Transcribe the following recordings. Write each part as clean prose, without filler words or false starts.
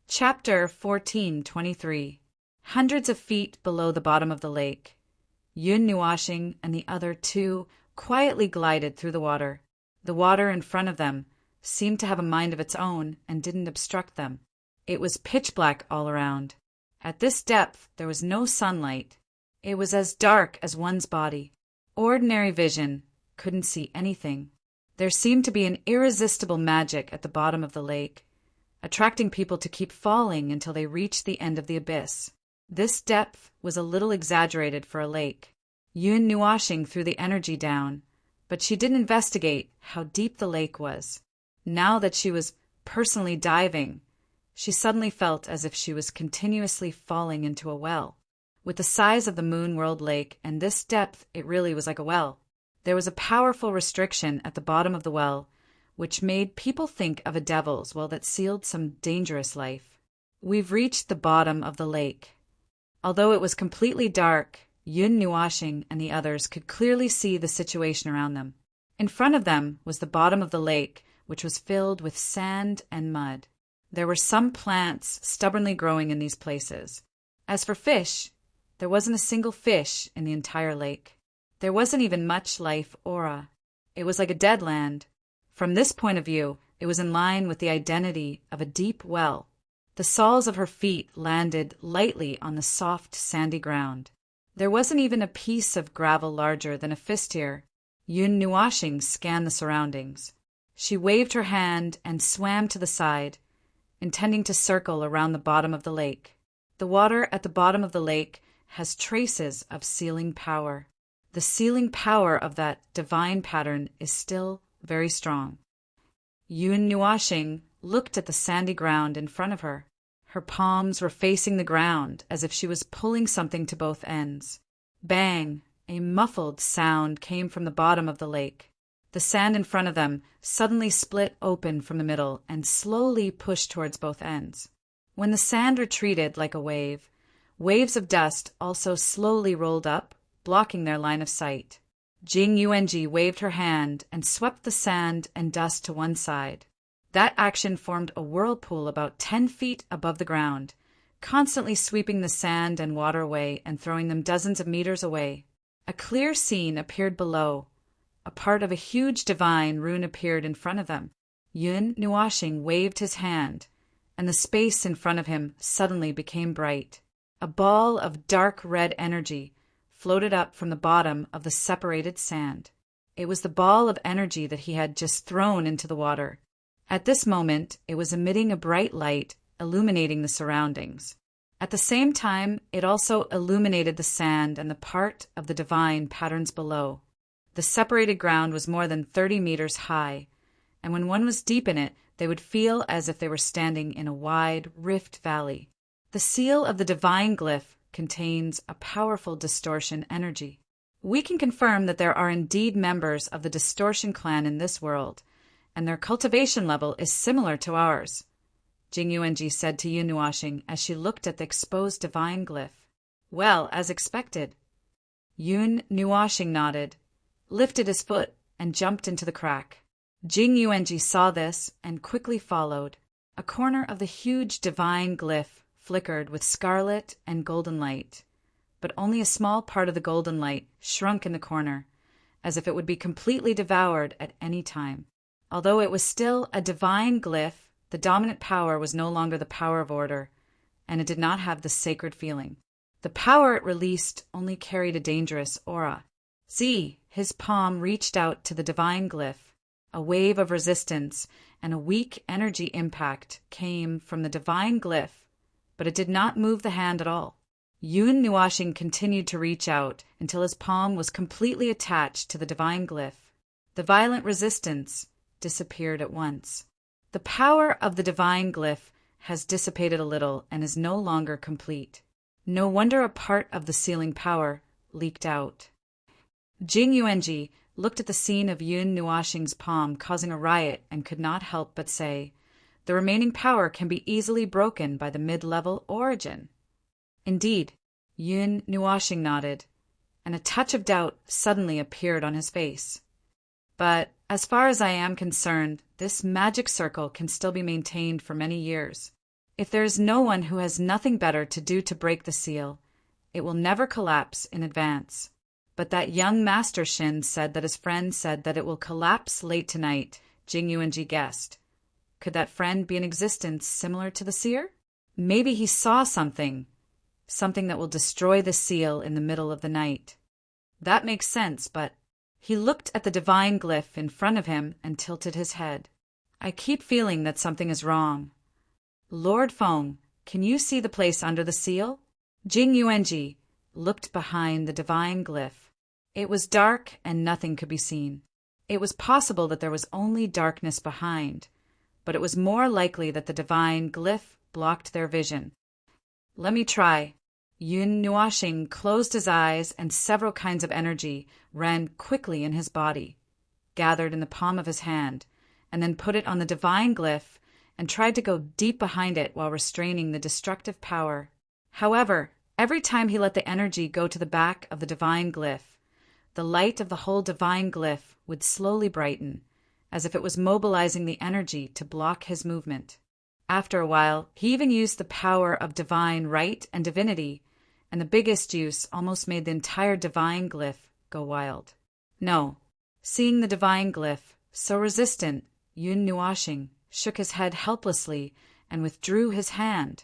Chapter 14:23. Hundreds of feet below the bottom of the lake, Yun Nuashing and the other two quietly glided through the water. The water in front of them seemed to have a mind of its own and didn't obstruct them. It was pitch black all around. At this depth there was no sunlight. It was as dark as one's body. Ordinary vision couldn't see anything. There seemed to be an irresistible magic at the bottom of the lake, attracting people to keep falling until they reached the end of the abyss. This depth was a little exaggerated for a lake. Yun Nuashing threw the energy down, but she didn't investigate how deep the lake was. Now that she was personally diving, she suddenly felt as if she was continuously falling into a well. With the size of the Moon World Lake and this depth, it really was like a well. There was a powerful restriction at the bottom of the well, which made people think of a devil's well that sealed some dangerous life. We've reached the bottom of the lake. Although it was completely dark, Yun Nuashing and the others could clearly see the situation around them. In front of them was the bottom of the lake, which was filled with sand and mud. There were some plants stubbornly growing in these places. As for fish, there wasn't a single fish in the entire lake. There wasn't even much life aura. It was like a dead land. From this point of view, it was in line with the identity of a deep well. The soles of her feet landed lightly on the soft, sandy ground. There wasn't even a piece of gravel larger than a fist here. Yun Nuashing scanned the surroundings. She waved her hand and swam to the side, intending to circle around the bottom of the lake. The water at the bottom of the lake has traces of sealing power. The sealing power of that divine pattern is still very strong. Yun Nuashing looked at the sandy ground in front of her. Her palms were facing the ground as if she was pulling something to both ends. Bang! A muffled sound came from the bottom of the lake. The sand in front of them suddenly split open from the middle and slowly pushed towards both ends. When the sand retreated like a wave, waves of dust also slowly rolled up, blocking their line of sight. Jing Yuanji waved her hand and swept the sand and dust to one side. That action formed a whirlpool about 10 feet above the ground, constantly sweeping the sand and water away and throwing them dozens of meters away. A clear scene appeared below. A part of a huge divine rune appeared in front of them. Yun Nuashing waved his hand, and the space in front of him suddenly became bright. A ball of dark red energy floated up from the bottom of the separated sand. It was the ball of energy that he had just thrown into the water. At this moment, it was emitting a bright light, illuminating the surroundings. At the same time, it also illuminated the sand and the part of the divine patterns below. The separated ground was more than 30 meters high, and when one was deep in it, they would feel as if they were standing in a wide rift valley. The seal of the divine glyph contains a powerful distortion energy. We can confirm that there are indeed members of the distortion clan in this world, and their cultivation level is similar to ours, Jing Yuanji said to Yun Nuashing as she looked at the exposed divine glyph. Well, as expected. Yun Nuashing nodded, lifted his foot, and jumped into the crack. Jing Yuanji saw this and quickly followed. A corner of the huge divine glyph flickered with scarlet and golden light, but only a small part of the golden light shrunk in the corner, as if it would be completely devoured at any time. Although it was still a divine glyph, the dominant power was no longer the power of order, and it did not have the sacred feeling. The power it released only carried a dangerous aura. See, his palm reached out to the divine glyph. A wave of resistance and a weak energy impact came from the divine glyph, but it did not move the hand at all. Yun Nuashing continued to reach out until his palm was completely attached to the divine glyph. The violent resistance disappeared at once. The power of the divine glyph has dissipated a little and is no longer complete. No wonder a part of the sealing power leaked out. Jing Yuanji looked at the scene of Yun Nuashing's palm causing a riot and could not help but say, "The remaining power can be easily broken by the mid-level origin." Indeed, Yun Nuashing nodded, and a touch of doubt suddenly appeared on his face. But as far as I am concerned, this magic circle can still be maintained for many years. If there is no one who has nothing better to do to break the seal, it will never collapse in advance. But that young Master Shin said that his friend said that it will collapse late tonight, Jing Yuanji guessed. Could that friend be an existence similar to the seer? Maybe he saw something that will destroy the seal in the middle of the night. That makes sense, but he looked at the divine glyph in front of him and tilted his head. I keep feeling that something is wrong. Lord Feng, can you see the place under the seal? Jing Yuanji looked behind the divine glyph. It was dark and nothing could be seen. It was possible that there was only darkness behind, but it was more likely that the divine glyph blocked their vision. Let me try. Yun Nuoxing closed his eyes and several kinds of energy ran quickly in his body, gathered in the palm of his hand, and then put it on the divine glyph and tried to go deep behind it while restraining the destructive power. However, every time he let the energy go to the back of the divine glyph, the light of the whole divine glyph would slowly brighten, as if it was mobilizing the energy to block his movement. After a while, he even used the power of divine right and divinity, and the biggest use almost made the entire divine glyph go wild. No, seeing the divine glyph, so resistant, Yun Nuoxing shook his head helplessly and withdrew his hand.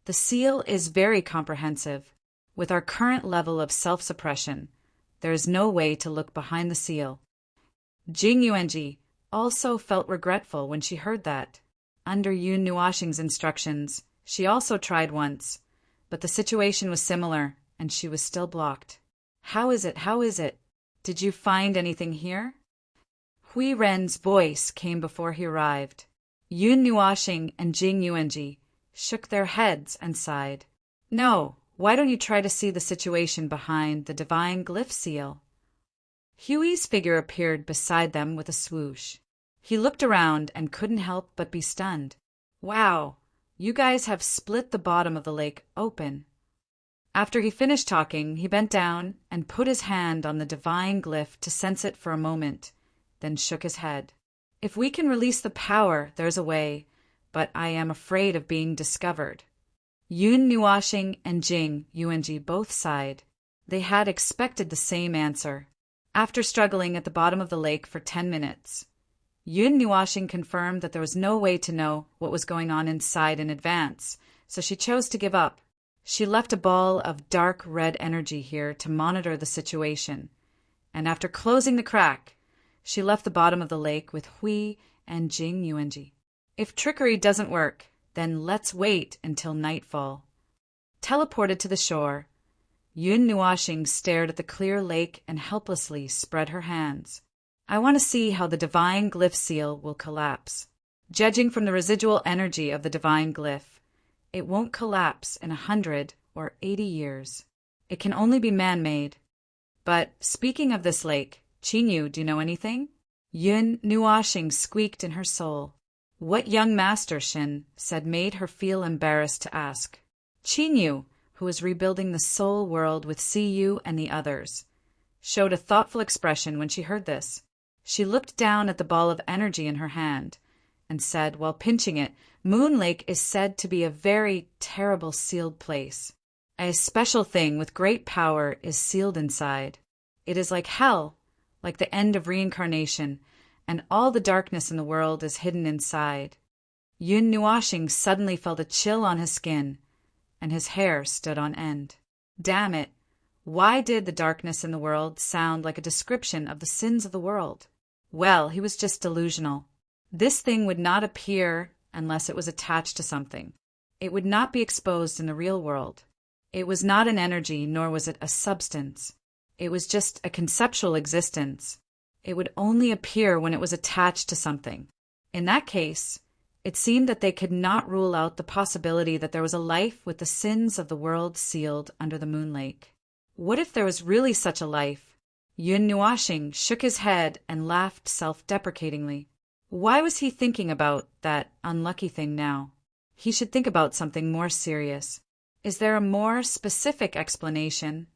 The seal is very comprehensive. With our current level of self-suppression, there is no way to look behind the seal. Jing Yuanji also felt regretful when she heard that. Under Yun Nuoxing's instructions, she also tried once, but the situation was similar, and she was still blocked. How is it? Did you find anything here? Hui Ren's voice came before he arrived. Yun Nuoxing and Jing Yuanji shook their heads and sighed. No, why don't you try to see the situation behind the divine glyph seal? Hui's figure appeared beside them with a swoosh. He looked around and couldn't help but be stunned. Wow, you guys have split the bottom of the lake open. After he finished talking, he bent down and put his hand on the divine glyph to sense it for a moment, then shook his head. If we can release the power, there's a way, but I am afraid of being discovered. Yun Nuoxing and Jing Yuanji both sighed. They had expected the same answer. After struggling at the bottom of the lake for 10 minutes, Yun Nuoxing confirmed that there was no way to know what was going on inside in advance, so she chose to give up. She left a ball of dark red energy here to monitor the situation, and after closing the crack, she left the bottom of the lake with Hui and Jing Yuanji. If trickery doesn't work, then let's wait until nightfall. Teleported to the shore, Yun Nuoxing stared at the clear lake and helplessly spread her hands. I want to see how the divine glyph seal will collapse. Judging from the residual energy of the divine glyph, it won't collapse in 100 or 80 years. It can only be man-made. But speaking of this lake, Qinyu, do you know anything? Yun Nuoxing squeaked in her soul. What young Master Shin said made her feel embarrassed to ask. Qinyu, who was rebuilding the soul world with Siyu and the others, showed a thoughtful expression when she heard this. She looked down at the ball of energy in her hand and said, while pinching it, Moon Lake is said to be a very terrible sealed place. A special thing with great power is sealed inside. It is like hell, like the end of reincarnation, and all the darkness in the world is hidden inside. Yun Nuoxing suddenly felt a chill on his skin, and his hair stood on end. Damn it! Why did the darkness in the world sound like a description of the sins of the world? Well, he was just delusional. This thing would not appear unless it was attached to something. It would not be exposed in the real world. It was not an energy, nor was it a substance. It was just a conceptual existence. It would only appear when it was attached to something. In that case, it seemed that they could not rule out the possibility that there was a life with the sins of the world sealed under the Moon Lake. What if there was really such a life? Yun Nuoxing shook his head and laughed self-deprecatingly. Why was he thinking about that unlucky thing now? He should think about something more serious. Is there a more specific explanation?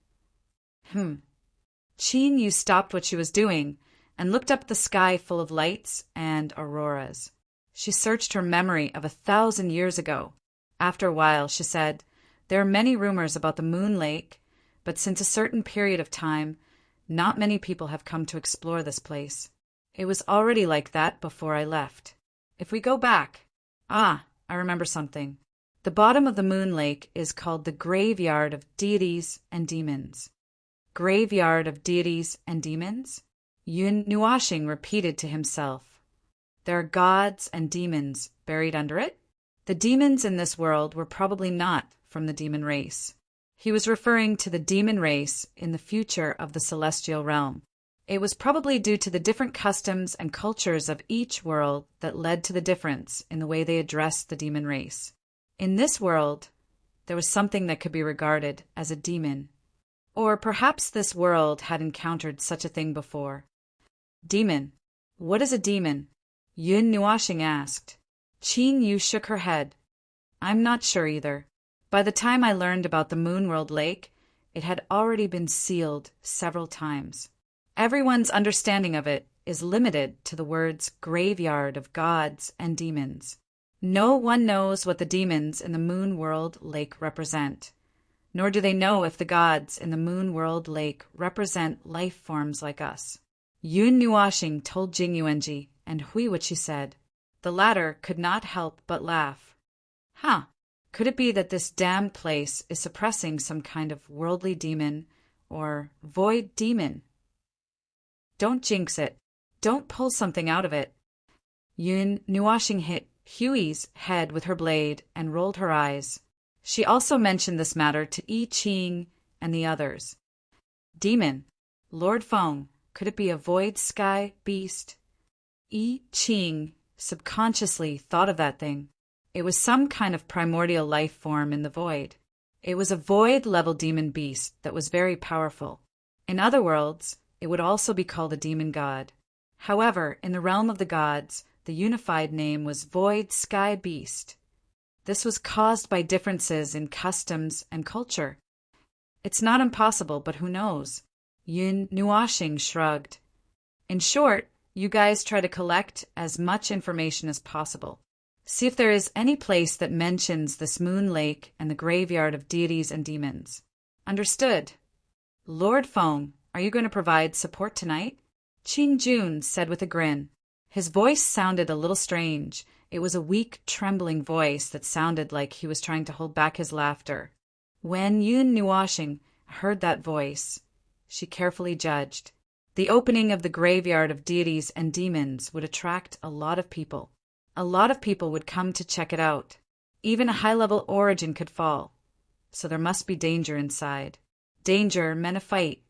Qinyu stopped what she was doing and looked up at the sky full of lights and auroras. She searched her memory of 1,000 years ago, After a while, she said, "There are many rumors about the Moon Lake, but since a certain period of time, not many people have come to explore this place. It was already like that before I left. If we go back— Ah, I remember something. The bottom of the Moon Lake is called the graveyard of deities and demons." Graveyard of deities and demons? Yun Nuashing repeated to himself. There are gods and demons buried under it? The demons in this world were probably not from the demon race. He was referring to the demon race in the future of the celestial realm. It was probably due to the different customs and cultures of each world that led to the difference in the way they addressed the demon race. In this world, there was something that could be regarded as a demon. Or perhaps this world had encountered such a thing before. Demon. What is a demon? Yun Nuashing asked. Qin Yu shook her head. I'm not sure either. By the time I learned about the Moonworld Lake, it had already been sealed several times. Everyone's understanding of it is limited to the words graveyard of gods and demons. No one knows what the demons in the Moonworld Lake represent, nor do they know if the gods in the Moonworld Lake represent life forms like us. Yun Nuashing told Jing Yuanji and Hui what she said. The latter could not help but laugh. Huh, could it be that this damned place is suppressing some kind of worldly demon or void demon? Don't jinx it. Don't pull something out of it. Yun Nuashing hit Hui's head with her blade and rolled her eyes. She also mentioned this matter to I Ching and the others. Demon. Lord Feng, could it be a void sky beast? I Ching subconsciously thought of that thing. It was some kind of primordial life form in the void. It was a void-level demon beast that was very powerful. In other worlds, it would also be called a demon god. However, in the realm of the gods, the unified name was Void Sky Beast. This was caused by differences in customs and culture. It's not impossible, but who knows? Yun Nuashing shrugged. In short, you guys try to collect as much information as possible. See if there is any place that mentions this Moon Lake and the graveyard of deities and demons. Understood. Lord Feng, are you going to provide support tonight? Qin Jun said with a grin. His voice sounded a little strange. It was a weak, trembling voice that sounded like he was trying to hold back his laughter. When Yun Nuashing heard that voice, she carefully judged. The opening of the graveyard of deities and demons would attract a lot of people. A lot of people would come to check it out. Even a high-level origin could fall. So there must be danger inside. Danger meant a fight.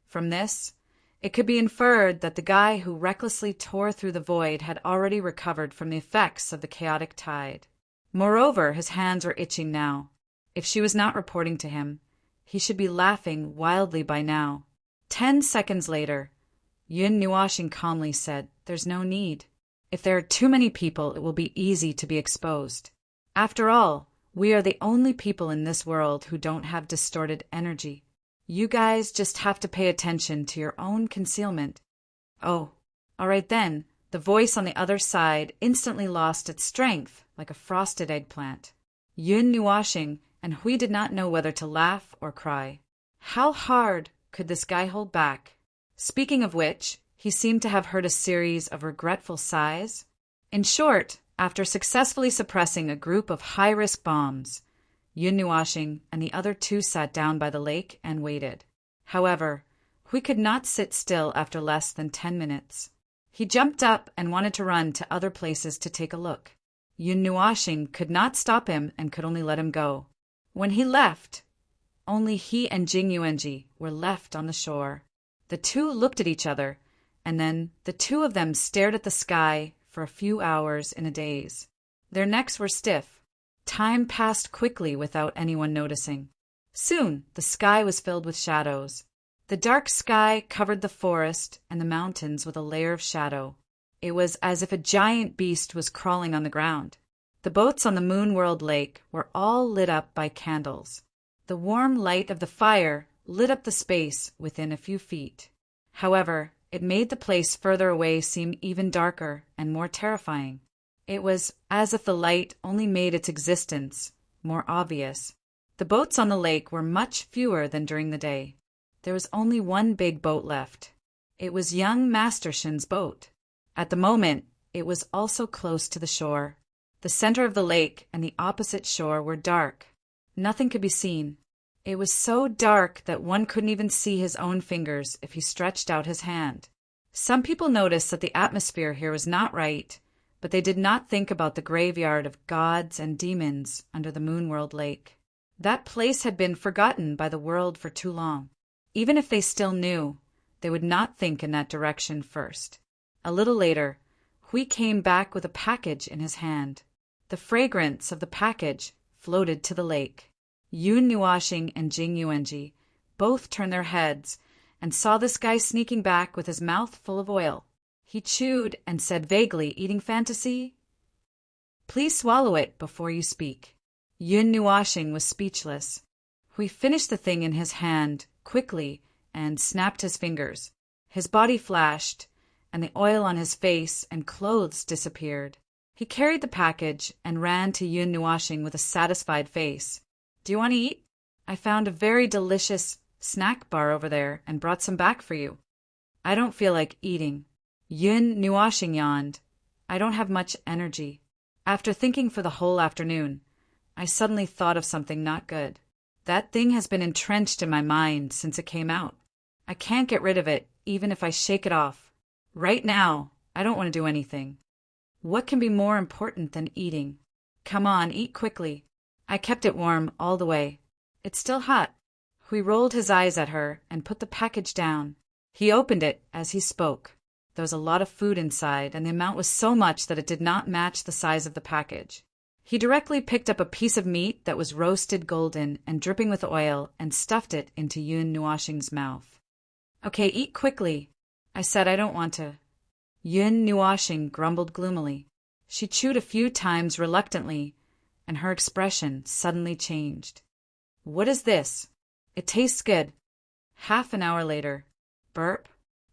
From this, it could be inferred that the guy who recklessly tore through the void had already recovered from the effects of the chaotic tide. Moreover, his hands were itching now. If she was not reporting to him, he should be laughing wildly by now. 10 seconds later, Yun Nuashing calmly said, "There's no need. If there are too many people, it will be easy to be exposed. After all, we are the only people in this world who don't have distorted energy. You guys just have to pay attention to your own concealment." Oh, all right then. The voice on the other side instantly lost its strength like a frosted eggplant. Yun Nuashing and Hui did not know whether to laugh or cry. How hard could this guy hold back? Speaking of which, he seemed to have heard a series of regretful sighs. In short, after successfully suppressing a group of high-risk bombs, Yun Nuashing and the other two sat down by the lake and waited. However, Hui could not sit still after less than 10 minutes. He jumped up and wanted to run to other places to take a look. Yun Nuashing could not stop him and could only let him go. When he left, only he and Jing Yuanji were left on the shore. The two looked at each other, and then the two of them stared at the sky for a few hours in a daze. Their necks were stiff. Time passed quickly without anyone noticing. Soon, the sky was filled with shadows. The dark sky covered the forest and the mountains with a layer of shadow. It was as if a giant beast was crawling on the ground. The boats on the Moonworld Lake were all lit up by candles. The warm light of the fire lit up the space within a few feet. However, it made the place further away seem even darker and more terrifying. It was as if the light only made its existence more obvious. The boats on the lake were much fewer than during the day. There was only one big boat left. It was young Master Shin's boat. At the moment, it was also close to the shore. The center of the lake and the opposite shore were dark. Nothing could be seen. It was so dark that one couldn't even see his own fingers if he stretched out his hand. Some people noticed that the atmosphere here was not right, but they did not think about the graveyard of gods and demons under the Moonworld Lake. That place had been forgotten by the world for too long. Even if they still knew, they would not think in that direction first. A little later, Hui came back with a package in his hand. The fragrance of the package floated to the lake. Yun Nuashing and Jing Yuanji both turned their heads and saw this guy sneaking back with his mouth full of oil. He chewed and said vaguely, eating fantasy, "Please swallow it before you speak." Yun Nuashing was speechless. Hui finished the thing in his hand quickly and snapped his fingers. His body flashed, and the oil on his face and clothes disappeared. He carried the package and ran to Yun Nuashing with a satisfied face. "Do you want to eat? I found a very delicious snack bar over there and brought some back for you." "I don't feel like eating." Yun Nuashing yawned. "I don't have much energy. After thinking for the whole afternoon, I suddenly thought of something not good. That thing has been entrenched in my mind since it came out. I can't get rid of it, even if I shake it off. Right now, I don't want to do anything. What can be more important than eating? Come on, eat quickly. I kept it warm all the way. It's still hot." Hui rolled his eyes at her and put the package down. He opened it as he spoke. There was a lot of food inside, and the amount was so much that it did not match the size of the package. He directly picked up a piece of meat that was roasted golden and dripping with oil and stuffed it into Yun Nuashing's mouth. "Okay, eat quickly." "I said I don't want to." Yun Nuashing grumbled gloomily. She chewed a few times reluctantly, and her expression suddenly changed. "What is this? It tastes good." Half an hour later. "Burp.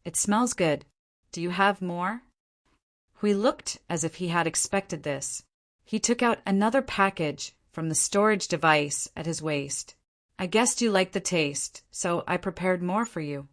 It smells good. Do you have more?" Hui looked as if he had expected this. He took out another package from the storage device at his waist. "I guessed you liked the taste, so I prepared more for you."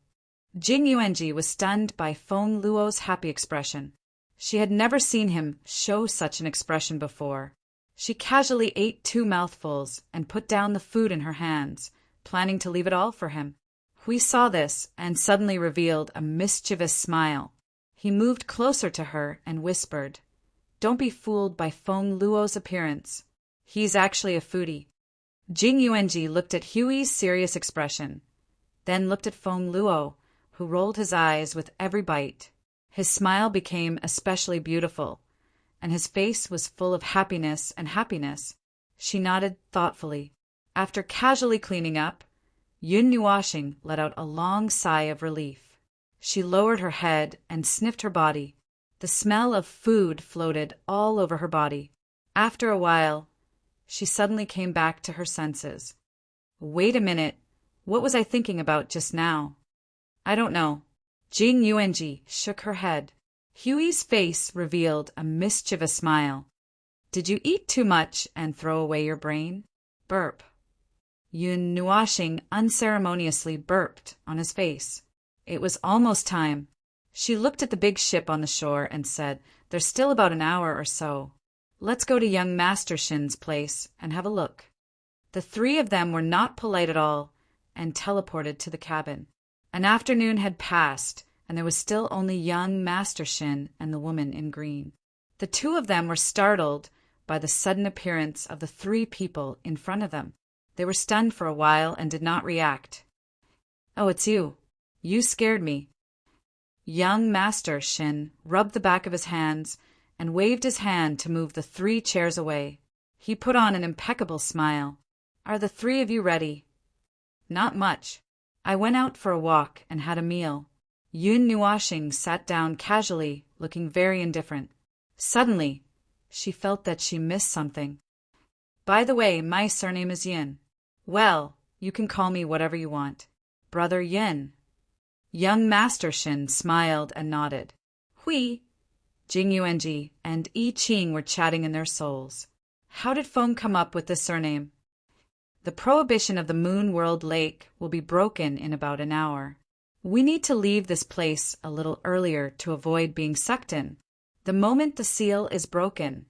Jing Yuanji was stunned by Feng Luo's happy expression. She had never seen him show such an expression before. She casually ate 2 mouthfuls and put down the food in her hands, planning to leave it all for him. Hui saw this and suddenly revealed a mischievous smile. He moved closer to her and whispered, "Don't be fooled by Feng Luo's appearance. He's actually a foodie." Jing Yuanji looked at Hui's serious expression, then looked at Feng Luo, who rolled his eyes with every bite. His smile became especially beautiful, and his face was full of happiness and happiness. She nodded thoughtfully. After casually cleaning up, Yun Nuashing let out a long sigh of relief. She lowered her head and sniffed her body. The smell of food floated all over her body. After a while, she suddenly came back to her senses. "Wait a minute. What was I thinking about just now?" "I don't know." Jing Yuanji shook her head. Hui's face revealed a mischievous smile. "Did you eat too much and throw away your brain?" Burp. Yun Nuashing unceremoniously burped on his face. It was almost time. She looked at the big ship on the shore and said, "There's still about an hour or so. Let's go to young Master Shin's place and have a look." The 3 of them were not polite at all and teleported to the cabin. An afternoon had passed, and there was still only young Master Shin and the woman in green. The 2 of them were startled by the sudden appearance of the 3 people in front of them. They were stunned for a while and did not react. "Oh, it's you. You scared me." Young Master Shin rubbed the back of his hands and waved his hand to move the 3 chairs away. He put on an impeccable smile. "Are the 3 of you ready?" "Not much. I went out for a walk and had a meal." Yun Nuashing sat down casually, looking very indifferent. Suddenly, she felt that she missed something. "By the way, my surname is Yin." "Well, you can call me whatever you want." "Brother Yin." Young Master Shin smiled and nodded. Hui, Jing Yuanji, and I Ching were chatting in their souls. How did Feng come up with this surname? The prohibition of the Moon World Lake will be broken in about an hour. We need to leave this place a little earlier to avoid being sucked in. The moment the seal is broken,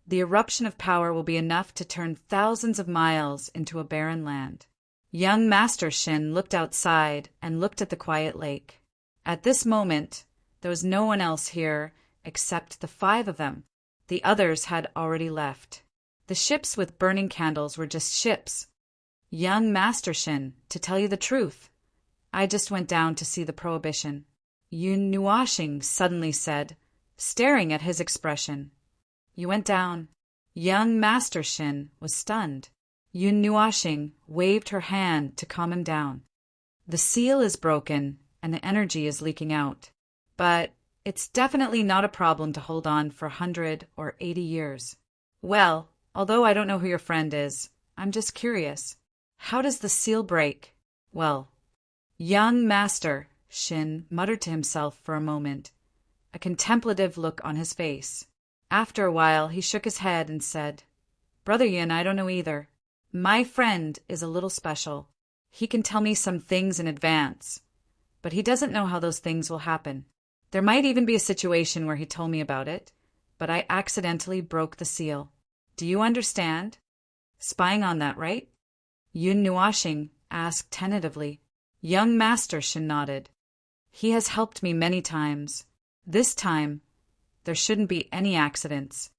the eruption of power will be enough to turn thousands of miles into a barren land. Young Master Shin looked outside and looked at the quiet lake. At this moment, there was no one else here except the 5 of them. The others had already left. The ships with burning candles were just ships. Young Master Shin, to tell you the truth, I just went down to see the prohibition, Yun Nuashing suddenly said, staring at his expression. You went down. Young Master Shin was stunned. Yun Nuashing waved her hand to calm him down. The seal is broken and the energy is leaking out. But it's definitely not a problem to hold on for 100 or 80 years. Well, although I don't know who your friend is, I'm just curious. How does the seal break? Well, Young Master Shin muttered to himself for a moment, a contemplative look on his face. After a while, he shook his head and said, Brother Yin, I don't know either. My friend is a little special. He can tell me some things in advance, but he doesn't know how those things will happen. There might even be a situation where he told me about it, but I accidentally broke the seal. Do you understand? Spying on that, right? Yun Nuashing asked tentatively. Young Master Shin nodded. He has helped me many times. This time, there shouldn't be any accidents.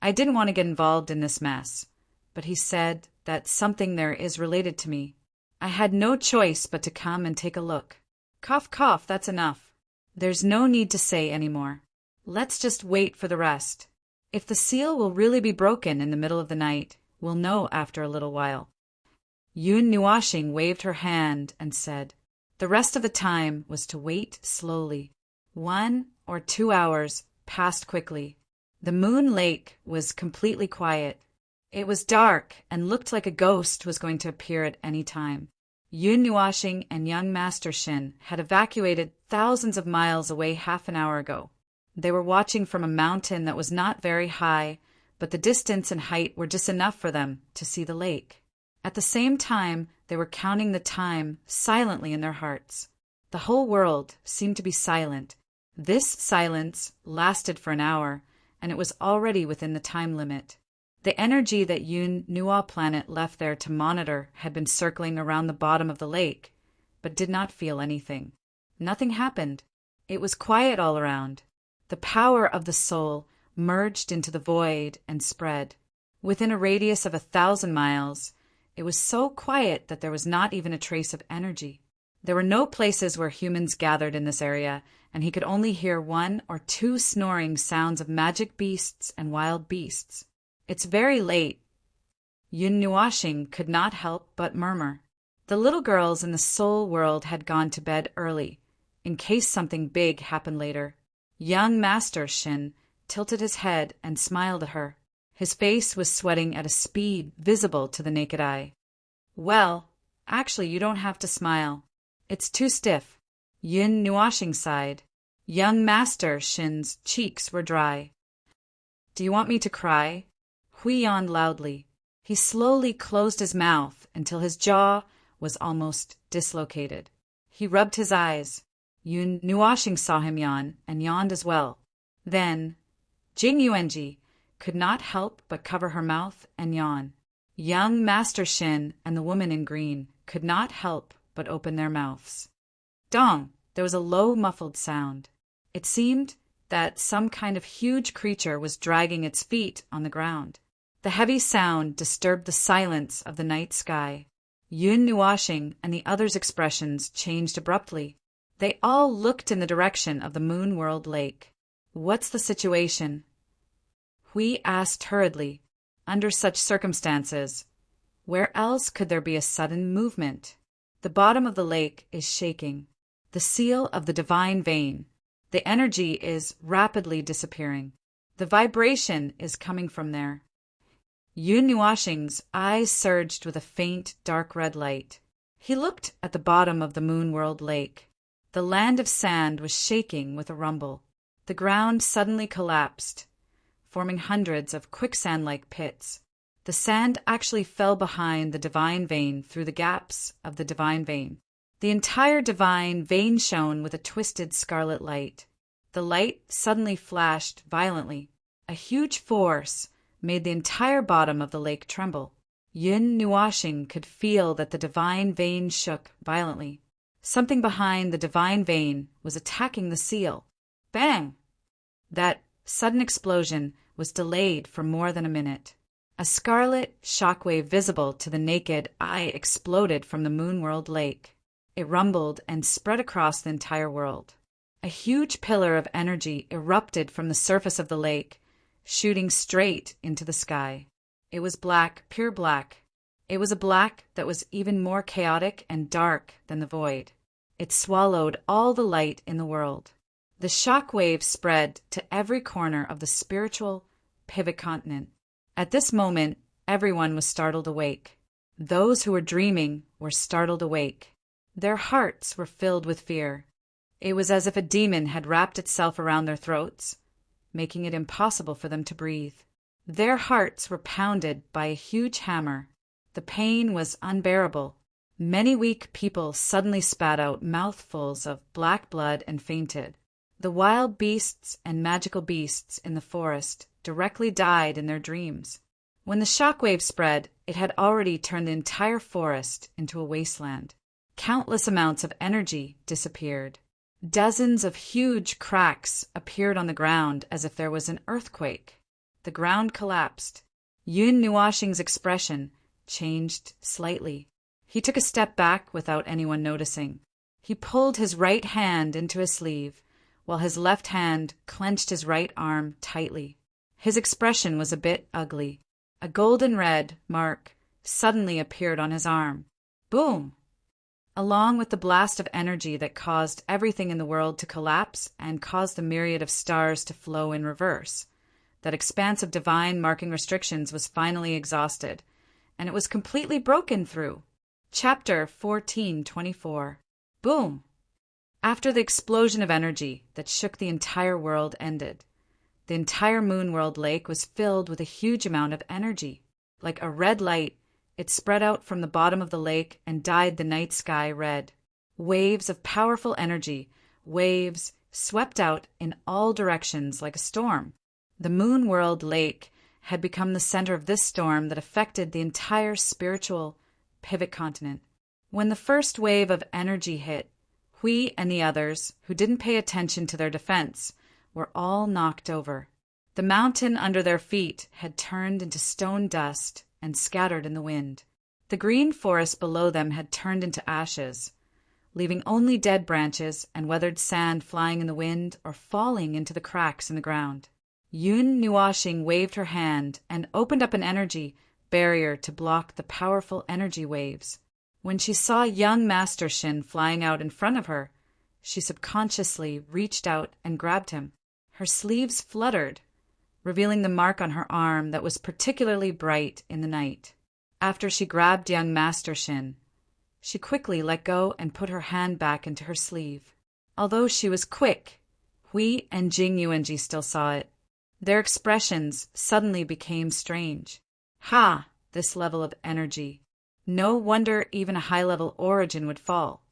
I didn't want to get involved in this mess, but he said that something there is related to me. I had no choice but to come and take a look. Cough, cough, that's enough. There's no need to say any more. Let's just wait for the rest. If the seal will really be broken in the middle of the night, we'll know after a little while. Yun Nuashing waved her hand and said, the rest of the time was to wait slowly. 1 or 2 hours passed quickly. The moon lake was completely quiet. It was dark and looked like a ghost was going to appear at any time. Yun Nuashing and young Master Shin had evacuated thousands of miles away half an hour ago. They were watching from a mountain that was not very high, but the distance and height were just enough for them to see the lake. At the same time, they were counting the time silently in their hearts. The whole world seemed to be silent. This silence lasted for an hour, and it was already within the time limit. The energy that Yun Nua planet left there to monitor had been circling around the bottom of the lake, but did not feel anything. Nothing happened. It was quiet all around. The power of the soul merged into the void and spread. Within a radius of 1,000 miles, it was so quiet that there was not even a trace of energy. There were no places where humans gathered in this area, and he could only hear 1 or 2 snoring sounds of magic beasts and wild beasts. It's very late. Yun Nuashing could not help but murmur. The little girls in the soul world had gone to bed early, in case something big happened later. Young Master Shin tilted his head and smiled at her. His face was sweating at a speed visible to the naked eye. Well, actually you don't have to smile. It's too stiff. Yun Nuashing sighed. Young Master Shin's cheeks were dry. Do you want me to cry? Hui yawned loudly. He slowly closed his mouth until his jaw was almost dislocated. He rubbed his eyes. Yun Nuashing saw him yawn and yawned as well. Then, Jing Yuanji could not help but cover her mouth and yawn. Young Master Shin and the woman in green could not help but open their mouths. Dong! There was a low, muffled sound. It seemed that some kind of huge creature was dragging its feet on the ground. The heavy sound disturbed the silence of the night sky. Yun Nuashing and the others' expressions changed abruptly. They all looked in the direction of the Moon World Lake. What's the situation? Hui asked hurriedly. Under such circumstances, where else could there be a sudden movement? The bottom of the lake is shaking. The seal of the divine vein. The energy is rapidly disappearing. The vibration is coming from there. Yun Nuashing's eyes surged with a faint, dark red light. He looked at the bottom of the Moon World Lake. The land of sand was shaking with a rumble. The ground suddenly collapsed, forming hundreds of quicksand-like pits. The sand actually fell behind the divine vein through the gaps of the divine vein. The entire divine vein shone with a twisted scarlet light. The light suddenly flashed violently. A huge force made the entire bottom of the lake tremble. Yun Nuashing could feel that the divine vein shook violently. Something behind the divine vein was attacking the seal. Bang! That sudden explosion was delayed for more than a minute. A scarlet shockwave visible to the naked eye exploded from the moon-world lake. It rumbled and spread across the entire world. A huge pillar of energy erupted from the surface of the lake, shooting straight into the sky. It was black, pure black. It was a black that was even more chaotic and dark than the void. It swallowed all the light in the world. The shock wave spread to every corner of the spiritual pivot continent. At this moment, everyone was startled awake. Those who were dreaming were startled awake. Their hearts were filled with fear. It was as if a demon had wrapped itself around their throats, making it impossible for them to breathe. Their hearts were pounded by a huge hammer. The pain was unbearable. Many weak people suddenly spat out mouthfuls of black blood and fainted. The wild beasts and magical beasts in the forest directly died in their dreams. When the shockwave spread, it had already turned the entire forest into a wasteland. Countless amounts of energy disappeared. Dozens of huge cracks appeared on the ground as if there was an earthquake. The ground collapsed. Yun Nuashing's expression changed slightly. He took a step back without anyone noticing. He pulled his right hand into his sleeve, while his left hand clenched his right arm tightly. His expression was a bit ugly. A golden red mark suddenly appeared on his arm. Boom! Along with the blast of energy that caused everything in the world to collapse and caused the myriad of stars to flow in reverse, that expanse of divine marking restrictions was finally exhausted, and it was completely broken through. Chapter 1424. Boom! After the explosion of energy that shook the entire world ended, the entire moon-world lake was filled with a huge amount of energy. Like a red light, it spread out from the bottom of the lake and dyed the night sky red. Waves of powerful energy, waves swept out in all directions like a storm. The moon-world lake had become the center of this storm that affected the entire spiritual pivot continent. When the first wave of energy hit, Hui and the others, who didn't pay attention to their defense, were all knocked over. The mountain under their feet had turned into stone dust and scattered in the wind. The green forest below them had turned into ashes, leaving only dead branches and weathered sand flying in the wind or falling into the cracks in the ground. Yun Nuashing waved her hand and opened up an energy barrier to block the powerful energy waves. When she saw young Master Shin flying out in front of her, she subconsciously reached out and grabbed him. Her sleeves fluttered, revealing the mark on her arm that was particularly bright in the night. After she grabbed young Master Shin, she quickly let go and put her hand back into her sleeve. Although she was quick, Hui and Jing Yuanji still saw it. Their expressions suddenly became strange. Ha! This level of energy. No wonder even a high-level origin would fall.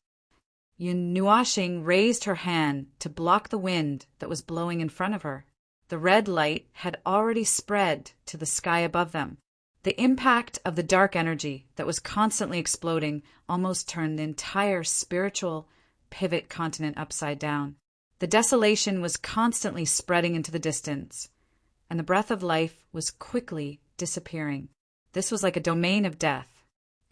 Yun Nuashing raised her hand to block the wind that was blowing in front of her. The red light had already spread to the sky above them. The impact of the dark energy that was constantly exploding almost turned the entire spiritual pivot continent upside down. The desolation was constantly spreading into the distance, and the breath of life was quickly disappearing. This was like a domain of death.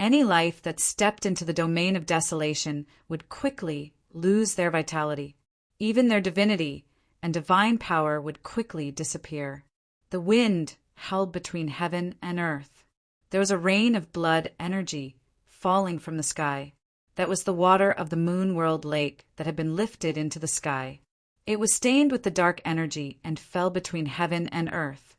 Any life that stepped into the domain of desolation would quickly lose their vitality. Even their divinity and divine power would quickly disappear. The wind held between heaven and earth. There was a rain of blood energy falling from the sky. That was the water of the moon-world lake that had been lifted into the sky. It was stained with the dark energy and fell between heaven and earth,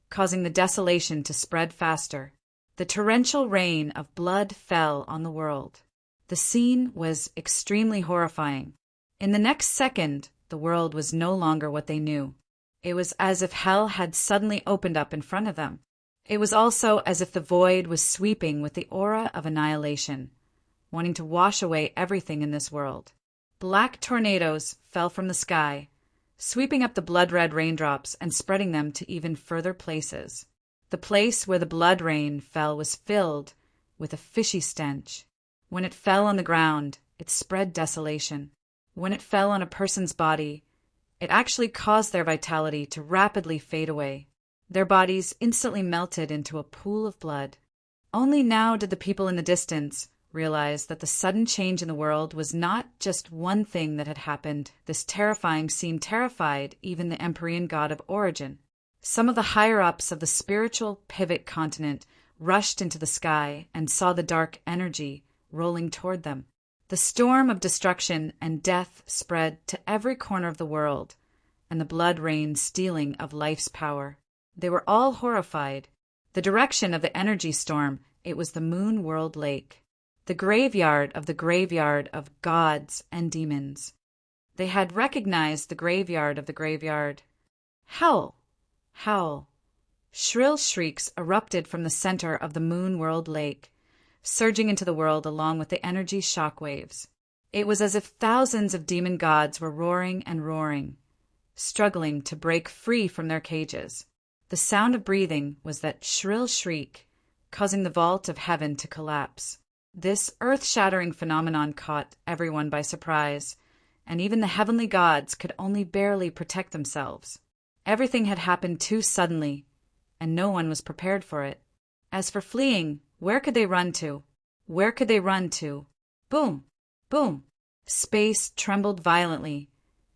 causing the desolation to spread faster. The torrential rain of blood fell on the world. The scene was extremely horrifying. In the next second, the world was no longer what they knew. It was as if hell had suddenly opened up in front of them. It was also as if the void was sweeping with the aura of annihilation, wanting to wash away everything in this world. Black tornadoes fell from the sky, sweeping up the blood-red raindrops and spreading them to even further places. The place where the blood rain fell was filled with a fishy stench. When it fell on the ground, it spread desolation. When it fell on a person's body, it actually caused their vitality to rapidly fade away. Their bodies instantly melted into a pool of blood. Only now did the people in the distance realize that the sudden change in the world was not just one thing that had happened. This terrifying scene terrified even the Empyrean god of origin. Some of the higher-ups of the spiritual pivot continent rushed into the sky and saw the dark energy rolling toward them. The storm of destruction and death spread to every corner of the world, and the blood rained stealing of life's power. They were all horrified. The direction of the energy storm, it was the Moon World Lake, the graveyard of gods and demons. They had recognized the graveyard of the graveyard. Howl! Howl! Shrill shrieks erupted from the center of the Moon World Lake, surging into the world along with the energy shockwaves. It was as if thousands of demon gods were roaring and roaring, struggling to break free from their cages. The sound of breathing was that shrill shriek, causing the vault of heaven to collapse. This earth-shattering phenomenon caught everyone by surprise, and even the heavenly gods could only barely protect themselves. Everything had happened too suddenly, and no one was prepared for it. As for fleeing, where could they run to? Where could they run to? Boom! Boom! Space trembled violently,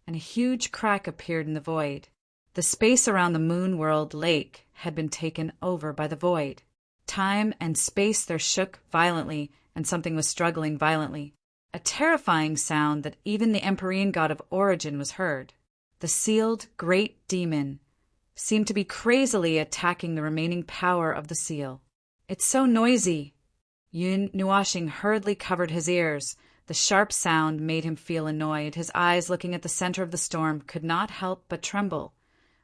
and a huge crack appeared in the void. The space around the Moon World Lake had been taken over by the void. Time and space there shook violently, and something was struggling violently. A terrifying sound that even the Empyrean god of origin was heard. The sealed great demon seemed to be crazily attacking the remaining power of the seal. It's so noisy. Yun Nuashing hurriedly covered his ears. The sharp sound made him feel annoyed. His eyes, looking at the center of the storm, could not help but tremble.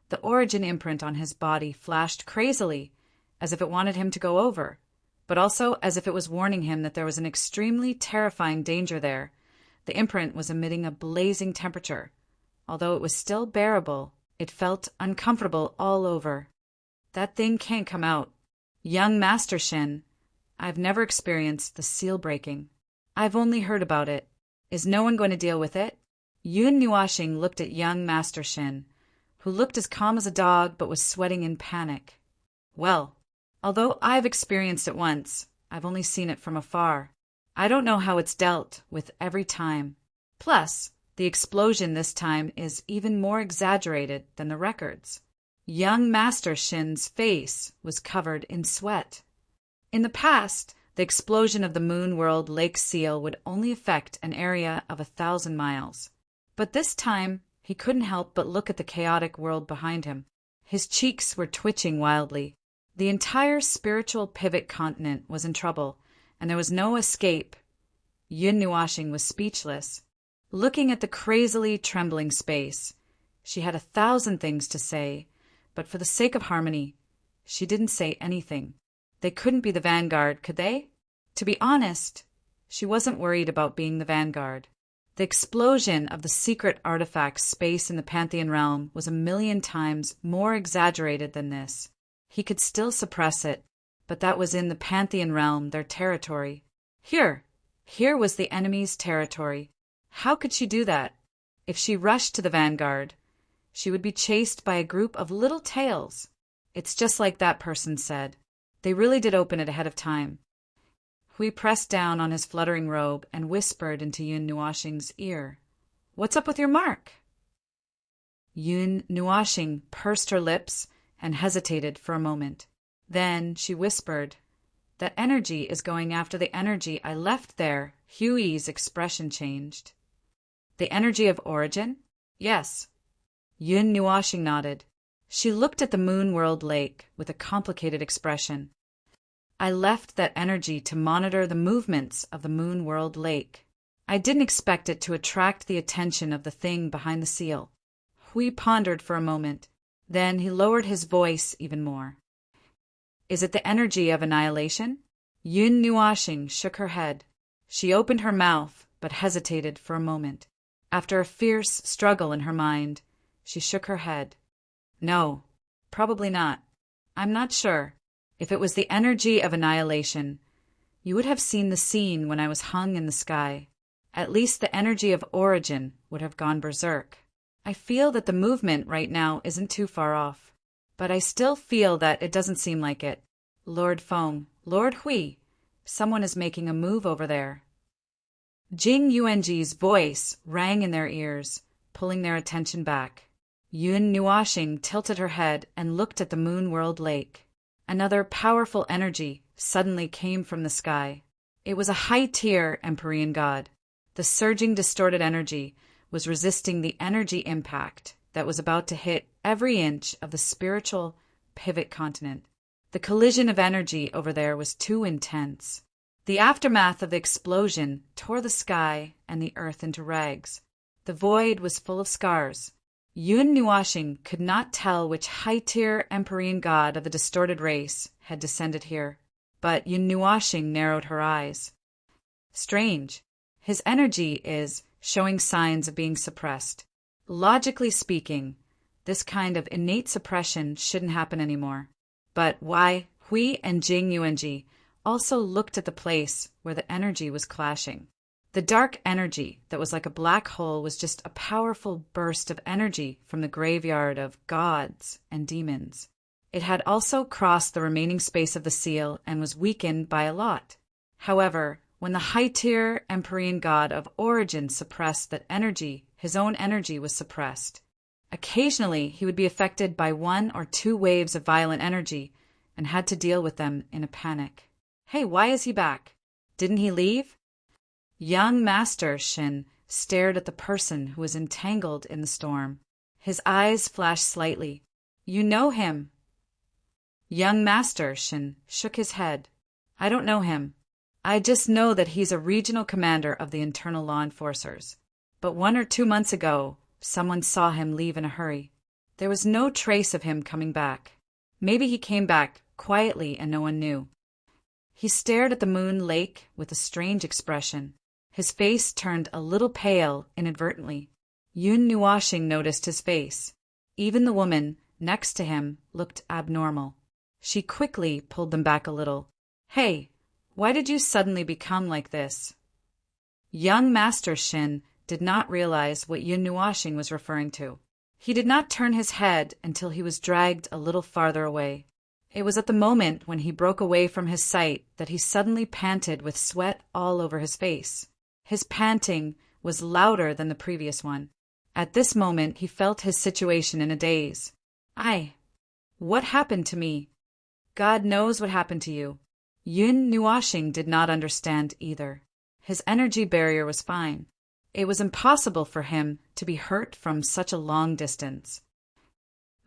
The origin imprint on his body flashed crazily, as if it wanted him to go over, but also as if it was warning him that there was an extremely terrifying danger there. The imprint was emitting a blazing temperature. Although it was still bearable, it felt uncomfortable all over. That thing can't come out. Young Master Shin, I've never experienced the seal breaking. I've only heard about it. Is no one going to deal with it? Yun Nuashing looked at young Master Shin, who looked as calm as a dog but was sweating in panic. Well, although I've experienced it once, I've only seen it from afar. I don't know how it's dealt with every time. Plus, the explosion this time is even more exaggerated than the records. Young Master Shin's face was covered in sweat. In the past, the explosion of the Moon World Lake seal would only affect an area of 1,000 miles. But this time, he couldn't help but look at the chaotic world behind him. His cheeks were twitching wildly. The entire spiritual pivot continent was in trouble, and there was no escape. Yun Nuashing was speechless. Looking at the crazily trembling space, she had 1,000 things to say, but for the sake of harmony, she didn't say anything. They couldn't be the vanguard, could they? To be honest, she wasn't worried about being the vanguard. The explosion of the secret artifact space in the Pantheon realm was 1,000,000 times more exaggerated than this. He could still suppress it, but that was in the Pantheon realm, their territory. Here was the enemy's territory. How could she do that? If she rushed to the vanguard, she would be chased by a group of little tails. It's just like that person said. They really did open it ahead of time. Hui pressed down on his fluttering robe and whispered into Yun Nuashing's ear. What's up with your mark? Yun Nuashing pursed her lips and hesitated for a moment. Then she whispered, That energy is going after the energy I left there. Hui's expression changed. The energy of origin? Yes. Yun Nuashing nodded. She looked at the Moon World Lake with a complicated expression. I left that energy to monitor the movements of the Moon World Lake. I didn't expect it to attract the attention of the thing behind the seal. Hui pondered for a moment. Then he lowered his voice even more. Is it the energy of annihilation? Yun Nuashing shook her head. She opened her mouth, but hesitated for a moment. After a fierce struggle in her mind, she shook her head. No, probably not. I'm not sure. If it was the energy of annihilation, you would have seen the scene when I was hung in the sky. At least the energy of origin would have gone berserk. I feel that the movement right now isn't too far off. But I still feel that it doesn't seem like it. Lord Feng, Lord Hui, someone is making a move over there. Jing Yuanji's voice rang in their ears, pulling their attention back. Yun Nuashing tilted her head and looked at the moon-world lake. Another powerful energy suddenly came from the sky. It was a high-tier Empyrean god. The surging, distorted energy was resisting the energy impact that was about to hit every inch of the spiritual pivot continent. The collision of energy over there was too intense. The aftermath of the explosion tore the sky and the earth into rags. The void was full of scars. Yun Nuashing could not tell which high-tier Empyrean god of the distorted race had descended here, but Yun Nuashing narrowed her eyes. Strange. His energy is showing signs of being suppressed. Logically speaking, this kind of innate suppression shouldn't happen anymore. But why? Hui and Jing Yuanji also looked at the place where the energy was clashing. The dark energy that was like a black hole was just a powerful burst of energy from the graveyard of gods and demons. It had also crossed the remaining space of the seal and was weakened by a lot. However, when the high-tier Empyrean god of origin suppressed that energy, his own energy was suppressed. Occasionally, he would be affected by 1 or 2 waves of violent energy and had to deal with them in a panic. Hey, why is he back? Didn't he leave? Young Master Shin stared at the person who was entangled in the storm. His eyes flashed slightly. You know him. Young Master Shin shook his head. I don't know him. I just know that he's a regional commander of the internal law enforcers. But 1 or 2 months ago, someone saw him leave in a hurry. There was no trace of him coming back. Maybe he came back quietly and no one knew. He stared at the moon lake with a strange expression. His face turned a little pale inadvertently. Yun Nuashing noticed his face. Even the woman next to him looked abnormal. She quickly pulled them back a little. Hey, why did you suddenly become like this? Young Master Shin did not realize what Yun Nuashing was referring to. He did not turn his head until he was dragged a little farther away. It was at the moment when he broke away from his sight that he suddenly panted with sweat all over his face. His panting was louder than the previous one. At this moment he felt his situation in a daze. What happened to me? God knows what happened to you. Yun Nuashing did not understand either. His energy barrier was fine. It was impossible for him to be hurt from such a long distance.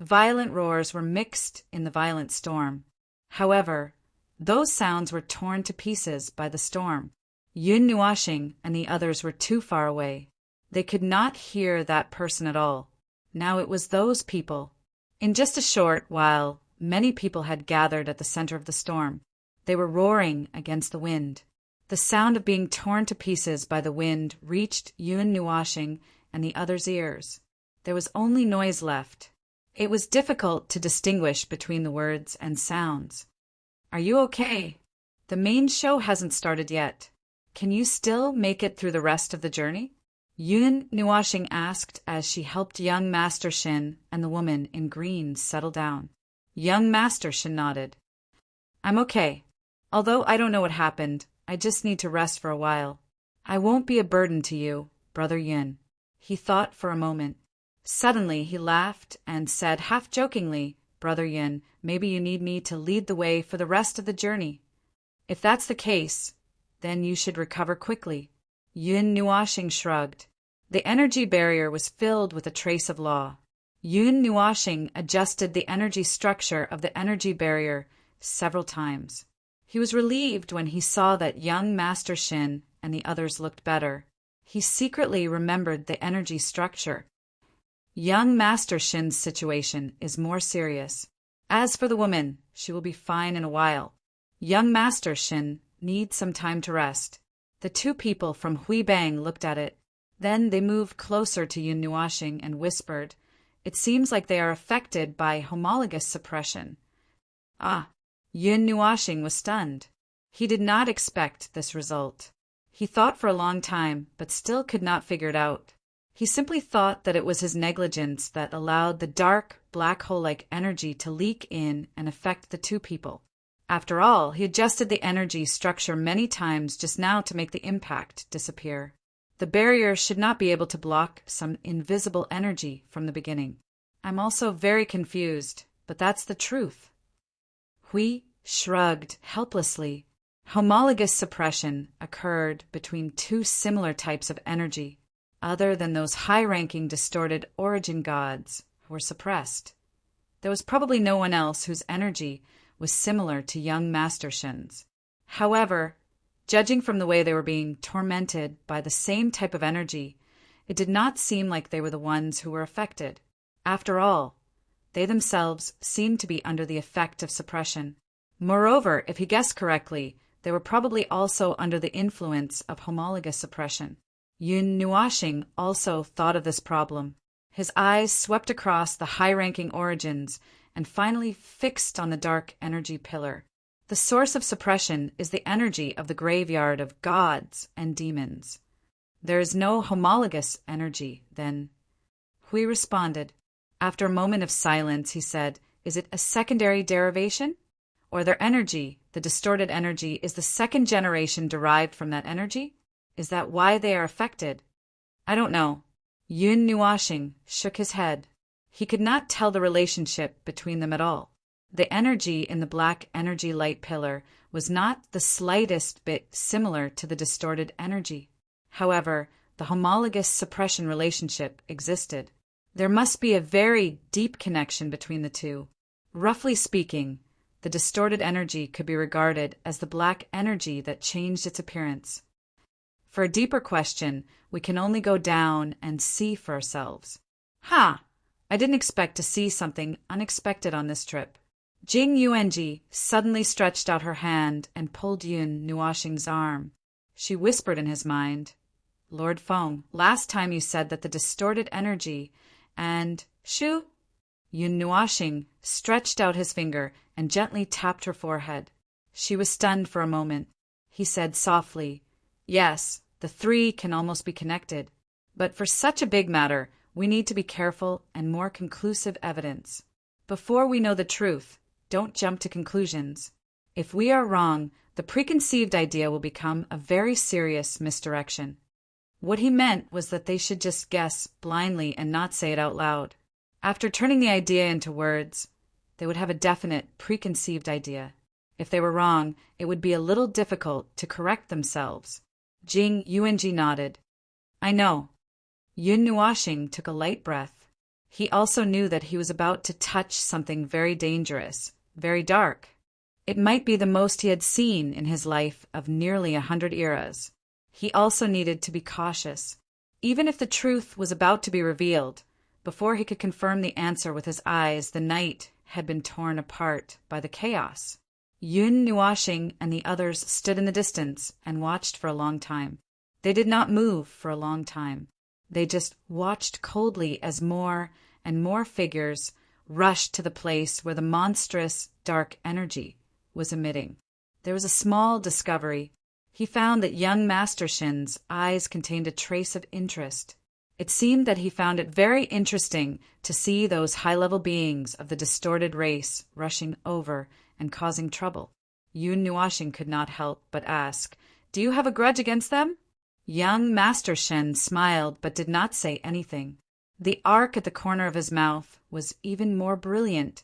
Violent roars were mixed in the violent storm. However, those sounds were torn to pieces by the storm. Yun Nuashing and the others were too far away. They could not hear that person at all. Now it was those people. In just a short while, many people had gathered at the center of the storm. They were roaring against the wind. The sound of being torn to pieces by the wind reached Yun Nuashing and the others' ears. There was only noise left. It was difficult to distinguish between the words and sounds. Are you okay? The main show hasn't started yet. Can you still make it through the rest of the journey? Yun Nuashing asked as she helped young Master Shin and the woman in green settle down. Young Master Shin nodded. I'm okay. Although I don't know what happened, I just need to rest for a while. I won't be a burden to you, Brother Yun. He thought for a moment. Suddenly he laughed and said half-jokingly, Brother Yun, maybe you need me to lead the way for the rest of the journey. If that's the case, then you should recover quickly. Yun Nuashing shrugged. The energy barrier was filled with a trace of law. Yun Nuashing adjusted the energy structure of the energy barrier several times. He was relieved when he saw that young Master Shin and the others looked better. He secretly remembered the energy structure. Young Master Shin's situation is more serious. As for the woman, She will be fine in a while. Young Master Shin needs some time to rest. The two people from Hui Bang looked at it. Then they moved closer to Yun Nuashing and whispered, "It seems like they are affected by homologous suppression." Ah, Yun Nuashing was stunned. He did not expect this result. He thought for a long time, but still could not figure it out. He simply thought that it was his negligence that allowed the dark, black hole-like energy to leak in and affect the two people. After all, he adjusted the energy structure many times just now to make the impact disappear. The barrier should not be able to block some invisible energy from the beginning. I'm also very confused, but that's the truth. Hui shrugged helplessly. Homologous suppression occurred between two similar types of energy, other than those high-ranking distorted origin gods who were suppressed. There was probably no one else whose energy was similar to young Master Shin's. However, judging from the way they were being tormented by the same type of energy, it did not seem like they were the ones who were affected. After all, they themselves seemed to be under the effect of suppression. Moreover, if he guessed correctly, they were probably also under the influence of homologous suppression. Yun Nuashing also thought of this problem. His eyes swept across the high-ranking origins and finally fixed on the dark energy pillar. The source of suppression is the energy of the graveyard of gods and demons. There is no homologous energy, then. Hui responded. After a moment of silence, he said, "Is it a secondary derivation? Or their energy, the distorted energy, is the second generation derived from that energy? Is that why they are affected?" "I don't know." Yun Nuashing shook his head. He could not tell the relationship between them at all. The energy in the black energy light pillar was not the slightest bit similar to the distorted energy. However, the homologous suppression relationship existed. There must be a very deep connection between the two. Roughly speaking, the distorted energy could be regarded as the black energy that changed its appearance. For a deeper question, we can only go down and see for ourselves. I didn't expect to see something unexpected on this trip. Jing Yuanji suddenly stretched out her hand and pulled Yun Nuashing's arm. She whispered in his mind, "Lord Feng, last time you said that the distorted energy and Shu." Yun Nuashing stretched out his finger and gently tapped her forehead. She was stunned for a moment. He said softly, "Yes, the three can almost be connected. But for such a big matter, we need to be careful and more conclusive evidence. Before we know the truth, don't jump to conclusions. If we are wrong, the preconceived idea will become a very serious misdirection." What he meant was that they should just guess blindly and not say it out loud. After turning the idea into words, they would have a definite, preconceived idea. If they were wrong, it would be a little difficult to correct themselves. Jing Yuanji nodded. "I know." Yun Nuashing took a light breath. He also knew that he was about to touch something very dangerous, very dark. It might be the most he had seen in his life of nearly 100 eras. He also needed to be cautious. Even if the truth was about to be revealed, before he could confirm the answer with his eyes, the night had been torn apart by the chaos. Yun Nuashing and the others stood in the distance and watched for a long time. They did not move for a long time. They just watched coldly as more and more figures rushed to the place where the monstrous dark energy was emitting. There was a small discovery. He found that young Master Shin's eyes contained a trace of interest. It seemed that he found it very interesting to see those high-level beings of the distorted race rushing over and causing trouble. Yun Nuashing could not help but ask, "Do you have a grudge against them?" Young Master Shen smiled but did not say anything. The arc at the corner of his mouth was even more brilliant,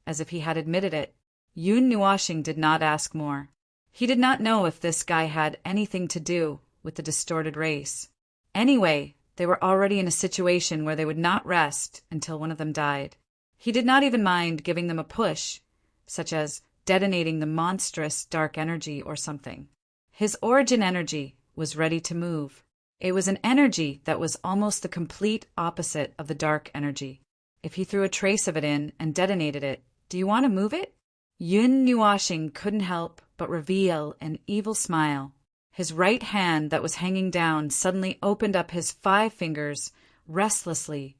as if he had admitted it. Yun Nuashing did not ask more. He did not know if this guy had anything to do with the distorted race. Anyway, they were already in a situation where they would not rest until one of them died. He did not even mind giving them a push, such as detonating the monstrous dark energy or something. His origin energy was ready to move. It was an energy that was almost the complete opposite of the dark energy. If he threw a trace of it in and detonated it, do you want to move it? Yun Nuashing couldn't help but reveal an evil smile. His right hand that was hanging down suddenly opened up his 5 fingers restlessly,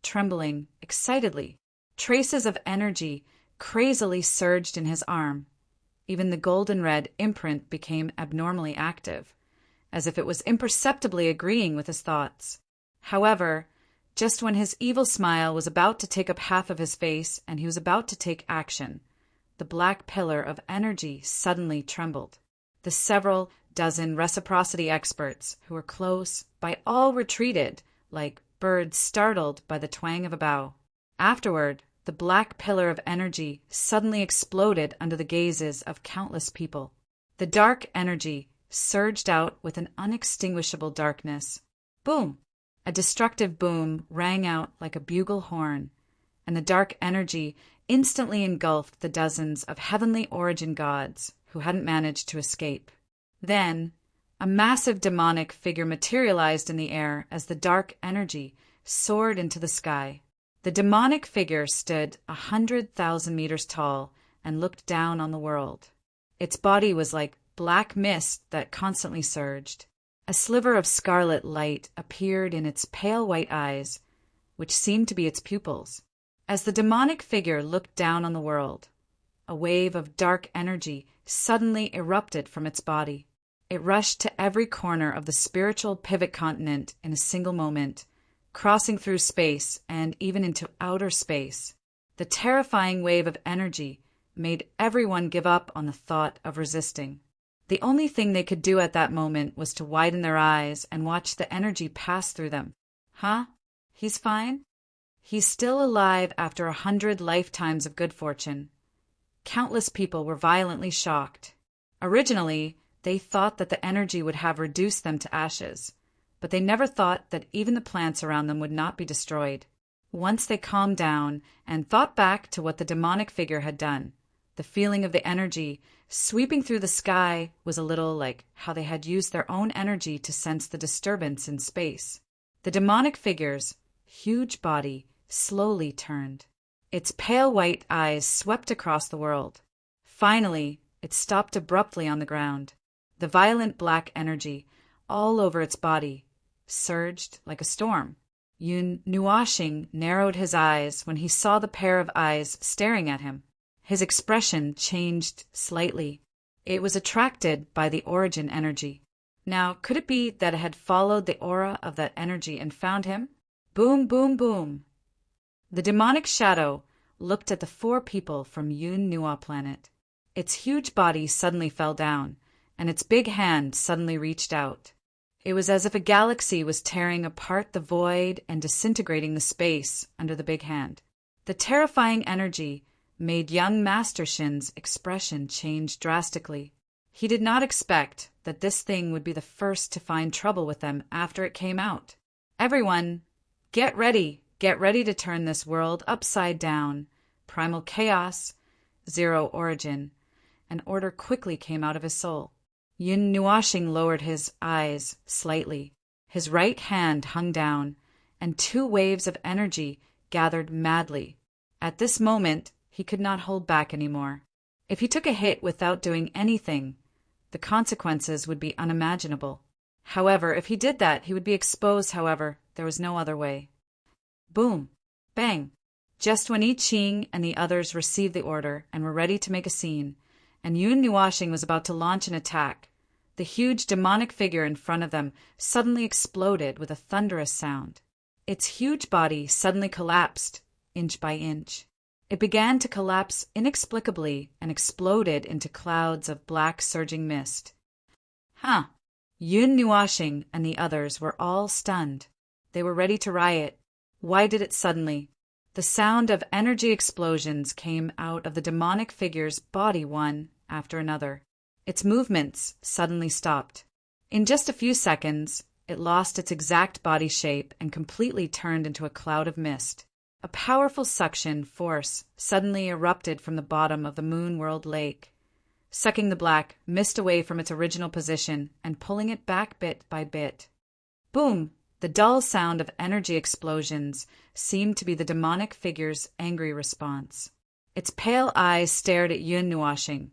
trembling excitedly. Traces of energy crazily surged in his arm. Even the golden red imprint became abnormally active, as if it was imperceptibly agreeing with his thoughts. However, just when his evil smile was about to take up half of his face and he was about to take action, the black pillar of energy suddenly trembled. The several dozen reciprocity experts who were close by all retreated like birds startled by the twang of a bow. Afterward, the black pillar of energy suddenly exploded under the gazes of countless people. The dark energy surged out with an unextinguishable darkness. Boom! A destructive boom rang out like a bugle horn, and the dark energy instantly engulfed the dozens of heavenly origin gods who hadn't managed to escape. Then, a massive demonic figure materialized in the air as the dark energy soared into the sky. The demonic figure stood 100,000 meters tall and looked down on the world. Its body was like black mist that constantly surged. A sliver of scarlet light appeared in its pale white eyes, which seemed to be its pupils. As the demonic figure looked down on the world, a wave of dark energy suddenly erupted from its body. It rushed to every corner of the spiritual pivot continent in a single moment, crossing through space and even into outer space. The terrifying wave of energy made everyone give up on the thought of resisting. The only thing they could do at that moment was to widen their eyes and watch the energy pass through them. Huh? He's fine? He's still alive after 100 lifetimes of good fortune. Countless people were violently shocked. Originally, they thought that the energy would have reduced them to ashes, but they never thought that even the plants around them would not be destroyed. Once they calmed down and thought back to what the demonic figure had done, the feeling of the energy sweeping through the sky was a little like how they had used their own energy to sense the disturbance in space. The demonic figure's huge body slowly turned. Its pale white eyes swept across the world. Finally, it stopped abruptly on the ground. The violent black energy, all over its body, surged like a storm. Yun Nuashing narrowed his eyes when he saw the pair of eyes staring at him. His expression changed slightly. It was attracted by the origin energy. Now, could it be that it had followed the aura of that energy and found him? Boom, boom, boom. The demonic shadow looked at the 4 people from Yun Nua planet. Its huge body suddenly fell down, and its big hand suddenly reached out. It was as if a galaxy was tearing apart the void and disintegrating the space under the big hand. The terrifying energy made young Master Shin's expression change drastically. He did not expect that this thing would be the first to find trouble with them after it came out. Everyone, get ready to turn this world upside down. Primal chaos, zero origin. An order quickly came out of his soul. Yun Nuashing lowered his eyes slightly. His right hand hung down, and 2 waves of energy gathered madly. At this moment, he could not hold back anymore. If he took a hit without doing anything, the consequences would be unimaginable. However, if he did that, he would be exposed. However, there was no other way. Boom! Bang! Just when I Ching and the others received the order and were ready to make a scene, and Yun Nuashing was about to launch an attack, the huge demonic figure in front of them suddenly exploded with a thunderous sound. Its huge body suddenly collapsed, inch by inch. It began to collapse inexplicably and exploded into clouds of black surging mist. Huh! Yun Nuashing and the others were all stunned. They were ready to riot. Why did it suddenly? The sound of energy explosions came out of the demonic figure's body one after another. Its movements suddenly stopped. In just a few seconds, it lost its exact body shape and completely turned into a cloud of mist. A powerful suction force suddenly erupted from the bottom of the Moon World Lake, sucking the black mist away from its original position and pulling it back bit by bit. Boom! The dull sound of energy explosions seemed to be the demonic figure's angry response. Its pale eyes stared at Yun Nuashing,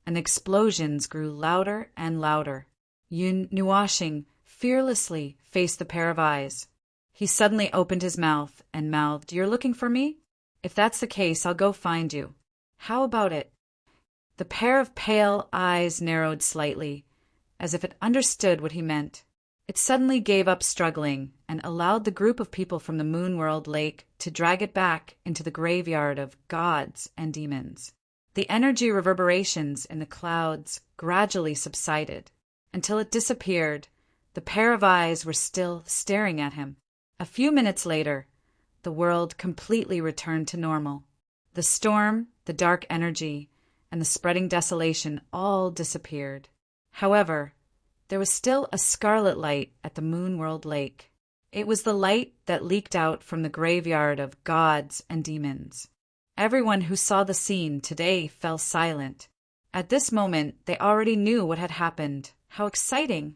and the explosions grew louder and louder. Yun Nuashing fearlessly faced the pair of eyes. He suddenly opened his mouth and mouthed, "You're looking for me? If that's the case, I'll go find you. How about it?" The pair of pale eyes narrowed slightly, as if it understood what he meant. It suddenly gave up struggling and allowed the group of people from the Moonworld Lake to drag it back into the graveyard of gods and demons. The energy reverberations in the clouds gradually subsided until it disappeared. The pair of eyes were still staring at him. A few minutes later, the world completely returned to normal. The storm, the dark energy, and the spreading desolation all disappeared. However, there was still a scarlet light at the Moonworld Lake. It was the light that leaked out from the graveyard of gods and demons. Everyone who saw the scene today fell silent. At this moment, they already knew what had happened. How exciting!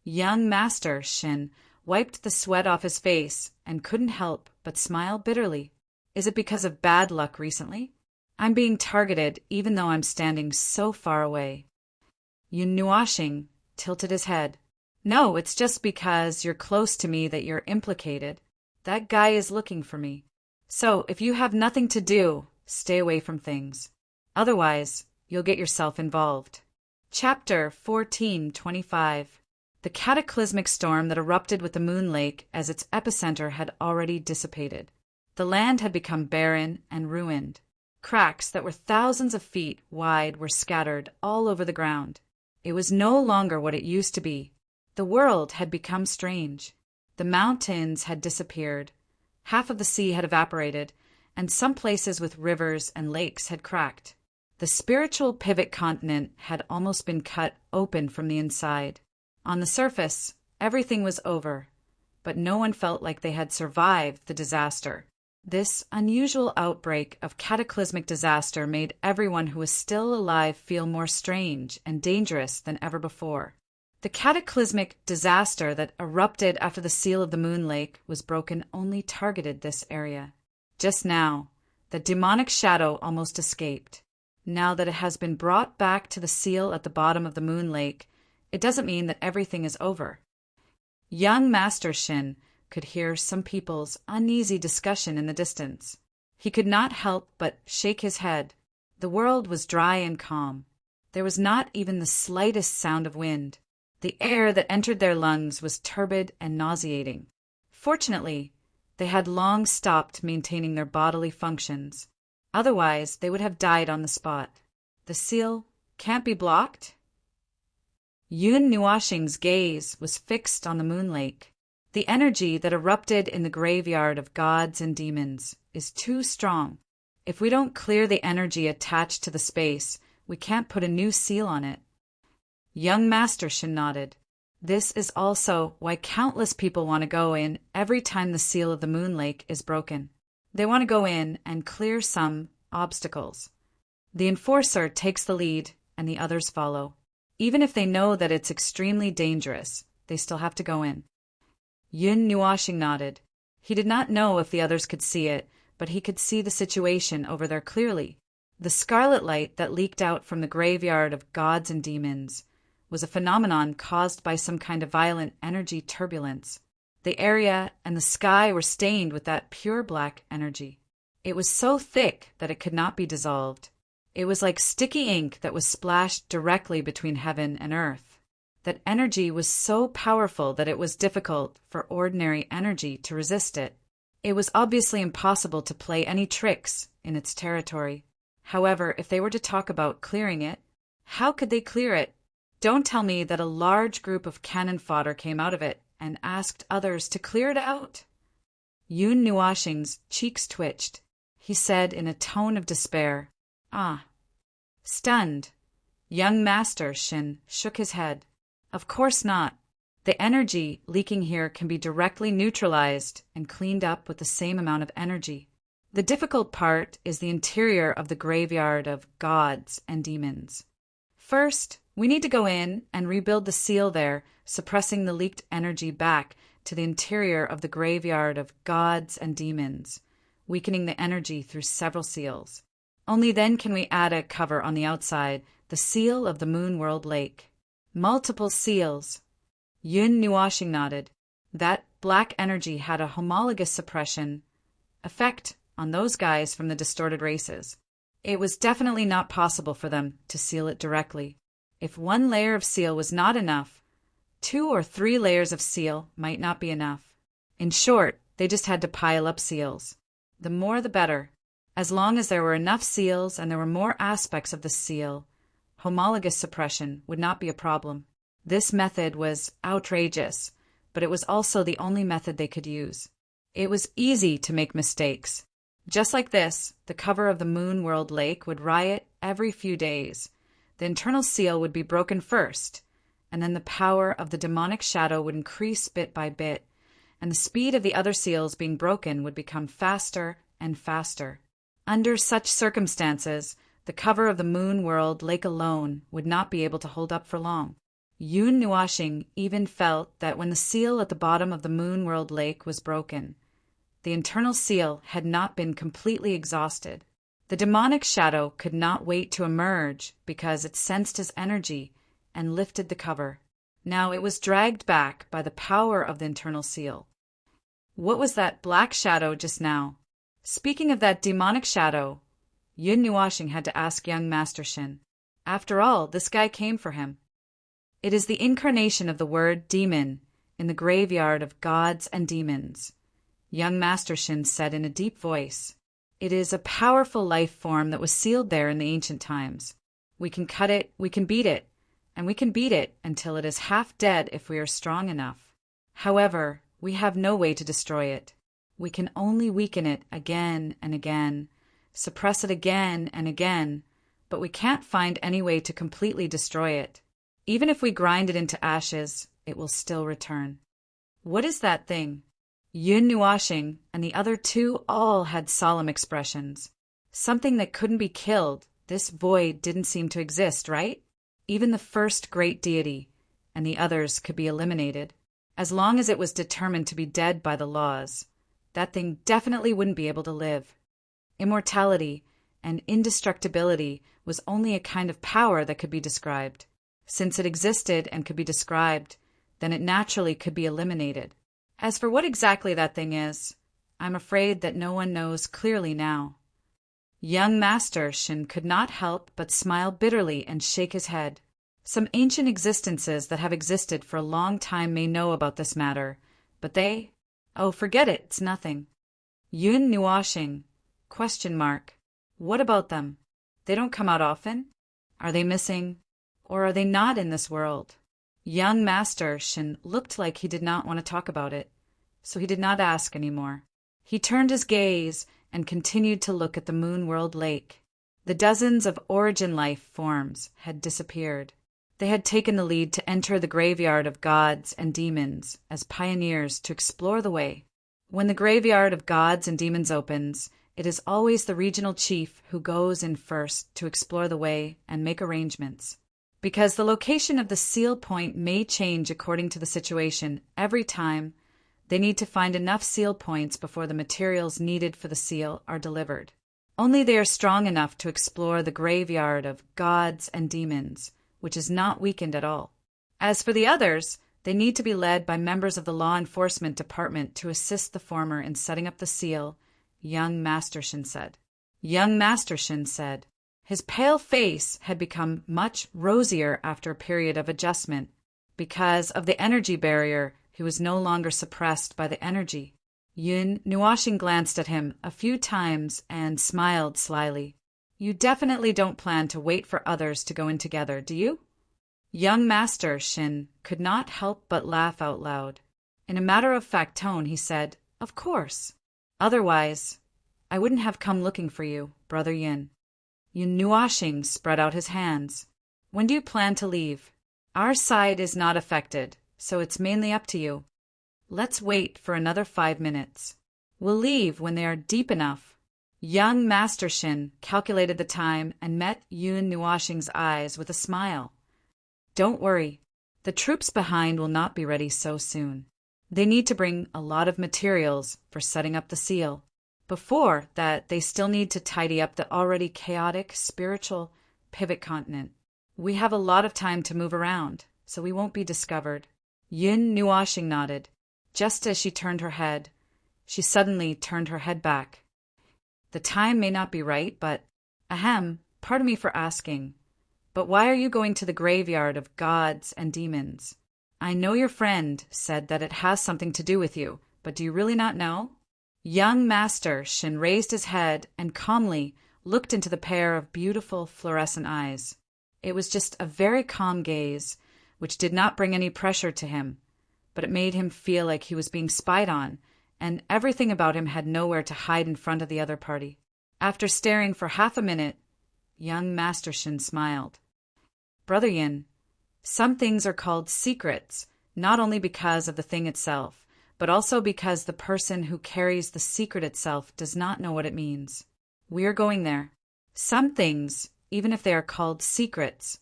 Young Master Shin wiped the sweat off his face and couldn't help but smile bitterly. Is it because of bad luck recently? I'm being targeted even though I'm standing so far away. Yun Nuashing tilted his head. No, it's just because you're close to me that you're implicated. That guy is looking for me. So, if you have nothing to do, stay away from things. Otherwise, you'll get yourself involved. Chapter 1425. The cataclysmic storm that erupted with the Moon Lake as its epicenter had already dissipated. The land had become barren and ruined. Cracks that were thousands of feet wide were scattered all over the ground. It was no longer what it used to be. The world had become strange. The mountains had disappeared. Half of the sea had evaporated, and some places with rivers and lakes had cracked. The spiritual pivot continent had almost been cut open from the inside. On the surface, everything was over, but no one felt like they had survived the disaster. This unusual outbreak of cataclysmic disaster made everyone who was still alive feel more strange and dangerous than ever before. The cataclysmic disaster that erupted after the seal of the Moon Lake was broken only targeted this area. Just now, the demonic shadow almost escaped. Now that it has been brought back to the seal at the bottom of the Moon Lake, it doesn't mean that everything is over. Young Master Shin could hear some people's uneasy discussion in the distance. He could not help but shake his head. The world was dry and calm. There was not even the slightest sound of wind. The air that entered their lungs was turbid and nauseating. Fortunately, they had long stopped maintaining their bodily functions. Otherwise, they would have died on the spot. The seal can't be blocked? Yun Nuashing's gaze was fixed on the Moon Lake. The energy that erupted in the graveyard of gods and demons is too strong. If we don't clear the energy attached to the space, we can't put a new seal on it. Young Master Shin nodded. This is also why countless people want to go in every time the seal of the Moon Lake is broken. They want to go in and clear some obstacles. The enforcer takes the lead and the others follow. Even if they know that it's extremely dangerous, they still have to go in. Yun Nuashing nodded. He did not know if the others could see it, but he could see the situation over there clearly. The scarlet light that leaked out from the graveyard of gods and demons was a phenomenon caused by some kind of violent energy turbulence. The area and the sky were stained with that pure black energy. It was so thick that it could not be dissolved. It was like sticky ink that was splashed directly between heaven and earth. That energy was so powerful that it was difficult for ordinary energy to resist it. It was obviously impossible to play any tricks in its territory. However, if they were to talk about clearing it, how could they clear it? Don't tell me that a large group of cannon fodder came out of it and asked others to clear it out. Yun Nuashing's cheeks twitched. He said in a tone of despair, "Ah." Stunned, young Master Shin shook his head. Of course not. The energy leaking here can be directly neutralized and cleaned up with the same amount of energy. The difficult part is the interior of the graveyard of gods and demons. First, we need to go in and rebuild the seal there, suppressing the leaked energy back to the interior of the graveyard of gods and demons, weakening the energy through several seals. Only then can we add a cover on the outside, the seal of the Moon World Lake. Multiple seals. Yun Nuashing nodded. That black energy had a homologous suppression effect on those guys from the distorted races. It was definitely not possible for them to seal it directly. If one layer of seal was not enough, 2 or 3 layers of seal might not be enough. In short, they just had to pile up seals. The more the better. As long as there were enough seals and there were more aspects of the seal, homologous suppression would not be a problem. This method was outrageous, but it was also the only method they could use. It was easy to make mistakes. Just like this, the cover of the Moon World Lake would riot every few days. The internal seal would be broken first, and then the power of the demonic shadow would increase bit by bit, and the speed of the other seals being broken would become faster and faster. Under such circumstances, the cover of the Moon World Lake alone would not be able to hold up for long. Yun Nuashing even felt that when the seal at the bottom of the Moon World Lake was broken, the internal seal had not been completely exhausted. The demonic shadow could not wait to emerge because it sensed his energy and lifted the cover. Now it was dragged back by the power of the internal seal. What was that black shadow just now? Speaking of that demonic shadow, Yun Nuashing had to ask young Master Shin. After all, this guy came for him. It is the incarnation of the word demon in the graveyard of gods and demons. Young Master Shin said in a deep voice. It is a powerful life form that was sealed there in the ancient times. We can cut it, we can beat it, and we can beat it until it is half dead if we are strong enough. However, we have no way to destroy it. We can only weaken it again and again, suppress it again and again, but we can't find any way to completely destroy it. Even if we grind it into ashes, it will still return. What is that thing? Yun Nuashing and the other 2 all had solemn expressions. Something that couldn't be killed. This void didn't seem to exist, right? Even the first great deity and the others could be eliminated. As long as it was determined to be dead by the laws, that thing definitely wouldn't be able to live. Immortality and indestructibility was only a kind of power that could be described. Since it existed and could be described, then it naturally could be eliminated. As for what exactly that thing is, I'm afraid that no one knows clearly now. Young Master Shin could not help but smile bitterly and shake his head. Some ancient existences that have existed for a long time may know about this matter, but they... Oh, forget it, it's nothing. Yun Nuashing? ? What about them? They don't come out often? Are they missing? Or are they not in this world? Young Master Shin looked like he did not want to talk about it, so he did not ask any more. He turned his gaze and continued to look at the Moon World Lake. The dozens of origin life forms had disappeared. They had taken the lead to enter the graveyard of gods and demons as pioneers to explore the way. When the graveyard of gods and demons opens, it is always the regional chief who goes in first to explore the way and make arrangements. Because the location of the seal point may change according to the situation every time, they need to find enough seal points before the materials needed for the seal are delivered. Only they are strong enough to explore the graveyard of gods and demons, which is not weakened at all. As for the others, they need to be led by members of the law enforcement department to assist the former in setting up the seal, young Master Shin said. Young Master Shin said. His pale face had become much rosier after a period of adjustment. Because of the energy barrier, he was no longer suppressed by the energy. Yun Nuashing glanced at him a few times and smiled slyly. You definitely don't plan to wait for others to go in together, do you? Young Master Shin could not help but laugh out loud. In a matter-of-fact tone, he said, Of course. Otherwise, I wouldn't have come looking for you, Brother Yin. Yun Nuashing spread out his hands. When do you plan to leave? Our side is not affected, so it's mainly up to you. Let's wait for another 5 minutes. We'll leave when they are deep enough. Young Master Shin calculated the time and met Yun Nuashing's eyes with a smile. Don't worry. The troops behind will not be ready so soon. They need to bring a lot of materials for setting up the seal. Before that, they still need to tidy up the already chaotic spiritual pivot continent. We have a lot of time to move around, so we won't be discovered. Yun Nuashing nodded. Just as she turned her head, she suddenly turned her head back. The time may not be right, but, pardon me for asking, but why are you going to the graveyard of gods and demons? I know your friend said that it has something to do with you, but do you really not know? Young Master Shin raised his head and calmly looked into the pair of beautiful fluorescent eyes. It was just a very calm gaze, which did not bring any pressure to him, but it made him feel like he was being spied on, and everything about him had nowhere to hide in front of the other party. After staring for half a minute, young Master Shin smiled. Brother Yin, some things are called secrets, not only because of the thing itself, but also because the person who carries the secret itself does not know what it means. We are going there. Some things, even if they are called secrets,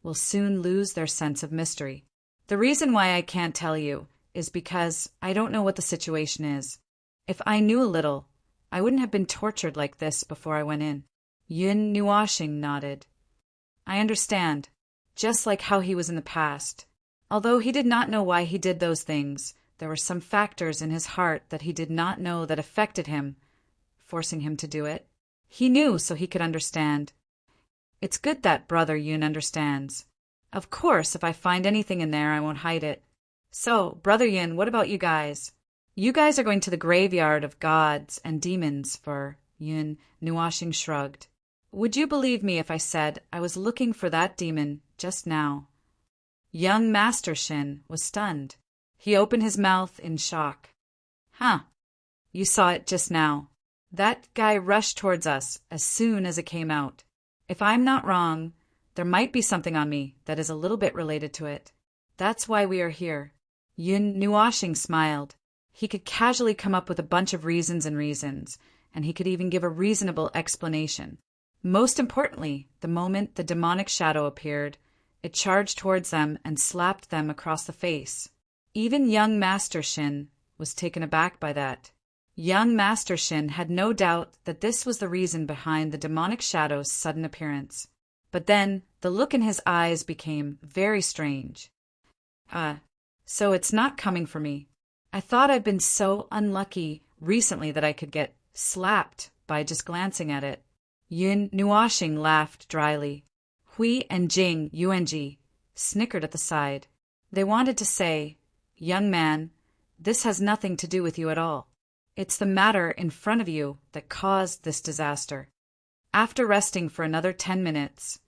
will soon lose their sense of mystery. The reason why I can't tell you is because I don't know what the situation is. If I knew a little, I wouldn't have been tortured like this before I went in. Yun Nuashing nodded. I understand, just like how he was in the past. Although he did not know why he did those things, there were some factors in his heart that he did not know that affected him, forcing him to do it. He knew so he could understand. It's good that Brother Yun understands. Of course, if I find anything in there, I won't hide it. So, Brother Yin, what about you guys? You guys are going to the graveyard of gods and demons for, Yun Nuashing shrugged. Would you believe me if I said I was looking for that demon just now? Young Master Shin was stunned. He opened his mouth in shock. Huh. You saw it just now. That guy rushed towards us as soon as it came out. If I'm not wrong, there might be something on me that is a little bit related to it. That's why we are here. Yun Nuashing smiled. He could casually come up with a bunch of reasons, and he could even give a reasonable explanation. Most importantly, the moment the demonic shadow appeared, it charged towards them and slapped them across the face. Even young Master Shin was taken aback by that. Young Master Shin had no doubt that this was the reason behind the demonic shadow's sudden appearance. But then the look in his eyes became very strange. So it's not coming for me. I thought I'd been so unlucky recently that I could get slapped by just glancing at it. Yun Nuashing laughed dryly. Hui and Jing Yuanji snickered at the side. They wanted to say, Young man, this has nothing to do with you at all. It's the matter in front of you that caused this disaster. After resting for another 10 minutes,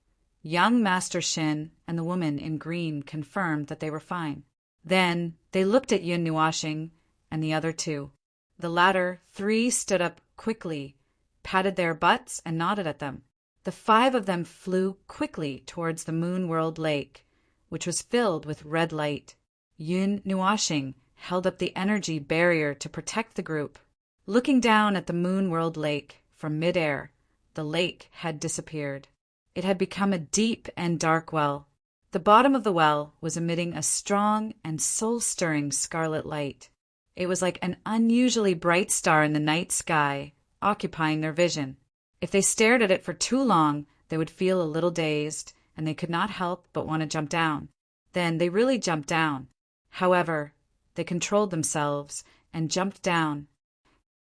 young Master Shin and the woman in green confirmed that they were fine. Then they looked at Yun Nuashing and the other two. The latter 3 stood up quickly, patted their butts, and nodded at them. The 5 of them flew quickly towards the Moon World Lake, which was filled with red light. Yun Nuashing held up the energy barrier to protect the group. Looking down at the Moon World Lake from midair, the lake had disappeared. It had become a deep and dark well. The bottom of the well was emitting a strong and soul-stirring scarlet light. It was like an unusually bright star in the night sky, occupying their vision. If they stared at it for too long, they would feel a little dazed, and they could not help but want to jump down. Then they really jumped down. However, they controlled themselves and jumped down.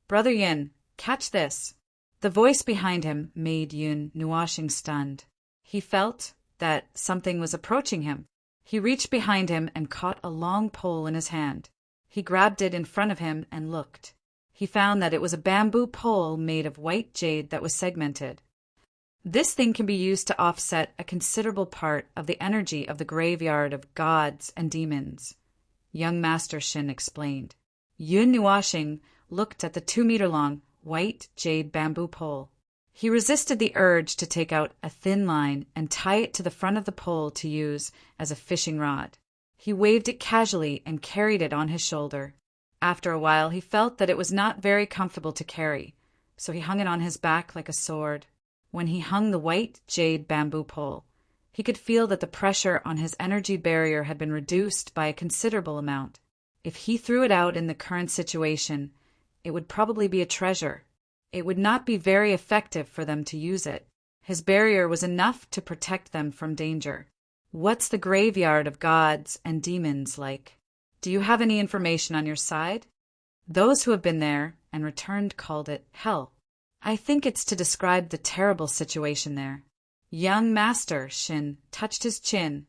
Brother Yin, catch this. The voice behind him made Yun Nuashing stunned. He felt that something was approaching him. He reached behind him and caught a long pole in his hand. He grabbed it in front of him and looked. He found that it was a bamboo pole made of white jade that was segmented. This thing can be used to offset a considerable part of the energy of the graveyard of gods and demons, young Master Shin explained. Yun Nuashing looked at the 2-meter-long white jade bamboo pole. He resisted the urge to take out a thin line and tie it to the front of the pole to use as a fishing rod. He waved it casually and carried it on his shoulder. After a while, he felt that it was not very comfortable to carry, so he hung it on his back like a sword. When he hung the white jade bamboo pole, he could feel that the pressure on his energy barrier had been reduced by a considerable amount. If he threw it out in the current situation, it would probably be a treasure. It would not be very effective for them to use it. His barrier was enough to protect them from danger. What's the graveyard of gods and demons like? Do you have any information on your side? Those who have been there and returned called it hell. I think it's to describe the terrible situation there. Young Master Shin touched his chin.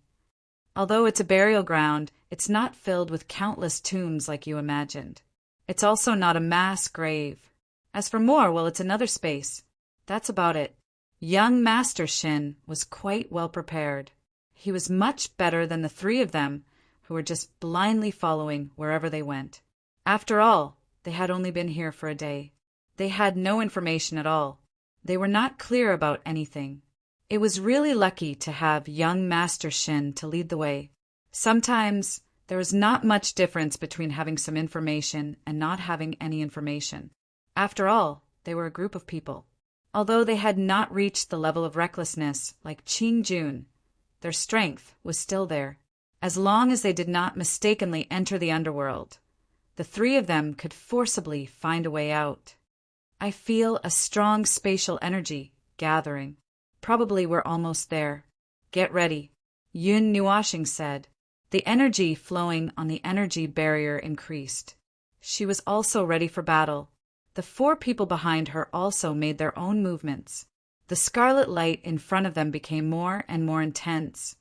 Although it's a burial ground, it's not filled with countless tombs like you imagined. It's also not a mass grave. As for more, well, it's another space. That's about it. Young Master Shin was quite well prepared. He was much better than the three of them, who were just blindly following wherever they went. After all, they had only been here for a day. They had no information at all. They were not clear about anything. It was really lucky to have young Master Shin to lead the way. Sometimes there was not much difference between having some information and not having any information. After all, they were a group of people. Although they had not reached the level of recklessness like Qing Jun, their strength was still there. As long as they did not mistakenly enter the underworld, the three of them could forcibly find a way out. I feel a strong spatial energy gathering. Probably we're almost there. Get ready, Yun Nuashing said. The energy flowing on the energy barrier increased. She was also ready for battle. The four people behind her also made their own movements. The scarlet light in front of them became more and more intense,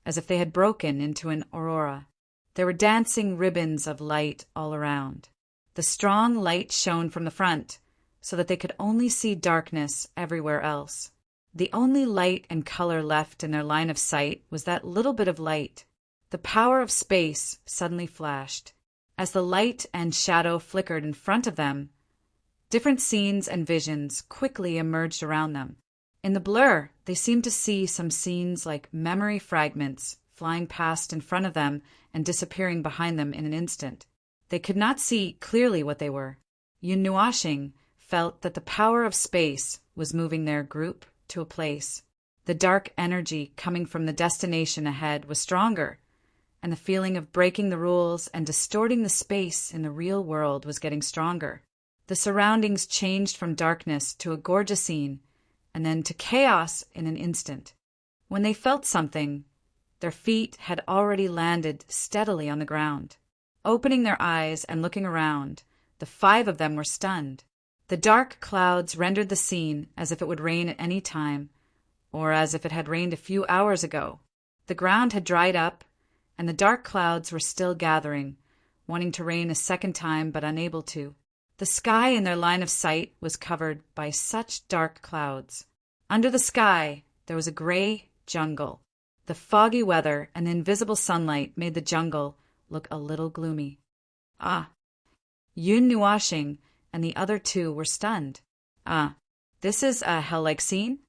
as if they had broken into an aurora. There were dancing ribbons of light all around. The strong light shone from the front, so that they could only see darkness everywhere else. The only light and color left in their line of sight was that little bit of light. The power of space suddenly flashed. As the light and shadow flickered in front of them, different scenes and visions quickly emerged around them. In the blur, they seemed to see some scenes like memory fragments flying past in front of them and disappearing behind them in an instant. They could not see clearly what they were. Yun Nuashing felt that the power of space was moving their group to a place. The dark energy coming from the destination ahead was stronger, and the feeling of breaking the rules and distorting the space in the real world was getting stronger. The surroundings changed from darkness to a gorgeous scene, and then to chaos in an instant. When they felt something, their feet had already landed steadily on the ground. Opening their eyes and looking around, the five of them were stunned. The dark clouds rendered the scene as if it would rain at any time, or as if it had rained a few hours ago. The ground had dried up, and the dark clouds were still gathering, wanting to rain a second time but unable to. The sky in their line of sight was covered by such dark clouds. Under the sky, there was a gray jungle. The foggy weather and the invisible sunlight made the jungle look a little gloomy. Yun Nuashing and the other two were stunned. This is a hell-like scene?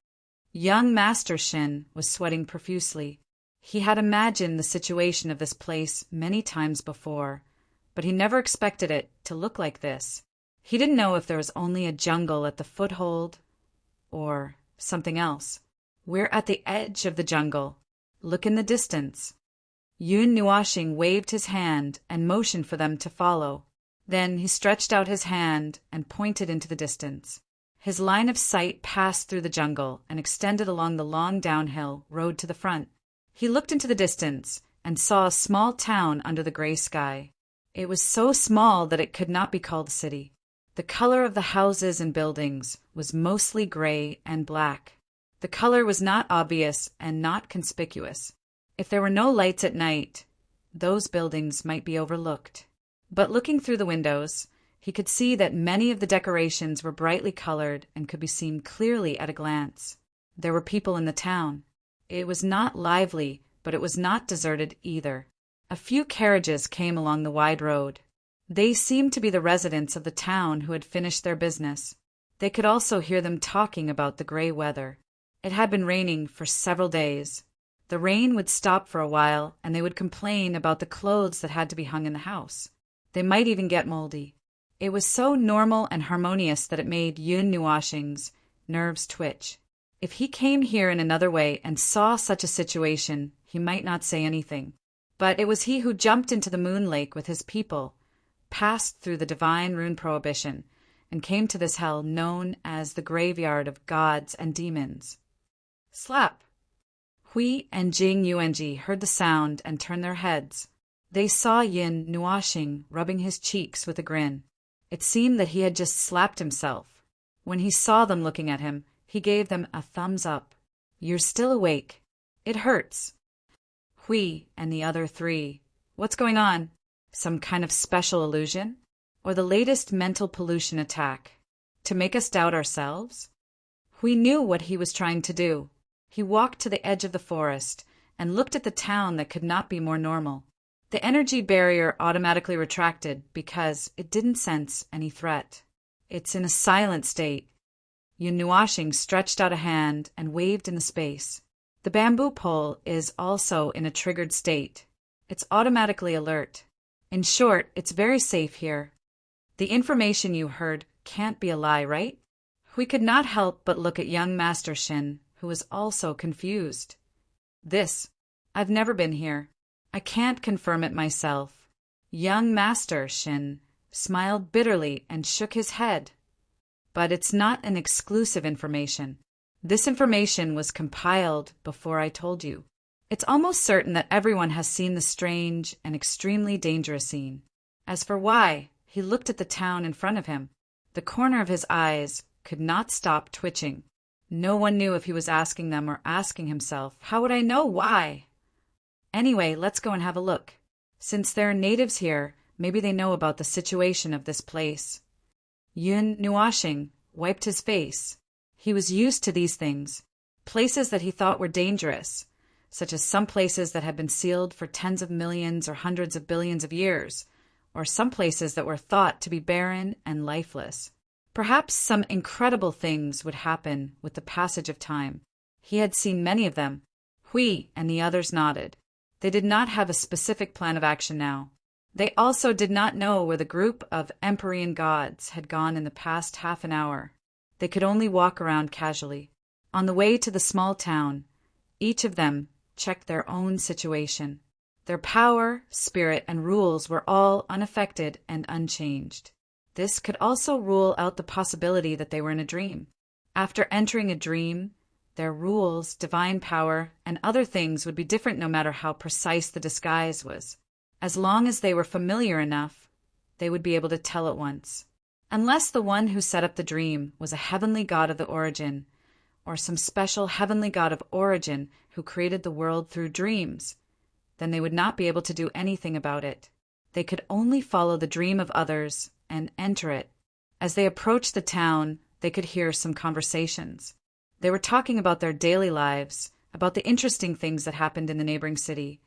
Young Master Shin was sweating profusely. He had imagined the situation of this place many times before, but he never expected it to look like this. He didn't know if there was only a jungle at the foothold or something else. We're at the edge of the jungle. Look in the distance. Yun Nuashing waved his hand and motioned for them to follow. Then he stretched out his hand and pointed into the distance. His line of sight passed through the jungle and extended along the long downhill road to the front. He looked into the distance and saw a small town under the gray sky. It was so small that it could not be called a city. The color of the houses and buildings was mostly gray and black. The color was not obvious and not conspicuous. If there were no lights at night, those buildings might be overlooked. But looking through the windows, he could see that many of the decorations were brightly colored and could be seen clearly at a glance. There were people in the town. It was not lively, but it was not deserted either. A few carriages came along the wide road. They seemed to be the residents of the town who had finished their business. They could also hear them talking about the gray weather. It had been raining for several days. The rain would stop for a while, and they would complain about the clothes that had to be hung in the house. They might even get moldy. It was so normal and harmonious that it made Yun Nuashing's nerves twitch. If he came here in another way and saw such a situation, he might not say anything. But it was he who jumped into the moon lake with his people, passed through the divine rune prohibition, and came to this hell known as the graveyard of gods and demons. Slap! Hui and Jing Yuanji heard the sound and turned their heads. They saw Yin Nuashing rubbing his cheeks with a grin. It seemed that he had just slapped himself. When he saw them looking at him, he gave them a thumbs up. You're still awake. It hurts. Hui and the other three. What's going on? Some kind of special illusion? Or the latest mental pollution attack? To make us doubt ourselves? Hui knew what he was trying to do. He walked to the edge of the forest and looked at the town that could not be more normal. The energy barrier automatically retracted because it didn't sense any threat. It's in a silent state. Yun Nuashing stretched out a hand and waved in the space. The bamboo pole is also in a triggered state. It's automatically alert. In short, it's very safe here. The information you heard can't be a lie, right? We could not help but look at young Master Shin, who was also confused. I've never been here. I can't confirm it myself. Young Master Shin smiled bitterly and shook his head. But it's not an exclusive information. This information was compiled before I told you. It's almost certain that everyone has seen the strange and extremely dangerous scene. As for why, he looked at the town in front of him. The corner of his eyes could not stop twitching. No one knew if he was asking them or asking himself, how would I know why? Anyway, let's go and have a look. Since there are natives here, maybe they know about the situation of this place. Yun Nuashing wiped his face. He was used to these things, places that he thought were dangerous, such as some places that had been sealed for tens of millions or hundreds of billions of years, or some places that were thought to be barren and lifeless. Perhaps some incredible things would happen with the passage of time. He had seen many of them. Hui and the others nodded. They did not have a specific plan of action now. They also did not know where the group of Empyrean gods had gone in the past half an hour. They could only walk around casually. On the way to the small town, each of them checked their own situation. Their power, spirit, and rules were all unaffected and unchanged. This could also rule out the possibility that they were in a dream. After entering a dream, their rules, divine power, and other things would be different no matter how precise the disguise was. As long as they were familiar enough, they would be able to tell at once. Unless the one who set up the dream was a heavenly god of the origin, or some special heavenly god of origin who created the world through dreams, then they would not be able to do anything about it. They could only follow the dream of others and enter it. As they approached the town, they could hear some conversations. They were talking about their daily lives, about the interesting things that happened in the neighboring city,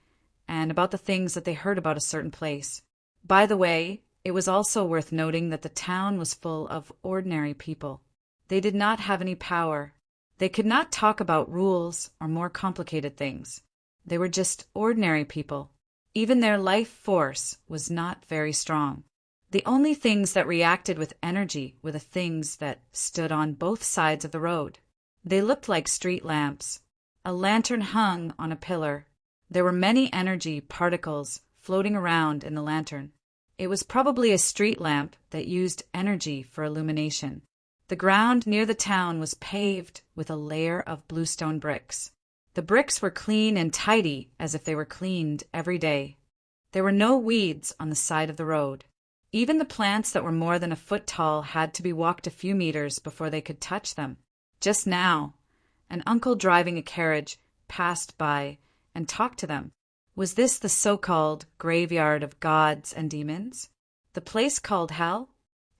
and about the things that they heard about a certain place. By the way, it was also worth noting that the town was full of ordinary people. They did not have any power. They could not talk about rules or more complicated things. They were just ordinary people. Even their life force was not very strong. The only things that reacted with energy were the things that stood on both sides of the road. They looked like street lamps. A lantern hung on a pillar. There were many energy particles floating around in the lantern. It was probably a street lamp that used energy for illumination. The ground near the town was paved with a layer of bluestone bricks. The bricks were clean and tidy as if they were cleaned every day. There were no weeds on the side of the road. Even the plants that were more than a foot tall had to be walked a few meters before they could touch them. Just now, an uncle driving a carriage passed by and talked to them. Was this the so-called graveyard of gods and demons? The place called hell?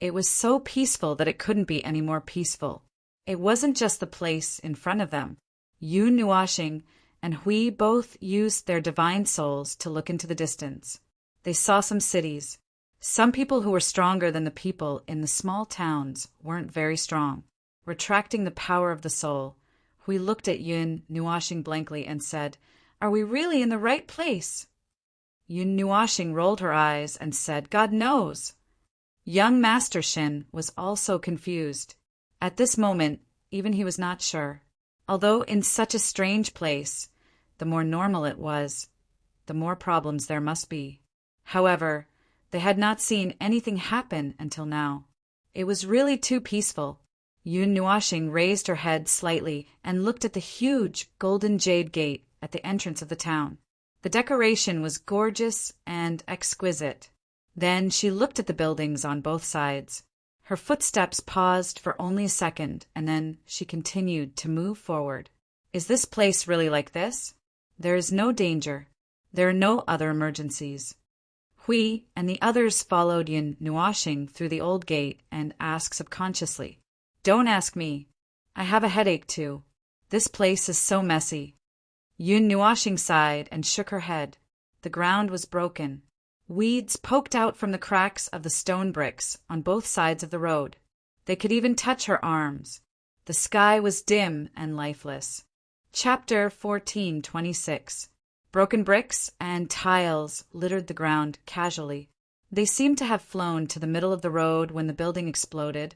It was so peaceful that it couldn't be any more peaceful. It wasn't just the place in front of them. Yun Nuashing and Hui both used their divine souls to look into the distance. They saw some cities. Some people who were stronger than the people in the small towns weren't very strong. Retracting the power of the soul, Hui looked at Yun Nuashing blankly and said, "Are we really in the right place?" Yun Nuashing rolled her eyes and said, "God knows." Young Master Shin was also confused. At this moment, even he was not sure. Although in such a strange place, the more normal it was, the more problems there must be. However, they had not seen anything happen until now. It was really too peaceful. Yun Nuashing raised her head slightly and looked at the huge golden jade gate at the entrance of the town. The decoration was gorgeous and exquisite. Then she looked at the buildings on both sides. Her footsteps paused for only a second, and then she continued to move forward. Is this place really like this? There is no danger. There are no other emergencies. Hui and the others followed Yun Nuashing through the old gate and asked subconsciously, "Don't ask me. I have a headache too. This place is so messy." Yun Nuashing sighed and shook her head. The ground was broken. Weeds poked out from the cracks of the stone bricks on both sides of the road. They could even touch her arms. The sky was dim and lifeless. Chapter 14:26. Broken bricks and tiles littered the ground casually. They seemed to have flown to the middle of the road when the building exploded,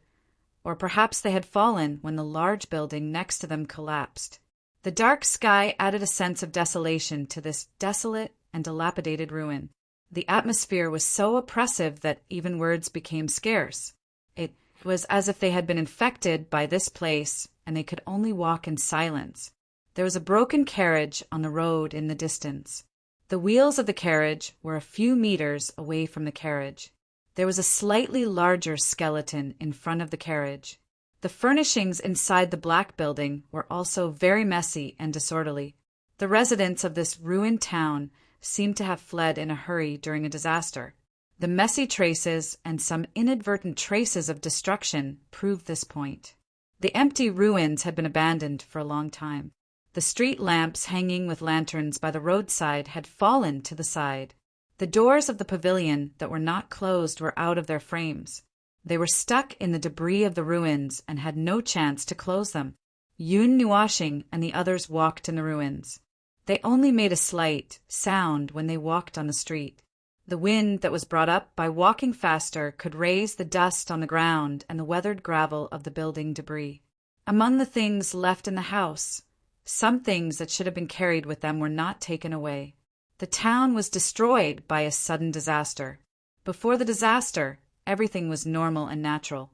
or perhaps they had fallen when the large building next to them collapsed. The dark sky added a sense of desolation to this desolate and dilapidated ruin. The atmosphere was so oppressive that even words became scarce. It was as if they had been infected by this place and they could only walk in silence. There was a broken carriage on the road in the distance. The wheels of the carriage were a few meters away from the carriage. There was a slightly larger skeleton in front of the carriage. The furnishings inside the black building were also very messy and disorderly. The residents of this ruined town seemed to have fled in a hurry during a disaster. The messy traces and some inadvertent traces of destruction proved this point. The empty ruins had been abandoned for a long time. The street lamps hanging with lanterns by the roadside had fallen to the side. The doors of the pavilion that were not closed were out of their frames. They were stuck in the debris of the ruins and had no chance to close them. Yun Nuashing and the others walked in the ruins. They only made a slight sound when they walked on the street. The wind that was brought up by walking faster could raise the dust on the ground and the weathered gravel of the building debris. Among the things left in the house, some things that should have been carried with them were not taken away. The town was destroyed by a sudden disaster. Before the disaster, everything was normal and natural.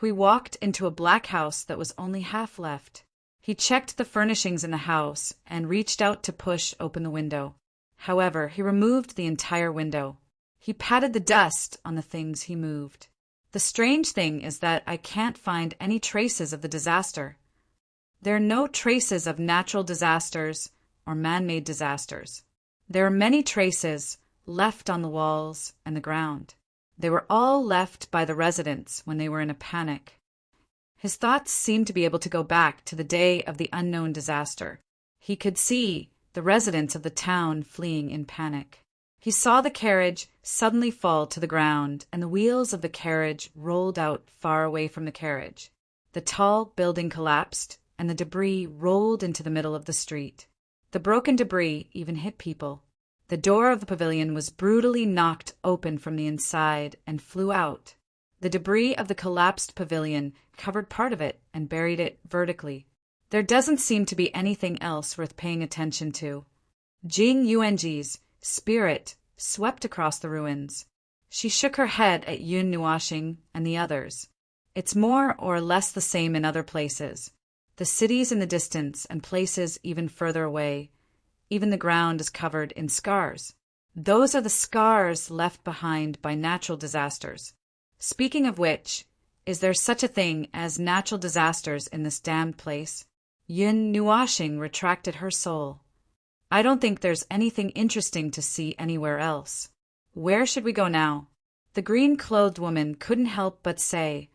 We walked into a black house that was only half left. He checked the furnishings in the house and reached out to push open the window. However, he removed the entire window. He patted the dust on the things he moved. The strange thing is that I can't find any traces of the disaster. There are no traces of natural disasters or man-made disasters. There are many traces left on the walls and the ground. They were all left by the residents when they were in a panic. His thoughts seemed to be able to go back to the day of the unknown disaster. He could see the residents of the town fleeing in panic. He saw the carriage suddenly fall to the ground, and the wheels of the carriage rolled out far away from the carriage. The tall building collapsed, and the debris rolled into the middle of the street. The broken debris even hit people. The door of the pavilion was brutally knocked open from the inside and flew out. The debris of the collapsed pavilion covered part of it and buried it vertically. There doesn't seem to be anything else worth paying attention to. Jing Yuanji's spirit swept across the ruins. She shook her head at Yun Nuashing and the others. It's more or less the same in other places. The cities in the distance and places even further away. Even the ground is covered in scars. Those are the scars left behind by natural disasters. Speaking of which, is there such a thing as natural disasters in this damned place? Yun Nuashing retracted her soul. I don't think there's anything interesting to see anywhere else. Where should we go now? The green-clothed woman couldn't help but say,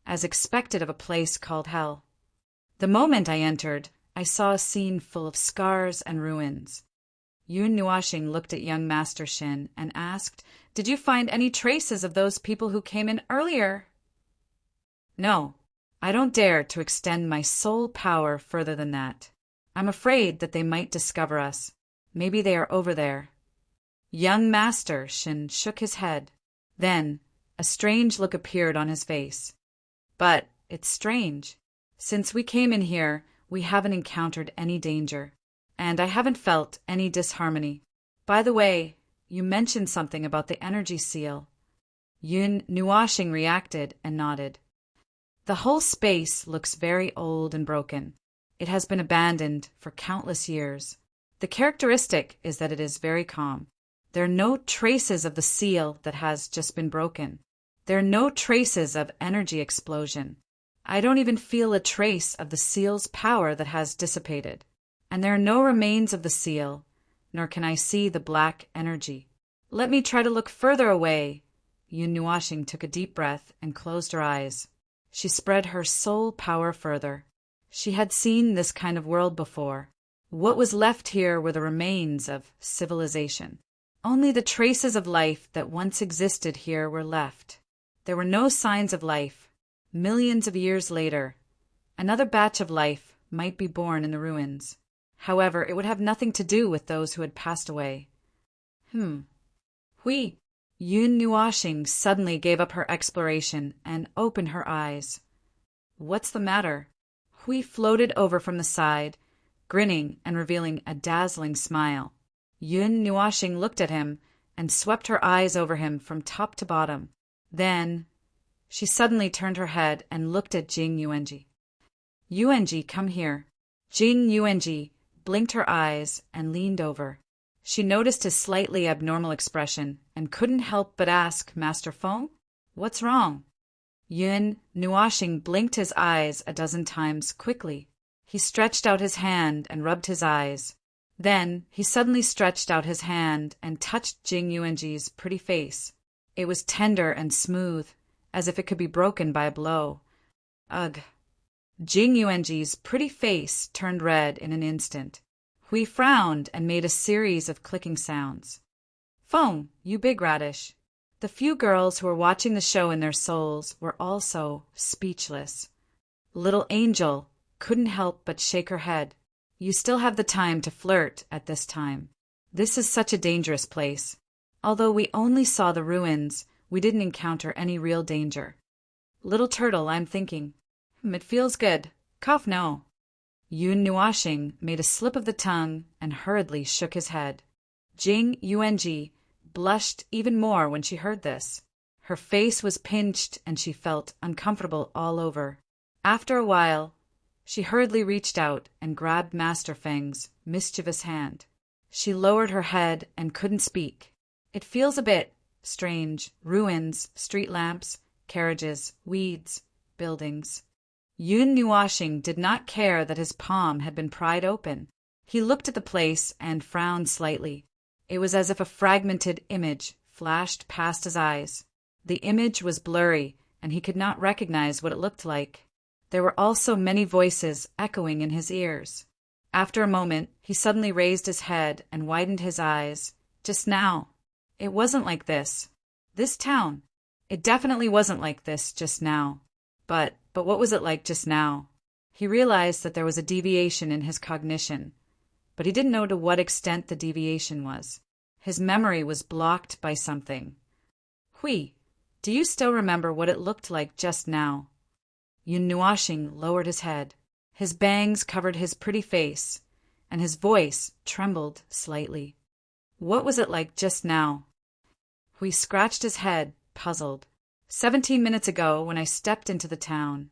as expected of a place called hell. The moment I entered, I saw a scene full of scars and ruins. Yun Nuashing looked at young Master Shin and asked, "Did you find any traces of those people who came in earlier?" "No, I don't dare to extend my soul power further than that. I'm afraid that they might discover us. Maybe they are over there." Young Master Shin shook his head. Then a strange look appeared on his face. "But it's strange. Since we came in here, we haven't encountered any danger, and I haven't felt any disharmony. By the way, you mentioned something about the energy seal." Yun Nuashing reacted and nodded. The whole space looks very old and broken. It has been abandoned for countless years. The characteristic is that it is very calm. There are no traces of the seal that has just been broken. There are no traces of energy explosion. I don't even feel a trace of the seal's power that has dissipated. And there are no remains of the seal, nor can I see the black energy. Let me try to look further away. Yun Nuashing took a deep breath and closed her eyes. She spread her soul power further. She had seen this kind of world before. What was left here were the remains of civilization. Only the traces of life that once existed here were left. There were no signs of life. Millions of years later, another batch of life might be born in the ruins. However, it would have nothing to do with those who had passed away. Hui. Yun Nuashing suddenly gave up her exploration and opened her eyes. What's the matter? Hui floated over from the side, grinning and revealing a dazzling smile. Yun Nuashing looked at him and swept her eyes over him from top to bottom. Then she suddenly turned her head and looked at Jing Yuanji. Yuanji, come here. Jing Yuanji blinked her eyes and leaned over. She noticed his slightly abnormal expression and couldn't help but ask, Master Feng, what's wrong? Yun Nuashing blinked his eyes a dozen times quickly. He stretched out his hand and rubbed his eyes. Then he suddenly stretched out his hand and touched Jing Yuanji's pretty face. It was tender and smooth, as if it could be broken by a blow. Ugh! Jing Yuanji's pretty face turned red in an instant. Hui frowned and made a series of clicking sounds. Feng, you big radish. The few girls who were watching the show in their souls were also speechless. Little Angel couldn't help but shake her head. You still have the time to flirt at this time. This is such a dangerous place. Although we only saw the ruins, we didn't encounter any real danger. Little Turtle, I'm thinking. It feels good. Cough no. Yun Nuashing made a slip of the tongue and hurriedly shook his head. Jing Yuanji blushed even more when she heard this. Her face was pinched and she felt uncomfortable all over. After a while, she hurriedly reached out and grabbed Master Feng's mischievous hand. She lowered her head and couldn't speak. It feels a bit strange. Ruins, street lamps, carriages, weeds, buildings. Yun Nuashing did not care that his palm had been pried open. He looked at the place and frowned slightly. It was as if a fragmented image flashed past his eyes. The image was blurry, and he could not recognize what it looked like. There were also many voices echoing in his ears. After a moment, he suddenly raised his head and widened his eyes. Just now. It wasn't like this. This town. It definitely wasn't like this just now. But what was it like just now? He realized that there was a deviation in his cognition, but he didn't know to what extent the deviation was. His memory was blocked by something. Hui, do you still remember what it looked like just now? Yun Nuashing lowered his head. His bangs covered his pretty face, and his voice trembled slightly. What was it like just now? Hui scratched his head, puzzled. 17 minutes ago, when I stepped into the town.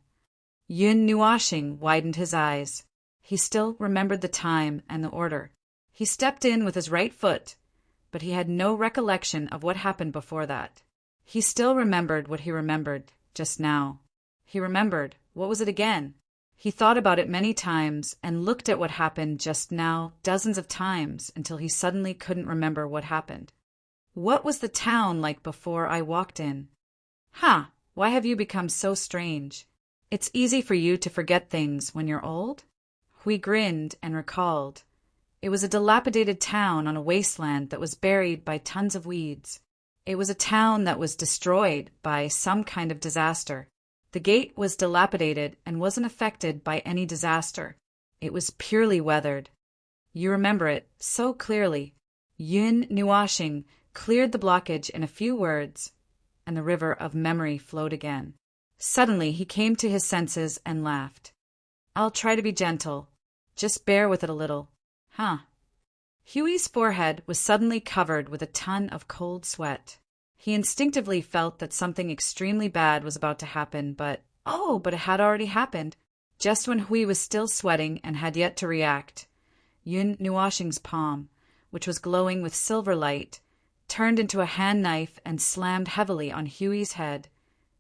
Yun Nuashing widened his eyes. He still remembered the time and the order. He stepped in with his right foot, but he had no recollection of what happened before that. He still remembered what he remembered just now. He remembered. What was it again? He thought about it many times and looked at what happened just now dozens of times until he suddenly couldn't remember what happened. What was the town like before I walked in? Why have you become so strange? It's easy for you to forget things when you're old? Hui grinned and recalled. It was a dilapidated town on a wasteland that was buried by tons of weeds. It was a town that was destroyed by some kind of disaster. The gate was dilapidated and wasn't affected by any disaster. It was purely weathered. You remember it so clearly. Yun Nuashing cleared the blockage in a few words, and the river of memory flowed again. Suddenly he came to his senses and laughed. I'll try to be gentle. Just bear with it a little. Huey's forehead was suddenly covered with a ton of cold sweat. He instinctively felt that something extremely bad was about to happen, but it had already happened. Just when Hui was still sweating and had yet to react, Yun Nuoxing's palm, which was glowing with silver light, turned into a hand knife and slammed heavily on Hui's head,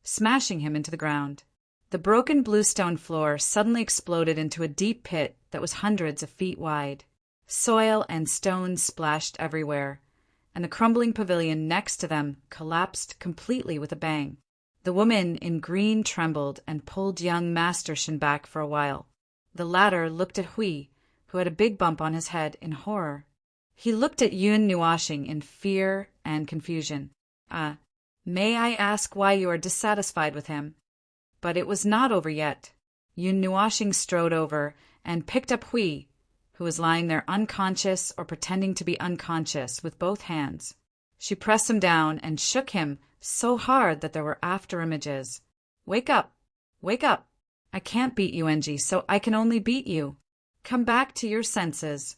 smashing him into the ground. The broken bluestone floor suddenly exploded into a deep pit that was hundreds of feet wide. Soil and stones splashed everywhere, and the crumbling pavilion next to them collapsed completely with a bang. The woman in green trembled and pulled young Master Shin back for a while. The latter looked at Hui, who had a big bump on his head, in horror. He looked at Yun Nuoxing in fear and confusion. May I ask why you are dissatisfied with him? But it was not over yet. Yun Nuoxing strode over and picked up Hui, who was lying there unconscious or pretending to be unconscious, with both hands. She pressed him down and shook him so hard that there were after-images. Wake up! Wake up! I can't beat you, Enji, so I can only beat you. Come back to your senses.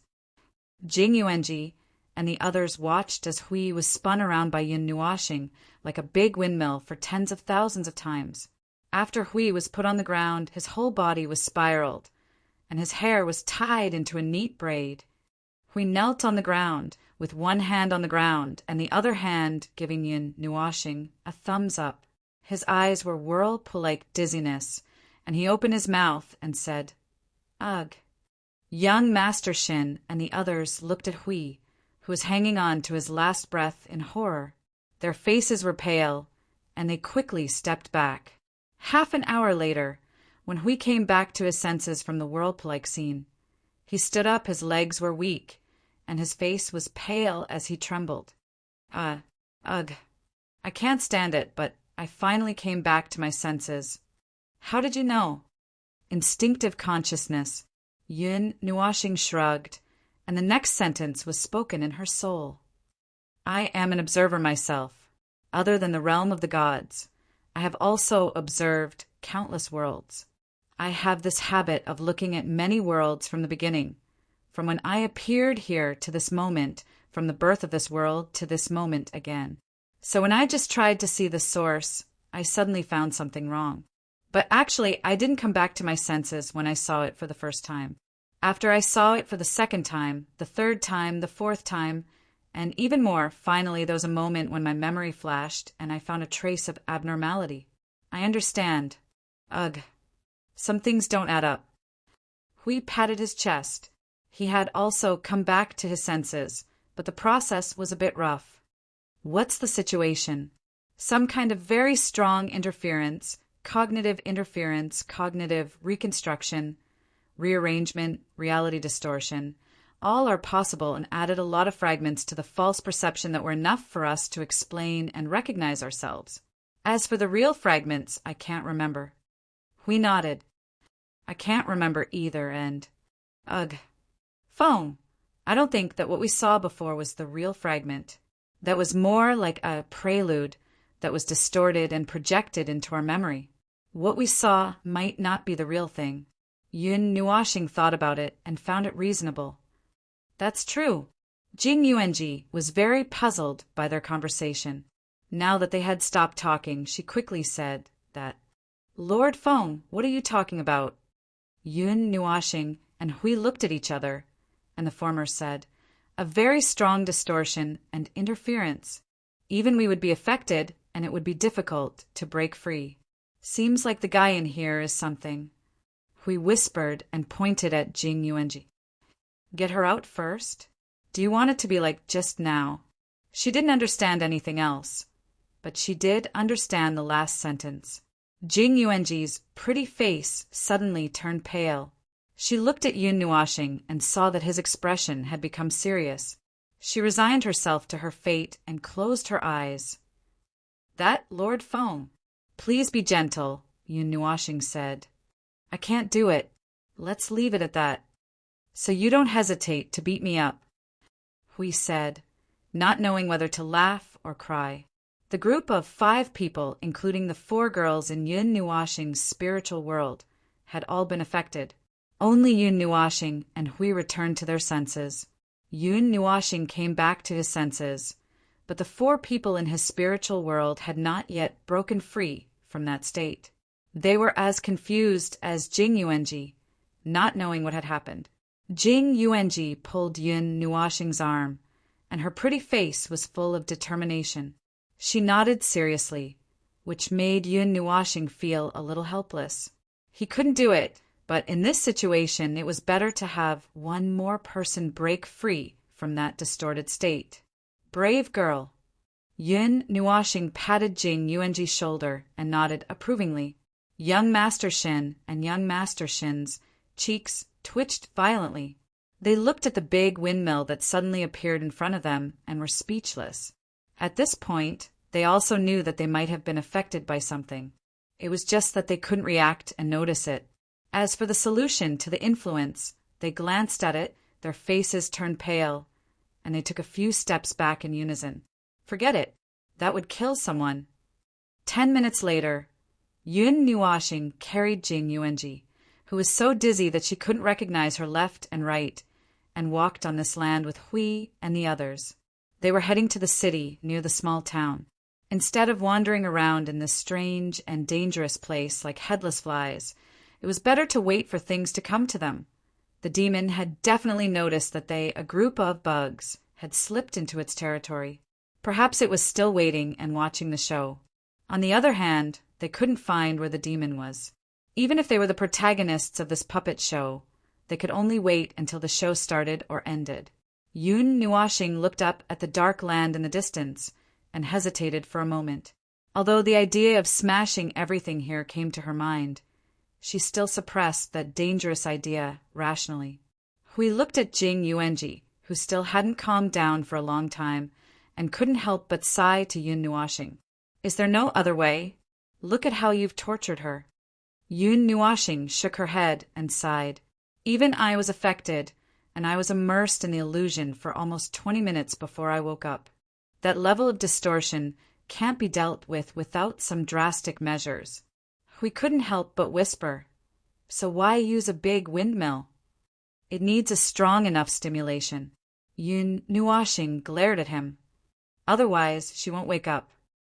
Jing Yuanji and the others watched as Hui was spun around by Yun Nuoxing like a big windmill for tens of thousands of times. After Hui was put on the ground, his whole body was spiraled, and his hair was tied into a neat braid. Hui knelt on the ground, with one hand on the ground and the other hand giving Yun Nuoxing a thumbs up. His eyes were whirlpool-like dizziness, and he opened his mouth and said, "Ugh." Young Master Shin and the others looked at Hui, who was hanging on to his last breath in horror. Their faces were pale, and they quickly stepped back. Half an hour later, when Hui came back to his senses from the whirlpool-like scene, he stood up. His legs were weak, and his face was pale as he trembled. Ugh. I can't stand it, but I finally came back to my senses. How did you know? Instinctive consciousness. Yun Nuoxing shrugged, and the next sentence was spoken in her soul. I am an observer myself. Other than the realm of the gods, I have also observed countless worlds. I have this habit of looking at many worlds from the beginning, from when I appeared here to this moment, from the birth of this world to this moment again. So when I just tried to see the source, I suddenly found something wrong. But actually, I didn't come back to my senses when I saw it for the first time. After I saw it for the second time, the third time, the fourth time, and even more, finally there was a moment when my memory flashed and I found a trace of abnormality. I understand. Ugh. Some things don't add up. Hui patted his chest. He had also come back to his senses, but the process was a bit rough. What's the situation? Some kind of very strong interference, cognitive reconstruction, rearrangement, reality distortion, all are possible and added a lot of fragments to the false perception that were enough for us to explain and recognize ourselves. As for the real fragments, I can't remember. Hui nodded. I can't remember either, and... Ugh. Phone. I don't think that what we saw before was the real fragment. That was more like a prelude that was distorted and projected into our memory. What we saw might not be the real thing. Yun Nuoxing thought about it and found it reasonable. That's true. Jing Yuanji was very puzzled by their conversation. Now that they had stopped talking, she quickly said that, Lord Feng, what are you talking about? Yun Nuoxing and Hui looked at each other, and the former said, a very strong distortion and interference. Even we would be affected, and it would be difficult to break free. Seems like the guy in here is something. Hui whispered and pointed at Jing Yuanji. Get her out first? Do you want it to be like just now? She didn't understand anything else, but she did understand the last sentence. Jing Yuanji's pretty face suddenly turned pale. She looked at Yun Nuoxing and saw that his expression had become serious. She resigned herself to her fate and closed her eyes. That Lord Feng. Please be gentle, Yun Nuoxing said. I can't do it. Let's leave it at that. So you don't hesitate to beat me up, Hui said, not knowing whether to laugh or cry. The group of 5 people, including the 4 girls in Yun Nuoxing's spiritual world, had all been affected. Only Yun Nuoxing and Hui returned to their senses. Yun Nuoxing came back to his senses, but the 4 people in his spiritual world had not yet broken free from that state. They were as confused as Jing Yuanji, not knowing what had happened. Jing Yuanji pulled Yun Nuoxing's arm, and her pretty face was full of determination. She nodded seriously, which made Yun Nuoxing feel a little helpless. He couldn't do it, but in this situation it was better to have one more person break free from that distorted state. Brave girl. Yun Nuoxing patted Jing Yuanji's shoulder and nodded approvingly. Young Master Shin and young Master Shin's cheeks twitched violently. They looked at the big windmill that suddenly appeared in front of them and were speechless. At this point, they also knew that they might have been affected by something. It was just that they couldn't react and notice it. As for the solution to the influence, they glanced at it, their faces turned pale, and they took a few steps back in unison. Forget it. That would kill someone. 10 minutes later, Yun Nuoxing carried Jing Yuanji, who was so dizzy that she couldn't recognize her left and right, and walked on this land with Hui and the others. They were heading to the city near the small town. Instead of wandering around in this strange and dangerous place like headless flies, it was better to wait for things to come to them. The demon had definitely noticed that a group of bugs, had slipped into its territory. Perhaps it was still waiting and watching the show. On the other hand, they couldn't find where the demon was. Even if they were the protagonists of this puppet show, they could only wait until the show started or ended. Yun Nuoxing looked up at the dark land in the distance and hesitated for a moment. Although the idea of smashing everything here came to her mind, she still suppressed that dangerous idea rationally. Hui looked at Jing Yuanji, who still hadn't calmed down for a long time, and couldn't help but sigh to Yun Nuoxing. Is there no other way? Look at how you've tortured her. Yun Nuoxing shook her head and sighed. Even I was affected, and I was immersed in the illusion for almost 20 minutes before I woke up. That level of distortion can't be dealt with without some drastic measures. We couldn't help but whisper. So why use a big windmill? It needs a strong enough stimulation. Yun Nuoxing glared at him. Otherwise, she won't wake up.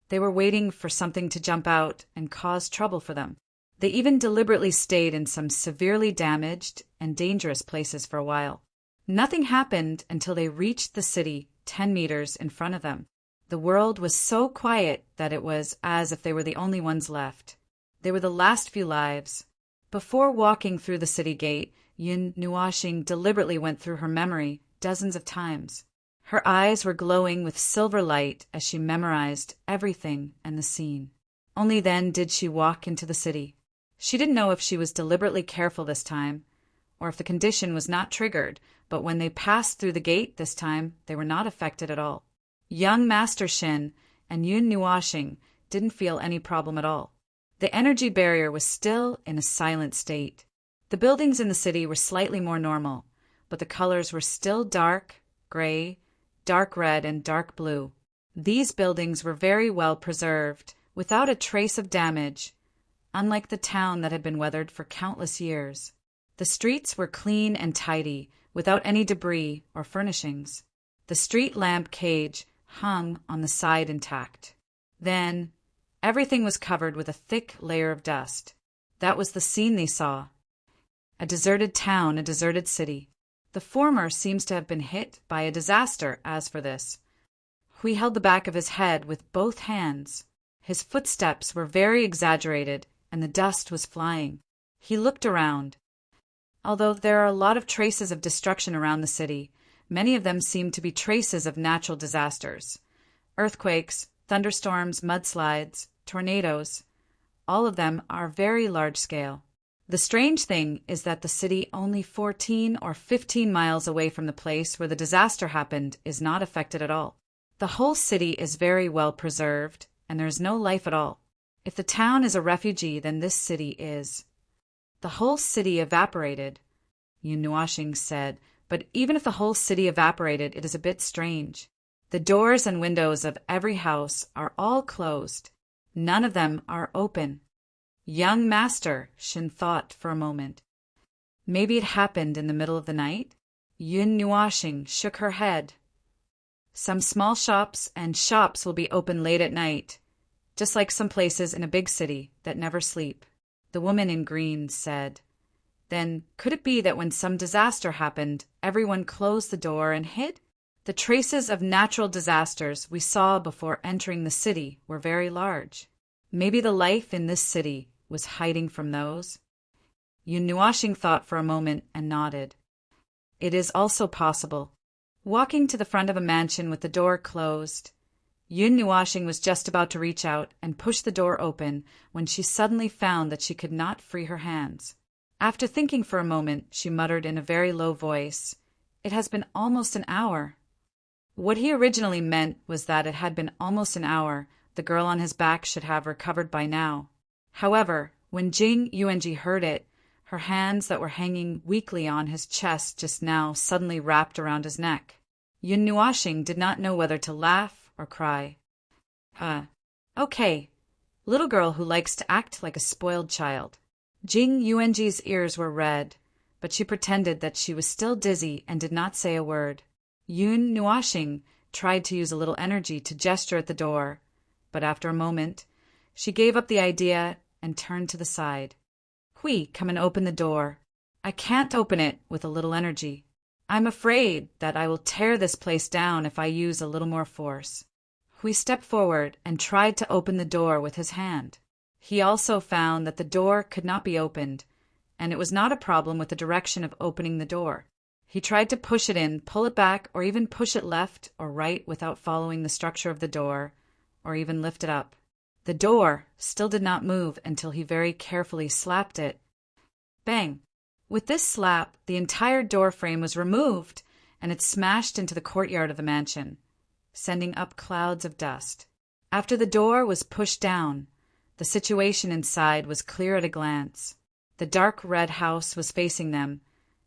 They were waiting for something to jump out and cause trouble for them. They even deliberately stayed in some severely damaged and dangerous places for a while. Nothing happened until they reached the city 10 meters in front of them. The world was so quiet that it was as if they were the only ones left. They were the last few lives. Before walking through the city gate, Yun Nuoxing deliberately went through her memory dozens of times. Her eyes were glowing with silver light as she memorized everything and the scene. Only then did she walk into the city. She didn't know if she was deliberately careful this time, or if the condition was not triggered, but when they passed through the gate this time, they were not affected at all. Young Master Shin and Yun Nuoxing didn't feel any problem at all. The energy barrier was still in a silent state. The buildings in the city were slightly more normal, but the colors were still dark, gray, dark red, and dark blue. These buildings were very well preserved, without a trace of damage, unlike the town that had been weathered for countless years. The streets were clean and tidy, without any debris or furnishings. The street lamp cage hung on the side intact. Then, everything was covered with a thick layer of dust. That was the scene they saw. A deserted town, a deserted city. The former seems to have been hit by a disaster. As for this, Hui held the back of his head with both hands. His footsteps were very exaggerated, and the dust was flying. He looked around. Although there are a lot of traces of destruction around the city, many of them seem to be traces of natural disasters. Earthquakes, thunderstorms, mudslides, tornadoes, all of them are very large scale. The strange thing is that the city only 14 or 15 miles away from the place where the disaster happened is not affected at all. The whole city is very well preserved, and there is no life at all. If the town is a refugee, then this city is. The whole city evaporated, Yun Nuoxing said, but even if the whole city evaporated, it is a bit strange. The doors and windows of every house are all closed. None of them are open. Young Master, Shin thought for a moment. Maybe it happened in the middle of the night? Yun Nuoxing shook her head. Some small shops and shops will be open late at night, just like some places in a big city that never sleep. The woman in green said. Then could it be that when some disaster happened, everyone closed the door and hid? The traces of natural disasters we saw before entering the city were very large. Maybe the life in this city was hiding from those. Yun Nuashing thought for a moment and nodded. It is also possible. Walking to the front of a mansion with the door closed, Yun Nuashing was just about to reach out and push the door open when she suddenly found that she could not free her hands. After thinking for a moment, she muttered in a very low voice, "It has been almost an hour." What he originally meant was that it had been almost an hour. The girl on his back should have recovered by now. However, when Jing Yuanji heard it, her hands that were hanging weakly on his chest just now suddenly wrapped around his neck. Yun Nuashing did not know whether to laugh or cry. Okay. Little girl who likes to act like a spoiled child. Jing Yuanji's ears were red, but she pretended that she was still dizzy and did not say a word. Yun Nuashing tried to use a little energy to gesture at the door, but after a moment, she gave up the idea and turned to the side. Hui, come and open the door. I can't open it with a little energy. I'm afraid that I will tear this place down if I use a little more force. Hui stepped forward and tried to open the door with his hand. He also found that the door could not be opened, and it was not a problem with the direction of opening the door. He tried to push it in, pull it back, or even push it left or right without following the structure of the door, or even lift it up. The door still did not move until he very carefully slapped it. Bang! With this slap, the entire door frame was removed, and it smashed into the courtyard of the mansion, sending up clouds of dust. After the door was pushed down, the situation inside was clear at a glance. The dark red house was facing them,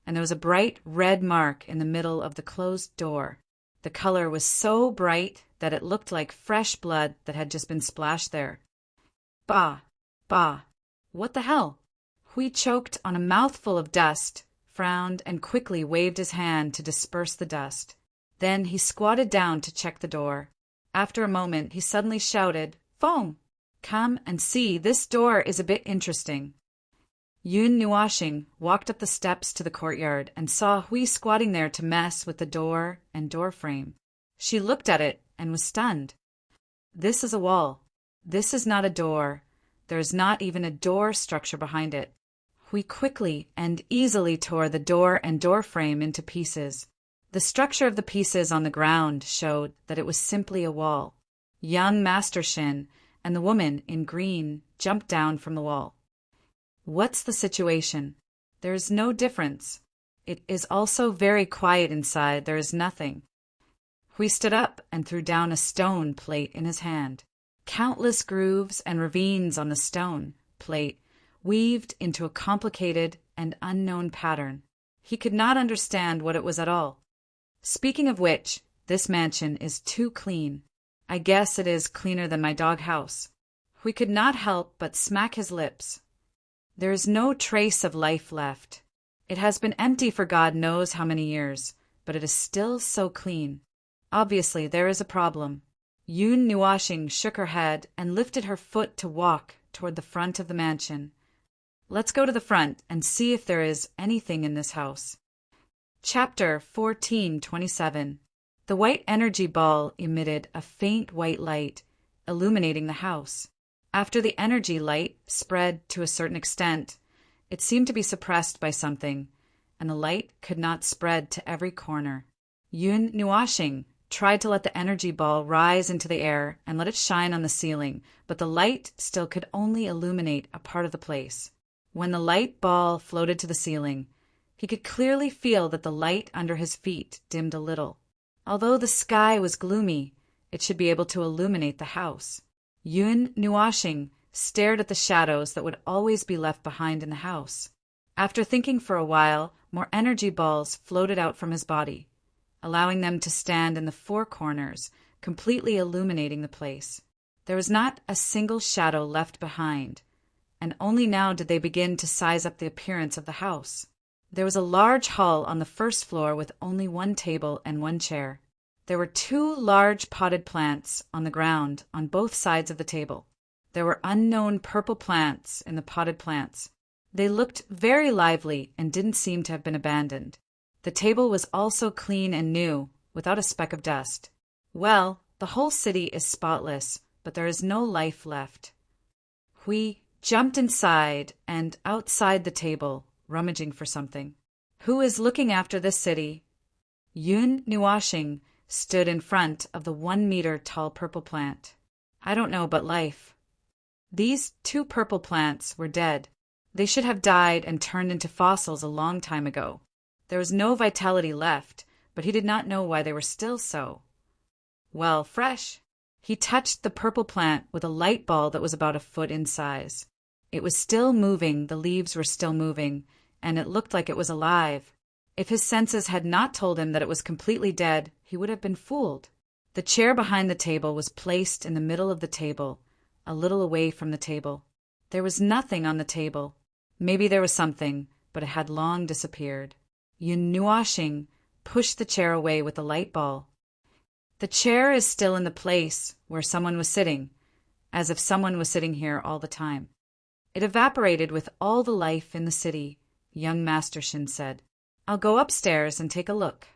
and there was a bright red mark in the middle of the closed door. The color was so bright that it looked like fresh blood that had just been splashed there. Bah! Bah! What the hell? Hui choked on a mouthful of dust, frowned, and quickly waved his hand to disperse the dust. Then he squatted down to check the door. After a moment, he suddenly shouted, "Feng! Come and see, this door is a bit interesting." Yun Nuashing walked up the steps to the courtyard and saw Hui squatting there to mess with the door and door frame. She looked at it and was stunned. This is a wall. This is not a door. There is not even a door structure behind it. Hui quickly and easily tore the door and door frame into pieces. The structure of the pieces on the ground showed that it was simply a wall. Young Master Shin and the woman in green jumped down from the wall. What's the situation? There is no difference. It is also very quiet inside. There is nothing. Hui stood up and threw down a stone plate in his hand. Countless grooves and ravines on the stone plate weaved into a complicated and unknown pattern. He could not understand what it was at all. Speaking of which, this mansion is too clean. I guess it is cleaner than my dog house. Hui could not help but smack his lips. There is no trace of life left. It has been empty for God knows how many years, but it is still so clean. Obviously, there is a problem. Yun Nuashing shook her head and lifted her foot to walk toward the front of the mansion. Let's go to the front and see if there is anything in this house. Chapter 14:27. The white energy ball emitted a faint white light, illuminating the house. After the energy light spread to a certain extent, it seemed to be suppressed by something, and the light could not spread to every corner. Yun Nuashing tried to let the energy ball rise into the air and let it shine on the ceiling, but the light still could only illuminate a part of the place. When the light ball floated to the ceiling, he could clearly feel that the light under his feet dimmed a little. Although the sky was gloomy, it should be able to illuminate the house. Yun Nuashing stared at the shadows that would always be left behind in the house. After thinking for a while, more energy balls floated out from his body, allowing them to stand in the four corners, completely illuminating the place. There was not a single shadow left behind, and only now did they begin to size up the appearance of the house. There was a large hall on the first floor with only one table and one chair. There were 2 large potted plants on the ground on both sides of the table. There were unknown purple plants in the potted plants. They looked very lively and didn't seem to have been abandoned. The table was also clean and new, without a speck of dust. Well, the whole city is spotless, but there is no life left. We jumped inside and outside the table, rummaging for something. Who is looking after this city? Yun Nuashing stood in front of the 1-meter tall purple plant. I don't know, but life. These 2 purple plants were dead. They should have died and turned into fossils a long time ago. There was no vitality left, but he did not know why they were still so. Well, fresh. He touched the purple plant with a light ball that was about a foot in size. It was still moving, the leaves were still moving, and it looked like it was alive. If his senses had not told him that it was completely dead, he would have been fooled. The chair behind the table was placed in the middle of the table, a little away from the table. There was nothing on the table. Maybe there was something, but it had long disappeared. Yun Nuashing pushed the chair away with the light ball. The chair is still in the place where someone was sitting, as if someone was sitting here all the time. It evaporated with all the life in the city, young Master Shin said. I'll go upstairs and take a look.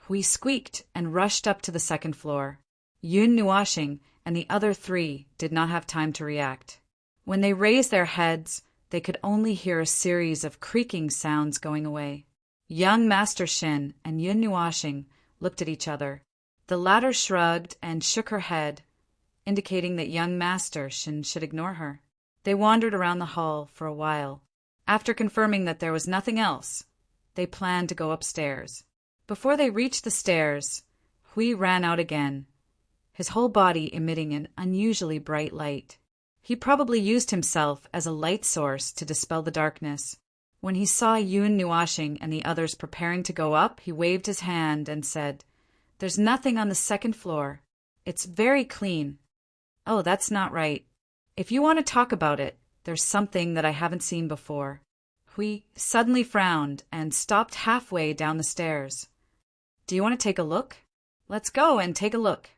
We squeaked and rushed up to the 2nd floor. Yun Nuashing and the other 3 did not have time to react. When they raised their heads, they could only hear a series of creaking sounds going away. Young Master Shin and Yun Nuashing looked at each other. The latter shrugged and shook her head, indicating that young Master Shin should ignore her. They wandered around the hall for a while. After confirming that there was nothing else, they planned to go upstairs. Before they reached the stairs, Hui ran out again, his whole body emitting an unusually bright light. He probably used himself as a light source to dispel the darkness. When he saw Yun Nuashing and the others preparing to go up, he waved his hand and said, "There's nothing on the 2nd floor. It's very clean." "Oh, that's not right. If you want to talk about it, there's something that I haven't seen before." Hui suddenly frowned and stopped halfway down the stairs. "Do you want to take a look? Let's go and take a look."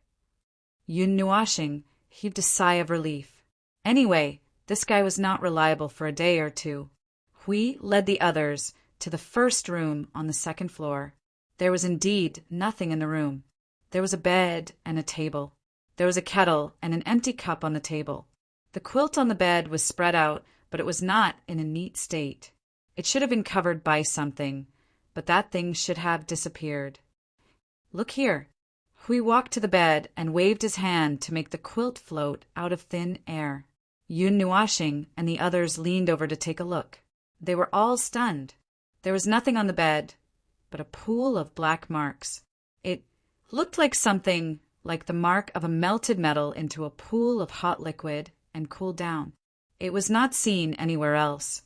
Yun Nuashing heaved a sigh of relief. Anyway, this guy was not reliable for a day or 2. Hui led the others to the first room on the 2nd floor. There was indeed nothing in the room. There was a bed and a table. There was a kettle and an empty cup on the table. The quilt on the bed was spread out, but it was not in a neat state. It should have been covered by something, but that thing should have disappeared. "Look here." Hui walked to the bed and waved his hand to make the quilt float out of thin air. Yun Nuashing and the others leaned over to take a look. They were all stunned. There was nothing on the bed but a pool of black marks. It looked like something like the mark of a melted metal into a pool of hot liquid and cooled down. It was not seen anywhere else.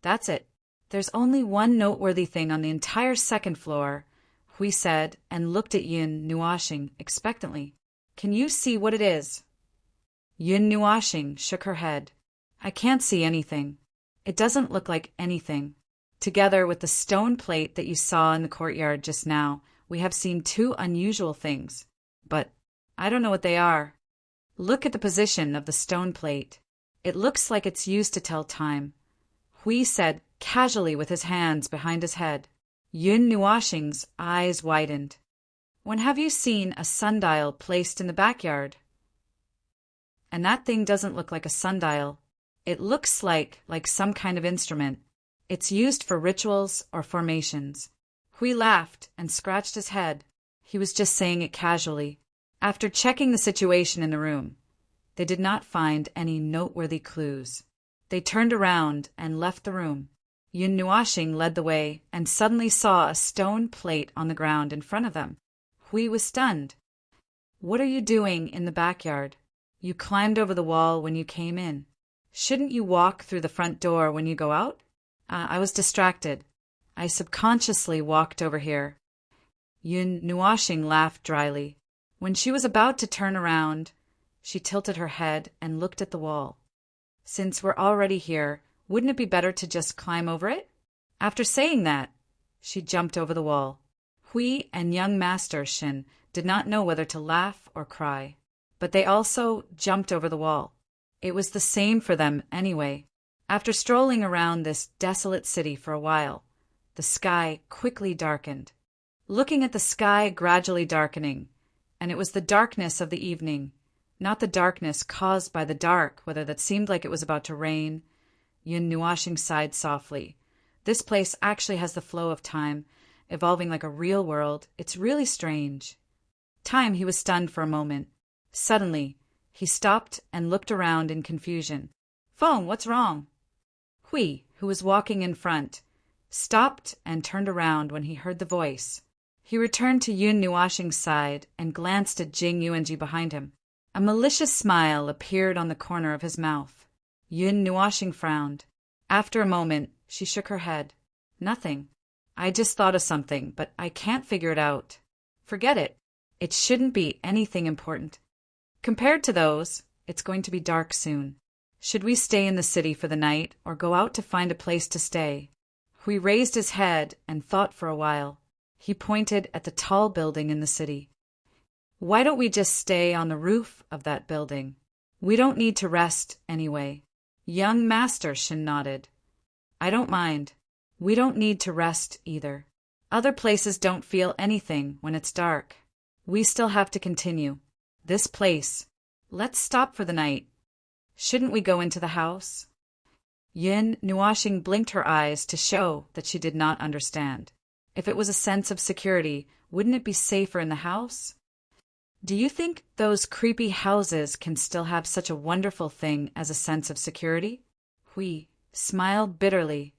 "That's it. There's only one noteworthy thing on the entire 2nd floor," Hui said and looked at Yun Nuashing expectantly. "Can you see what it is?" Yun Nuashing shook her head. "I can't see anything. It doesn't look like anything. Together with the stone plate that you saw in the courtyard just now, we have seen 2 unusual things. But I don't know what they are. Look at the position of the stone plate. It looks like it's used to tell time," Hui said casually with his hands behind his head. Yun Nuashing's eyes widened. "When have you seen a sundial placed in the backyard?" "And that thing doesn't look like a sundial. It looks like some kind of instrument. It's used for rituals or formations." Hui laughed and scratched his head. He was just saying it casually. After checking the situation in the room, they did not find any noteworthy clues. They turned around and left the room. Yun Nuashing led the way and suddenly saw a stone plate on the ground in front of them. Hui was stunned. "What are you doing in the backyard? You climbed over the wall when you came in. Shouldn't you walk through the front door when you go out?" I was distracted. I subconsciously walked over here." Yun Nuashing laughed dryly. When she was about to turn around, she tilted her head and looked at the wall. "Since we're already here, wouldn't it be better to just climb over it?" After saying that, she jumped over the wall. Hui and young Master Shin did not know whether to laugh or cry, but they also jumped over the wall. It was the same for them anyway. After strolling around this desolate city for a while, the sky quickly darkened. Looking at the sky gradually darkening, and it was the darkness of the evening, not the darkness caused by the dark weather that seemed like it was about to rain. Yun Nuashing sighed softly. This place actually has the flow of time, evolving like a real world. It's really strange. He was stunned for a moment. Suddenly, he stopped and looked around in confusion. Phone, what's wrong? Hui, who was walking in front, stopped and turned around when he heard the voice. He returned to Yun Nuashing's side and glanced at Jing Yuanji behind him. A malicious smile appeared on the corner of his mouth. Yun Nuashing frowned. After a moment, she shook her head. Nothing. I just thought of something, but I can't figure it out. Forget it. It shouldn't be anything important. Compared to those, it's going to be dark soon. Should we stay in the city for the night or go out to find a place to stay? Hui raised his head and thought for a while. He pointed at the tall building in the city. Why don't we just stay on the roof of that building? We don't need to rest anyway. Young Master Shin nodded. I don't mind. We don't need to rest either. Other places don't feel anything when it's dark. We still have to continue. This place. Let's stop for the night. Shouldn't we go into the house? Yun Nuashing blinked her eyes to show that she did not understand. If it was a sense of security, wouldn't it be safer in the house? Do you think those creepy houses can still have such a wonderful thing as a sense of security? Hui smiled bitterly.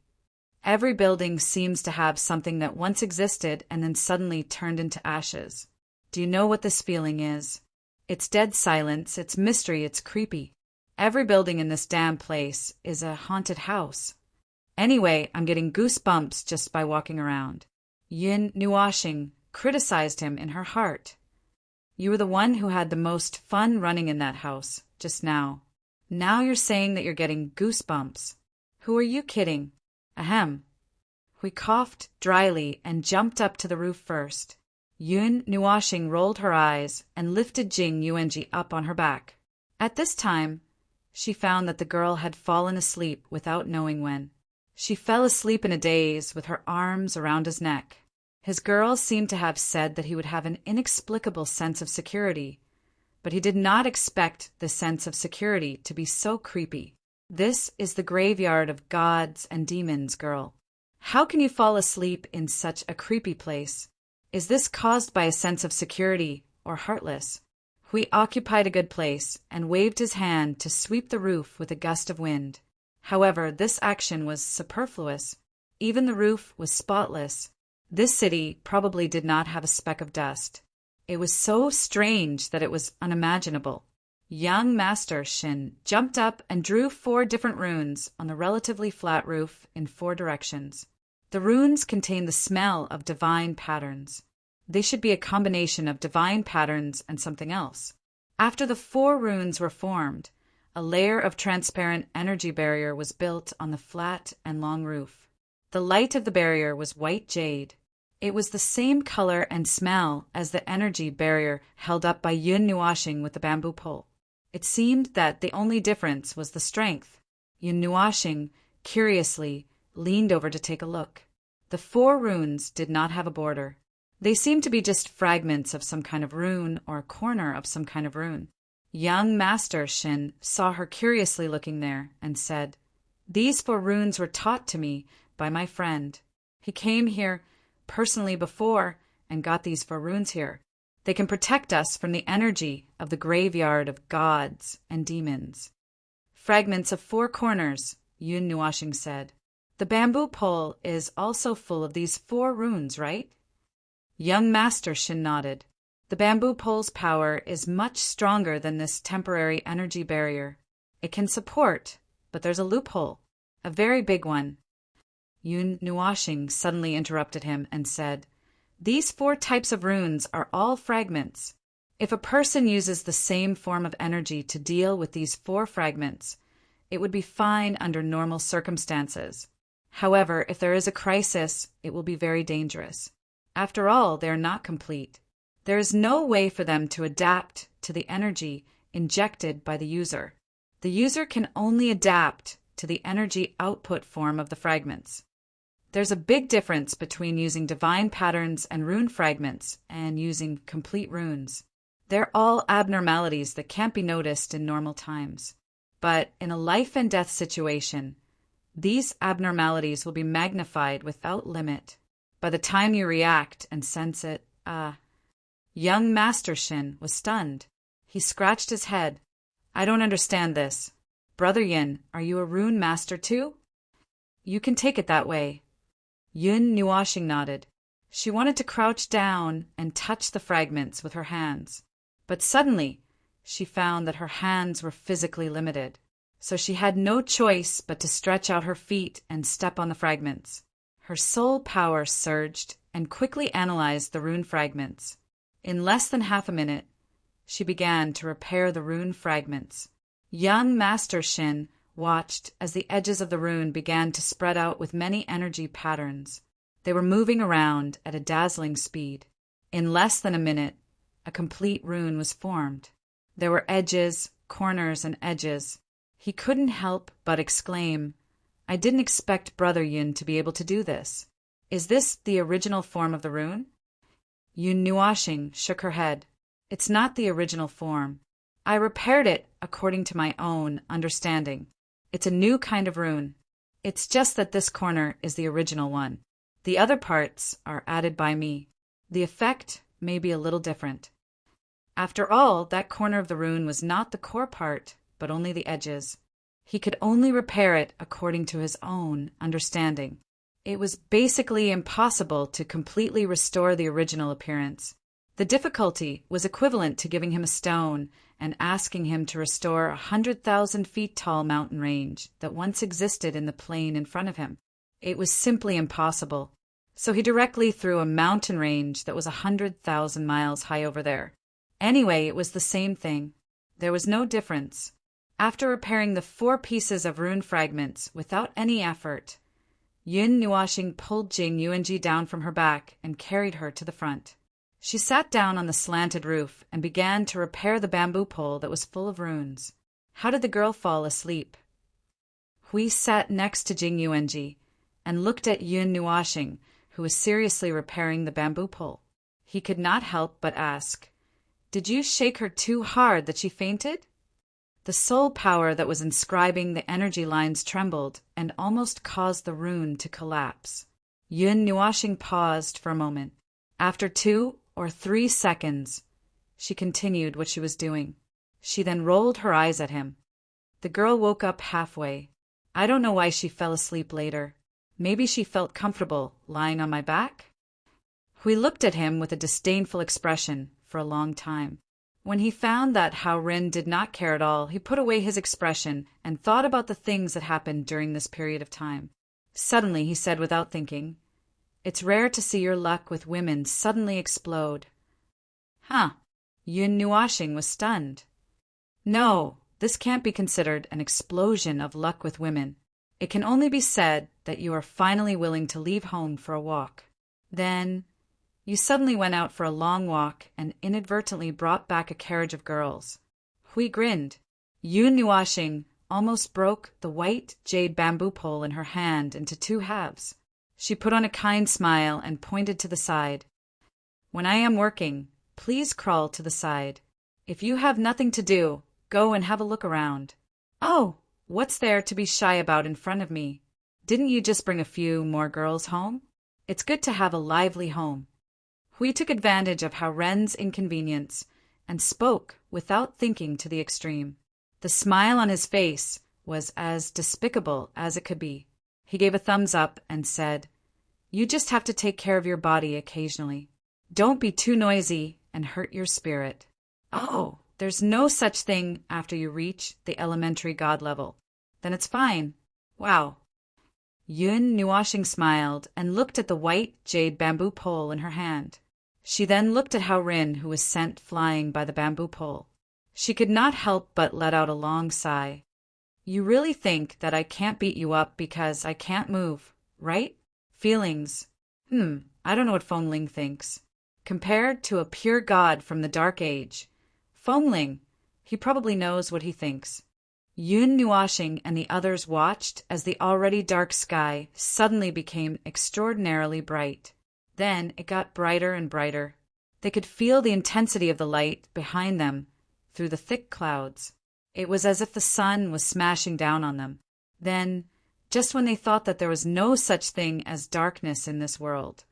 Every building seems to have something that once existed and then suddenly turned into ashes. Do you know what this feeling is? It's dead silence, it's mystery, it's creepy. Every building in this damn place is a haunted house. Anyway, I'm getting goosebumps just by walking around. Yun Nuashing criticized him in her heart. You were the one who had the most fun running in that house just now. Now you're saying that you're getting goosebumps. Who are you kidding? Ahem. Hui coughed dryly and jumped up to the roof first. Yun Nuashing rolled her eyes and lifted Jing Yuanji up on her back. At this time, she found that the girl had fallen asleep without knowing when. She fell asleep in a daze with her arms around his neck. His girl seemed to have said that he would have an inexplicable sense of security, but he did not expect the sense of security to be so creepy. This is the graveyard of gods and demons, girl. How can you fall asleep in such a creepy place? Is this caused by a sense of security or heartless? Hui occupied a good place and waved his hand to sweep the roof with a gust of wind. However, this action was superfluous. Even the roof was spotless. This city probably did not have a speck of dust. It was so strange that it was unimaginable. Young Master Shin jumped up and drew 4 different runes on the relatively flat roof in 4 directions. The runes contained the smell of divine patterns. They should be a combination of divine patterns and something else. After the 4 runes were formed, a layer of transparent energy barrier was built on the flat and long roof. The light of the barrier was white jade. It was the same color and smell as the energy barrier held up by Yun Nuashing with the bamboo pole. It seemed that the only difference was the strength. Yun Nuashing, curiously, leaned over to take a look. The 4 runes did not have a border. They seemed to be just fragments of some kind of rune or a corner of some kind of rune. Young Master Shin saw her curiously looking there and said, "These 4 runes were taught to me by my friend. He came here personally before and got these 4 runes here. They can protect us from the energy of the graveyard of gods and demons." "Fragments of 4 corners," Yun Nuashing said. "The bamboo pole is also full of these 4 runes, right?" Young Master Shin nodded. "The bamboo pole's power is much stronger than this temporary energy barrier. It can support, but there's a loophole, a very big one." Yun Nuashing suddenly interrupted him and said, "These 4 types of runes are all fragments. If a person uses the same form of energy to deal with these 4 fragments, it would be fine under normal circumstances. However, if there is a crisis, it will be very dangerous. After all, they are not complete. There is no way for them to adapt to the energy injected by the user. The user can only adapt to the energy output form of the fragments. There's a big difference between using divine patterns and rune fragments and using complete runes. They're all abnormalities that can't be noticed in normal times. But in a life and death situation, these abnormalities will be magnified without limit. By the time you react and sense it, young Master Shin was stunned. He scratched his head. I don't understand this. Brother Yin, are you a rune master too? You can take it that way. Yun Nuashing nodded. She wanted to crouch down and touch the fragments with her hands. But suddenly, she found that her hands were physically limited. So she had no choice but to stretch out her feet and step on the fragments. Her soul power surged and quickly analyzed the rune fragments. In less than half a minute, she began to repair the rune fragments. Young Master Shin watched as the edges of the rune began to spread out with many energy patterns. They were moving around at a dazzling speed. In less than a minute, a complete rune was formed. There were edges, corners, and edges. He couldn't help but exclaim, I didn't expect Brother Yun to be able to do this. Is this the original form of the rune? Yun Nuashing shook her head. It's not the original form. I repaired it according to my own understanding. It's a new kind of rune. It's just that this corner is the original one. The other parts are added by me. The effect may be a little different. After all, that corner of the rune was not the core part, but only the edges. He could only repair it according to his own understanding. It was basically impossible to completely restore the original appearance. The difficulty was equivalent to giving him a stone and asking him to restore 100,000 feet tall mountain range that once existed in the plain in front of him. It was simply impossible. So he directly threw a mountain range that was 100,000 miles high over there. Anyway, it was the same thing. There was no difference. After repairing the 4 pieces of rune fragments without any effort, Yun Nuashing pulled Jing Yuanji down from her back and carried her to the front. She sat down on the slanted roof and began to repair the bamboo pole that was full of runes. How did the girl fall asleep? Hui sat next to Jing Yuanji and looked at Yun Nuashing, who was seriously repairing the bamboo pole. He could not help but ask, Did you shake her too hard that she fainted? The soul power that was inscribing the energy lines trembled and almost caused the rune to collapse. Yun Nuashing paused for a moment. After 2 or 3 seconds, she continued what she was doing. She then rolled her eyes at him. The girl woke up halfway. I don't know why she fell asleep later. Maybe she felt comfortable lying on my back? Hui looked at him with a disdainful expression for a long time. When he found that Hao Rin did not care at all, he put away his expression and thought about the things that happened during this period of time. Suddenly, he said without thinking, It's rare to see your luck with women suddenly explode. Huh. Yun Nuashing was stunned. No, this can't be considered an explosion of luck with women. It can only be said that you are finally willing to leave home for a walk. Then, you suddenly went out for a long walk and inadvertently brought back a carriage of girls. Hui grinned. Yun Nuashing almost broke the white jade bamboo pole in her hand into 2 halves. She put on a kind smile and pointed to the side. When I am working, please crawl to the side. If you have nothing to do, go and have a look around. Oh, what's there to be shy about in front of me? Didn't you just bring a few more girls home? It's good to have a lively home. Hui took advantage of Hao Ren's inconvenience and spoke without thinking to the extreme. The smile on his face was as despicable as it could be. He gave a thumbs up and said, You just have to take care of your body occasionally. Don't be too noisy and hurt your spirit. Oh, there's no such thing after you reach the elementary god level. Then it's fine. Wow. Yun Nuashing smiled and looked at the white jade bamboo pole in her hand. She then looked at Hao Rin, who was sent flying by the bamboo pole. She could not help but let out a long sigh. You really think that I can't beat you up because I can't move, right? Feelings. I don't know what Fengling thinks. Compared to a pure god from the Dark Age, Fengling, he probably knows what he thinks. Yun Nuashing and the others watched as the already dark sky suddenly became extraordinarily bright. Then it got brighter and brighter. They could feel the intensity of the light behind them through the thick clouds. It was as if the sun was smashing down on them. Then, just when they thought that there was no such thing as darkness in this world,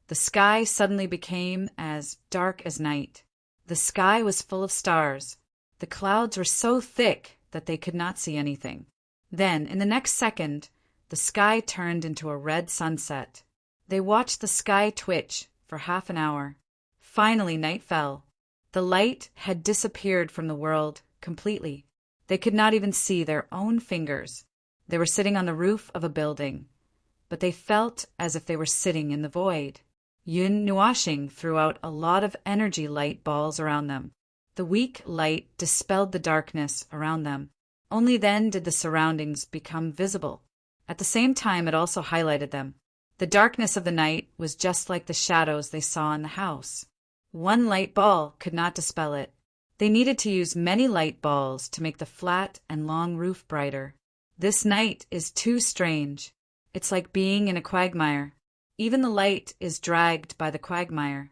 the sky suddenly became as dark as night. The sky was full of stars. The clouds were so thick that they could not see anything. Then, in the next second, the sky turned into a red sunset. They watched the sky twitch for half an hour. Finally, night fell. The light had disappeared from the world completely. They could not even see their own fingers. They were sitting on the roof of a building, but they felt as if they were sitting in the void. Yun Nuashing threw out a lot of energy light balls around them. The weak light dispelled the darkness around them. Only then did the surroundings become visible. At the same time, it also highlighted them. The darkness of the night was just like the shadows they saw in the house. One light ball could not dispel it. They needed to use many light balls to make the flat and long roof brighter. This night is too strange. It's like being in a quagmire. Even the light is dragged by the quagmire.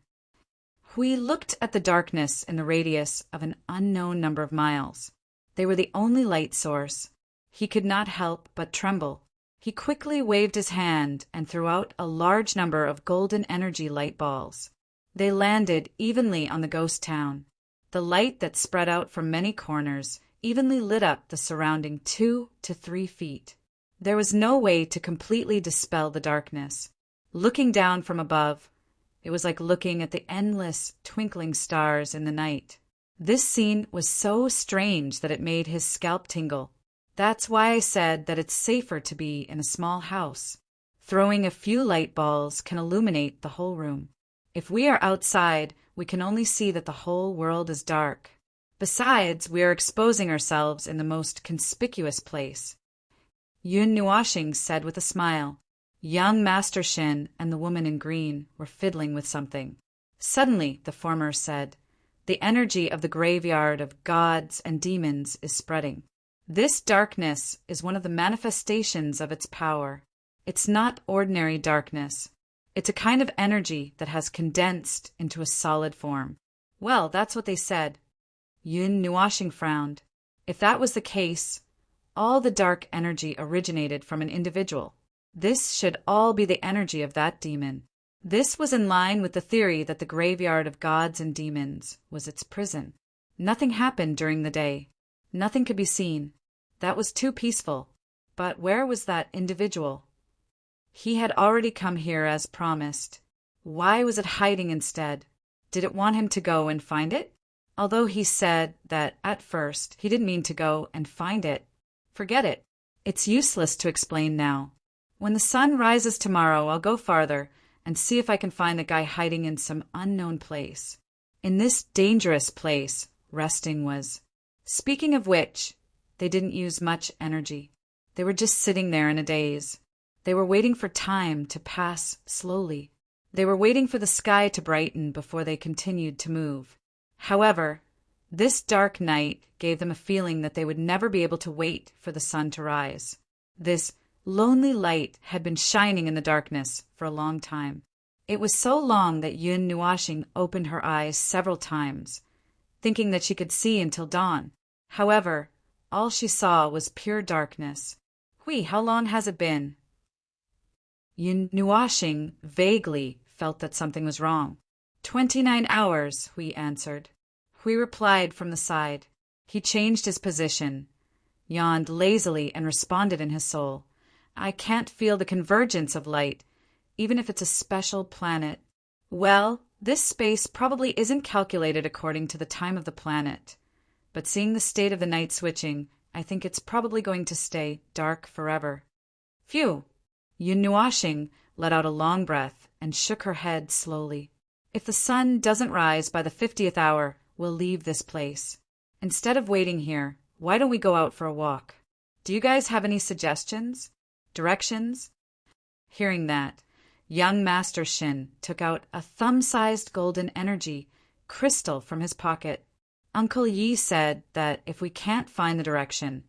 Hui looked at the darkness in the radius of an unknown number of miles. They were the only light source. He could not help but tremble. He quickly waved his hand and threw out a large number of golden energy light balls. They landed evenly on the ghost town. The light that spread out from many corners evenly lit up the surrounding 2 to 3 feet. There was no way to completely dispel the darkness. Looking down from above, it was like looking at the endless twinkling stars in the night. This scene was so strange that it made his scalp tingle. That's why I said that it's safer to be in a small house. Throwing a few light balls can illuminate the whole room. If we are outside, we can only see that the whole world is dark. Besides, we are exposing ourselves in the most conspicuous place. Yun Nuashing said with a smile. Young Master Shin and the woman in green were fiddling with something. Suddenly, the former said, "The energy of the graveyard of gods and demons is spreading. This darkness is one of the manifestations of its power. It's not ordinary darkness. It's a kind of energy that has condensed into a solid form." Well, that's what they said. Yun Nuashing frowned. If that was the case, all the dark energy originated from an individual. This should all be the energy of that demon. This was in line with the theory that the graveyard of gods and demons was its prison. Nothing happened during the day. Nothing could be seen. That was too peaceful. But where was that individual? He had already come here as promised. Why was it hiding instead? Did it want him to go and find it? Although he said that at first he didn't mean to go and find it. Forget it. It's useless to explain now. When the sun rises tomorrow, I'll go farther and see if I can find the guy hiding in some unknown place. In this dangerous place, resting was. Speaking of which, they didn't use much energy. They were just sitting there in a daze. They were waiting for time to pass slowly. They were waiting for the sky to brighten before they continued to move. However, this dark night gave them a feeling that they would never be able to wait for the sun to rise. This lonely light had been shining in the darkness for a long time. It was so long that Yun Nuashing opened her eyes several times, thinking that she could see until dawn. However, all she saw was pure darkness. Hui, how long has it been? Yun Nuashing vaguely felt that something was wrong. 29 hours, Hui answered. Hui replied from the side. He changed his position, yawned lazily, and responded in his soul. I can't feel the convergence of light, even if it's a special planet. Well, this space probably isn't calculated according to the time of the planet. But seeing the state of the night switching, I think it's probably going to stay dark forever. Phew! Yun Nuashing let out a long breath and shook her head slowly. If the sun doesn't rise by the 50th hour, we'll leave this place. Instead of waiting here, why don't we go out for a walk? Do you guys have any suggestions? Directions? Hearing that, Young Master Shin took out a thumb-sized golden energy crystal from his pocket. Uncle Yi said that if we can't find the direction,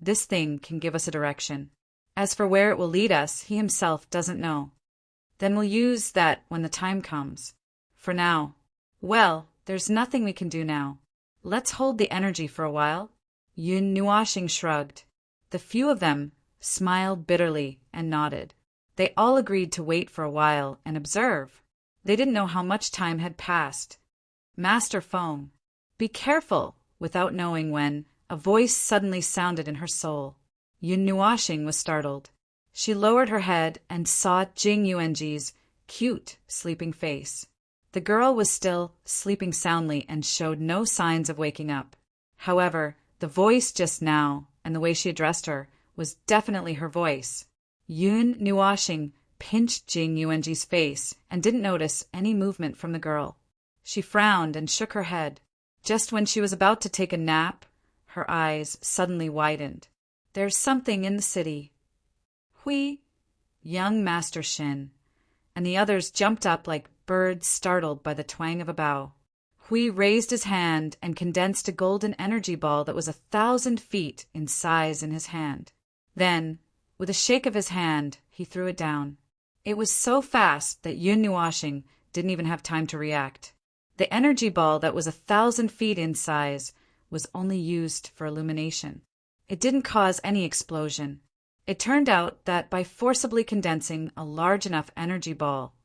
this thing can give us a direction. As for where it will lead us, he himself doesn't know. Then we'll use that when the time comes. For now, well, there's nothing we can do now. Let's hold the energy for a while. Yun Nuashing shrugged. The few of them smiled bitterly and nodded. They all agreed to wait for a while and observe. They didn't know how much time had passed. Master Feng, be careful, without knowing when, a voice suddenly sounded in her soul. Yun Nuashing was startled. She lowered her head and saw Jing Yuanji's cute, sleeping face. The girl was still sleeping soundly and showed no signs of waking up. However, the voice just now, and the way she addressed her, was definitely her voice. Yun Nuashing pinched Jing Yuanji's face and didn't notice any movement from the girl. She frowned and shook her head. Just when she was about to take a nap, her eyes suddenly widened. There's something in the city. Hui, young Master Shin, and the others jumped up like birds startled by the twang of a bow. Hui raised his hand and condensed a golden energy ball that was 1,000 feet in size in his hand. Then, with a shake of his hand, he threw it down. It was so fast that Yun Nuashing didn't even have time to react. The energy ball that was 1,000 feet in size was only used for illumination. It didn't cause any explosion. It turned out that by forcibly condensing a large enough energy ball,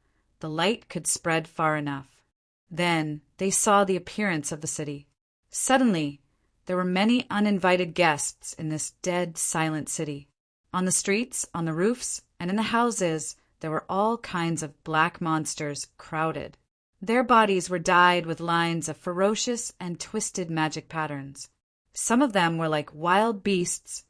the light could spread far enough. Then they saw the appearance of the city. Suddenly, there were many uninvited guests in this dead, silent city. On the streets, on the roofs, and in the houses, there were all kinds of black monsters crowded. Their bodies were dyed with lines of ferocious and twisted magic patterns. Some of them were like wild beasts.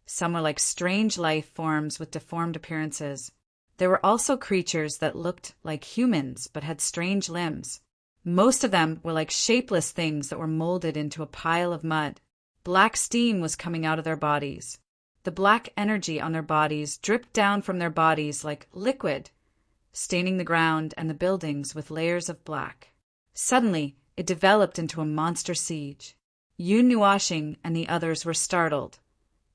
Some were like strange life forms with deformed appearances. There were also creatures that looked like humans but had strange limbs. Most of them were like shapeless things that were molded into a pile of mud. Black steam was coming out of their bodies. The black energy on their bodies dripped down from their bodies like liquid, staining the ground and the buildings with layers of black. Suddenly, it developed into a monster siege. Yun Nuashing and the others were startled,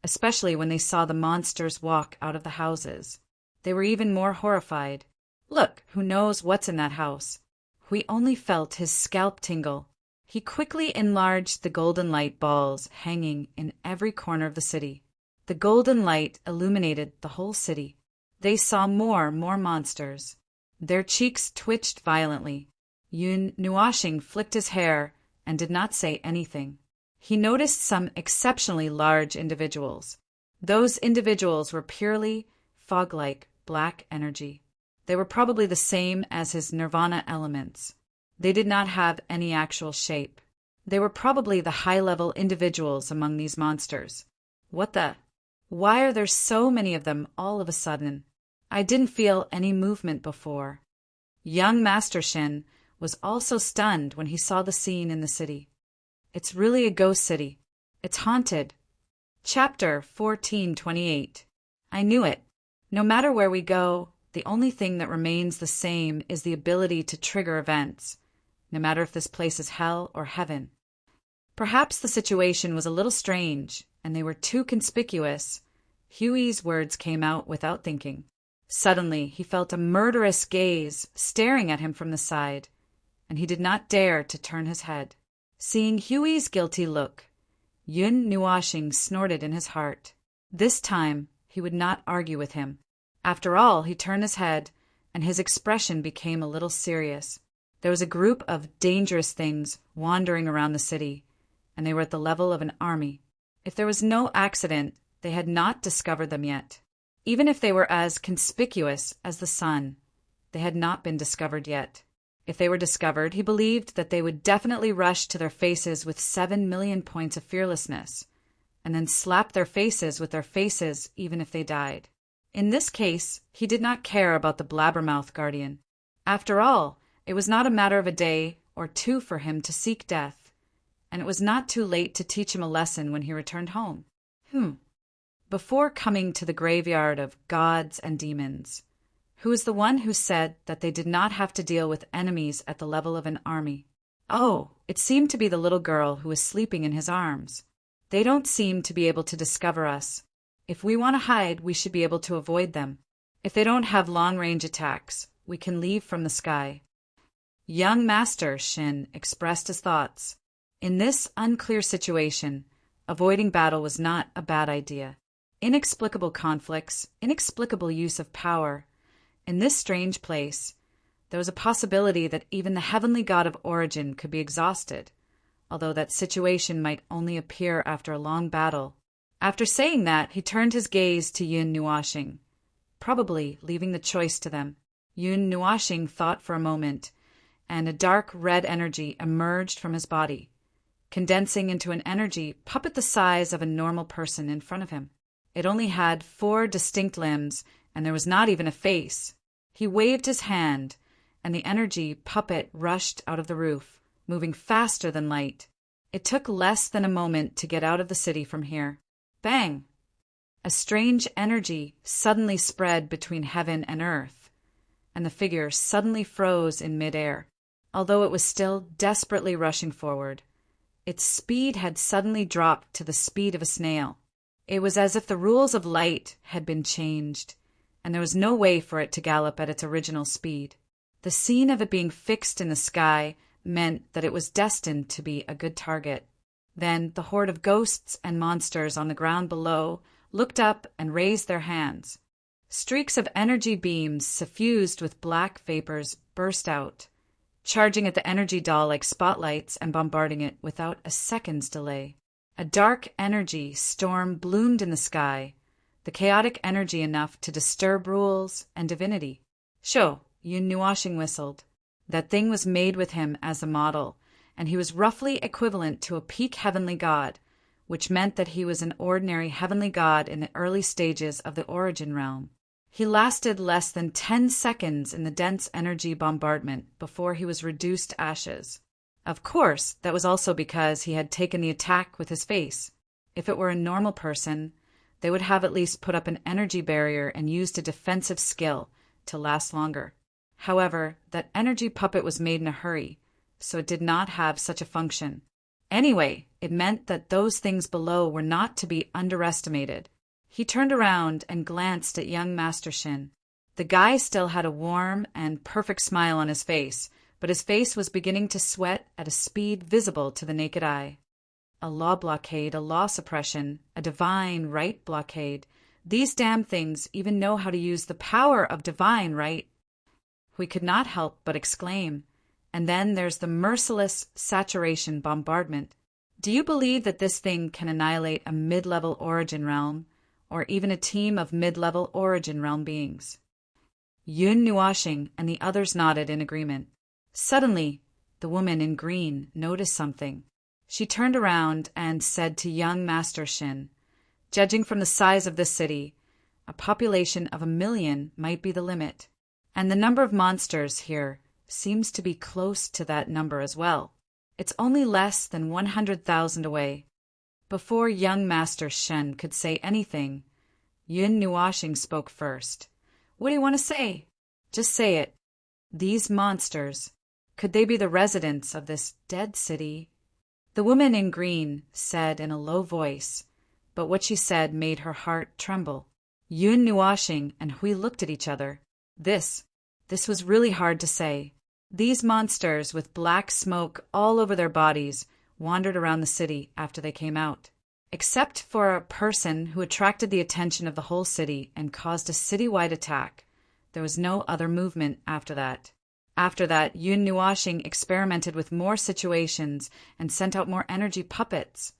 especially when they saw the monsters walk out of the houses. They were even more horrified. Look, who knows what's in that house? Hui only felt his scalp tingle. He quickly enlarged the golden light balls hanging in every corner of the city. The golden light illuminated the whole city. They saw more monsters. Their cheeks twitched violently. Yun Nuashing flicked his hair and did not say anything. He noticed some exceptionally large individuals. Those individuals were purely fog-like black energy. They were probably the same as his nirvana elements. They did not have any actual shape. They were probably the high-level individuals among these monsters. What the? Why are there so many of them all of a sudden? I didn't feel any movement before. Young Master Shin was also stunned when he saw the scene in the city. It's really a ghost city. It's haunted. Chapter 1428. I knew it. No matter where we go, the only thing that remains the same is the ability to trigger events, no matter if this place is hell or heaven. Perhaps the situation was a little strange, and they were too conspicuous. Huey's words came out without thinking. Suddenly, he felt a murderous gaze staring at him from the side, and he did not dare to turn his head. Seeing Huey's guilty look, Yun Nuashing snorted in his heart. This time, he would not argue with him. After all, he turned his head, and his expression became a little serious. There was a group of dangerous things wandering around the city, and they were at the level of an army. If there was no accident, they had not discovered them yet. Even if they were as conspicuous as the sun, they had not been discovered yet. If they were discovered, he believed that they would definitely rush to their faces with 7 million points of fearlessness, and then slap their faces with their faces even if they died. In this case, he did not care about the blabbermouth guardian. After all, it was not a matter of a day or two for him to seek death, and it was not too late to teach him a lesson when he returned home. Before coming to the graveyard of gods and demons, who was the one who said that they did not have to deal with enemies at the level of an army. Oh, it seemed to be the little girl who was sleeping in his arms. They don't seem to be able to discover us. If we want to hide, we should be able to avoid them. If they don't have long-range attacks, we can leave from the sky. Young Master Shin expressed his thoughts. In this unclear situation, avoiding battle was not a bad idea. Inexplicable conflicts, inexplicable use of power. In this strange place, there was a possibility that even the heavenly god of origin could be exhausted, although that situation might only appear after a long battle. After saying that, he turned his gaze to Yun Nuashing, probably leaving the choice to them. Yun Nuashing thought for a moment, and a dark red energy emerged from his body, condensing into an energy puppet the size of a normal person in front of him. It only had 4 distinct limbs, and there was not even a face. He waved his hand, and the energy puppet rushed out of the roof, moving faster than light. It took less than a moment to get out of the city from here. Bang! A strange energy suddenly spread between heaven and earth, and the figure suddenly froze in midair. Although it was still desperately rushing forward, its speed had suddenly dropped to the speed of a snail. It was as if the rules of light had been changed, and there was no way for it to gallop at its original speed. The scene of it being fixed in the sky meant that it was destined to be a good target. Then the horde of ghosts and monsters on the ground below looked up and raised their hands. Streaks of energy beams suffused with black vapors burst out, charging at the energy doll like spotlights and bombarding it without a second's delay. A dark energy storm bloomed in the sky, the chaotic energy enough to disturb rules and divinity. Sho, Yun Nuashing whistled. That thing was made with him as a model, and he was roughly equivalent to a peak heavenly god, which meant that he was an ordinary heavenly god in the early stages of the origin realm. He lasted less than 10 seconds in the dense energy bombardment before he was reduced to ashes. Of course, that was also because he had taken the attack with his face. If it were a normal person, they would have at least put up an energy barrier and used a defensive skill to last longer. However, that energy puppet was made in a hurry, so it did not have such a function. Anyway, it meant that those things below were not to be underestimated. He turned around and glanced at young Master Shin. The guy still had a warm and perfect smile on his face, but his face was beginning to sweat at a speed visible to the naked eye. A law blockade, a law suppression, a divine right blockade. These damn things even know how to use the power of divine right. We could not help but exclaim. And then there's the merciless saturation bombardment. Do you believe that this thing can annihilate a mid-level origin realm, or even a team of mid-level origin realm beings? Yun Nuashing and the others nodded in agreement. Suddenly, the woman in green noticed something. She turned around and said to young Master Shin, "Judging from the size of this city, a population of 1 million might be the limit, and the number of monsters here seems to be close to that number as well. It's only less than 100,000 away." Before young Master Shen could say anything, Yun Nuashing spoke first. "What do you want to say?" "Just say it. These monsters, could they be the residents of this dead city?" The woman in green said in a low voice, but what she said made her heart tremble. Yun Nuashing and Hui looked at each other. This was really hard to say. These monsters with black smoke all over their bodies wandered around the city after they came out. Except for a person who attracted the attention of the whole city and caused a citywide attack, there was no other movement after that. After that, Yun Nuashing experimented with more situations and sent out more energy puppets,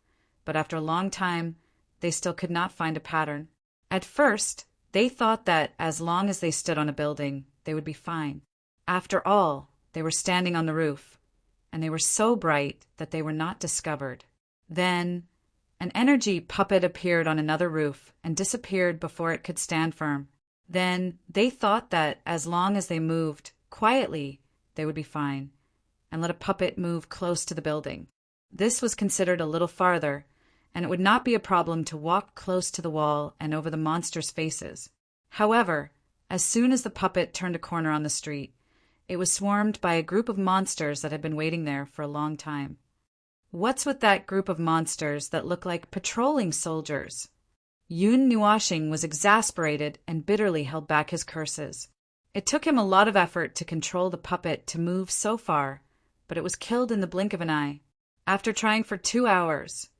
but after a long time, they still could not find a pattern. At first, they thought that as long as they stood on a building, they would be fine. After all, they were standing on the roof, and they were so bright that they were not discovered. Then, an energy puppet appeared on another roof and disappeared before it could stand firm. Then they thought that as long as they moved quietly, they would be fine, and let a puppet move close to the building. This was considered a little farther, and it would not be a problem to walk close to the wall and over the monsters' faces. However, As soon as the puppet turned a corner on the street, it was swarmed by a group of monsters that had been waiting there for a long time. What's with that group of monsters that look like patrolling soldiers? Yun Nuashing was exasperated and bitterly held back his curses. It took him a lot of effort to control the puppet to move so far, but it was killed in the blink of an eye. After trying for 2 hours,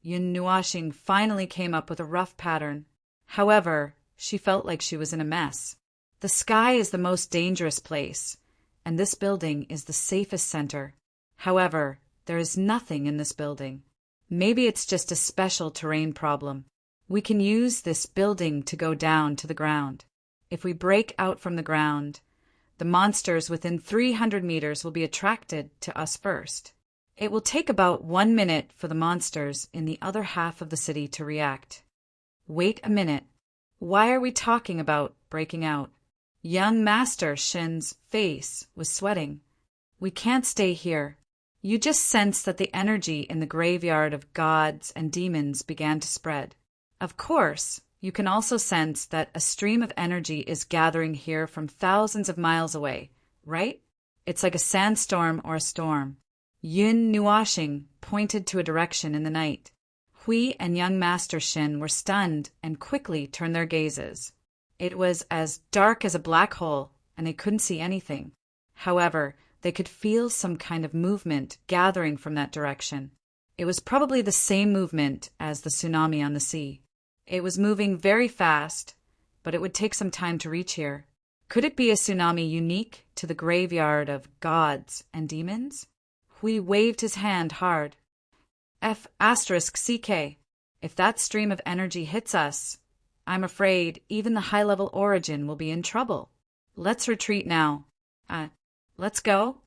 Yun Nuashing finally came up with a rough pattern. However, she felt like she was in a mess. The sky is the most dangerous place, and this building is the safest center. However, there is nothing in this building. Maybe it's just a special terrain problem. We can use this building to go down to the ground. If we break out from the ground, the monsters within 300 meters will be attracted to us first. It will take about 1 minute for the monsters in the other half of the city to react. Wait a minute. Why are we talking about breaking out? Young Master Shin's face was sweating. We can't stay here. You just sensed that the energy in the graveyard of gods and demons began to spread. Of course, you can also sense that a stream of energy is gathering here from thousands of miles away, right? It's like a sandstorm or a storm. Yun Nuashing pointed to a direction in the night. Hui and young Master Shin were stunned and quickly turned their gazes. It was as dark as a black hole, and they couldn't see anything. However, they could feel some kind of movement gathering from that direction. It was probably the same movement as the tsunami on the sea. It was moving very fast, but it would take some time to reach here. Could it be a tsunami unique to the graveyard of gods and demons? Hui waved his hand hard. F***CK. If that stream of energy hits us, I'm afraid even the high-level origin will be in trouble. Let's retreat now. Let's go?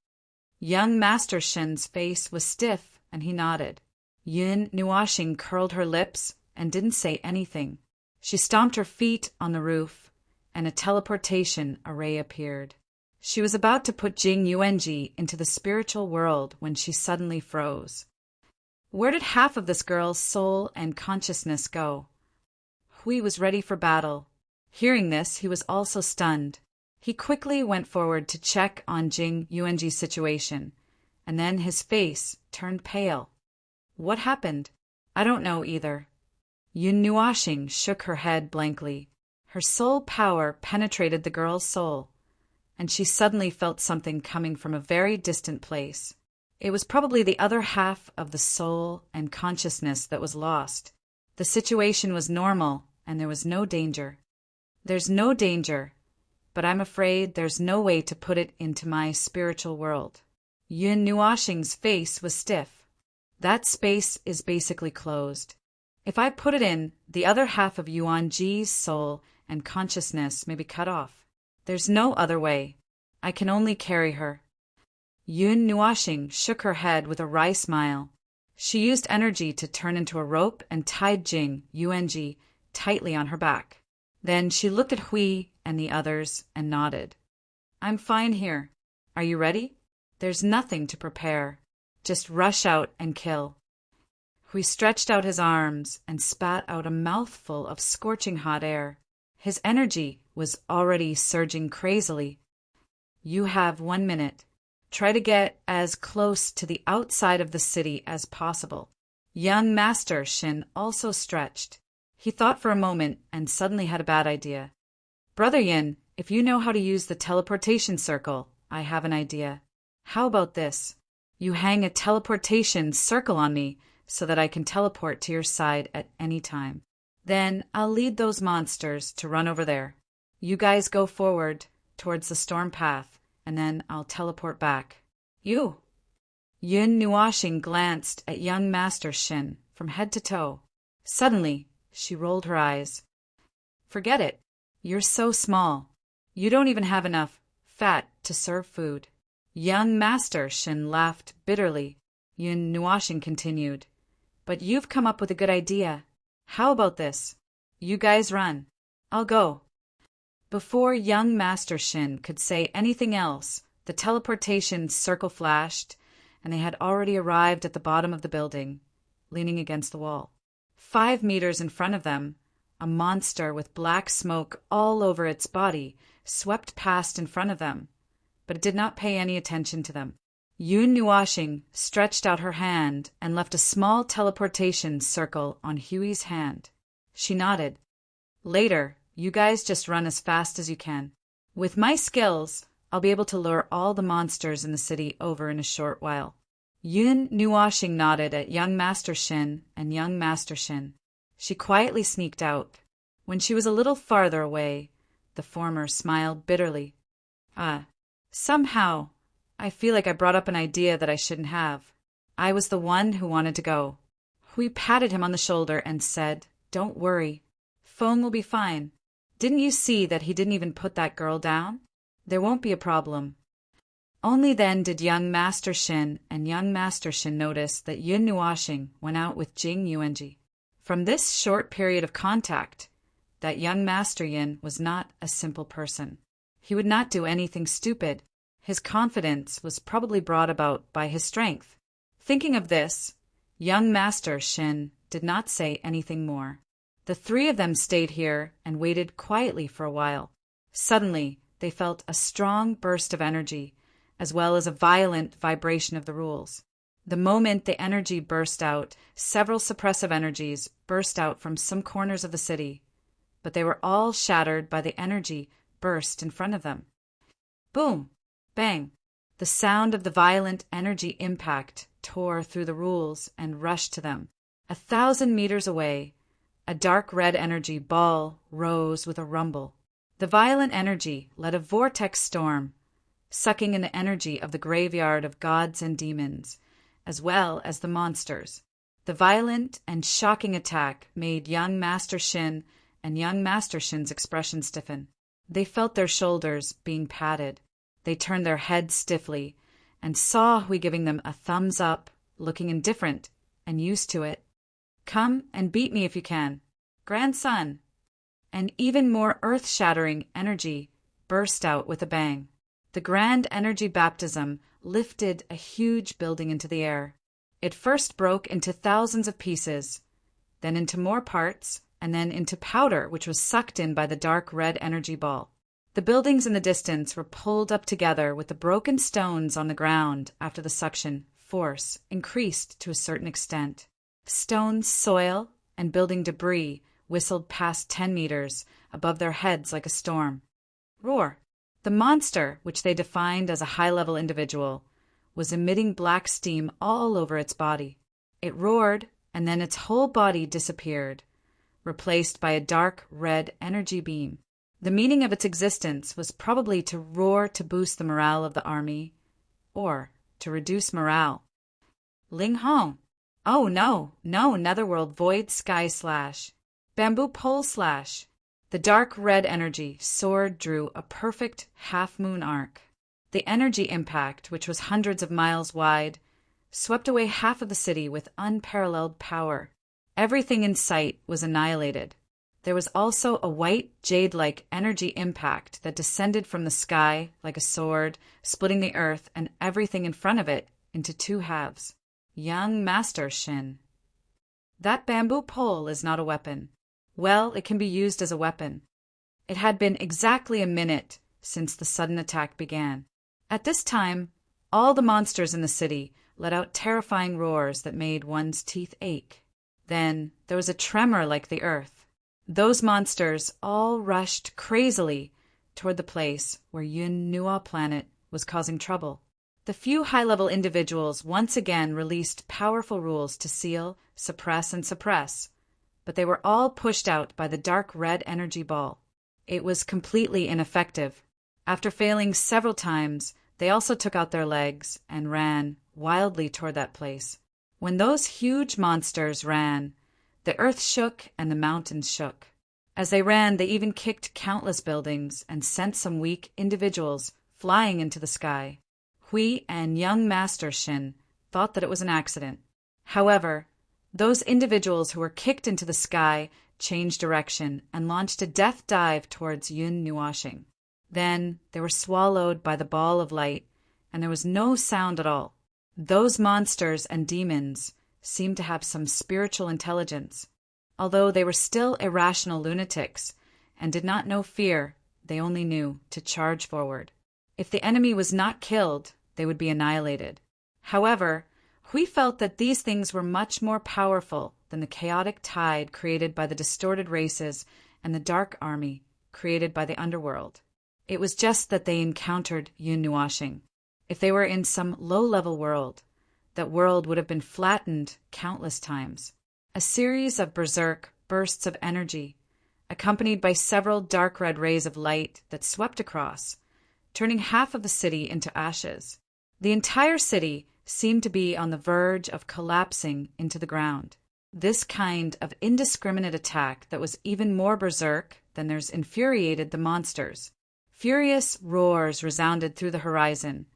Young Master Shin's face was stiff, and he nodded. Yun Nuashing curled her lips and didn't say anything. She stomped her feet on the roof, and a teleportation array appeared. She was about to put Jing Yuanji into the spiritual world when she suddenly froze. Where did half of this girl's soul and consciousness go? Hui was ready for battle. Hearing this, he was also stunned. He quickly went forward to check on Jing Yuanji's situation, and then his face turned pale. What happened? I don't know either. Yun Nuashing shook her head blankly. Her soul power penetrated the girl's soul, and she suddenly felt something coming from a very distant place. It was probably the other half of the soul and consciousness that was lost. The situation was normal, and there was no danger. There's no danger, but I'm afraid there's no way to put it into my spiritual world. Yun Nuashing's face was stiff. That space is basically closed. If I put it in, the other half of Yuanji's soul and consciousness may be cut off. There's no other way. I can only carry her. Yun Nuashing shook her head with a wry smile. She used energy to turn into a rope and tied Jing Yuanji tightly on her back. Then she looked at Hui and the others and nodded. I'm fine here. Are you ready? There's nothing to prepare. Just rush out and kill. Hui stretched out his arms and spat out a mouthful of scorching hot air. His energy was already surging crazily. You have 1 minute. Try to get as close to the outside of the city as possible. Young Master Shin also stretched. He thought for a moment and suddenly had a bad idea. Brother Yin, if you know how to use the teleportation circle, I have an idea. How about this? You hang a teleportation circle on me so that I can teleport to your side at any time. Then I'll lead those monsters to run over there. You guys go forward towards the storm path, and then I'll teleport back. You! Yun Nuashing glanced at young Master Shin from head to toe. Suddenly, she rolled her eyes. Forget it. You're so small. You don't even have enough fat to serve food. Young Master Shin laughed bitterly. Yun Nuashing continued. But you've come up with a good idea. How about this? You guys run. I'll go. Before young Master Shin could say anything else, the teleportation circle flashed, and they had already arrived at the bottom of the building, leaning against the wall. 5 meters in front of them, a monster with black smoke all over its body swept past in front of them, but it did not pay any attention to them. Yun Nuashing stretched out her hand and left a small teleportation circle on Huey's hand. She nodded. Later, you guys just run as fast as you can. With my skills, I'll be able to lure all the monsters in the city over in a short while. Yun Nuashing nodded at young Master Shin and young Master Shin. She quietly sneaked out. When she was a little farther away, the former smiled bitterly. Somehow, I feel like I brought up an idea that I shouldn't have. I was the one who wanted to go. Hui patted him on the shoulder and said, "Don't worry. Feng will be fine. Didn't you see that he didn't even put that girl down? There won't be a problem." Only then did young Master Shin and young Master Shin notice that Yun Nuashing went out with Jing Yuanji. From this short period of contact, that young Master Yin was not a simple person. He would not do anything stupid. His confidence was probably brought about by his strength. Thinking of this, young Master Shin did not say anything more. The three of them stayed here and waited quietly for a while. Suddenly, they felt a strong burst of energy, as well as a violent vibration of the rules. The moment the energy burst out, several suppressive energies burst out from some corners of the city, but they were all shattered by the energy burst in front of them. Boom! Bang! The sound of the violent energy impact tore through the rules and rushed to them. 1,000 meters away, a dark red energy ball rose with a rumble. The violent energy led a vortex storm, sucking in the energy of the graveyard of gods and demons, as well as the monsters. The violent and shocking attack made young Master Shin and young Master Shin's expression stiffen. They felt their shoulders being patted. They turned their heads stiffly and saw Hui giving them a thumbs up, looking indifferent and used to it. "Come and beat me if you can, grandson." And even more earth-shattering energy burst out with a bang. The grand energy baptism lifted a huge building into the air. It first broke into thousands of pieces, then into more parts, and then into powder, which was sucked in by the dark red energy ball. The buildings in the distance were pulled up together with the broken stones on the ground after the suction force increased to a certain extent. Stones, soil, and building debris whistled past 10 meters above their heads like a storm. Roar! The monster, which they defined as a high-level individual, was emitting black steam all over its body. It roared, and then its whole body disappeared, replaced by a dark red energy beam. The meaning of its existence was probably to roar to boost the morale of the army, or to reduce morale. Ling Hong. Oh no, netherworld void sky slash. Bamboo pole slash. The dark red energy sword drew a perfect half-moon arc. The energy impact, which was hundreds of miles wide, swept away half of the city with unparalleled power. Everything in sight was annihilated. There was also a white, jade-like energy impact that descended from the sky like a sword, splitting the earth and everything in front of it into two halves. Young Master Shin. That bamboo pole is not a weapon. Well, it can be used as a weapon. It had been exactly a minute since the sudden attack began. At this time, all the monsters in the city let out terrifying roars that made one's teeth ache. Then there was a tremor like the earth. Those monsters all rushed crazily toward the place where Yun Nua planet was causing trouble. The few high-level individuals once again released powerful rules to seal, suppress, and suppress, but they were all pushed out by the dark red energy ball. It was completely ineffective. After failing several times, they also took out their legs and ran wildly toward that place. When those huge monsters ran, the earth shook and the mountains shook. As they ran, they even kicked countless buildings and sent some weak individuals flying into the sky. Hui and young Master Shin thought that it was an accident. However, those individuals who were kicked into the sky changed direction and launched a death dive towards Yun Nuashing. Then they were swallowed by the ball of light, and there was no sound at all. Those monsters and demons seemed to have some spiritual intelligence. Although they were still irrational lunatics and did not know fear, they only knew to charge forward. If the enemy was not killed, they would be annihilated. However, Hui felt that these things were much more powerful than the chaotic tide created by the distorted races and the dark army created by the underworld. It was just that they encountered Yun Nuashing. If they were in some low-level world, that world would have been flattened countless times. A series of berserk bursts of energy, accompanied by several dark red rays of light that swept across, turning half of the city into ashes. The entire city seemed to be on the verge of collapsing into the ground. This kind of indiscriminate attack that was even more berserk than theirs infuriated the monsters. Furious roars resounded through the horizon,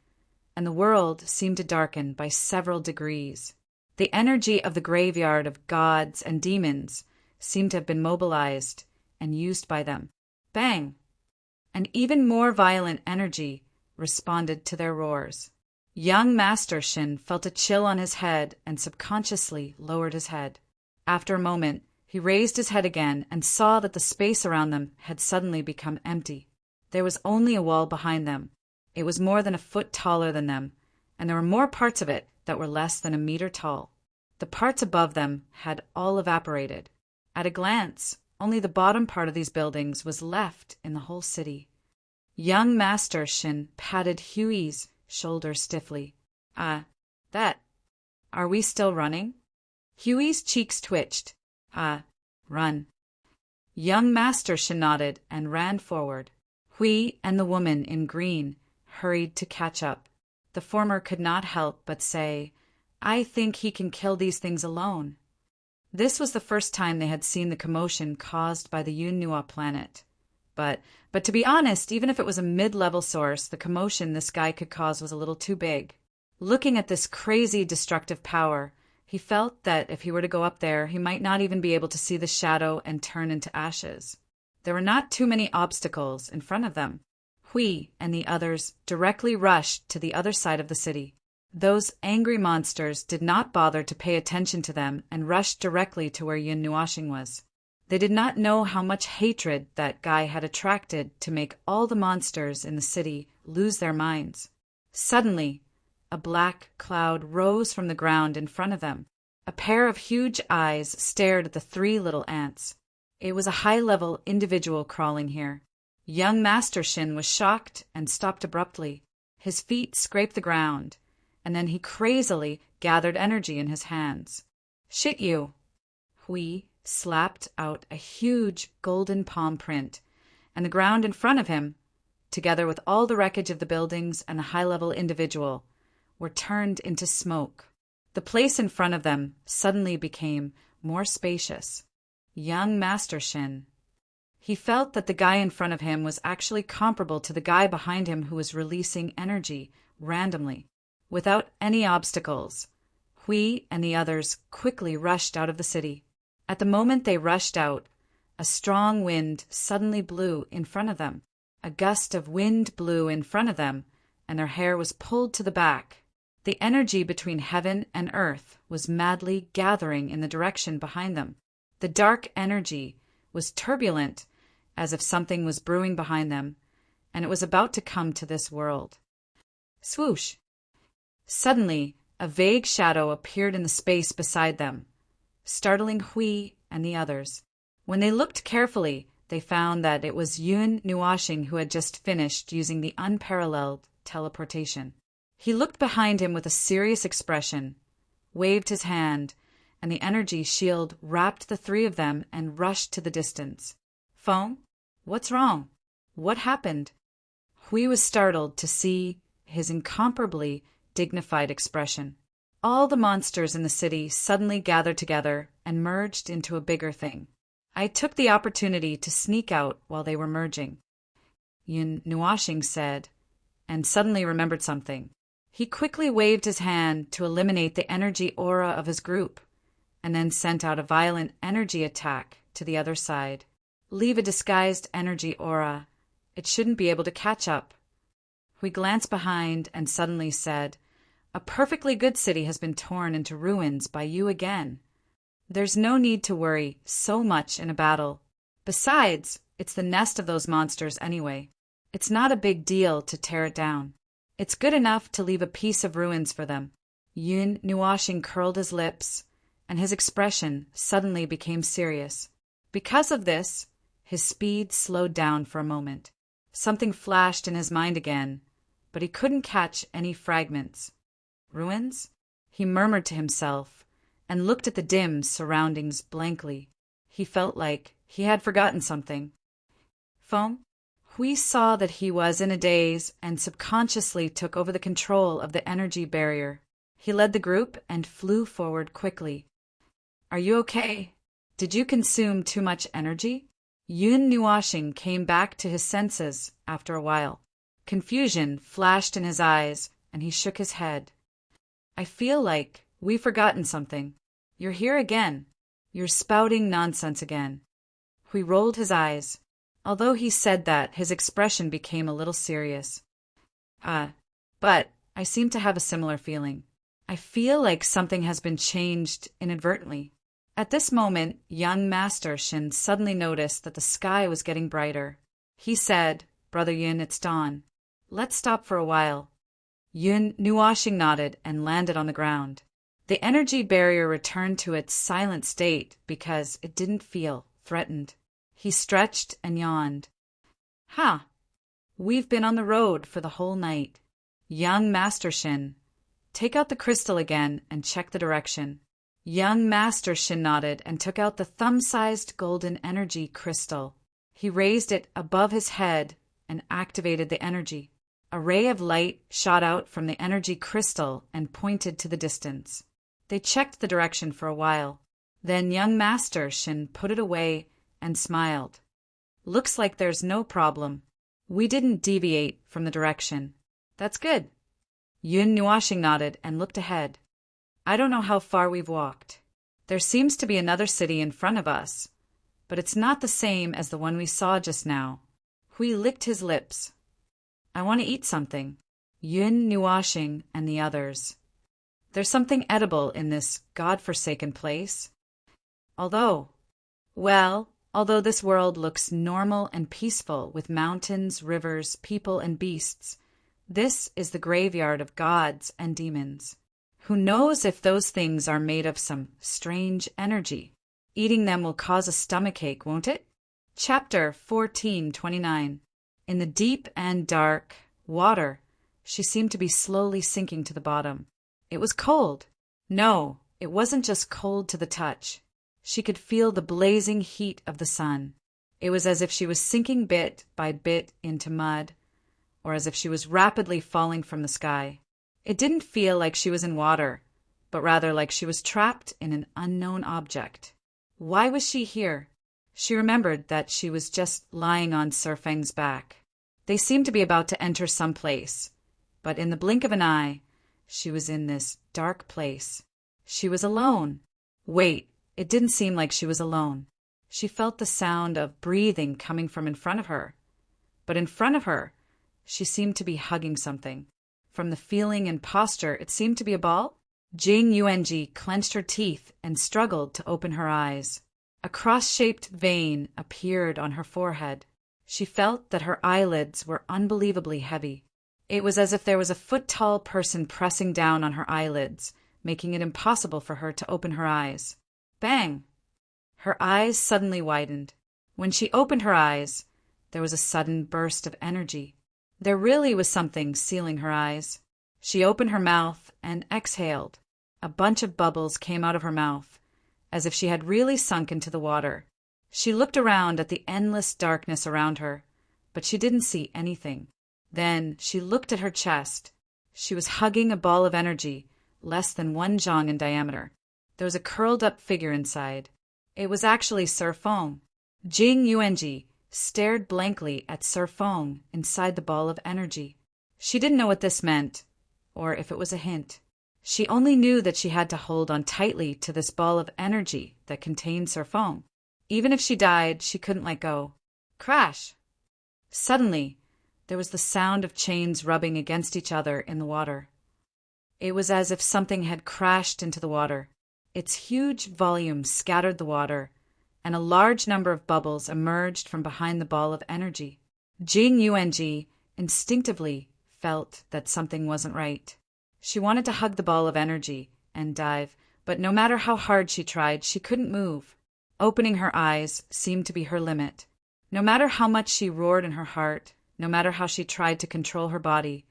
and the world seemed to darken by several degrees. The energy of the graveyard of gods and demons seemed to have been mobilized and used by them. Bang! An even more violent energy responded to their roars. Young Master Shin felt a chill on his head and subconsciously lowered his head. After a moment, he raised his head again and saw that the space around them had suddenly become empty. There was only a wall behind them. It was more than a foot taller than them, and there were more parts of it that were less than a meter tall. The parts above them had all evaporated. At a glance, only the bottom part of these buildings was left in the whole city. Young Master Shin patted Huey's shoulder stiffly. That. Are we still running? Huey's cheeks twitched. Run. Young Master Shin nodded and ran forward. Hui and the woman in green hurried to catch up. The former could not help but say, I think he can kill these things alone. This was the first time they had seen the commotion caused by the Yun-Nua planet. But to be honest, even if it was a mid-level source, the commotion this guy could cause was a little too big. Looking at this crazy destructive power, he felt that if he were to go up there, he might not even be able to see the shadow and turn into ashes. There were not too many obstacles in front of them. Hui and the others directly rushed to the other side of the city. Those angry monsters did not bother to pay attention to them and rushed directly to where Yun Nuashing was. They did not know how much hatred that guy had attracted to make all the monsters in the city lose their minds. Suddenly, a black cloud rose from the ground in front of them. A pair of huge eyes stared at the three little ants. It was a high-level individual crawling here. Young Master Shin was shocked and stopped abruptly. His feet scraped the ground, and then he crazily gathered energy in his hands. Shit you! Hui slapped out a huge golden palm print, and the ground in front of him, together with all the wreckage of the buildings and the high-level individual, were turned into smoke. The place in front of them suddenly became more spacious. Young Master Shin. He felt that the guy in front of him was actually comparable to the guy behind him who was releasing energy randomly. Without any obstacles, Hui and the others quickly rushed out of the city. At the moment they rushed out, a strong wind suddenly blew in front of them. A gust of wind blew in front of them, and their hair was pulled to the back. The energy between heaven and earth was madly gathering in the direction behind them. The dark energy was turbulent, as if something was brewing behind them, and it was about to come to this world. Swoosh! Suddenly, a vague shadow appeared in the space beside them, startling Hui and the others. When they looked carefully, they found that it was Yun Nuashing who had just finished using the unparalleled teleportation. He looked behind him with a serious expression, waved his hand, and the energy shield wrapped the three of them and rushed to the distance. Phone? What's wrong? What happened? Hui was startled to see his incomparably dignified expression. All the monsters in the city suddenly gathered together and merged into a bigger thing. I took the opportunity to sneak out while they were merging, Yun Nuashing said, and suddenly remembered something. He quickly waved his hand to eliminate the energy aura of his group, and then sent out a violent energy attack to the other side. Leave a disguised energy aura. It shouldn't be able to catch up. We glanced behind and suddenly said, A perfectly good city has been torn into ruins by you again. There's no need to worry so much in a battle. Besides, it's the nest of those monsters anyway. It's not a big deal to tear it down. It's good enough to leave a piece of ruins for them. Yun Nuashing curled his lips, and his expression suddenly became serious. Because of this, his speed slowed down for a moment. Something flashed in his mind again, but he couldn't catch any fragments. Ruins? He murmured to himself, and looked at the dim surroundings blankly. He felt like he had forgotten something. Foam? Hui saw that he was in a daze and subconsciously took over the control of the energy barrier. He led the group and flew forward quickly. Are you okay? Did you consume too much energy? Yun Nuashing came back to his senses after a while. Confusion flashed in his eyes, and he shook his head. I feel like we've forgotten something. You're here again. You're spouting nonsense again. Hui rolled his eyes. Although he said that, his expression became a little serious. But I seem to have a similar feeling. I feel like something has been changed inadvertently. At this moment, young Master Shin suddenly noticed that the sky was getting brighter. He said, Brother Yun, it's dawn. Let's stop for a while. Yun Nuashing nodded and landed on the ground. The energy barrier returned to its silent state because it didn't feel threatened. He stretched and yawned. We've been on the road for the whole night. Young Master Shin, take out the crystal again and check the direction. Young Master Shin nodded and took out the thumb-sized golden energy crystal. He raised it above his head and activated the energy. A ray of light shot out from the energy crystal and pointed to the distance. They checked the direction for a while. Then young Master Shin put it away and smiled. Looks like there's no problem. We didn't deviate from the direction. That's good. Yun Nuashing nodded and looked ahead. I don't know how far we've walked. There seems to be another city in front of us, but it's not the same as the one we saw just now. Hui licked his lips. I want to eat something. Yun Nuashing and the others. There's something edible in this God-forsaken place. Although this world looks normal and peaceful with mountains, rivers, people, and beasts, this is the graveyard of gods and demons. Who knows if those things are made of some strange energy? Eating them will cause a stomachache, won't it? Chapter 14:29. In the deep and dark water, she seemed to be slowly sinking to the bottom. It was cold. No, it wasn't just cold to the touch. She could feel the blazing heat of the sun. It was as if she was sinking bit by bit into mud, or as if she was rapidly falling from the sky. It didn't feel like she was in water, but rather like she was trapped in an unknown object. Why was she here? She remembered that she was just lying on Serfeng's back. They seemed to be about to enter some place, but in the blink of an eye, she was in this dark place. She was alone. Wait, it didn't seem like she was alone. She felt the sound of breathing coming from in front of her. But in front of her, she seemed to be hugging something. From the feeling and posture, it seemed to be a ball. Jing Yuanji clenched her teeth and struggled to open her eyes. A cross-shaped vein appeared on her forehead. She felt that her eyelids were unbelievably heavy. It was as if there was a foot-tall person pressing down on her eyelids, making it impossible for her to open her eyes. Bang! Her eyes suddenly widened. When she opened her eyes, there was a sudden burst of energy. There really was something sealing her eyes. She opened her mouth and exhaled. A bunch of bubbles came out of her mouth, as if she had really sunk into the water. She looked around at the endless darkness around her, but she didn't see anything. Then she looked at her chest. She was hugging a ball of energy, less than 1 zhang in diameter. There was a curled-up figure inside. It was actually Sir Feng. Jing Yuanji stared blankly at Sir Feng inside the ball of energy. She didn't know what this meant, or if it was a hint. She only knew that she had to hold on tightly to this ball of energy that contained Sir Feng. Even if she died, she couldn't let go. Crash! Suddenly, there was the sound of chains rubbing against each other in the water. It was as if something had crashed into the water. Its huge volume scattered the water, and a large number of bubbles emerged from behind the ball of energy. Jing Yuanji instinctively felt that something wasn't right. She wanted to hug the ball of energy and dive, but no matter how hard she tried, she couldn't move. Opening her eyes seemed to be her limit. No matter how much she roared in her heart, no matter how she tried to control her body,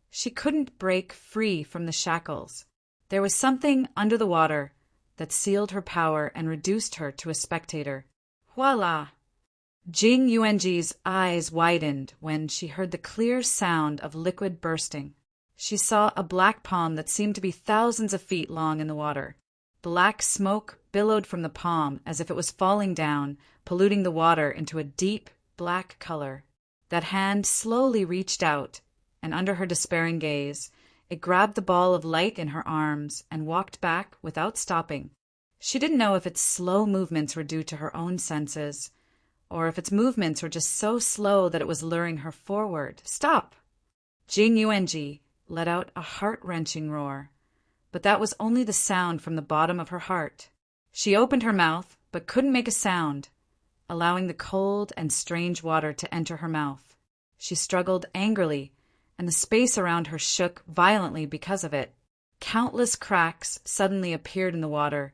she couldn't break free from the shackles. There was something under the water that sealed her power and reduced her to a spectator. Voila! Jing Yuanji's eyes widened when she heard the clear sound of liquid bursting. She saw a black palm that seemed to be thousands of feet long in the water. Black smoke billowed from the palm as if it was falling down, polluting the water into a deep black color. That hand slowly reached out, and under her despairing gaze, it grabbed the ball of light in her arms and walked back without stopping. She didn't know if its slow movements were due to her own senses, or if its movements were just so slow that it was luring her forward. Stop! Jing Yuanji let out a heart-wrenching roar, but that was only the sound from the bottom of her heart. She opened her mouth, but couldn't make a sound, allowing the cold and strange water to enter her mouth. She struggled angrily, and the space around her shook violently because of it. Countless cracks suddenly appeared in the water,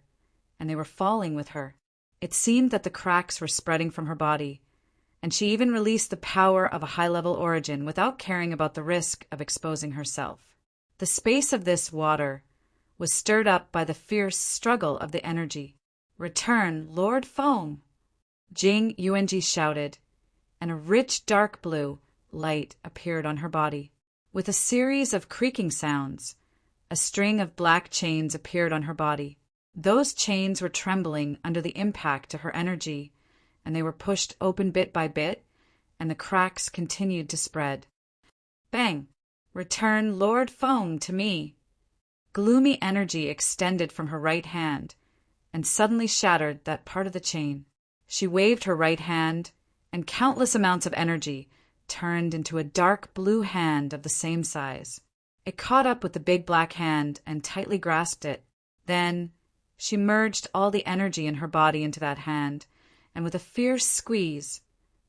and they were falling with her. It seemed that the cracks were spreading from her body, and she even released the power of a high-level origin without caring about the risk of exposing herself. The space of this water was stirred up by the fierce struggle of the energy. "Return, Lord Foam!" Jing Yuanji shouted, and a rich dark blue light appeared on her body. With a series of creaking sounds, a string of black chains appeared on her body. Those chains were trembling under the impact to her energy, and they were pushed open bit by bit, and the cracks continued to spread. Bang! "Return Lord Foam to me!" Gloomy energy extended from her right hand and suddenly shattered that part of the chain. She waved her right hand, and countless amounts of energy turned into a dark blue hand of the same size. It caught up with the big black hand and tightly grasped it. Then she merged all the energy in her body into that hand, and with a fierce squeeze,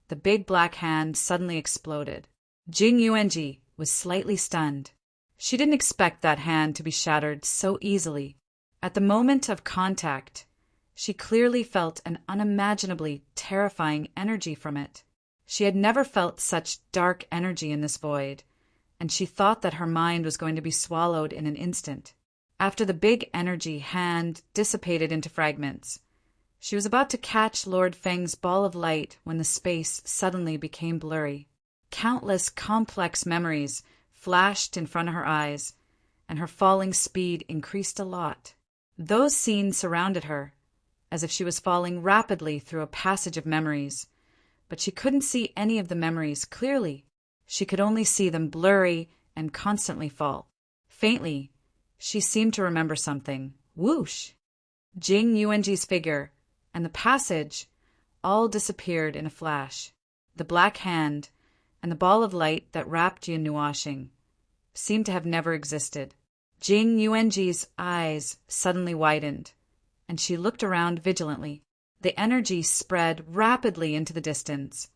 the big black hand suddenly exploded. Jing Yuanji was slightly stunned. She didn't expect that hand to be shattered so easily. At the moment of contact, she clearly felt an unimaginably terrifying energy from it. She had never felt such dark energy in this void, and she thought that her mind was going to be swallowed in an instant. After the big energy hand dissipated into fragments, she was about to catch Lord Feng's ball of light when the space suddenly became blurry. Countless complex memories flashed in front of her eyes, and her falling speed increased a lot. Those scenes surrounded her, as if she was falling rapidly through a passage of memories, but she couldn't see any of the memories clearly. She could only see them blurry and constantly fall. Faintly, she seemed to remember something. Whoosh! Jing Yuanji's figure and the passage all disappeared in a flash. The black hand and the ball of light that wrapped Yin Nuashing seemed to have never existed. Jing Yuanji's eyes suddenly widened, and she looked around vigilantly. The energy spread rapidly into the distance,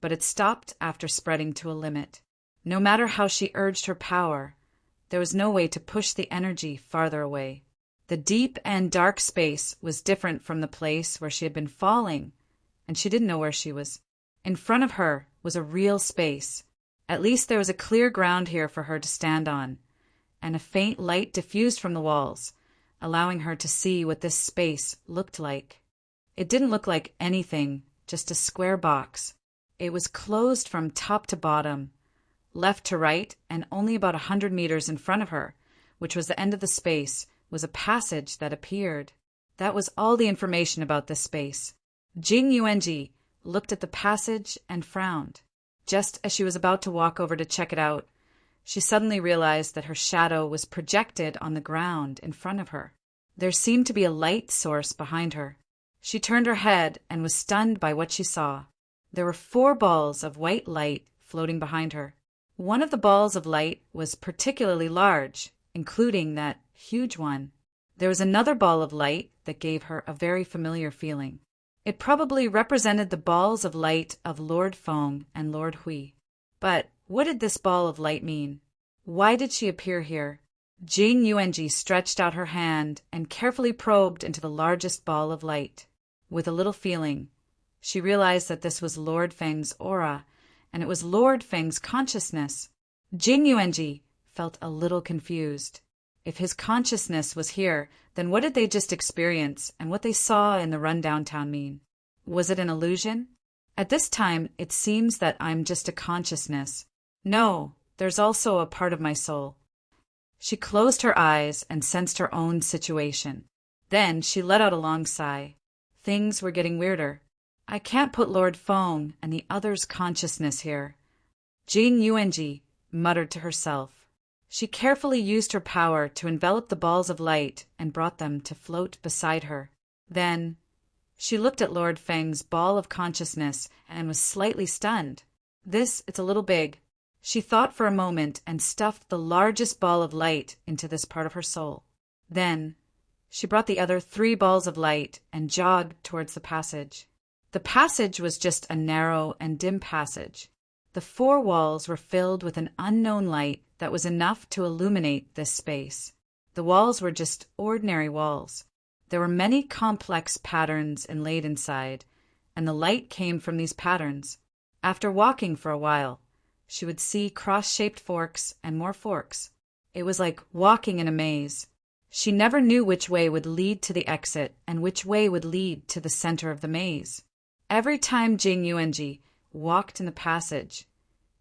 but it stopped after spreading to a limit. No matter how she urged her power, there was no way to push the energy farther away. The deep and dark space was different from the place where she had been falling, and she didn't know where she was. In front of her was a real space. At least there was a clear ground here for her to stand on, and a faint light diffused from the walls, allowing her to see what this space looked like. It didn't look like anything, just a square box. It was closed from top to bottom, left to right, and only about 100 meters in front of her, which was the end of the space, was a passage that appeared. That was all the information about this space. Jing Yuanji looked at the passage and frowned. Just as she was about to walk over to check it out, she suddenly realized that her shadow was projected on the ground in front of her. There seemed to be a light source behind her. She turned her head and was stunned by what she saw. There were 4 balls of white light floating behind her. One of the balls of light was particularly large, including that huge one. There was another ball of light that gave her a very familiar feeling. It probably represented the balls of light of Lord Feng and Lord Hui. But what did this ball of light mean? Why did she appear here? Jing Yuanji stretched out her hand and carefully probed into the largest ball of light. With a little feeling, she realized that this was Lord Feng's aura, and it was Lord Feng's consciousness. Jing Yuanji felt a little confused. If his consciousness was here, then what did they just experience and what they saw in the rundown town mean? Was it an illusion? At this time, it seems that I'm just a consciousness. No, there's also a part of my soul. She closed her eyes and sensed her own situation. Then she let out a long sigh. Things were getting weirder. I can't put Lord Feng and the other's consciousness here. Jing Yuanji muttered to herself. She carefully used her power to envelop the balls of light and brought them to float beside her. Then she looked at Lord Feng's ball of consciousness and was slightly stunned. It's a little big. She thought for a moment and stuffed the largest ball of light into this part of her soul. Then she brought the other 3 balls of light and jogged towards the passage. The passage was just a narrow and dim passage. The 4 walls were filled with an unknown light that was enough to illuminate this space. The walls were just ordinary walls. There were many complex patterns inlaid inside, and the light came from these patterns. After walking for a while, she would see cross-shaped forks and more forks. It was like walking in a maze. She never knew which way would lead to the exit and which way would lead to the center of the maze. Every time Jing Yuanji walked in the passage,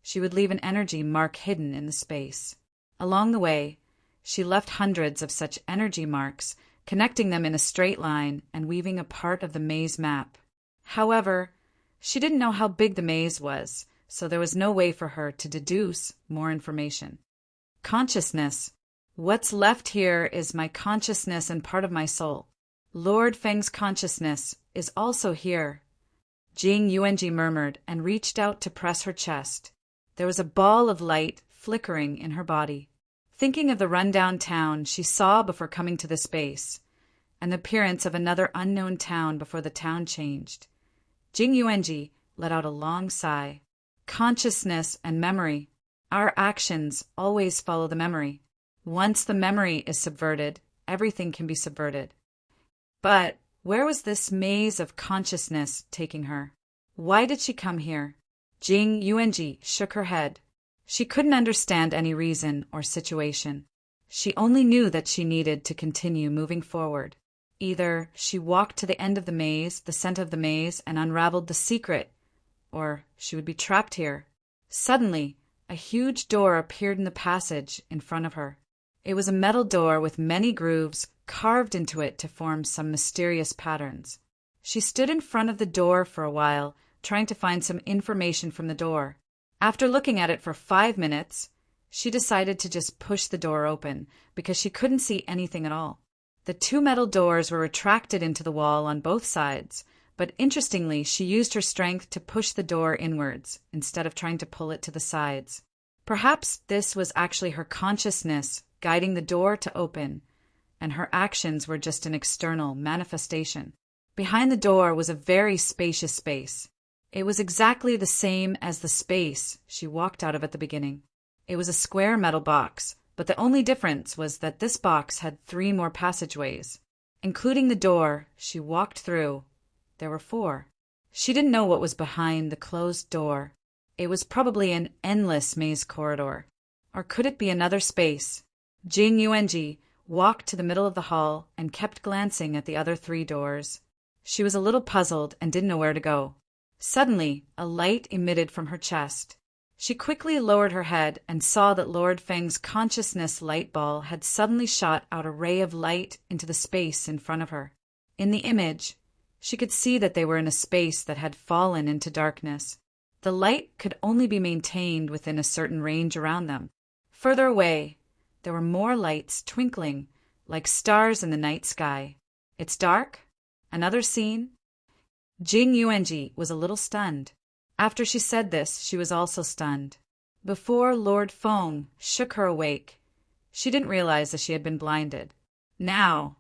she would leave an energy mark hidden in the space. Along the way, she left hundreds of such energy marks, connecting them in a straight line and weaving a part of the maze map. However, she didn't know how big the maze was, so there was no way for her to deduce more information. Consciousness. What's left here is my consciousness and part of my soul. Lord Feng's consciousness is also here. Jing Yuanji murmured and reached out to press her chest. There was a ball of light flickering in her body. Thinking of the rundown town she saw before coming to the space, and the appearance of another unknown town before the town changed, Jing Yuanji let out a long sigh. Consciousness and memory. Our actions always follow the memory. Once the memory is subverted, everything can be subverted. But where was this maze of consciousness taking her? Why did she come here? Jing Yuanji shook her head. She couldn't understand any reason or situation. She only knew that she needed to continue moving forward. Either she walked to the end of the maze, the center of the maze, and unraveled the secret, or she would be trapped here. Suddenly, a huge door appeared in the passage in front of her. It was a metal door with many grooves carved into it to form some mysterious patterns. She stood in front of the door for a while, trying to find some information from the door. After looking at it for 5 minutes, she decided to just push the door open because she couldn't see anything at all. The 2 metal doors were retracted into the wall on both sides, but interestingly, she used her strength to push the door inwards instead of trying to pull it to the sides. Perhaps this was actually her consciousness guiding the door to open, and her actions were just an external manifestation. Behind the door was a very spacious space. It was exactly the same as the space she walked out of at the beginning. It was a square metal box, but the only difference was that this box had 3 more passageways. Including the door she walked through, there were 4. She didn't know what was behind the closed door. It was probably an endless maze corridor. Or could it be another space? Jing Yuanji walked to the middle of the hall and kept glancing at the other 3 doors. She was a little puzzled and didn't know where to go. Suddenly, a light emitted from her chest. She quickly lowered her head and saw that Lord Feng's consciousness light ball had suddenly shot out a ray of light into the space in front of her. In the image, she could see that they were in a space that had fallen into darkness. The light could only be maintained within a certain range around them. Further away, there were more lights twinkling, like stars in the night sky. It's dark? Another scene? Jing Yuanji was a little stunned. After she said this, she was also stunned. Before Lord Feng shook her awake, she didn't realize that she had been blinded. Now,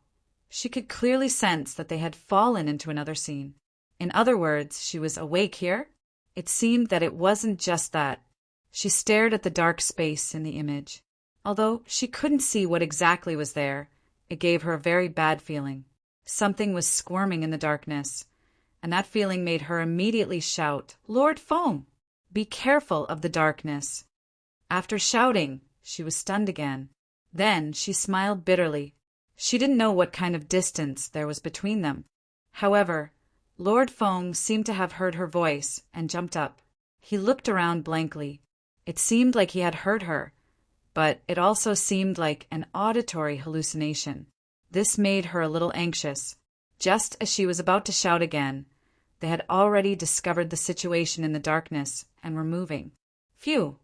She could clearly sense that they had fallen into another scene. In other words, she was awake here? It seemed that it wasn't just that. She stared at the dark space in the image. Although she couldn't see what exactly was there, it gave her a very bad feeling. Something was squirming in the darkness, and that feeling made her immediately shout, "Lord Foam! Be careful of the darkness!" After shouting, she was stunned again. Then she smiled bitterly. She didn't know what kind of distance there was between them. However, Lord Foam seemed to have heard her voice and jumped up. He looked around blankly. It seemed like he had heard her, but it also seemed like an auditory hallucination. This made her a little anxious. Just as she was about to shout again, they had already discovered the situation in the darkness and were moving. Phew!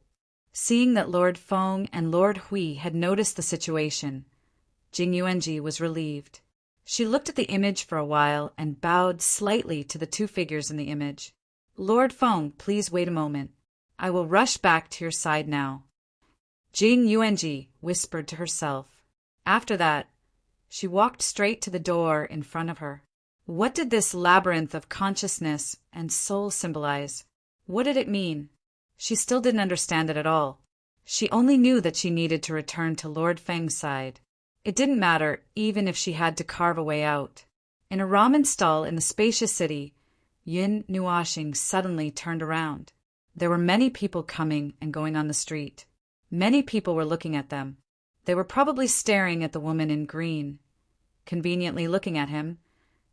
Seeing that Lord Feng and Lord Hui had noticed the situation, Jing Yuanji was relieved. She looked at the image for a while and bowed slightly to the two figures in the image. "Lord Feng, please wait a moment. I will rush back to your side now," Jing Yuanji whispered to herself. After that, she walked straight to the door in front of her. What did this labyrinth of consciousness and soul symbolize? What did it mean? She still didn't understand it at all. She only knew that she needed to return to Lord Feng's side. It didn't matter even if she had to carve a way out. In a ramen stall in the spacious city, Yin Nuashing suddenly turned around. There were many people coming and going on the street. Many people were looking at them. They were probably staring at the woman in green, conveniently looking at him,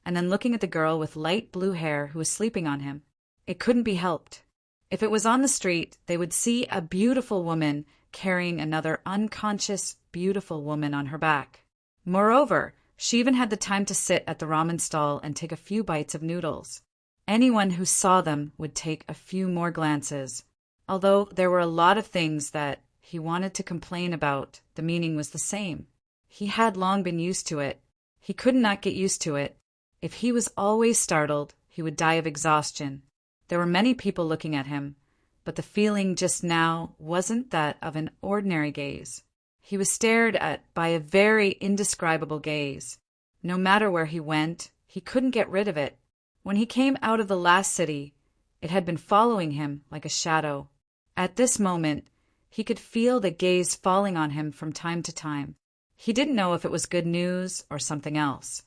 and then looking at the girl with light blue hair who was sleeping on him. It couldn't be helped. If it was on the street, they would see a beautiful woman carrying another unconscious, beautiful woman on her back. Moreover, she even had the time to sit at the ramen stall and take a few bites of noodles. Anyone who saw them would take a few more glances. Although there were a lot of things that he wanted to complain about, the meaning was the same. He had long been used to it. He could not get used to it. If he was always startled, he would die of exhaustion. There were many people looking at him, but the feeling just now wasn't that of an ordinary gaze. He was stared at by a very indescribable gaze. No matter where he went, he couldn't get rid of it. When he came out of the last city, it had been following him like a shadow. At this moment, he could feel the gaze falling on him from time to time. He didn't know if it was good news or something else,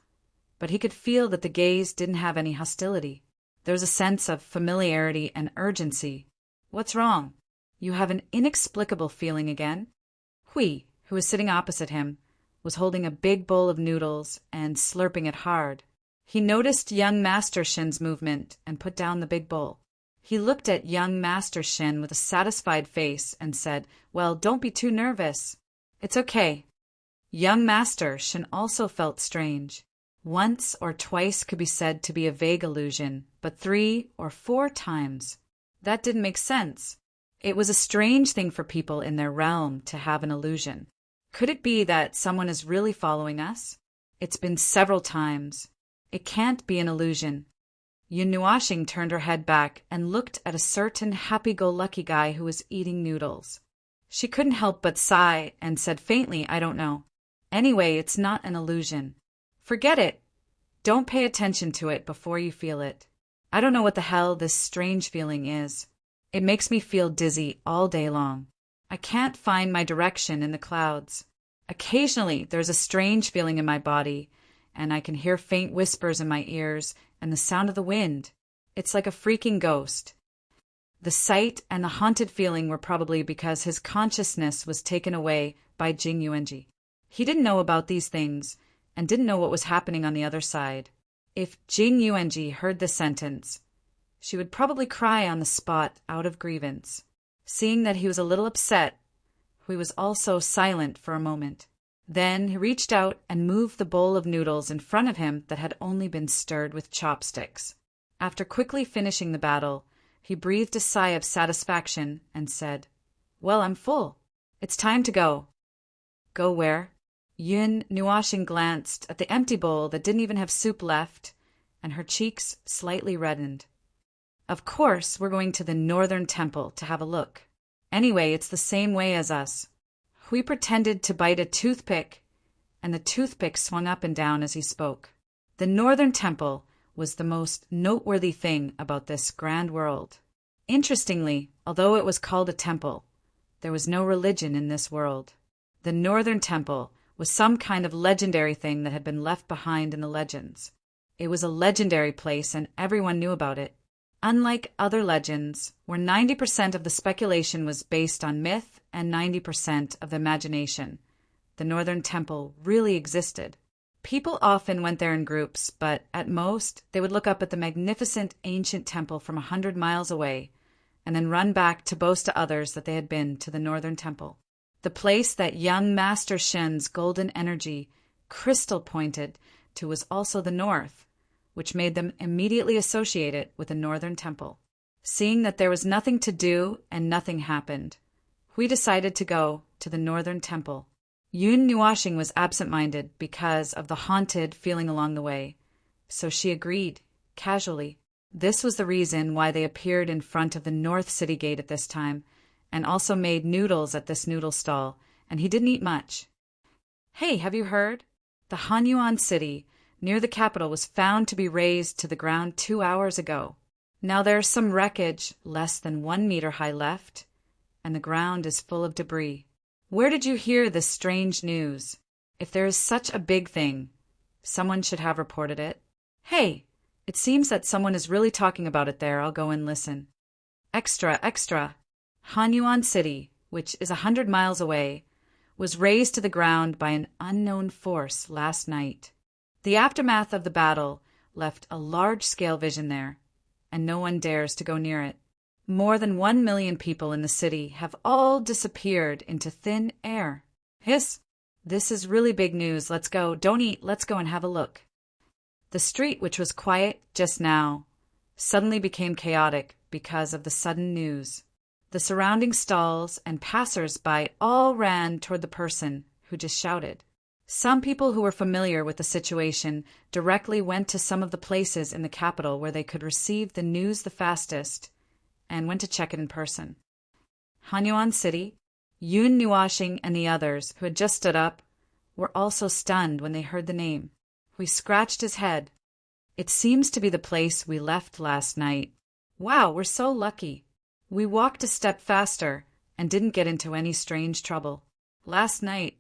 but he could feel that the gaze didn't have any hostility. There was a sense of familiarity and urgency. "What's wrong? You have an inexplicable feeling again?" Hui, who was sitting opposite him, was holding a big bowl of noodles and slurping it hard. He noticed young Master Shin's movement and put down the big bowl. He looked at young Master Shin with a satisfied face and said, "Well, don't be too nervous. It's okay." Young Master Shin also felt strange. Once or twice could be said to be a vague illusion, but 3 or 4 times. That didn't make sense. It was a strange thing for people in their realm to have an illusion. Could it be that someone is really following us? It's been several times. It can't be an illusion. Yun Nuashing turned her head back and looked at a certain happy-go-lucky guy who was eating noodles. She couldn't help but sigh and said faintly, "I don't know. Anyway, it's not an illusion. Forget it. Don't pay attention to it before you feel it. I don't know what the hell this strange feeling is. It makes me feel dizzy all day long. I can't find my direction in the clouds. Occasionally, there's a strange feeling in my body, and I can hear faint whispers in my ears and the sound of the wind. It's like a freaking ghost." The sight and the haunted feeling were probably because his consciousness was taken away by Jing Yuanji. He didn't know about these things and didn't know what was happening on the other side. If Jing Yuanji heard this sentence, she would probably cry on the spot out of grievance. Seeing that he was a little upset, he was also silent for a moment. Then he reached out and moved the bowl of noodles in front of him that had only been stirred with chopsticks. After quickly finishing the battle, he breathed a sigh of satisfaction and said, "Well, I'm full. It's time to go." "Go where?" Yun Nuashing glanced at the empty bowl that didn't even have soup left, and her cheeks slightly reddened. "Of course, we're going to the Northern Temple to have a look. Anyway, it's the same way as us." Hui pretended to bite a toothpick and the toothpick swung up and down as he spoke. The Northern Temple was the most noteworthy thing about this grand world. Interestingly, although it was called a temple, there was no religion in this world. The Northern Temple was some kind of legendary thing that had been left behind in the legends. It was a legendary place and everyone knew about it. Unlike other legends, where 90% of the speculation was based on myth and 90% of the imagination, the Northern Temple really existed. People often went there in groups, but at most, they would look up at the magnificent ancient temple from 100 miles away, and then run back to boast to others that they had been to the Northern Temple. The place that young Master Shen's golden energy crystal pointed to was also the north, which made them immediately associate it with the Northern Temple. Seeing that there was nothing to do and nothing happened, we decided to go to the Northern Temple. Yun Nuashing was absent-minded because of the haunted feeling along the way, so she agreed, casually. This was the reason why they appeared in front of the North City Gate at this time, and also made noodles at this noodle stall, and he didn't eat much. Hey, have you heard? The Hanyuan city, near the capital, was found to be razed to the ground 2 hours ago. Now there's some wreckage less than 1 meter high left, and the ground is full of debris. Where did you hear this strange news? If there is such a big thing, someone should have reported it. Hey, it seems that someone is really talking about it there. I'll go and listen. Extra, extra. Hanyuan City, which is 100 miles away, was razed to the ground by an unknown force last night. The aftermath of the battle left a large-scale vision there, and no one dares to go near it. More than 1 million people in the city have all disappeared into thin air. Hiss! This is really big news. Let's go. Don't eat. Let's go and have a look. The street, which was quiet just now, suddenly became chaotic because of the sudden news. The surrounding stalls and passers-by all ran toward the person who just shouted. Some people who were familiar with the situation directly went to some of the places in the capital where they could receive the news the fastest, and went to check it in person. Hanyuan City, Yun Nuashing, and the others, who had just stood up, were also stunned when they heard the name. We scratched his head. It seems to be the place we left last night. Wow, we're so lucky. We walked a step faster and didn't get into any strange trouble. Last night,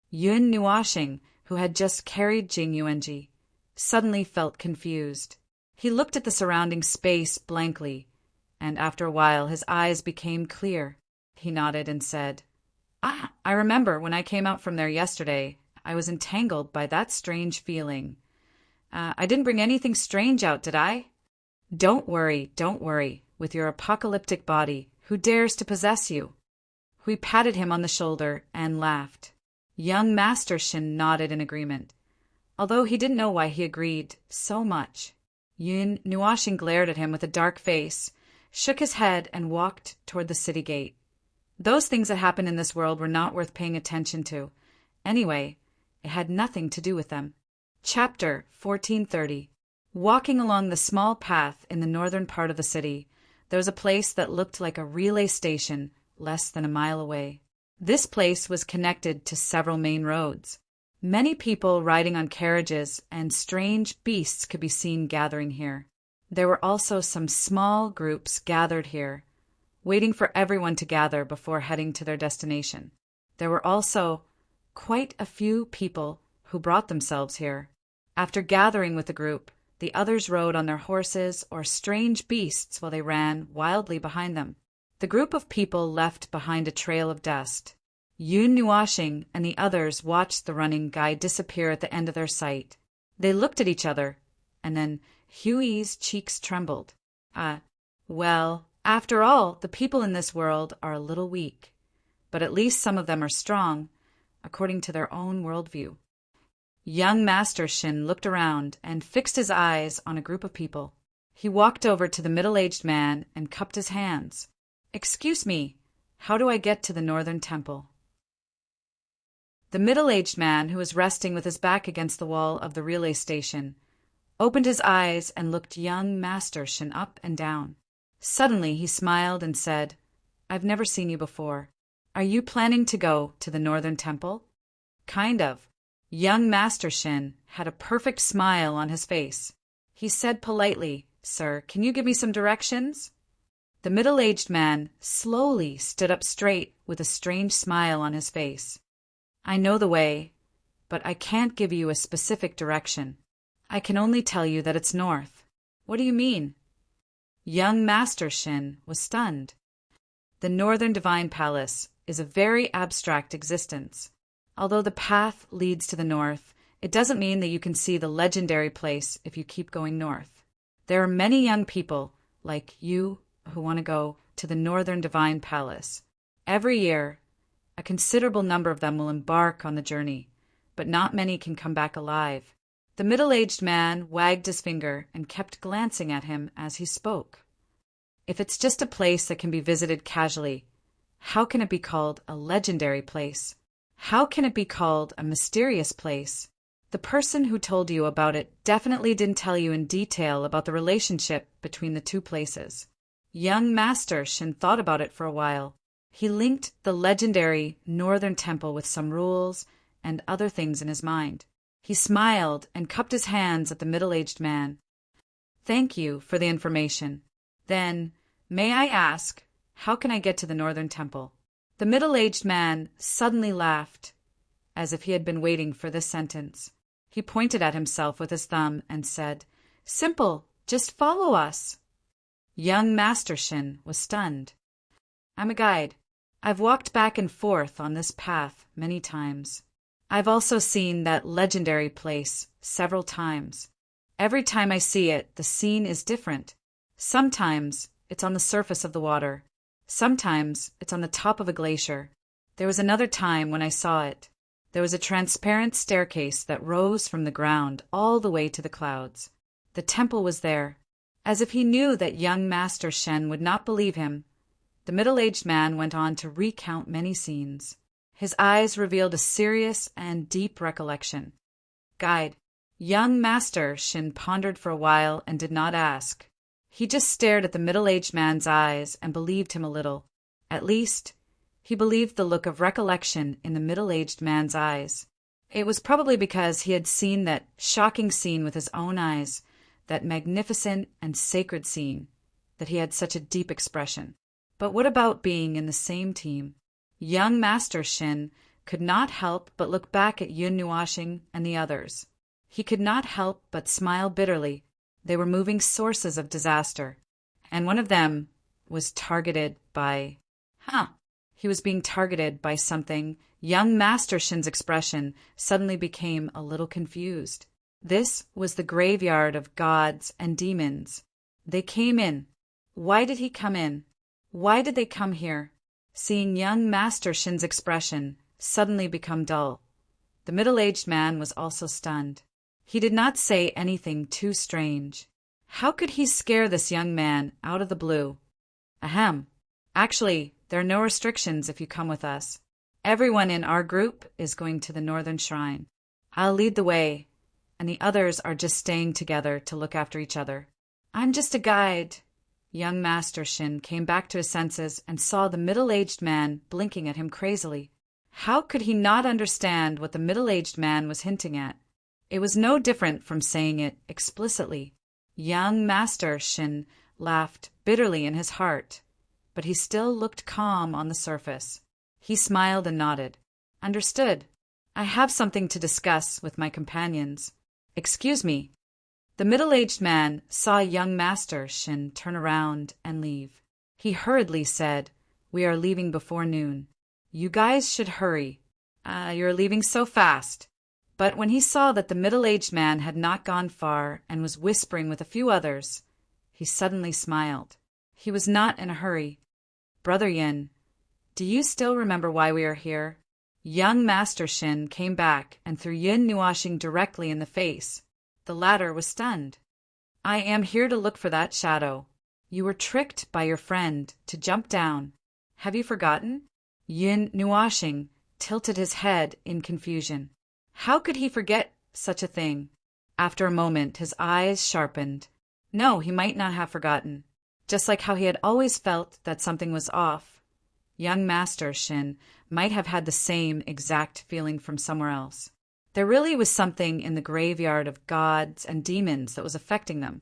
Yun Nuashing, who had just carried Jing Yuanji, suddenly felt confused. He looked at the surrounding space blankly, and after a while his eyes became clear. He nodded and said, I remember when I came out from there yesterday, I was entangled by that strange feeling. I didn't bring anything strange out, did I? Don't worry, with your apocalyptic body. Who dares to possess you? We patted him on the shoulder and laughed. Young Master Shin nodded in agreement, although he didn't know why he agreed so much. Yun Nuashing glared at him with a dark face, shook his head, and walked toward the city gate. Those things that happen in this world were not worth paying attention to. Anyway, it had nothing to do with them. Chapter 1430. Walking along the small path in the northern part of the city, there was a place that looked like a relay station less than a mile away. This place was connected to several main roads. Many people riding on carriages and strange beasts could be seen gathering here. There were also some small groups gathered here, waiting for everyone to gather before heading to their destination. There were also quite a few people who brought themselves here. After gathering with the group, the others rode on their horses or strange beasts while they ran wildly behind them. The group of people left behind a trail of dust. Yun Nuashing and the others watched the running guy disappear at the end of their sight. They looked at each other, and then Huey's cheeks trembled. Well, after all, the people in this world are a little weak, but at least some of them are strong, according to their own worldview. Young Master Shin looked around and fixed his eyes on a group of people. He walked over to the middle-aged man and cupped his hands. Excuse me, how do I get to the Northern Temple? The middle-aged man, who was resting with his back against the wall of the relay station, opened his eyes and looked young Master Shin up and down. Suddenly he smiled and said, I've never seen you before. Are you planning to go to the Northern Temple? Kind of. Young Master Shin had a perfect smile on his face. He said politely, "Sir, can you give me some directions?" The middle-aged man slowly stood up straight with a strange smile on his face. "I know the way, but I can't give you a specific direction. I can only tell you that it's north." "What do you mean?" Young Master Shin was stunned. The Northern Divine Palace is a very abstract existence. Although the path leads to the north, it doesn't mean that you can see the legendary place if you keep going north. There are many young people, like you, who want to go to the Northern Divine Palace. Every year, a considerable number of them will embark on the journey, but not many can come back alive. The middle-aged man wagged his finger and kept glancing at him as he spoke. If it's just a place that can be visited casually, how can it be called a legendary place? How can it be called a mysterious place? The person who told you about it definitely didn't tell you in detail about the relationship between the two places. Young Master Shin thought about it for a while. He linked the legendary Northern Temple with some rules and other things in his mind. He smiled and cupped his hands at the middle-aged man. "Thank you for the information. Then, may I ask, how can I get to the Northern Temple?" The middle-aged man suddenly laughed, as if he had been waiting for this sentence. He pointed at himself with his thumb and said, "Simple, just follow us." Young Master Shin was stunned. "I'm a guide. I've walked back and forth on this path many times. I've also seen that legendary place several times. Every time I see it, the scene is different. Sometimes it's on the surface of the water. Sometimes it's on the top of a glacier. There was another time when I saw it. There was a transparent staircase that rose from the ground all the way to the clouds. The temple was there." As if he knew that young Master Shen would not believe him, the middle-aged man went on to recount many scenes. His eyes revealed a serious and deep recollection. "Guide." Young Master Shin pondered for a while and did not ask. He just stared at the middle-aged man's eyes and believed him a little. At least, he believed the look of recollection in the middle-aged man's eyes. It was probably because he had seen that shocking scene with his own eyes, that magnificent and sacred scene, that he had such a deep expression. But what about being in the same team? Young Master Shin could not help but look back at Yun Nuashing and the others. He could not help but smile bitterly. They were moving sources of disaster, and one of them was targeted by... He was being targeted by something. Young Master Shin's expression suddenly became a little confused. This was the graveyard of gods and demons. They came in. Why did he come in? Why did they come here? Seeing young Master Shin's expression suddenly become dull, the middle-aged man was also stunned. He did not say anything too strange. How could he scare this young man out of the blue? Ahem. Actually, there are no restrictions if you come with us. Everyone in our group is going to the Northern Shrine. I'll lead the way, and the others are just staying together to look after each other. I'm just a guide. Young Master Shin came back to his senses and saw the middle-aged man blinking at him crazily. How could he not understand what the middle-aged man was hinting at? It was no different from saying it explicitly. Young Master Shin laughed bitterly in his heart, but he still looked calm on the surface. He smiled and nodded. Understood. I have something to discuss with my companions. Excuse me. The middle-aged man saw young Master Shin turn around and leave. He hurriedly said, "We are leaving before noon. You guys should hurry. You're leaving so fast." But when he saw that the middle-aged man had not gone far and was whispering with a few others, he suddenly smiled. He was not in a hurry. "Brother Yin, do you still remember why we are here?" Young Master Shin came back and threw Yin Nuashing directly in the face. The latter was stunned. "I am here to look for that shadow. You were tricked by your friend to jump down. Have you forgotten?" Yin Nuashing tilted his head in confusion. How could he forget such a thing? After a moment, his eyes sharpened. No, he might not have forgotten. Just like how he had always felt that something was off, young Master Shin might have had the same exact feeling from somewhere else. There really was something in the graveyard of gods and demons that was affecting them.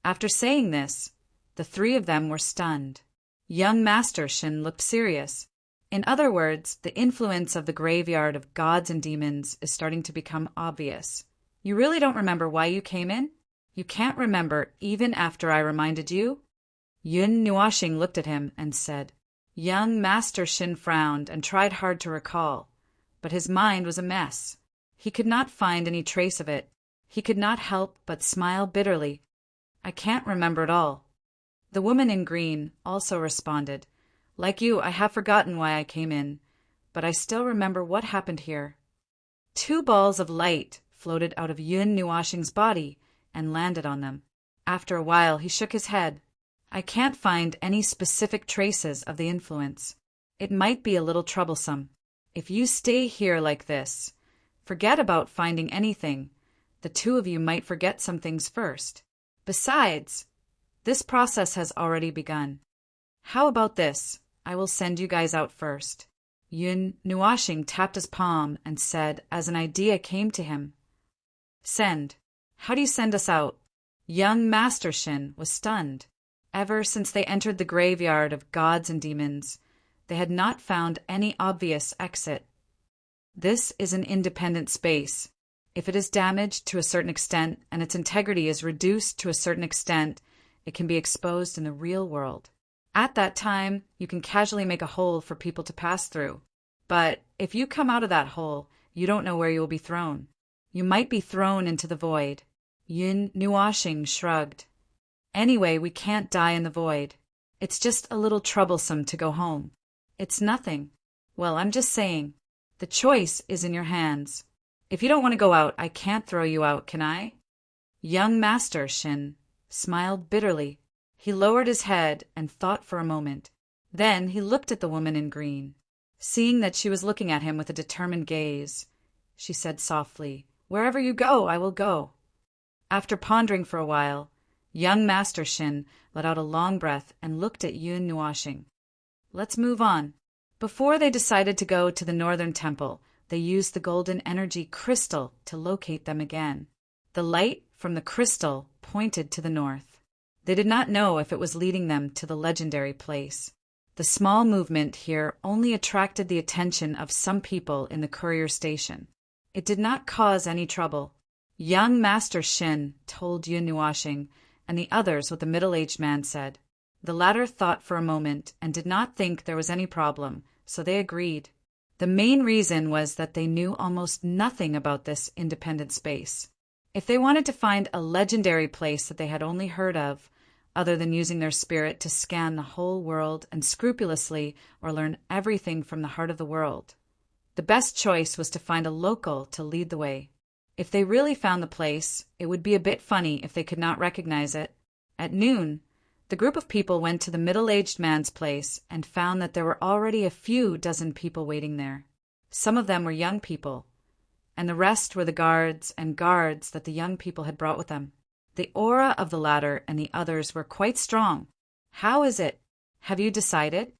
After saying this, the three of them were stunned. Young Master Shin looked serious. In other words, the influence of the graveyard of gods and demons is starting to become obvious. You really don't remember why you came in? You can't remember even after I reminded you? Yun Nuashing looked at him and said. Young Master Shin frowned and tried hard to recall, but his mind was a mess. He could not find any trace of it. He could not help but smile bitterly. I can't remember it all. The woman in green also responded. Like you, I have forgotten why I came in, but I still remember what happened here. 2 balls of light floated out of Yun Nuashing's body and landed on them. After a while, he shook his head. I can't find any specific traces of the influence. It might be a little troublesome. If you stay here like this, forget about finding anything. The 2 of you might forget some things first. Besides, this process has already begun. How about this? I will send you guys out first. Yun Nuashing tapped his palm and said as an idea came to him. Send. How do you send us out? Young Master Shin was stunned. Ever since they entered the graveyard of gods and demons, they had not found any obvious exit. This is an independent space. If it is damaged to a certain extent and its integrity is reduced to a certain extent, it can be exposed in the real world. At that time, you can casually make a hole for people to pass through. But if you come out of that hole, you don't know where you will be thrown. You might be thrown into the void. Yun Nuashing shrugged. Anyway, we can't die in the void. It's just a little troublesome to go home. It's nothing. Well, I'm just saying. The choice is in your hands. If you don't want to go out, I can't throw you out, can I? Young Master Shin smiled bitterly. He lowered his head and thought for a moment. Then he looked at the woman in green. Seeing that she was looking at him with a determined gaze, she said softly, Wherever you go, I will go. After pondering for a while, young Master Shin let out a long breath and looked at Yun Nuashing. Let's move on. Before they decided to go to the northern temple, they used the golden energy crystal to locate them again. The light from the crystal pointed to the north. They did not know if it was leading them to the legendary place. The small movement here only attracted the attention of some people in the courier station. It did not cause any trouble. Young Master Shin told Yun Nuashing and the others what the middle-aged man said. The latter thought for a moment and did not think there was any problem, so they agreed. The main reason was that they knew almost nothing about this independent space. If they wanted to find a legendary place that they had only heard of, other than using their spirit to scan the whole world and scrupulously or learn everything from the heart of the world, the best choice was to find a local to lead the way. If they really found the place, it would be a bit funny if they could not recognize it. At noon, the group of people went to the middle-aged man's place and found that there were already a few dozen people waiting there. Some of them were young people, and the rest were the guards that the young people had brought with them. The aura of the latter and the others were quite strong. How is it? Have you decided?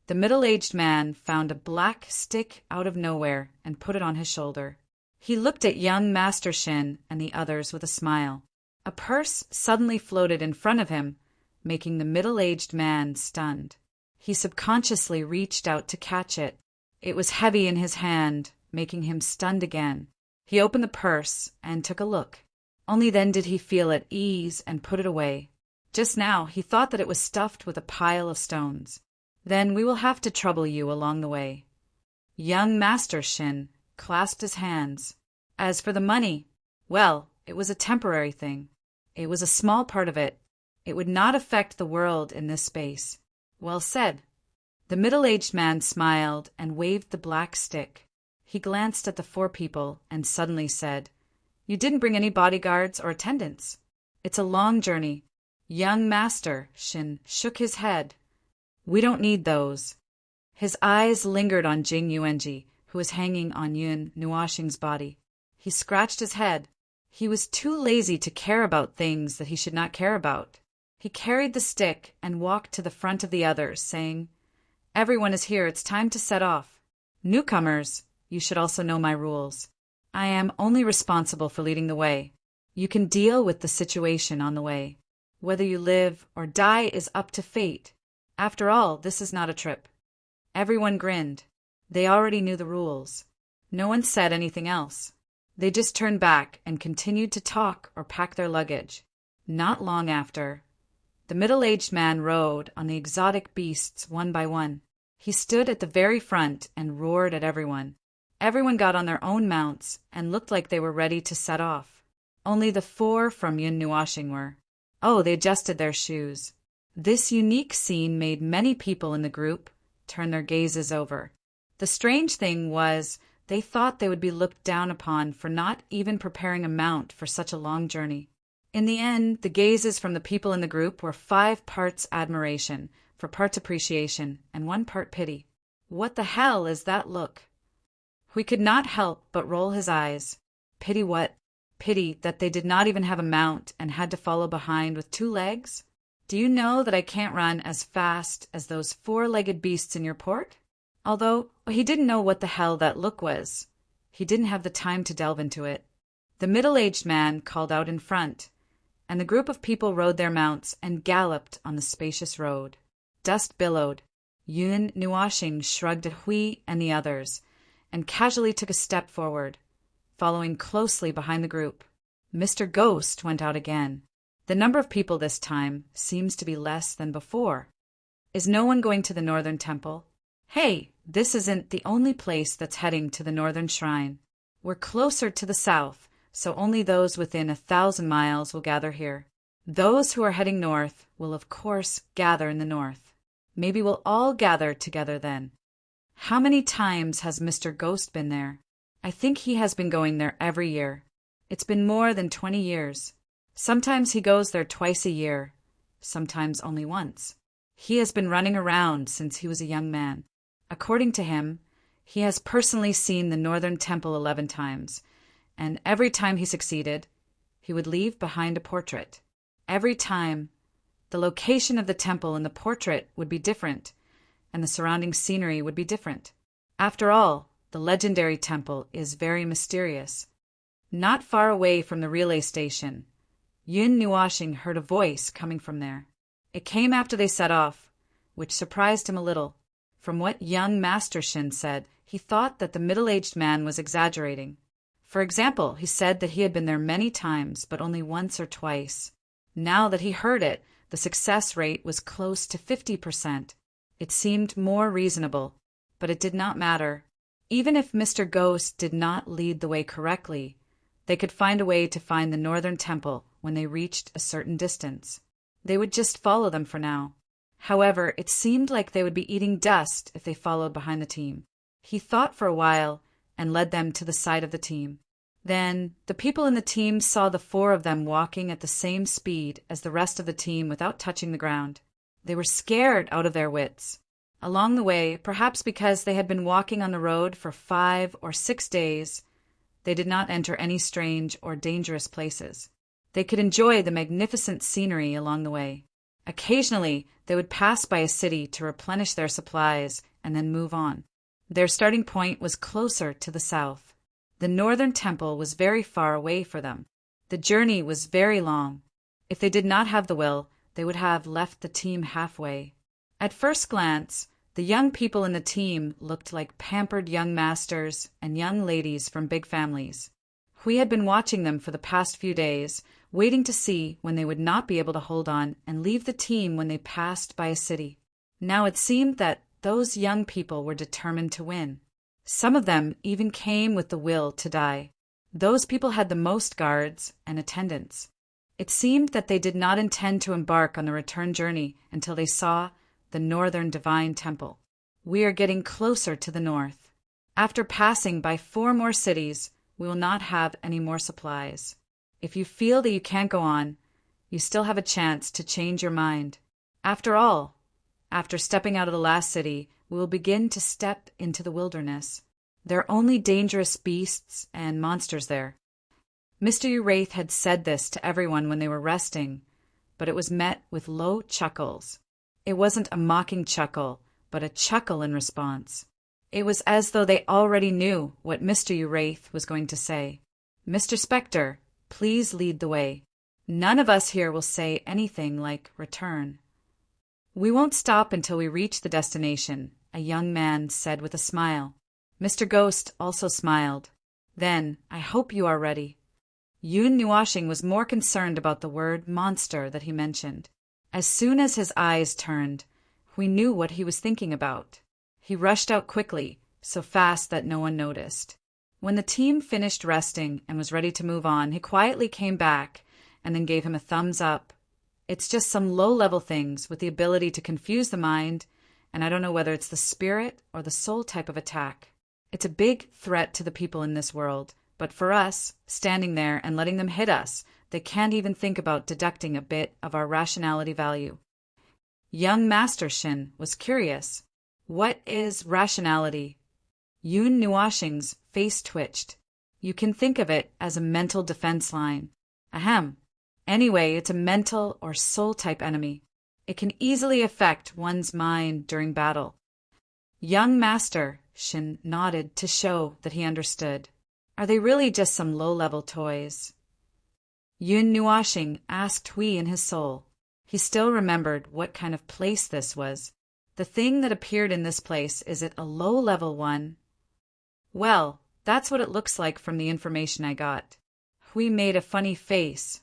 The middle-aged man found a black stick out of nowhere and put it on his shoulder. He looked at young Master Shin and the others with a smile. A purse suddenly floated in front of him, making the middle-aged man stunned. He subconsciously reached out to catch it. It was heavy in his hand, making him stunned again. He opened the purse and took a look. Only then did he feel at ease and put it away. Just now he thought that it was stuffed with a pile of stones. Then we will have to trouble you along the way. Young Master Shin clasped his hands. As for the money, well, it was a temporary thing. It was a small part of it. It would not affect the world in this space. Well said. The middle-aged man smiled and waved the black stick. He glanced at the 4 people and suddenly said, You didn't bring any bodyguards or attendants. It's a long journey. Young Master Shin shook his head. We don't need those. His eyes lingered on Jing Yuanji, who was hanging on Yun Nuashing's body. He scratched his head. He was too lazy to care about things that he should not care about. He carried the stick and walked to the front of the others, saying, Everyone is here. It's time to set off. Newcomers, you should also know my rules. I am only responsible for leading the way. You can deal with the situation on the way. Whether you live or die is up to fate. After all, this is not a trip." Everyone grinned. They already knew the rules. No one said anything else. They just turned back and continued to talk or pack their luggage. Not long after, the middle-aged man rode on the exotic beasts one by one. He stood at the very front and roared at everyone. Everyone got on their own mounts and looked like they were ready to set off. Only the 4 from Yunnuashing were. Oh, they adjusted their shoes. This unique scene made many people in the group turn their gazes over. The strange thing was, they thought they would be looked down upon for not even preparing a mount for such a long journey. In the end, the gazes from the people in the group were 5 parts admiration, 4 parts appreciation, and 1 part pity. What the hell is that look? He could not help but roll his eyes. Pity what? Pity that they did not even have a mount and had to follow behind with 2 legs? Do you know that I can't run as fast as those 4-legged beasts in your port? Although he didn't know what the hell that look was. He didn't have the time to delve into it. The middle-aged man called out in front, and the group of people rode their mounts and galloped on the spacious road. Dust billowed. Yunnuashing shrugged at Hui and the others, and casually took a step forward, following closely behind the group. Mr. Ghost went out again. The number of people this time seems to be less than before. Is no one going to the northern temple? Hey, this isn't the only place that's heading to the northern shrine. We're closer to the south, so only those within 1,000 miles will gather here. Those who are heading north will of course gather in the north. Maybe we'll all gather together then. How many times has Mr. Ghost been there? I think he has been going there every year. It's been more than 20 years. Sometimes he goes there twice a year, sometimes only once. He has been running around since he was a young man. According to him, he has personally seen the northern temple 11 times, and every time he succeeded, he would leave behind a portrait. Every time, the location of the temple and the portrait would be different, and the surrounding scenery would be different. After all, the legendary temple is very mysterious. Not far away from the relay station, Yunnuashing heard a voice coming from there. It came after they set off, which surprised him a little. From what young Master Shin said, he thought that the middle-aged man was exaggerating. For example, he said that he had been there many times, but only once or twice. Now that he heard it, the success rate was close to 50%. It seemed more reasonable, but it did not matter. Even if Mr. Ghost did not lead the way correctly, they could find a way to find the northern temple when they reached a certain distance. They would just follow them for now. However, it seemed like they would be eating dust if they followed behind the team. He thought for a while and led them to the side of the team. Then, the people in the team saw the 4 of them walking at the same speed as the rest of the team without touching the ground. They were scared out of their wits. Along the way, perhaps because they had been walking on the road for 5 or 6 days, they did not enter any strange or dangerous places. They could enjoy the magnificent scenery along the way. Occasionally, they would pass by a city to replenish their supplies and then move on. Their starting point was closer to the south. The northern temple was very far away for them. The journey was very long. If they did not have the will, they would have left the team halfway. At first glance, the young people in the team looked like pampered young masters and young ladies from big families. We had been watching them for the past few days, waiting to see when they would not be able to hold on and leave the team when they passed by a city. Now it seemed that those young people were determined to win. Some of them even came with the will to die. Those people had the most guards and attendants. It seemed that they did not intend to embark on the return journey until they saw the northern divine temple. We are getting closer to the north. After passing by 4 more cities, we will not have any more supplies. If you feel that you can't go on, you still have a chance to change your mind. After all, after stepping out of the last city, we will begin to step into the wilderness. There are only dangerous beasts and monsters there. Mr. Uraith had said this to everyone when they were resting, but it was met with low chuckles. It wasn't a mocking chuckle, but a chuckle in response. It was as though they already knew what Mr. Wraith was going to say. Mr. Spectre, please lead the way. None of us here will say anything like return. We won't stop until we reach the destination, a young man said with a smile. Mr. Ghost also smiled. Then, I hope you are ready. Yun Nuashing was more concerned about the word monster that he mentioned. As soon as his eyes turned, we knew what he was thinking about. He rushed out quickly, so fast that no one noticed. When the team finished resting and was ready to move on, he quietly came back and then gave him a thumbs up. It's just some low-level things with the ability to confuse the mind, and I don't know whether it's the spirit or the soul type of attack. It's a big threat to the people in this world, but for us, standing there and letting them hit us, they can't even think about deducting a bit of our rationality value. Young Master Shin was curious. What is rationality? Yun Nuashing's face twitched. You can think of it as a mental defense line. Ahem. Anyway, it's a mental or soul-type enemy. It can easily affect one's mind during battle. Young Master Shin nodded to show that he understood. Are they really just some low-level toys? Yun Nuashing asked Hui in his soul. He still remembered what kind of place this was. The thing that appeared in this place, is it a low-level one? Well, that's what it looks like from the information I got. Hui made a funny face.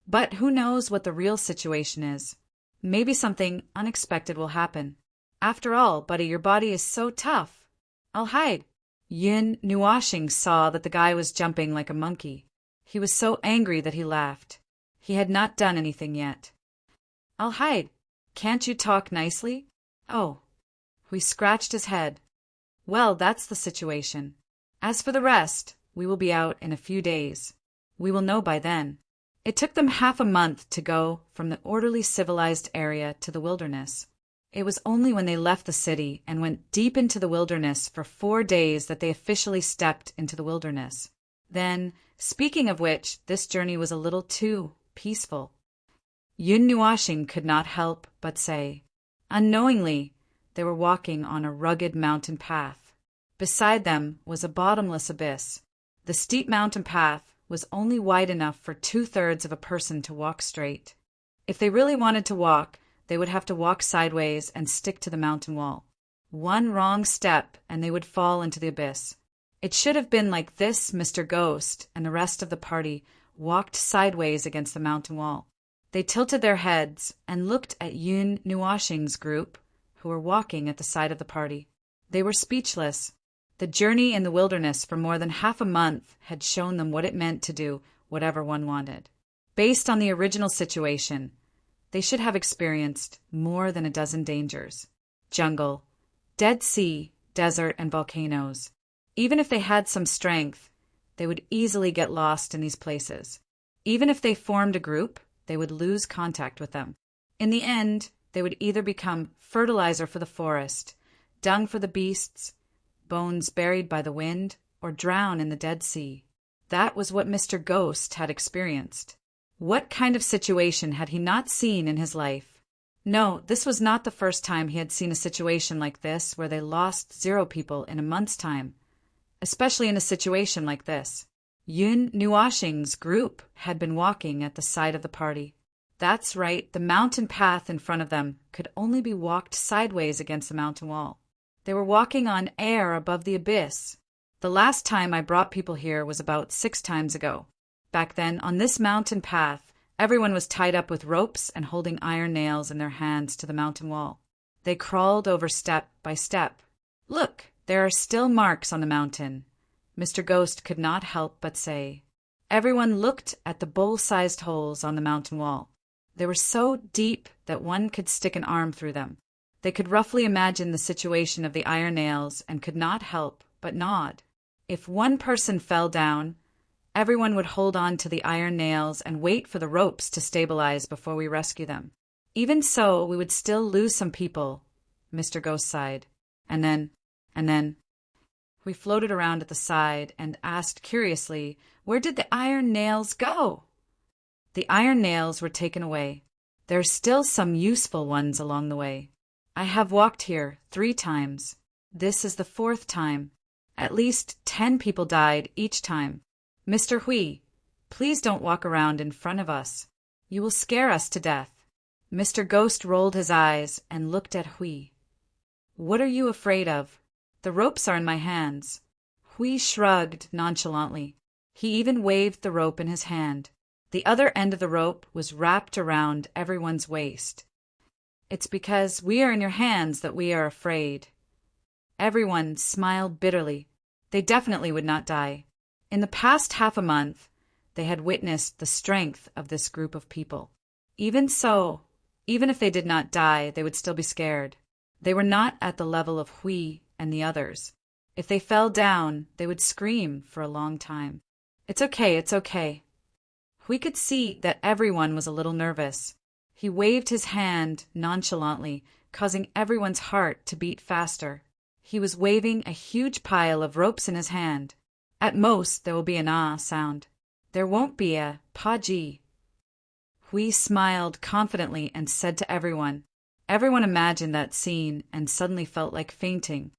But who knows what the real situation is? Maybe something unexpected will happen. After all, buddy, your body is so tough. I'll hide. Yun Nuashing saw that the guy was jumping like a monkey. He was so angry that he laughed. He had not done anything yet. I'll hide. Can't you talk nicely? Oh. Hui scratched his head. Well, that's the situation. As for the rest, we will be out in a few days. We will know by then. It took them half a month to go from the orderly civilized area to the wilderness. It was only when they left the city and went deep into the wilderness for 4 days that they officially stepped into the wilderness. Then, speaking of which, this journey was a little too peaceful. Yun Nuashing could not help but say, unknowingly, they were walking on a rugged mountain path. Beside them was a bottomless abyss. The steep mountain path was only wide enough for 2/3 of a person to walk straight. If they really wanted to walk, they would have to walk sideways and stick to the mountain wall. One wrong step and they would fall into the abyss. It should have been like this. Mr. Ghost and the rest of the party walked sideways against the mountain wall. They tilted their heads and looked at Yun Nuashing's group, who were walking at the side of the party. They were speechless. The journey in the wilderness for more than half a month had shown them what it meant to do whatever one wanted. Based on the original situation, they should have experienced more than a dozen dangers. Jungle, Dead Sea, desert, and volcanoes. Even if they had some strength, they would easily get lost in these places. Even if they formed a group, they would lose contact with them. In the end, they would either become fertilizer for the forest, dung for the beasts, bones buried by the wind, or drown in the Dead Sea. That was what Mr. Ghost had experienced. What kind of situation had he not seen in his life? No, this was not the first time he had seen a situation like this where they lost 0 people in a month's time, especially in a situation like this. Yun Nuashing's group had been walking at the side of the party. That's right, the mountain path in front of them could only be walked sideways against the mountain wall. They were walking on air above the abyss. The last time I brought people here was about 6 times ago. Back then, on this mountain path, everyone was tied up with ropes and holding iron nails in their hands to the mountain wall. They crawled over step by step. Look, there are still marks on the mountain. Mr. Ghost could not help but say. Everyone looked at the bowl-sized holes on the mountain wall. They were so deep that one could stick an arm through them. They could roughly imagine the situation of the iron nails and could not help but nod. If one person fell down, everyone would hold on to the iron nails and wait for the ropes to stabilize before we rescue them. Even so, we would still lose some people, Mr. Ghost sighed. And then, we floated around at the side and asked curiously, where did the iron nails go? The iron nails were taken away. There are still some useful ones along the way. I have walked here 3 times. This is the fourth time. At least 10 people died each time. Mr. Hui, please don't walk around in front of us. You will scare us to death. Mr. Ghost rolled his eyes and looked at Hui. What are you afraid of? The ropes are in my hands. Hui shrugged nonchalantly. He even waved the rope in his hand. The other end of the rope was wrapped around everyone's waist. It's because we are in your hands that we are afraid. Everyone smiled bitterly. They definitely would not die. In the past half a month, they had witnessed the strength of this group of people. Even so, even if they did not die, they would still be scared. They were not at the level of Hui and the others. If they fell down, they would scream for a long time. It's okay, it's okay. Hui could see that everyone was a little nervous. He waved his hand nonchalantly, causing everyone's heart to beat faster. He was waving a huge pile of ropes in his hand. At most, there will be an ah sound. There won't be a pa-ji. Hui smiled confidently and said to everyone. Everyone imagined that scene and suddenly felt like fainting.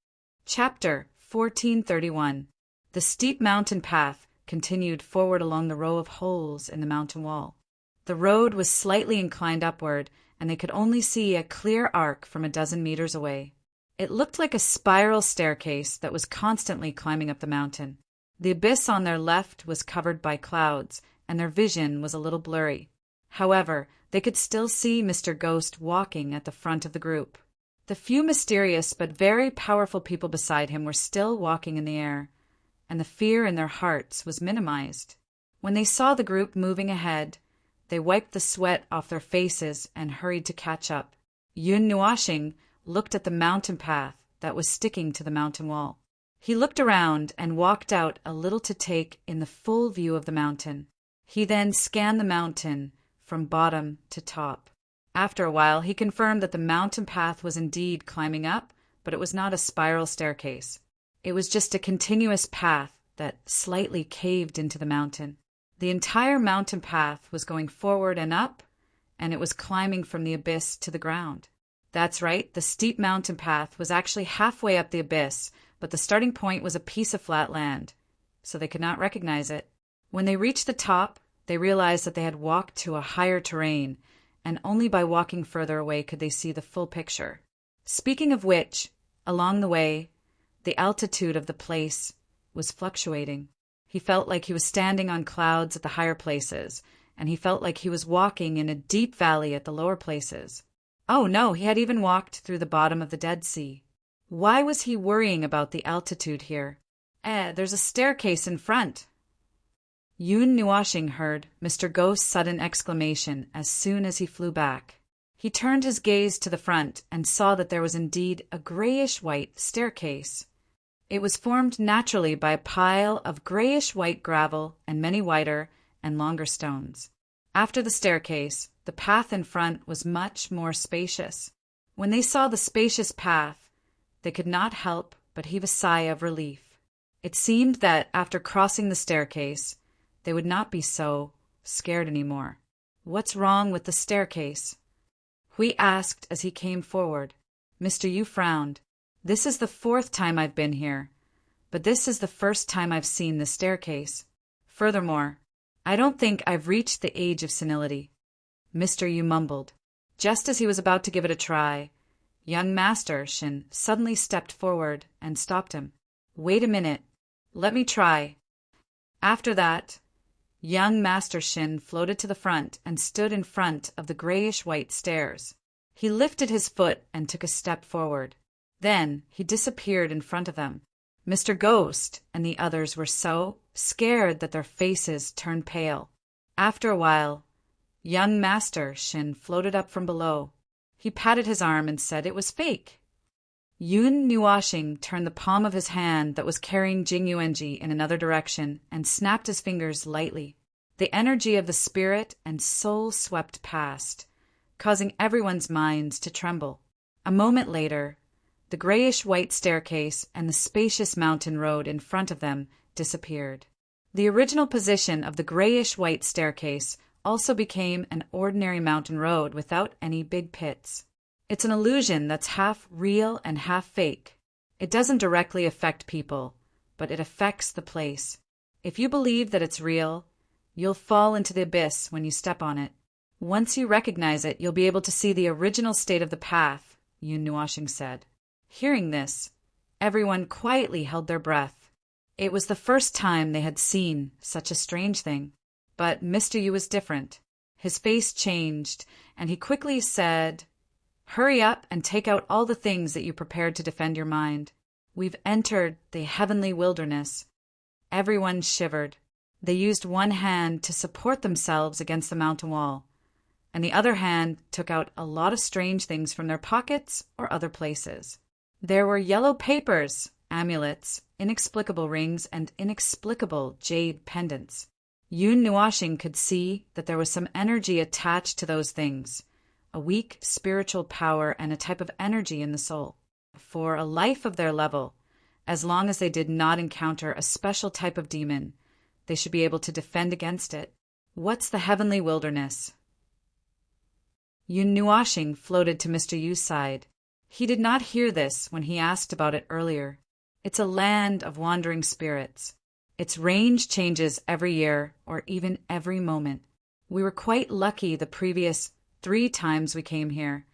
Chapter 1431. The steep mountain path continued forward along the row of holes in the mountain wall. The road was slightly inclined upward, and they could only see a clear arc from a dozen meters away. It looked like a spiral staircase that was constantly climbing up the mountain. The abyss on their left was covered by clouds, and their vision was a little blurry. However, they could still see Mr. Ghost walking at the front of the group. The few mysterious but very powerful people beside him were still walking in the air, and the fear in their hearts was minimized. When they saw the group moving ahead, they wiped the sweat off their faces and hurried to catch up. Yun Nuashing looked at the mountain path that was sticking to the mountain wall. He looked around and walked out a little to take in the full view of the mountain. He then scanned the mountain from bottom to top. After a while, he confirmed that the mountain path was indeed climbing up, but it was not a spiral staircase. It was just a continuous path that slightly caved into the mountain. The entire mountain path was going forward and up, and it was climbing from the abyss to the ground. That's right, the steep mountain path was actually halfway up the abyss, but the starting point was a piece of flat land, so they could not recognize it. When they reached the top, they realized that they had walked to a higher terrain, and only by walking further away could they see the full picture. Speaking of which, along the way, the altitude of the place was fluctuating. He felt like he was standing on clouds at the higher places, and he felt like he was walking in a deep valley at the lower places. Oh no, he had even walked through the bottom of the Dead Sea. Why was he worrying about the altitude here? There's a staircase in front. Yun Nuashing heard Mr. Ghost's sudden exclamation as soon as he flew back. He turned his gaze to the front and saw that there was indeed a grayish-white staircase. It was formed naturally by a pile of grayish-white gravel and many wider and longer stones. After the staircase, the path in front was much more spacious. When they saw the spacious path, they could not help but heave a sigh of relief. It seemed that after crossing the staircase, they would not be so scared anymore. What's wrong with the staircase? Hui asked as he came forward. Mr. Yu frowned. This is the fourth time I've been here, but this is the first time I've seen the staircase. Furthermore, I don't think I've reached the age of senility. Mr. Yu mumbled. Just as he was about to give it a try, young Master Shin suddenly stepped forward and stopped him. Wait a minute. Let me try. After that, young Master Shin floated to the front and stood in front of the grayish-white stairs. He lifted his foot and took a step forward. Then he disappeared in front of them. Mr. Ghost and the others were so scared that their faces turned pale. After a while, young Master Shin floated up from below. He patted his arm and said it was fake. Yun Nuashing turned the palm of his hand that was carrying Jing Yuanji in another direction and snapped his fingers lightly. The energy of the spirit and soul swept past, causing everyone's minds to tremble. A moment later, the grayish-white staircase and the spacious mountain road in front of them disappeared. The original position of the grayish-white staircase also became an ordinary mountain road without any big pits. It's an illusion that's half real and half fake. It doesn't directly affect people, but it affects the place. If you believe that it's real, you'll fall into the abyss when you step on it. Once you recognize it, you'll be able to see the original state of the path, Yun Nuashing said. Hearing this, everyone quietly held their breath. It was the first time they had seen such a strange thing. But Mr. Yu was different. His face changed, and he quickly said, "Hurry up and take out all the things that you prepared to defend your mind. We've entered the heavenly wilderness." Everyone shivered. They used one hand to support themselves against the mountain wall, and the other hand took out a lot of strange things from their pockets or other places. There were yellow papers, amulets, inexplicable rings, and inexplicable jade pendants. Yun Nuashing could see that there was some energy attached to those things, a weak spiritual power and a type of energy in the soul. For a life of their level, as long as they did not encounter a special type of demon, they should be able to defend against it. What's the heavenly wilderness? Yun Nuashing floated to Mr. Yu's side. He did not hear this when he asked about it earlier. It's a land of wandering spirits. Its range changes every year or even every moment. We were quite lucky the previous 3 times we came here,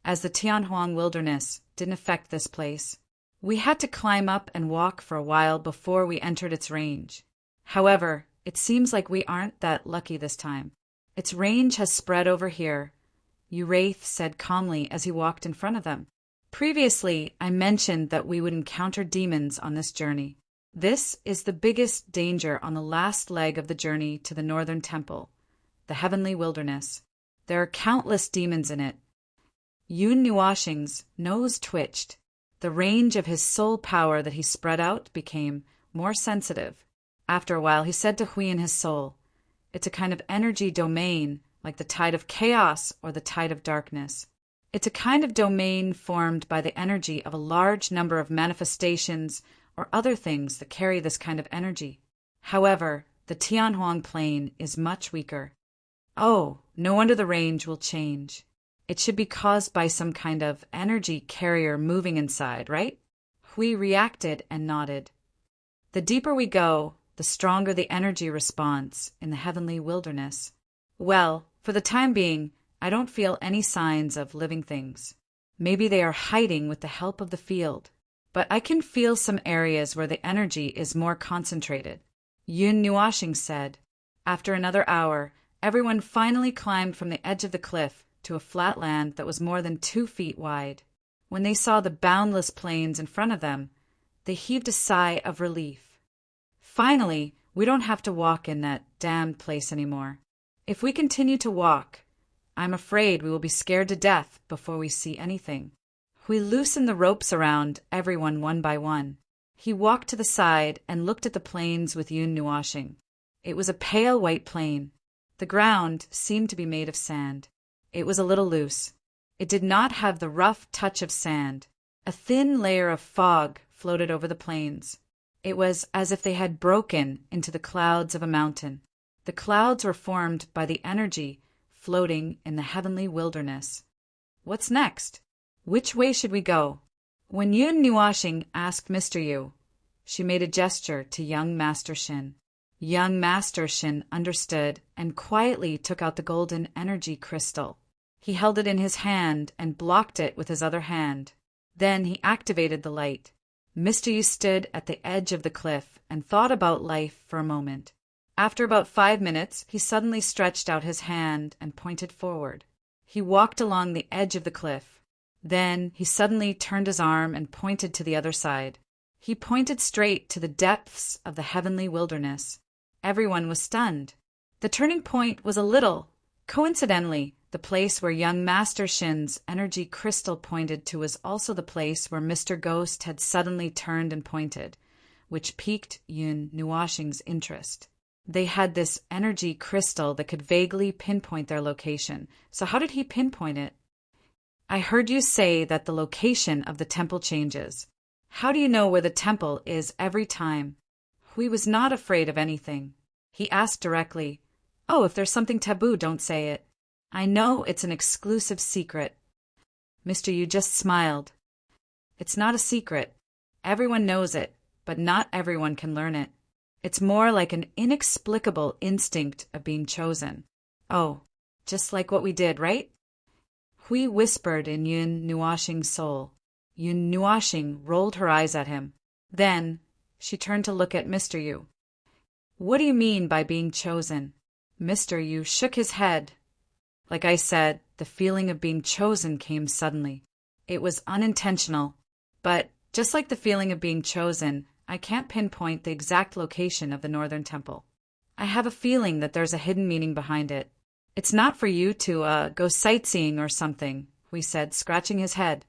as the Tianhuang wilderness didn't affect this place. We had to climb up and walk for a while before we entered its range. However, it seems like we aren't that lucky this time. Its range has spread over here, Uraith said calmly as he walked in front of them. Previously, I mentioned that we would encounter demons on this journey. This is the biggest danger on the last leg of the journey to the northern temple, the heavenly wilderness. There are countless demons in it. Yun Nuashing's nose twitched. The range of his soul power that he spread out became more sensitive. After a while, he said to Hui in his soul, "It's a kind of energy domain, like the tide of chaos or the tide of darkness. It's a kind of domain formed by the energy of a large number of manifestations or other things that carry this kind of energy. However, the Tianhuang plane is much weaker." Oh, no wonder the range will change. It should be caused by some kind of energy carrier moving inside, right? Hui reacted and nodded. The deeper we go, the stronger the energy response in the heavenly wilderness. Well, for the time being, I don't feel any signs of living things. Maybe they are hiding with the help of the field. But I can feel some areas where the energy is more concentrated. Yun Nuashing said. After another hour, everyone finally climbed from the edge of the cliff to a flat land that was more than 2 feet wide. When they saw the boundless plains in front of them, they heaved a sigh of relief. Finally, we don't have to walk in that damned place anymore. If we continue to walk, I'm afraid we will be scared to death before we see anything. We loosened the ropes around everyone one by one. He walked to the side and looked at the plains with Yun Nuashing. It was a pale white plain. The ground seemed to be made of sand. It was a little loose. It did not have the rough touch of sand. A thin layer of fog floated over the plains. It was as if they had broken into the clouds of a mountain. The clouds were formed by the energy floating in the heavenly wilderness. What's next? Which way should we go? When Yun Nuashing asked Mr. Yu, she made a gesture to young Master Shin. Young Master Shin understood and quietly took out the golden energy crystal. He held it in his hand and blocked it with his other hand. Then he activated the light. Mr. Yu stood at the edge of the cliff and thought about life for a moment. After about 5 minutes, he suddenly stretched out his hand and pointed forward. He walked along the edge of the cliff. Then he suddenly turned his arm and pointed to the other side. He pointed straight to the depths of the heavenly wilderness. Everyone was stunned. The turning point was a little. Coincidentally, the place where young Master Shin's energy crystal pointed to was also the place where Mr. Ghost had suddenly turned and pointed, which piqued Yun Nuashing's interest. They had this energy crystal that could vaguely pinpoint their location. So how did he pinpoint it? I heard you say that the location of the temple changes. How do you know where the temple is every time? Hui was not afraid of anything. He asked directly, "Oh, if there's something taboo, don't say it. I know it's an exclusive secret." Mr. Yu just smiled. "It's not a secret. Everyone knows it, but not everyone can learn it. It's more like an inexplicable instinct of being chosen. Oh, just like what we did, right? Hui whispered in Yun Nuashing's soul. Yun Nuashing rolled her eyes at him. Then, she turned to look at Mr. Yu. What do you mean by being chosen? Mr. Yu shook his head. Like I said, the feeling of being chosen came suddenly. It was unintentional, but just like the feeling of being chosen, I can't pinpoint the exact location of the Northern Temple. I have a feeling that there's a hidden meaning behind it. It's not for you to go sightseeing or something, Hui said, scratching his head.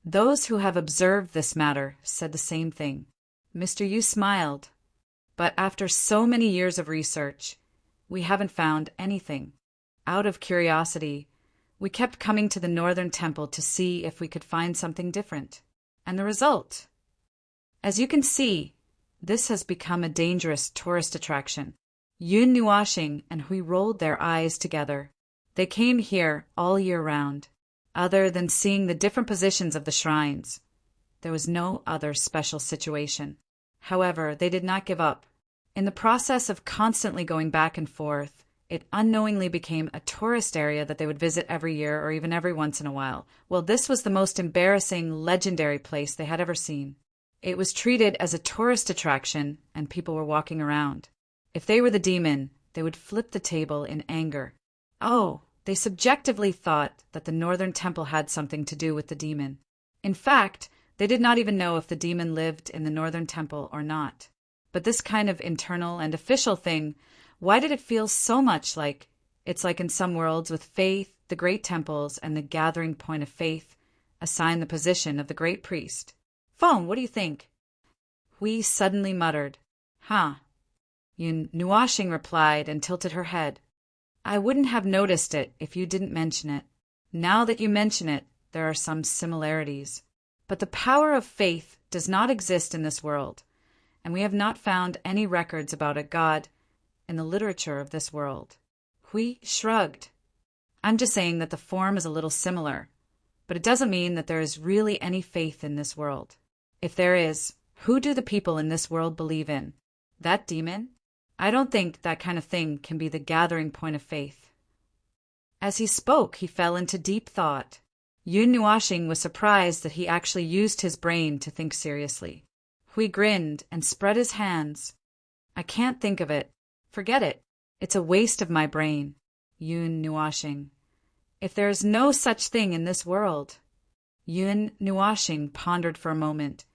Those who have observed this matter said the same thing. Mr. Yu smiled. But after so many years of research, we haven't found anything. Out of curiosity, we kept coming to the Northern Temple to see if we could find something different. And the result? As you can see, this has become a dangerous tourist attraction. Yun Nuashing and Hui rolled their eyes together. They came here all year round. Other than seeing the different positions of the shrines, there was no other special situation. However, they did not give up. In the process of constantly going back and forth, it unknowingly became a tourist area that they would visit every year or even every once in a while. Well, this was the most embarrassing, legendary place they had ever seen. It was treated as a tourist attraction, and people were walking around. If they were the demon, they would flip the table in anger. Oh, they subjectively thought that the Northern Temple had something to do with the demon. In fact, they did not even know if the demon lived in the Northern Temple or not. But this kind of internal and official thing, why did it feel so much like it's like in some worlds with faith, the great temples, and the gathering point of faith assign the position of the great priest? Phone, what do you think? Hui suddenly muttered, Huh. Yun Nuashing replied and tilted her head. I wouldn't have noticed it if you didn't mention it. Now that you mention it, there are some similarities. But the power of faith does not exist in this world, and we have not found any records about a god in the literature of this world. Hui shrugged. I'm just saying that the form is a little similar, but it doesn't mean that there is really any faith in this world. If there is, who do the people in this world believe in? That demon? I don't think that kind of thing can be the gathering point of faith. As he spoke, he fell into deep thought. Yun Nuashing was surprised that he actually used his brain to think seriously. Hui grinned and spread his hands. I can't think of it. Forget it. It's a waste of my brain. Yun Nuashing. If there is no such thing in this world. Yun Nuashing pondered for a moment,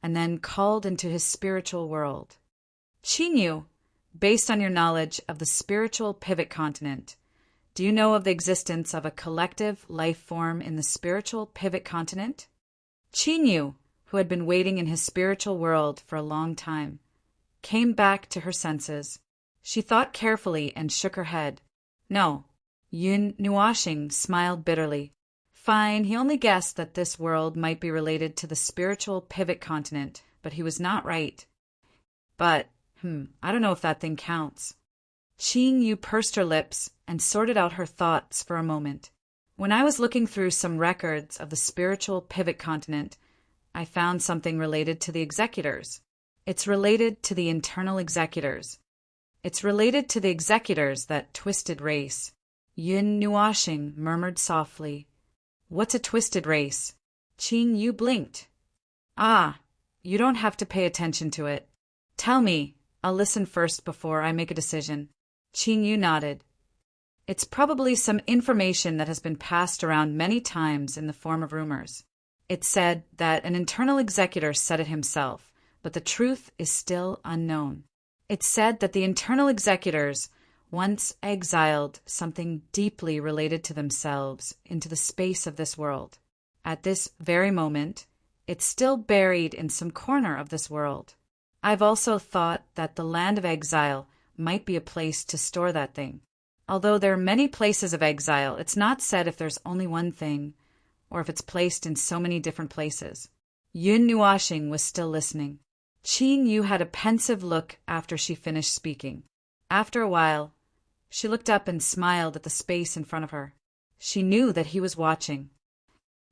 and then called into his spiritual world. Qinyu, based on your knowledge of the spiritual pivot continent, do you know of the existence of a collective life form in the spiritual pivot continent? Qinyu, who had been waiting in his spiritual world for a long time, came back to her senses. She thought carefully and shook her head. No. Yun Nuashing smiled bitterly. Fine, he only guessed that this world might be related to the spiritual pivot continent, but he was not right. But, I don't know if that thing counts. Qing Yu pursed her lips and sorted out her thoughts for a moment. When I was looking through some records of the spiritual pivot continent, I found something related to the executors. It's related to the internal executors. It's related to the executors, that twisted race. Yun Nuashing murmured softly. What's a twisted race? Qing Yu blinked. Ah, you don't have to pay attention to it. Tell me, I'll listen first before I make a decision. Qing Yu nodded. It's probably some information that has been passed around many times in the form of rumors. It's said that an internal executor said it himself, but the truth is still unknown. It's said that the internal executors once exiled something deeply related to themselves into the space of this world. At this very moment, it's still buried in some corner of this world. I've also thought that the land of exile might be a place to store that thing. Although there are many places of exile, it's not said if there's only one thing, or if it's placed in so many different places. Yun Nuashing was still listening. Qing Yu had a pensive look after she finished speaking. After a while, she looked up and smiled at the space in front of her. She knew that he was watching.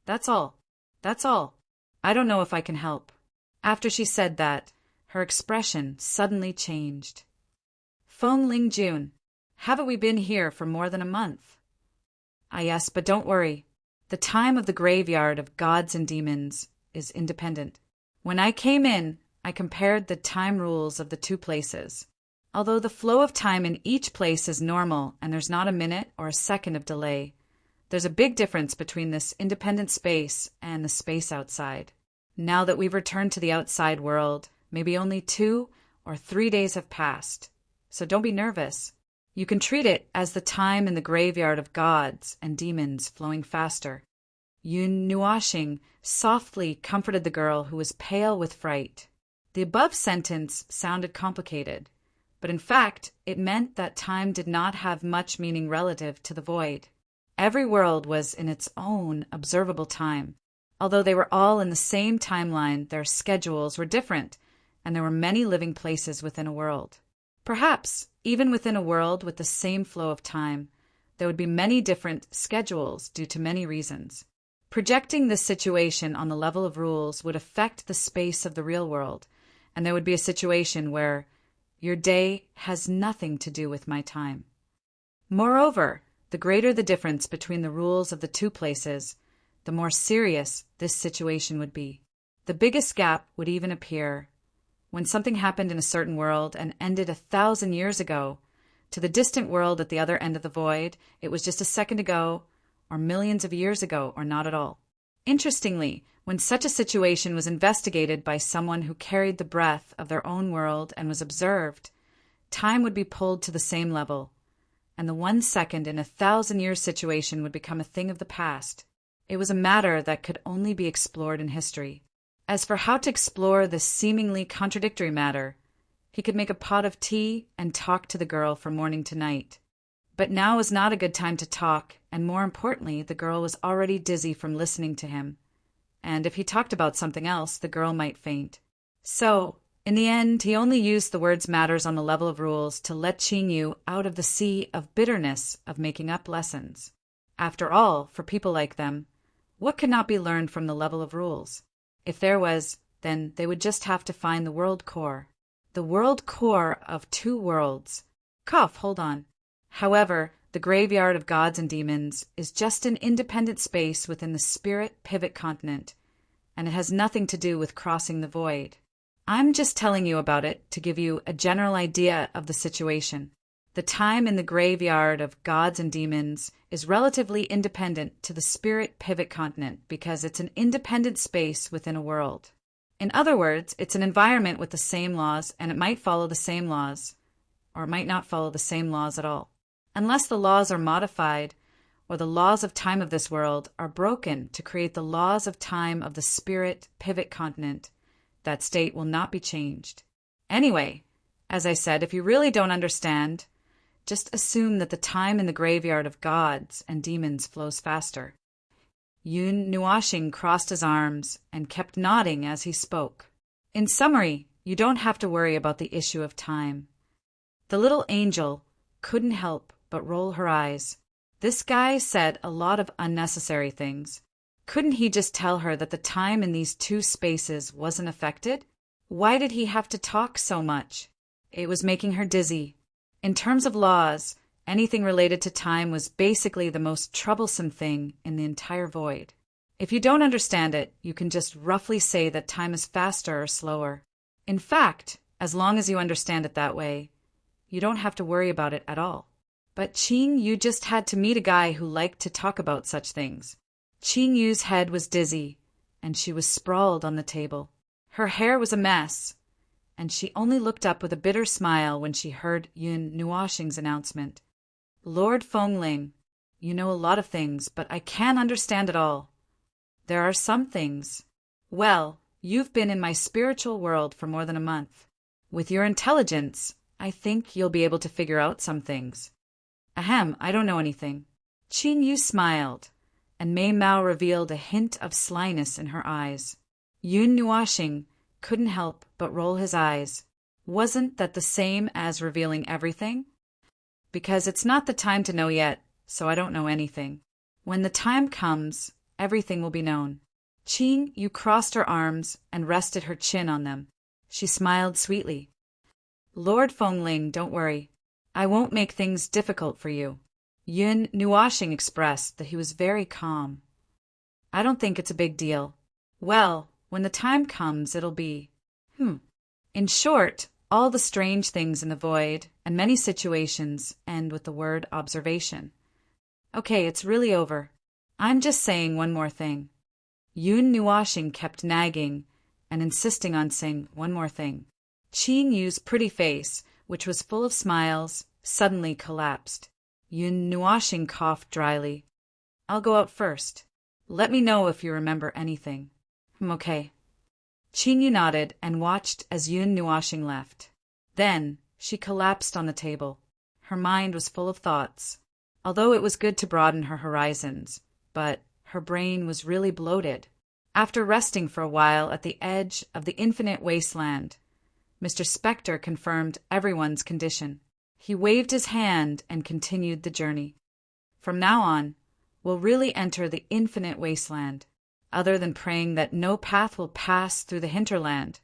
That's all. That's all. I don't know if I can help. After she said that, her expression suddenly changed. Feng Ling Jun, haven't we been here for more than a month? Ah, yes, but don't worry. The time of the graveyard of gods and demons is independent. When I came in, I compared the time rules of the two places. Although the flow of time in each place is normal and there's not a minute or a second of delay, there's a big difference between this independent space and the space outside. Now that we've returned to the outside world, maybe only 2 or 3 days have passed. So don't be nervous. You can treat it as the time in the graveyard of gods and demons flowing faster. Yun Nuashing softly comforted the girl who was pale with fright. The above sentence sounded complicated, but in fact, it meant that time did not have much meaning relative to the void. Every world was in its own observable time. Although they were all in the same timeline, their schedules were different, and there were many living places within a world. Perhaps, even within a world with the same flow of time, there would be many different schedules due to many reasons. Projecting this situation on the level of rules would affect the space of the real world, and there would be a situation where your day has nothing to do with my time. Moreover, the greater the difference between the rules of the two places, the more serious this situation would be. The biggest gap would even appear when something happened in a certain world and ended 1,000 years ago. To the distant world at the other end of the void, it was just a second ago, or millions of years ago, or not at all. Interestingly, when such a situation was investigated by someone who carried the breath of their own world and was observed, time would be pulled to the same level, and the 1 second in 1,000 years situation would become a thing of the past. It was a matter that could only be explored in history. As for how to explore this seemingly contradictory matter, he could make a pot of tea and talk to the girl from morning to night. But now was not a good time to talk, and more importantly, the girl was already dizzy from listening to him. And if he talked about something else, the girl might faint. So, in the end, he only used the words matters on the level of rules to let Qin Yu out of the sea of bitterness of making up lessons. After all, for people like them, what could not be learned from the level of rules? If there was, then they would just have to find the world core. The world core of 2 worlds. Hold on. However, the graveyard of gods and demons is just an independent space within the spirit pivot continent, and it has nothing to do with crossing the void. I'm just telling you about it to give you a general idea of the situation. The time in the graveyard of gods and demons is relatively independent to the spirit pivot continent because it's an independent space within a world. In other words, it's an environment with the same laws, and it might follow the same laws, or it might not follow the same laws at all. Unless the laws are modified, or the laws of time of this world are broken to create the laws of time of the spirit pivot continent, that state will not be changed. Anyway, as I said, if you really don't understand, just assume that the time in the graveyard of gods and demons flows faster. Yun Nuashing crossed his arms and kept nodding as he spoke. In summary, you don't have to worry about the issue of time. The little angel couldn't help but roll her eyes. This guy said a lot of unnecessary things. Couldn't he just tell her that the time in these 2 spaces wasn't affected? Why did he have to talk so much? It was making her dizzy. In terms of laws, anything related to time was basically the most troublesome thing in the entire void. If you don't understand it, you can just roughly say that time is faster or slower. In fact, as long as you understand it that way, you don't have to worry about it at all. But Qin Yu just had to meet a guy who liked to talk about such things. Qin Yu's head was dizzy, and she was sprawled on the table. Her hair was a mess, and she only looked up with a bitter smile when she heard Yun Nuashing's announcement. Lord Fengling, you know a lot of things, but I can't understand it all. There are some things. Well, you've been in my spiritual world for more than a month. With your intelligence, I think you'll be able to figure out some things. Ahem, I don't know anything. Qin Yu smiled, and Mei Mao revealed a hint of slyness in her eyes. Yun Nuashing couldn't help but roll his eyes. Wasn't that the same as revealing everything? Because it's not the time to know yet, so I don't know anything. When the time comes, everything will be known. Qing Yu crossed her arms and rested her chin on them. She smiled sweetly. Lord Fengling, don't worry. I won't make things difficult for you. Yun Nuashing expressed that he was very calm. I don't think it's a big deal. Well, when the time comes, it'll be… In short, all the strange things in the void and many situations end with the word observation. Okay, it's really over. I'm just saying one more thing. Yun Nuashing kept nagging and insisting on saying one more thing. Qing Yu's pretty face, which was full of smiles, suddenly collapsed. Yun Nuashing coughed dryly. I'll go out first. Let me know if you remember anything. Okay. Qing Yu nodded and watched as Yun Nuashing left. Then she collapsed on the table. Her mind was full of thoughts. Although it was good to broaden her horizons, but her brain was really bloated. After resting for a while at the edge of the infinite wasteland, Mr. Spectre confirmed everyone's condition. He waved his hand and continued the journey. From now on, we'll really enter the infinite wasteland. Other than praying that no path will pass through the hinterland,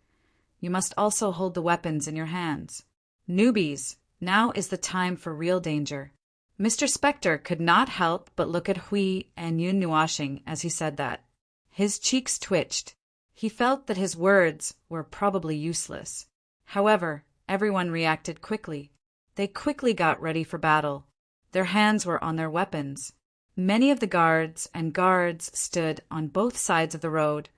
you must also hold the weapons in your hands. Newbies, now is the time for real danger. Mr. Spectre could not help but look at Hui and Yun Nuashing as he said that. His cheeks twitched. He felt that his words were probably useless. However, everyone reacted quickly. They quickly got ready for battle. Their hands were on their weapons. Many of the guards stood on both sides of the road,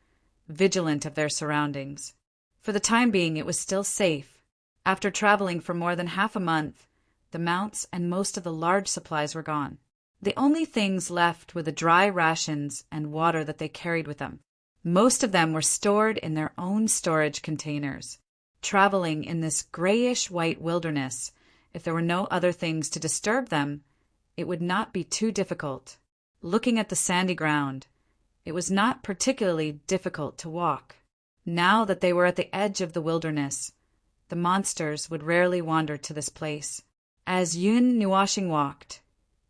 vigilant of their surroundings. For the time being, it was still safe. After traveling for more than half a month, the mounts and most of the large supplies were gone. The only things left were the dry rations and water that they carried with them. Most of them were stored in their own storage containers. Traveling in this grayish-white wilderness, if there were no other things to disturb them, it would not be too difficult. Looking at the sandy ground, it was not particularly difficult to walk. Now that they were at the edge of the wilderness, the monsters would rarely wander to this place. As Yun Nuashing walked,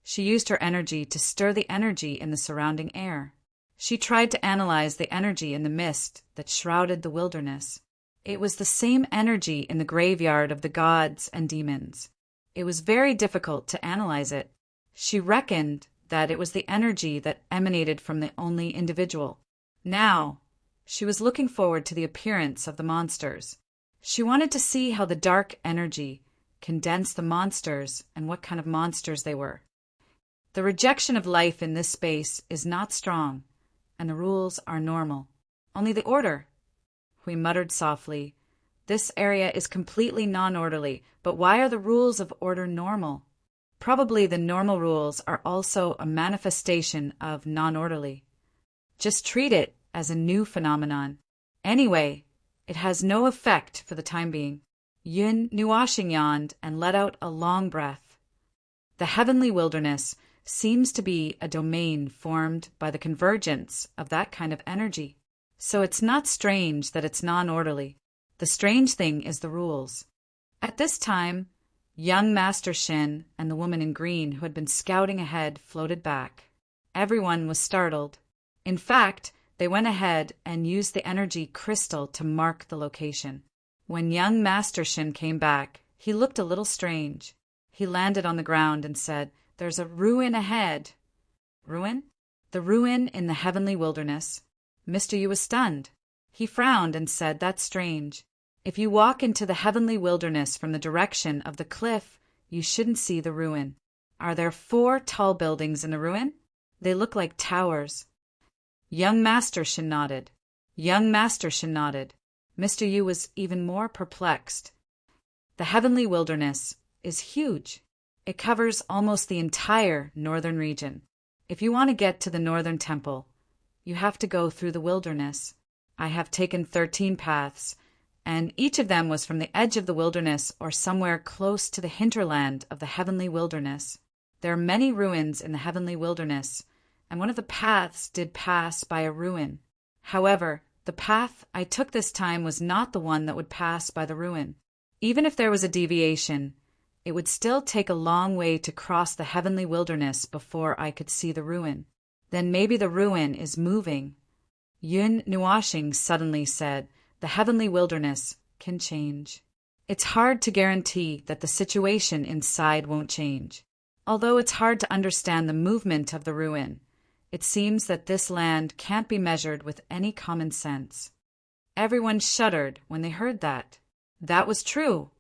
she used her energy to stir the energy in the surrounding air. She tried to analyze the energy in the mist that shrouded the wilderness. It was the same energy in the graveyard of the gods and demons. It was very difficult to analyze it. She reckoned that it was the energy that emanated from the only individual. Now, she was looking forward to the appearance of the monsters. She wanted to see how the dark energy condensed the monsters and what kind of monsters they were. The rejection of life in this space is not strong, and the rules are normal. Only the order. We muttered softly. This area is completely non-orderly, but why are the rules of order normal? Probably the normal rules are also a manifestation of non-orderly. Just treat it as a new phenomenon. Anyway, it has no effect for the time being. Yun Nuashing yawned and let out a long breath. The heavenly wilderness seems to be a domain formed by the convergence of that kind of energy. So it's not strange that it's non-orderly. The strange thing is the rules. At this time, young Master Shin and the woman in green who had been scouting ahead floated back. Everyone was startled. In fact, they went ahead and used the energy crystal to mark the location. When young Master Shin came back, he looked a little strange. He landed on the ground and said, "There's a ruin ahead." Ruin? The ruin in the heavenly wilderness. Mr. Yu was stunned. He frowned and said, "That's strange. If you walk into the heavenly wilderness from the direction of the cliff, you shouldn't see the ruin. Are there 4 tall buildings in the ruin? They look like towers." Young Master Shin nodded. Young Master Shin nodded. Mr. Yu was even more perplexed. The heavenly wilderness is huge. It covers almost the entire northern region. If you want to get to the northern temple, you have to go through the wilderness. I have taken 13 paths, and each of them was from the edge of the wilderness or somewhere close to the hinterland of the heavenly wilderness. There are many ruins in the heavenly wilderness, and one of the paths did pass by a ruin. However, the path I took this time was not the one that would pass by the ruin. Even if there was a deviation, it would still take a long way to cross the heavenly wilderness before I could see the ruin. Then maybe the ruin is moving. Yun Nuashing suddenly said, "The heavenly wilderness can change. It's hard to guarantee that the situation inside won't change. Although it's hard to understand the movement of the ruin, it seems that this land can't be measured with any common sense." Everyone shuddered when they heard that. That was true,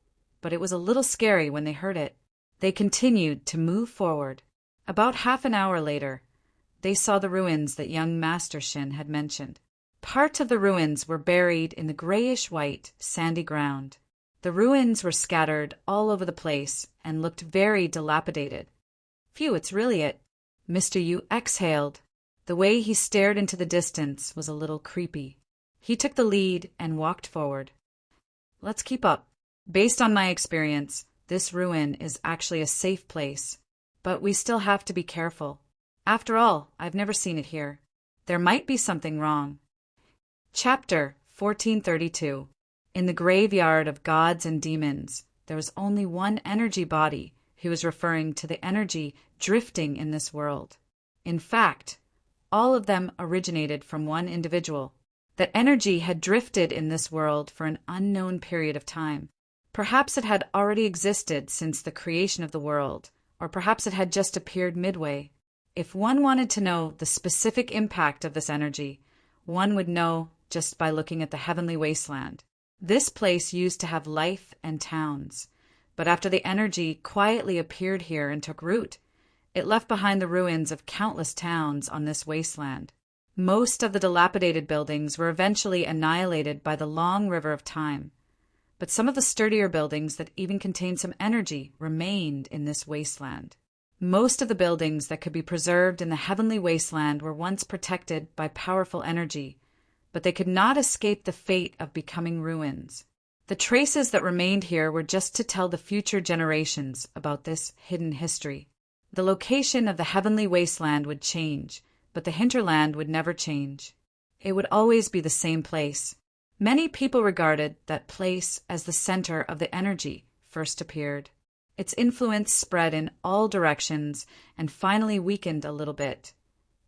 but it was a little scary when they heard it. They continued to move forward. About half an hour later, they saw the ruins that young Master Shin had mentioned. Part of the ruins were buried in the grayish-white, sandy ground. The ruins were scattered all over the place and looked very dilapidated. "Phew, it's really it." Mr. Yu exhaled. The way he stared into the distance was a little creepy. He took the lead and walked forward. "Let's keep up. Based on my experience, this ruin is actually a safe place, but we still have to be careful. After all, I've never seen it here. There might be something wrong." Chapter 1432. In the graveyard of gods and demons, there was only one energy body. He was referring to the energy drifting in this world. In fact, all of them originated from one individual. That energy had drifted in this world for an unknown period of time. Perhaps it had already existed since the creation of the world, or perhaps it had just appeared midway. If one wanted to know the specific impact of this energy, one would know just by looking at the heavenly wasteland. This place used to have life and towns, but after the energy quietly appeared here and took root, it left behind the ruins of countless towns on this wasteland. Most of the dilapidated buildings were eventually annihilated by the long river of time, but some of the sturdier buildings that even contained some energy remained in this wasteland. Most of the buildings that could be preserved in the heavenly wasteland were once protected by powerful energy, but they could not escape the fate of becoming ruins. The traces that remained here were just to tell the future generations about this hidden history. The location of the heavenly wasteland would change, but the hinterland would never change. It would always be the same place. Many people regarded that place as the center of the energy first appeared. Its influence spread in all directions and finally weakened a little bit,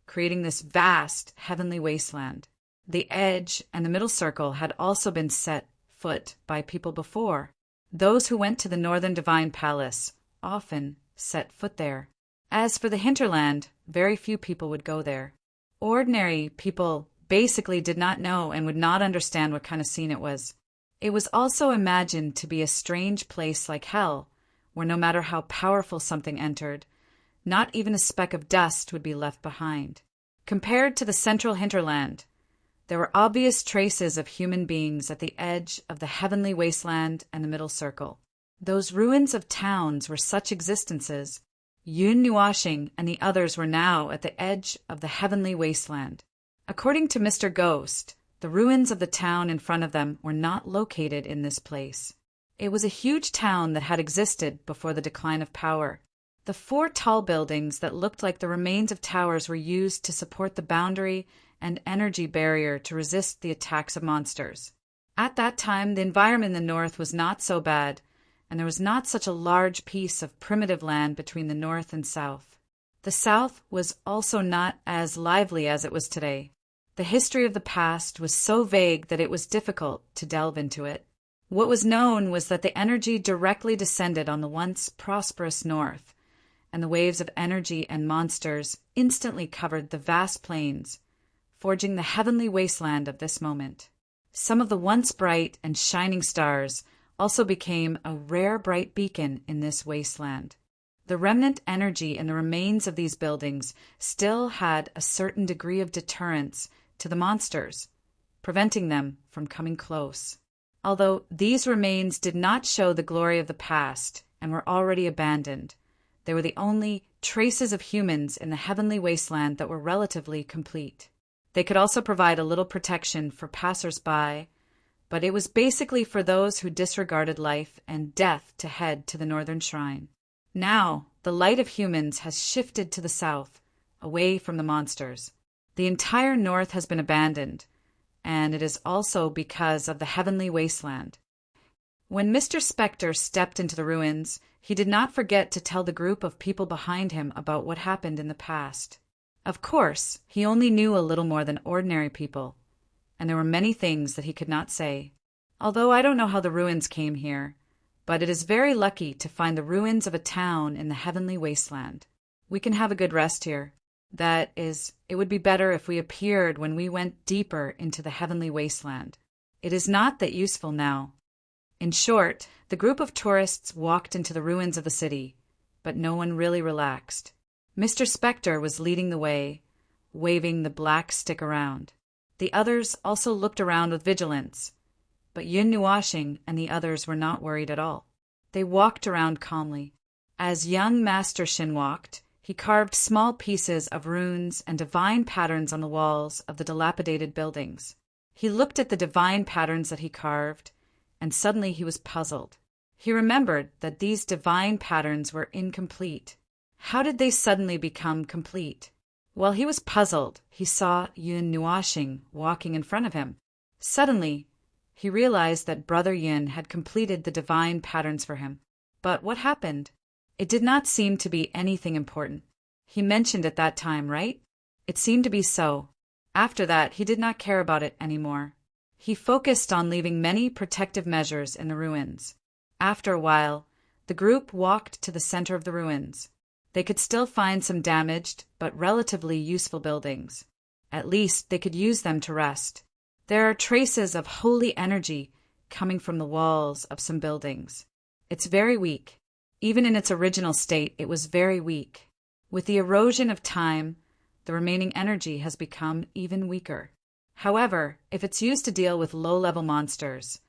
creating this vast heavenly wasteland. The edge and the middle circle had also been set foot by people before. Those who went to the Northern Divine Palace often set foot there. As for the hinterland, very few people would go there. Ordinary people basically did not know and would not understand what kind of scene it was. It was also imagined to be a strange place like hell, where no matter how powerful something entered, not even a speck of dust would be left behind. Compared to the central hinterland, there were obvious traces of human beings at the edge of the heavenly wasteland and the middle circle. Those ruins of towns were such existences. Yun Nuashing and the others were now at the edge of the heavenly wasteland. According to Mr. Ghost, the ruins of the town in front of them were not located in this place. It was a huge town that had existed before the decline of power. The 4 tall buildings that looked like the remains of towers were used to support the boundary and energy barrier to resist the attacks of monsters. At that time, the environment in the north was not so bad, and there was not such a large piece of primitive land between the north and south. The south was also not as lively as it was today. The history of the past was so vague that it was difficult to delve into it. What was known was that the energy directly descended on the once prosperous north, and the waves of energy and monsters instantly covered the vast plains, forging the heavenly wasteland of this moment. Some of the once bright and shining stars also became a rare bright beacon in this wasteland. The remnant energy in the remains of these buildings still had a certain degree of deterrence to the monsters, preventing them from coming close. Although these remains did not show the glory of the past and were already abandoned, they were the only traces of humans in the heavenly wasteland that were relatively complete. They could also provide a little protection for passers-by, but it was basically for those who disregarded life and death to head to the northern shrine. Now, the light of humans has shifted to the south, away from the monsters. The entire north has been abandoned, and it is also because of the heavenly wasteland. When Mr. Spectre stepped into the ruins, he did not forget to tell the group of people behind him about what happened in the past. Of course, he only knew a little more than ordinary people, and there were many things that he could not say. Although I don't know how the ruins came here, but it is very lucky to find the ruins of a town in the heavenly wasteland. We can have a good rest here. That is, it would be better if we appeared when we went deeper into the heavenly wasteland. It is not that useful now. In short, the group of tourists walked into the ruins of the city, but no one really relaxed. Mr. Spectre was leading the way, waving the black stick around. The others also looked around with vigilance, but Yun Nuashing and the others were not worried at all. They walked around calmly. As young Master Shin walked, he carved small pieces of runes and divine patterns on the walls of the dilapidated buildings. He looked at the divine patterns that he carved, and suddenly he was puzzled. He remembered that these divine patterns were incomplete. How did they suddenly become complete? While he was puzzled, he saw Yun Nuashing walking in front of him. Suddenly, he realized that Brother Yin had completed the divine patterns for him. But what happened? It did not seem to be anything important. He mentioned at that time, right? It seemed to be so. After that, he did not care about it anymore. He focused on leaving many protective measures in the ruins. After a while, the group walked to the center of the ruins. They could still find some damaged but relatively useful buildings. At least they could use them to rest. There are traces of holy energy coming from the walls of some buildings. It's very weak. Even in its original state, it was very weak. With the erosion of time, the remaining energy has become even weaker. However, if it's used to deal with low-level monsters,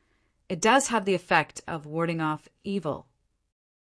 it does have the effect of warding off evil.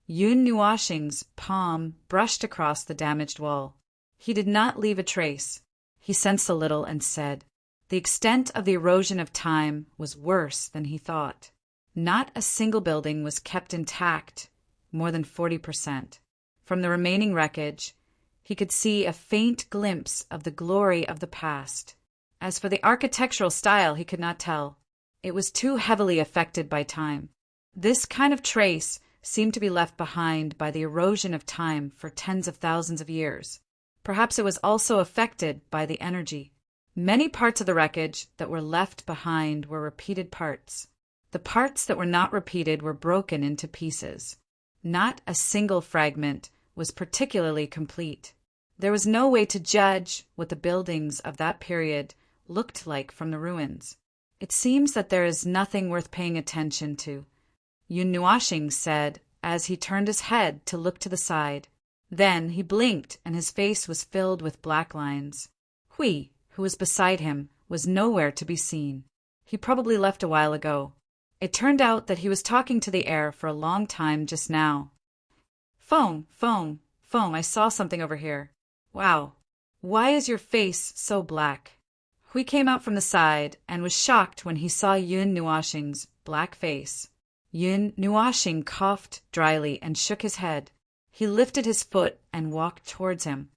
Yun Nuashing's palm brushed across the damaged wall. He did not leave a trace. He sensed a little and said, the extent of the erosion of time was worse than he thought. Not a single building was kept intact, more than 40%. From the remaining wreckage, he could see a faint glimpse of the glory of the past. As for the architectural style, he could not tell. It was too heavily affected by time. This kind of trace seemed to be left behind by the erosion of time for tens of thousands of years. Perhaps it was also affected by the energy. Many parts of the wreckage that were left behind were repeated parts. The parts that were not repeated were broken into pieces. Not a single fragment was particularly complete. There was no way to judge what the buildings of that period looked like from the ruins. It seems that there is nothing worth paying attention to, Yun Nuashing said as he turned his head to look to the side. Then he blinked and his face was filled with black lines. Hui, who was beside him, was nowhere to be seen. He probably left a while ago. It turned out that he was talking to the air for a long time just now. Foam, I saw something over here. Wow, why is your face so black? Hui came out from the side and was shocked when he saw Yun Nuashing's black face. Yun Nuashing coughed dryly and shook his head. He lifted his foot and walked towards him.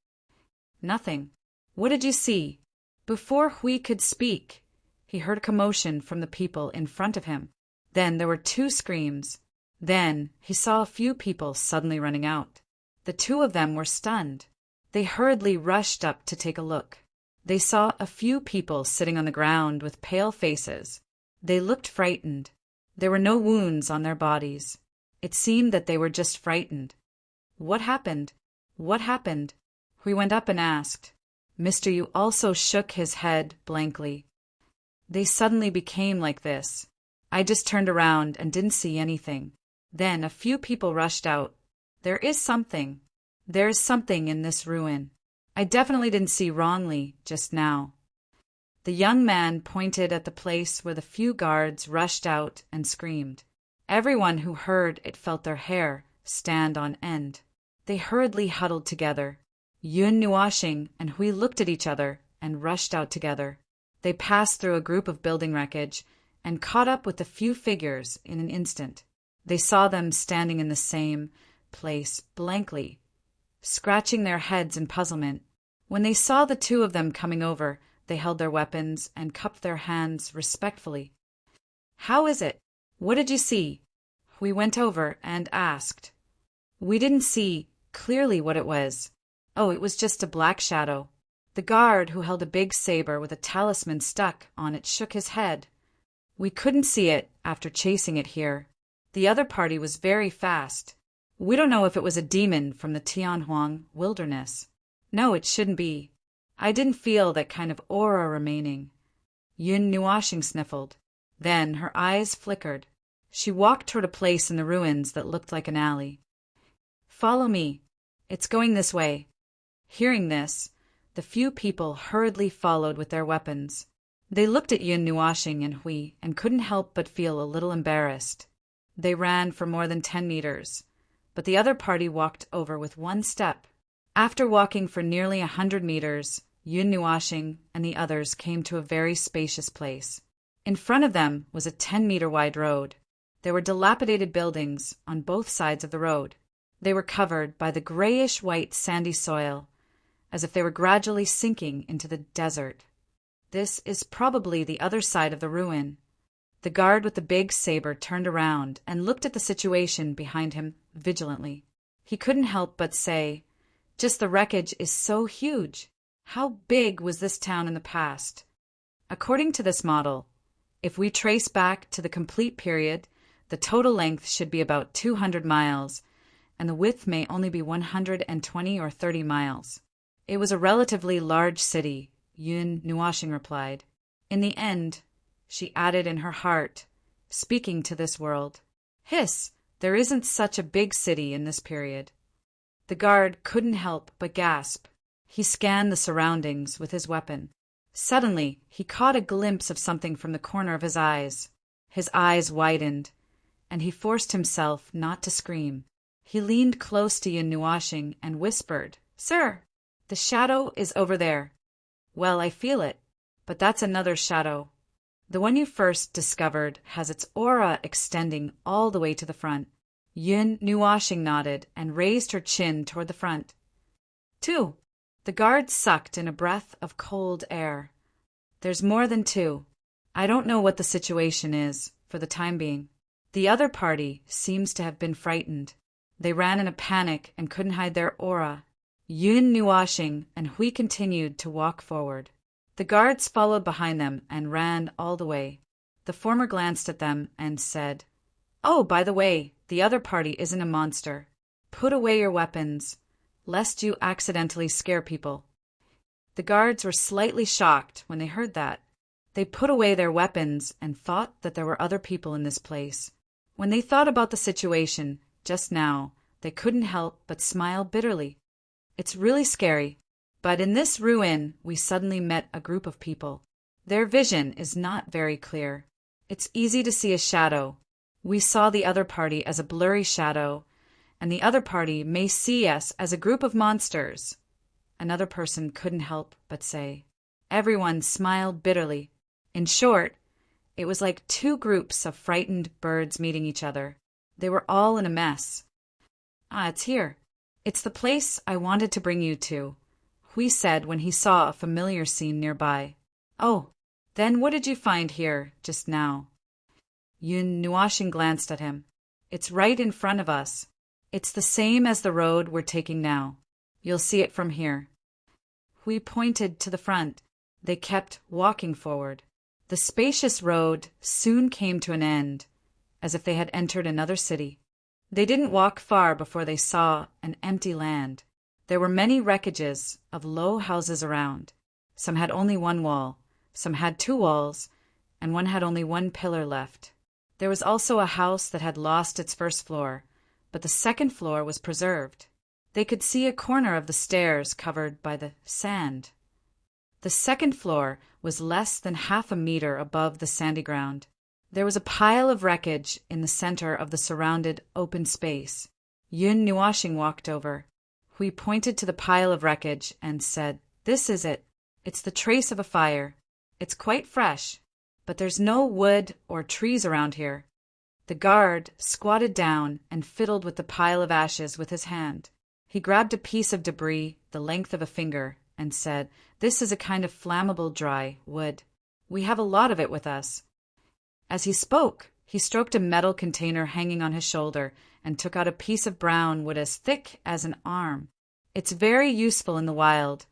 Nothing. What did you see? Before Hui could speak, he heard a commotion from the people in front of him. Then there were 2 screams. Then he saw a few people suddenly running out. The 2 of them were stunned. They hurriedly rushed up to take a look. They saw a few people sitting on the ground with pale faces. They looked frightened. There were no wounds on their bodies. It seemed that they were just frightened. What happened? What happened? Hui went up and asked. Mr. Yu also shook his head blankly. They suddenly became like this. I just turned around and didn't see anything. Then a few people rushed out. There is something. There is something in this ruin. I definitely didn't see wrongly just now. The young man pointed at the place where the few guards rushed out and screamed. Everyone who heard it felt their hair stand on end. They hurriedly huddled together. Yun Nuashing and Hui looked at each other and rushed out together. They passed through a group of building wreckage and caught up with the few figures in an instant. They saw them standing in the same place blankly, scratching their heads in puzzlement. When they saw the 2 of them coming over, they held their weapons and cupped their hands respectfully. How is it? What did you see? We went over and asked. We didn't see clearly what it was. Oh, it was just a black shadow. The guard, who held a big saber with a talisman stuck on it, shook his head. We couldn't see it after chasing it here. The other party was very fast. We don't know if it was a demon from the Tianhuang wilderness. No, it shouldn't be. I didn't feel that kind of aura remaining. Yun Nuashing sniffled. Then her eyes flickered. She walked toward a place in the ruins that looked like an alley. Follow me. It's going this way. Hearing this, the few people hurriedly followed with their weapons. They looked at Yun Nuashing and Hui and couldn't help but feel a little embarrassed. They ran for more than 10 meters, but the other party walked over with one step. After walking for nearly 100 meters, Yun Nuashing and the others came to a very spacious place. In front of them was a 10-meter wide road. There were dilapidated buildings on both sides of the road. They were covered by the grayish-white sandy soil, as if they were gradually sinking into the desert. This is probably the other side of the ruin. The guard with the big saber turned around and looked at the situation behind him vigilantly. He couldn't help but say, "Just the wreckage is so huge. How big was this town in the past?" According to this model, if we trace back to the complete period, the total length should be about 200 miles, and the width may only be 120 or 30 miles. It was a relatively large city, Yun Nuashing replied. In the end, she added in her heart, speaking to this world, "Hiss, there isn't such a big city in this period." The guard couldn't help but gasp. He scanned the surroundings with his weapon. Suddenly, he caught a glimpse of something from the corner of his eyes. His eyes widened, and he forced himself not to scream. He leaned close to Yun Nuashing and whispered, "Sir, the shadow is over there." "Well, I feel it, but that's another shadow. The one you first discovered has its aura extending all the way to the front." Yun Nuashing nodded and raised her chin toward the front. "Two." The guard sucked in a breath of cold air. "There's more than two. I don't know what the situation is, for the time being." The other party seems to have been frightened. They ran in a panic and couldn't hide their aura. Yun Nuashing and Hui continued to walk forward. The guards followed behind them and ran all the way. The former glanced at them and said, "Oh, by the way, the other party isn't a monster. Put away your weapons, lest you accidentally scare people." The guards were slightly shocked when they heard that. They put away their weapons and thought that there were other people in this place. When they thought about the situation just now, they couldn't help but smile bitterly. It's really scary, but in this ruin we suddenly met a group of people. Their vision is not very clear. It's easy to see a shadow. We saw the other party as a blurry shadow, and the other party may see us as a group of monsters. Another person couldn't help but say. Everyone smiled bitterly. In short, it was like two groups of frightened birds meeting each other. They were all in a mess. "Ah, it's here. It's the place I wanted to bring you to," Hui said when he saw a familiar scene nearby. "Oh, then what did you find here just now?" Yun Nuashing glanced at him. "It's right in front of us. It's the same as the road we're taking now. You'll see it from here." Hui pointed to the front. They kept walking forward. The spacious road soon came to an end, as if they had entered another city. They didn't walk far before they saw an empty land. There were many wreckages of low houses around. Some had only one wall, some had two walls, and one had only one pillar left. There was also a house that had lost its first floor, but the second floor was preserved. They could see a corner of the stairs covered by the sand. The second floor was less than half a meter above the sandy ground. There was a pile of wreckage in the center of the surrounded open space. Yun Nuashing walked over. Hui pointed to the pile of wreckage and said, "This is it. It's the trace of a fire. It's quite fresh, but there's no wood or trees around here." The guard squatted down and fiddled with the pile of ashes with his hand. He grabbed a piece of debris the length of a finger and said, "This is a kind of flammable dry wood. We have a lot of it with us." As he spoke, he stroked a metal container hanging on his shoulder and took out a piece of brown wood as thick as an arm. "It's very useful in the wild,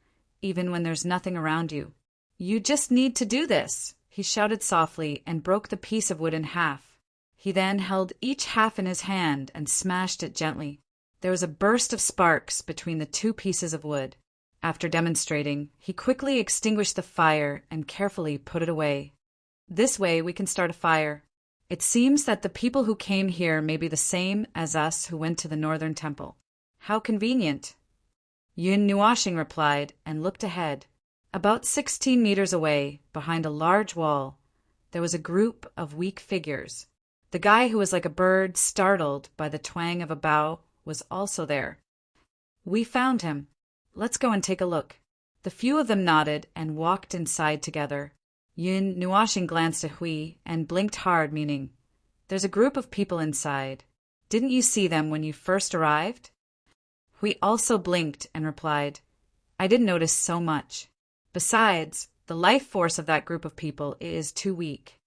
even when there's nothing around you. You just need to do this, he shouted softly and broke the piece of wood in half. He then held each half in his hand and smashed it gently. There was a burst of sparks between the two pieces of wood. After demonstrating, he quickly extinguished the fire and carefully put it away. This way we can start a fire. It seems that the people who came here may be the same as us who went to the northern temple. How convenient. Yun Nuashing replied and looked ahead. About 16 meters away, behind a large wall, there was a group of weak figures. The guy who was like a bird startled by the twang of a bow was also there. We found him. Let's go and take a look. The few of them nodded and walked inside together. Yun Nuashing glanced at Hui and blinked hard, meaning, "There's a group of people inside. Didn't you see them when you first arrived?" Hui also blinked and replied, "I didn't notice so much. Besides, the life force of that group of people is too weak."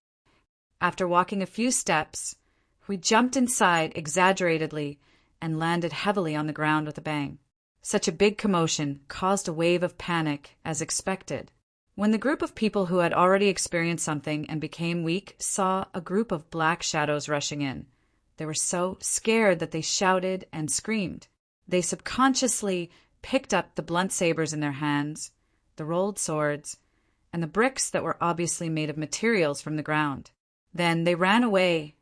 After walking a few steps, Hui jumped inside exaggeratedly and landed heavily on the ground with a bang. Such a big commotion caused a wave of panic, as expected. When the group of people who had already experienced something and became weak saw a group of black shadows rushing in, they were so scared that they shouted and screamed. They subconsciously picked up the blunt sabers in their hands, the rolled swords, and the bricks that were obviously made of materials from the ground. Then they ran away,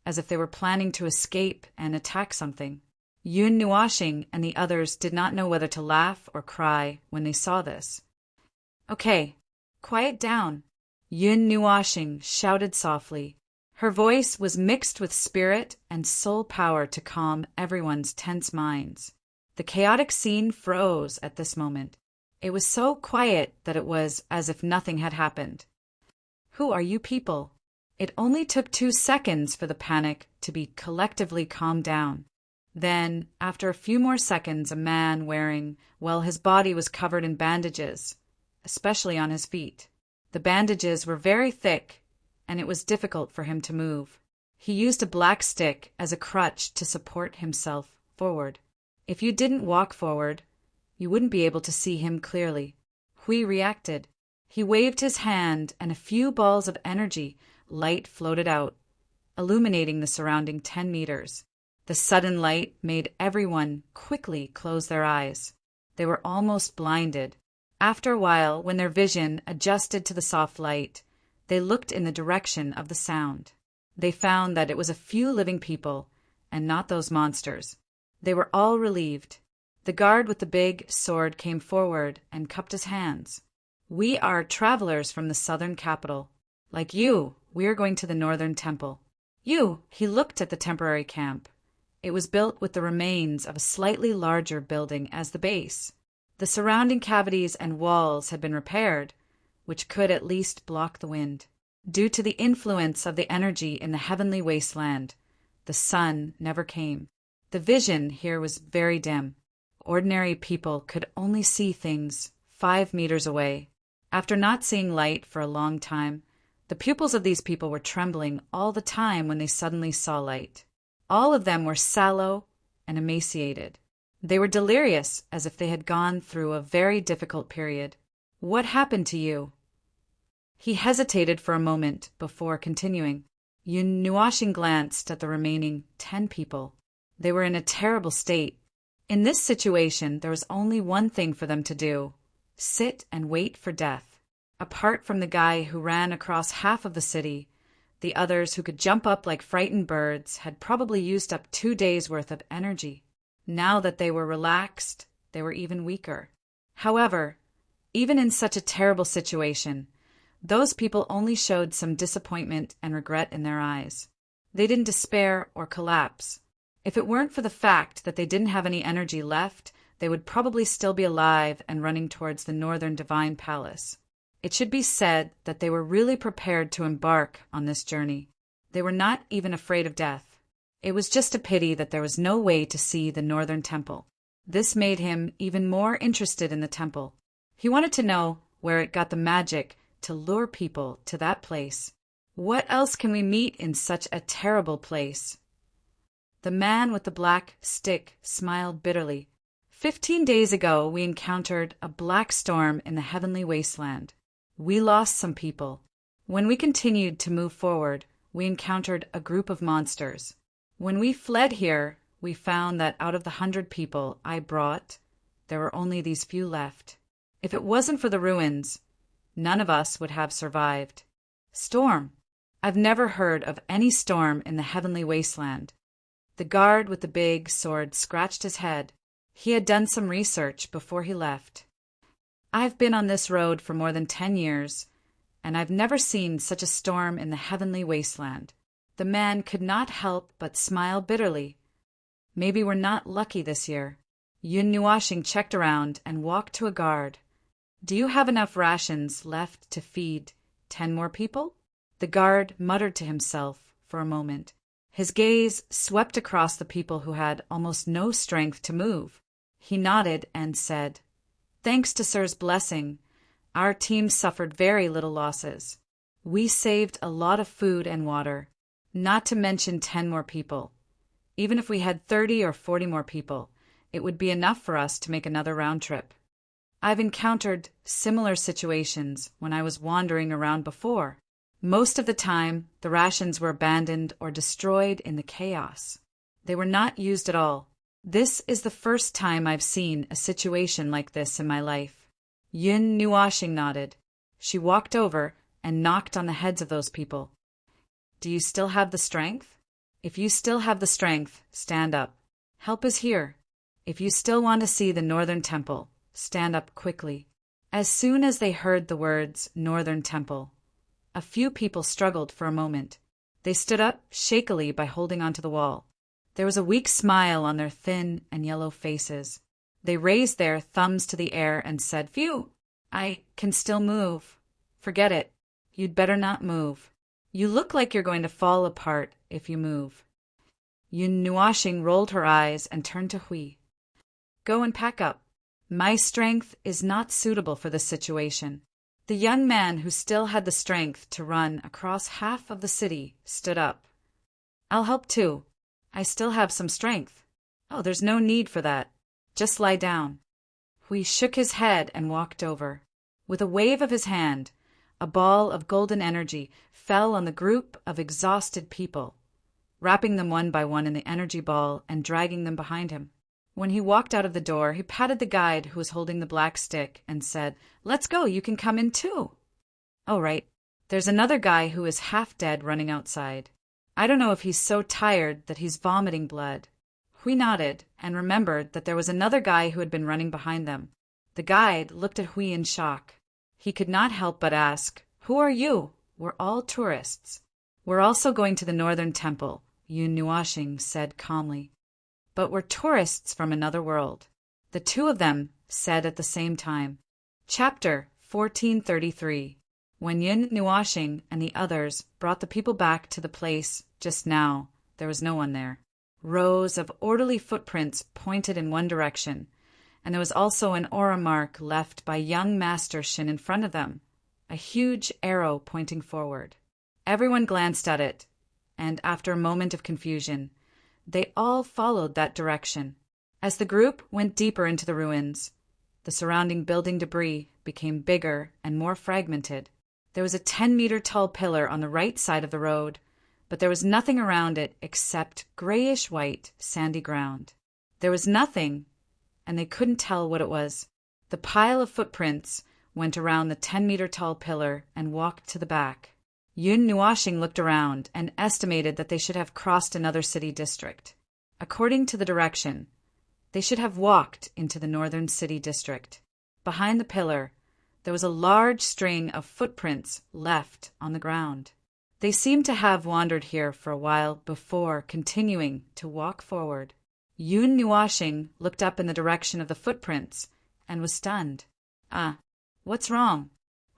as if they were planning to escape and attack something. Yun Nuashing and the others did not know whether to laugh or cry when they saw this. "Okay, quiet down," Yun Nuashing shouted softly. Her voice was mixed with spirit and soul power to calm everyone's tense minds. The chaotic scene froze at this moment. It was so quiet that it was as if nothing had happened. "Who are you people?" It only took 2 seconds for the panic to be collectively calmed down. Then, after a few more seconds, a man wearing, well, his body was covered in bandages, especially on his feet. The bandages were very thick, and it was difficult for him to move. He used a black stick as a crutch to support himself forward. If you didn't walk forward, you wouldn't be able to see him clearly. Hui reacted. He waved his hand, and a few balls of energy light floated out, illuminating the surrounding 10 meters. The sudden light made everyone quickly close their eyes. They were almost blinded. After a while, when their vision adjusted to the soft light, they looked in the direction of the sound. They found that it was a few living people, and not those monsters. They were all relieved. The guard with the big sword came forward and cupped his hands. "We are travelers from the southern capital. Like you, we are going to the northern temple." He looked at the temporary camp. It was built with the remains of a slightly larger building as the base. The surrounding cavities and walls had been repaired, which could at least block the wind. Due to the influence of the energy in the heavenly wasteland, the sun never came. The vision here was very dim. Ordinary people could only see things 5 meters away. After not seeing light for a long time, the pupils of these people were trembling all the time when they suddenly saw light. All of them were sallow and emaciated. They were delirious, as if they had gone through a very difficult period. "What happened to you?" He hesitated for a moment before continuing. Yun Nuashing glanced at the remaining 10 people. They were in a terrible state. In this situation, there was only one thing for them to do: sit and wait for death. Apart from the guy who ran across half of the city, the others who could jump up like frightened birds had probably used up 2 days' worth of energy. Now that they were relaxed, they were even weaker. However, even in such a terrible situation, those people only showed some disappointment and regret in their eyes. They didn't despair or collapse. If it weren't for the fact that they didn't have any energy left, they would probably still be alive and running towards the northern divine palace. It should be said that they were really prepared to embark on this journey. They were not even afraid of death. It was just a pity that there was no way to see the northern temple. This made him even more interested in the temple. He wanted to know where it got the magic to lure people to that place. What else can we meet in such a terrible place? The man with the black stick smiled bitterly. 15 days ago, we encountered a black storm in the heavenly wasteland. We lost some people. When we continued to move forward, we encountered a group of monsters. When we fled here, we found that out of the 100 people I brought, there were only these few left. If it wasn't for the ruins, none of us would have survived. Storm. I've never heard of any storm in the heavenly wasteland. The guard with the big sword scratched his head. He had done some research before he left. I've been on this road for more than 10 years, and I've never seen such a storm in the heavenly wasteland. The man could not help but smile bitterly. Maybe we're not lucky this year. Yun Nuashing checked around and walked to a guard. Do you have enough rations left to feed 10 more people? The guard muttered to himself for a moment. His gaze swept across the people who had almost no strength to move. He nodded and said, "Thanks to Sir's blessing, our team suffered very little losses. We saved a lot of food and water, not to mention 10 more people. Even if we had 30 or 40 more people, it would be enough for us to make another round trip. I've encountered similar situations when I was wandering around before. Most of the time, the rations were abandoned or destroyed in the chaos. They were not used at all. This is the first time I've seen a situation like this in my life." Yun Nuashing nodded. She walked over and knocked on the heads of those people. "Do you still have the strength? If you still have the strength, stand up. Help is here. If you still want to see the Northern Temple, stand up quickly." As soon as they heard the words Northern Temple, a few people struggled for a moment. They stood up shakily by holding onto the wall. There was a weak smile on their thin and yellow faces. They raised their thumbs to the air and said, "Phew, I can still move. Forget it. You'd better not move. You look like you're going to fall apart if you move." Yun Nuashing rolled her eyes and turned to Hui. "Go and pack up. My strength is not suitable for this situation." The young man who still had the strength to run across half of the city stood up. "I'll help too. I still have some strength." "Oh, there's no need for that. Just lie down." Hui shook his head and walked over. With a wave of his hand, a ball of golden energy fell on the group of exhausted people, wrapping them one by one in the energy ball and dragging them behind him. When he walked out of the door, he patted the guide who was holding the black stick and said, "Let's go, you can come in too." "Oh, right. There's another guy who is half dead running outside. I don't know if he's so tired that he's vomiting blood." Hui nodded and remembered that there was another guy who had been running behind them. The guide looked at Hui in shock. He could not help but ask, "Who are you?" "We're all tourists." "We're also going to the Northern Temple," Yun Nuashing said calmly. "But we're tourists from another world," the two of them said at the same time. Chapter 1433. When Yun Nuashing and the others brought the people back to the place just now, there was no one there. Rows of orderly footprints pointed in one direction, and there was also an aura mark left by young Master Shin in front of them, a huge arrow pointing forward. Everyone glanced at it, and after a moment of confusion, they all followed that direction. As the group went deeper into the ruins, the surrounding building debris became bigger and more fragmented. There was a 10-meter tall pillar on the right side of the road, but there was nothing around it except grayish-white, sandy ground. There was nothing, and they couldn't tell what it was. The pile of footprints went around the 10-meter tall pillar and walked to the back. Yun Nuashing looked around and estimated that they should have crossed another city district. According to the direction, they should have walked into the northern city district. Behind the pillar, there was a large string of footprints left on the ground. They seemed to have wandered here for a while before continuing to walk forward. Yun Nuashing looked up in the direction of the footprints and was stunned. "Ah, what's wrong?"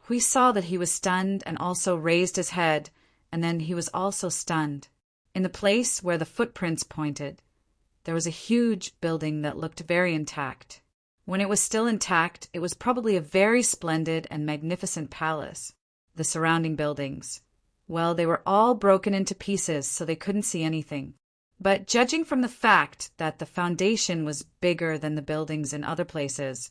Hui saw that he was stunned and also raised his head, and then he was also stunned. In the place where the footprints pointed, there was a huge building that looked very intact. When it was still intact, it was probably a very splendid and magnificent palace. The surrounding buildings, well, they were all broken into pieces so they couldn't see anything. But judging from the fact that the foundation was bigger than the buildings in other places,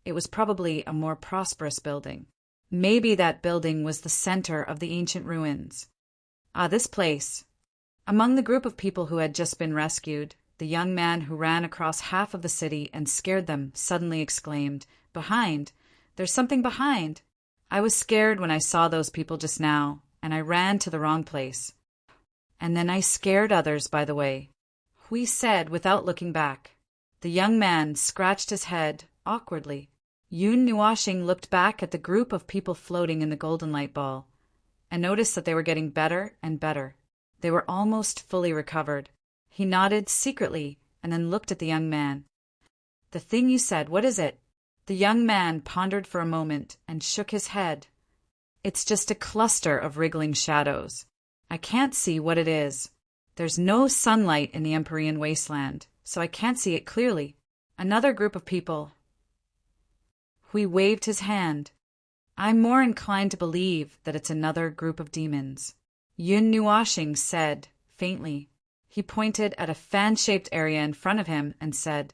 it was probably a more prosperous building. Maybe that building was the center of the ancient ruins. This place. Among the group of people who had just been rescued, the young man who ran across half of the city and scared them suddenly exclaimed, "Behind! There's something behind!" I was scared when I saw those people just now, and I ran to the wrong place. And then I scared others by the way, Hui said without looking back. The young man scratched his head awkwardly. Yun Nuashing looked back at the group of people floating in the golden light ball and noticed that they were getting better and better. They were almost fully recovered. He nodded secretly and then looked at the young man. "The thing you said, what is it?" The young man pondered for a moment and shook his head. "It's just a cluster of wriggling shadows. I can't see what it is. There's no sunlight in the Empyrean wasteland, so I can't see it clearly." Another group of people. Hui waved his hand. "I'm more inclined to believe that it's another group of demons," Yun Nuashing said faintly. He pointed at a fan-shaped area in front of him and said,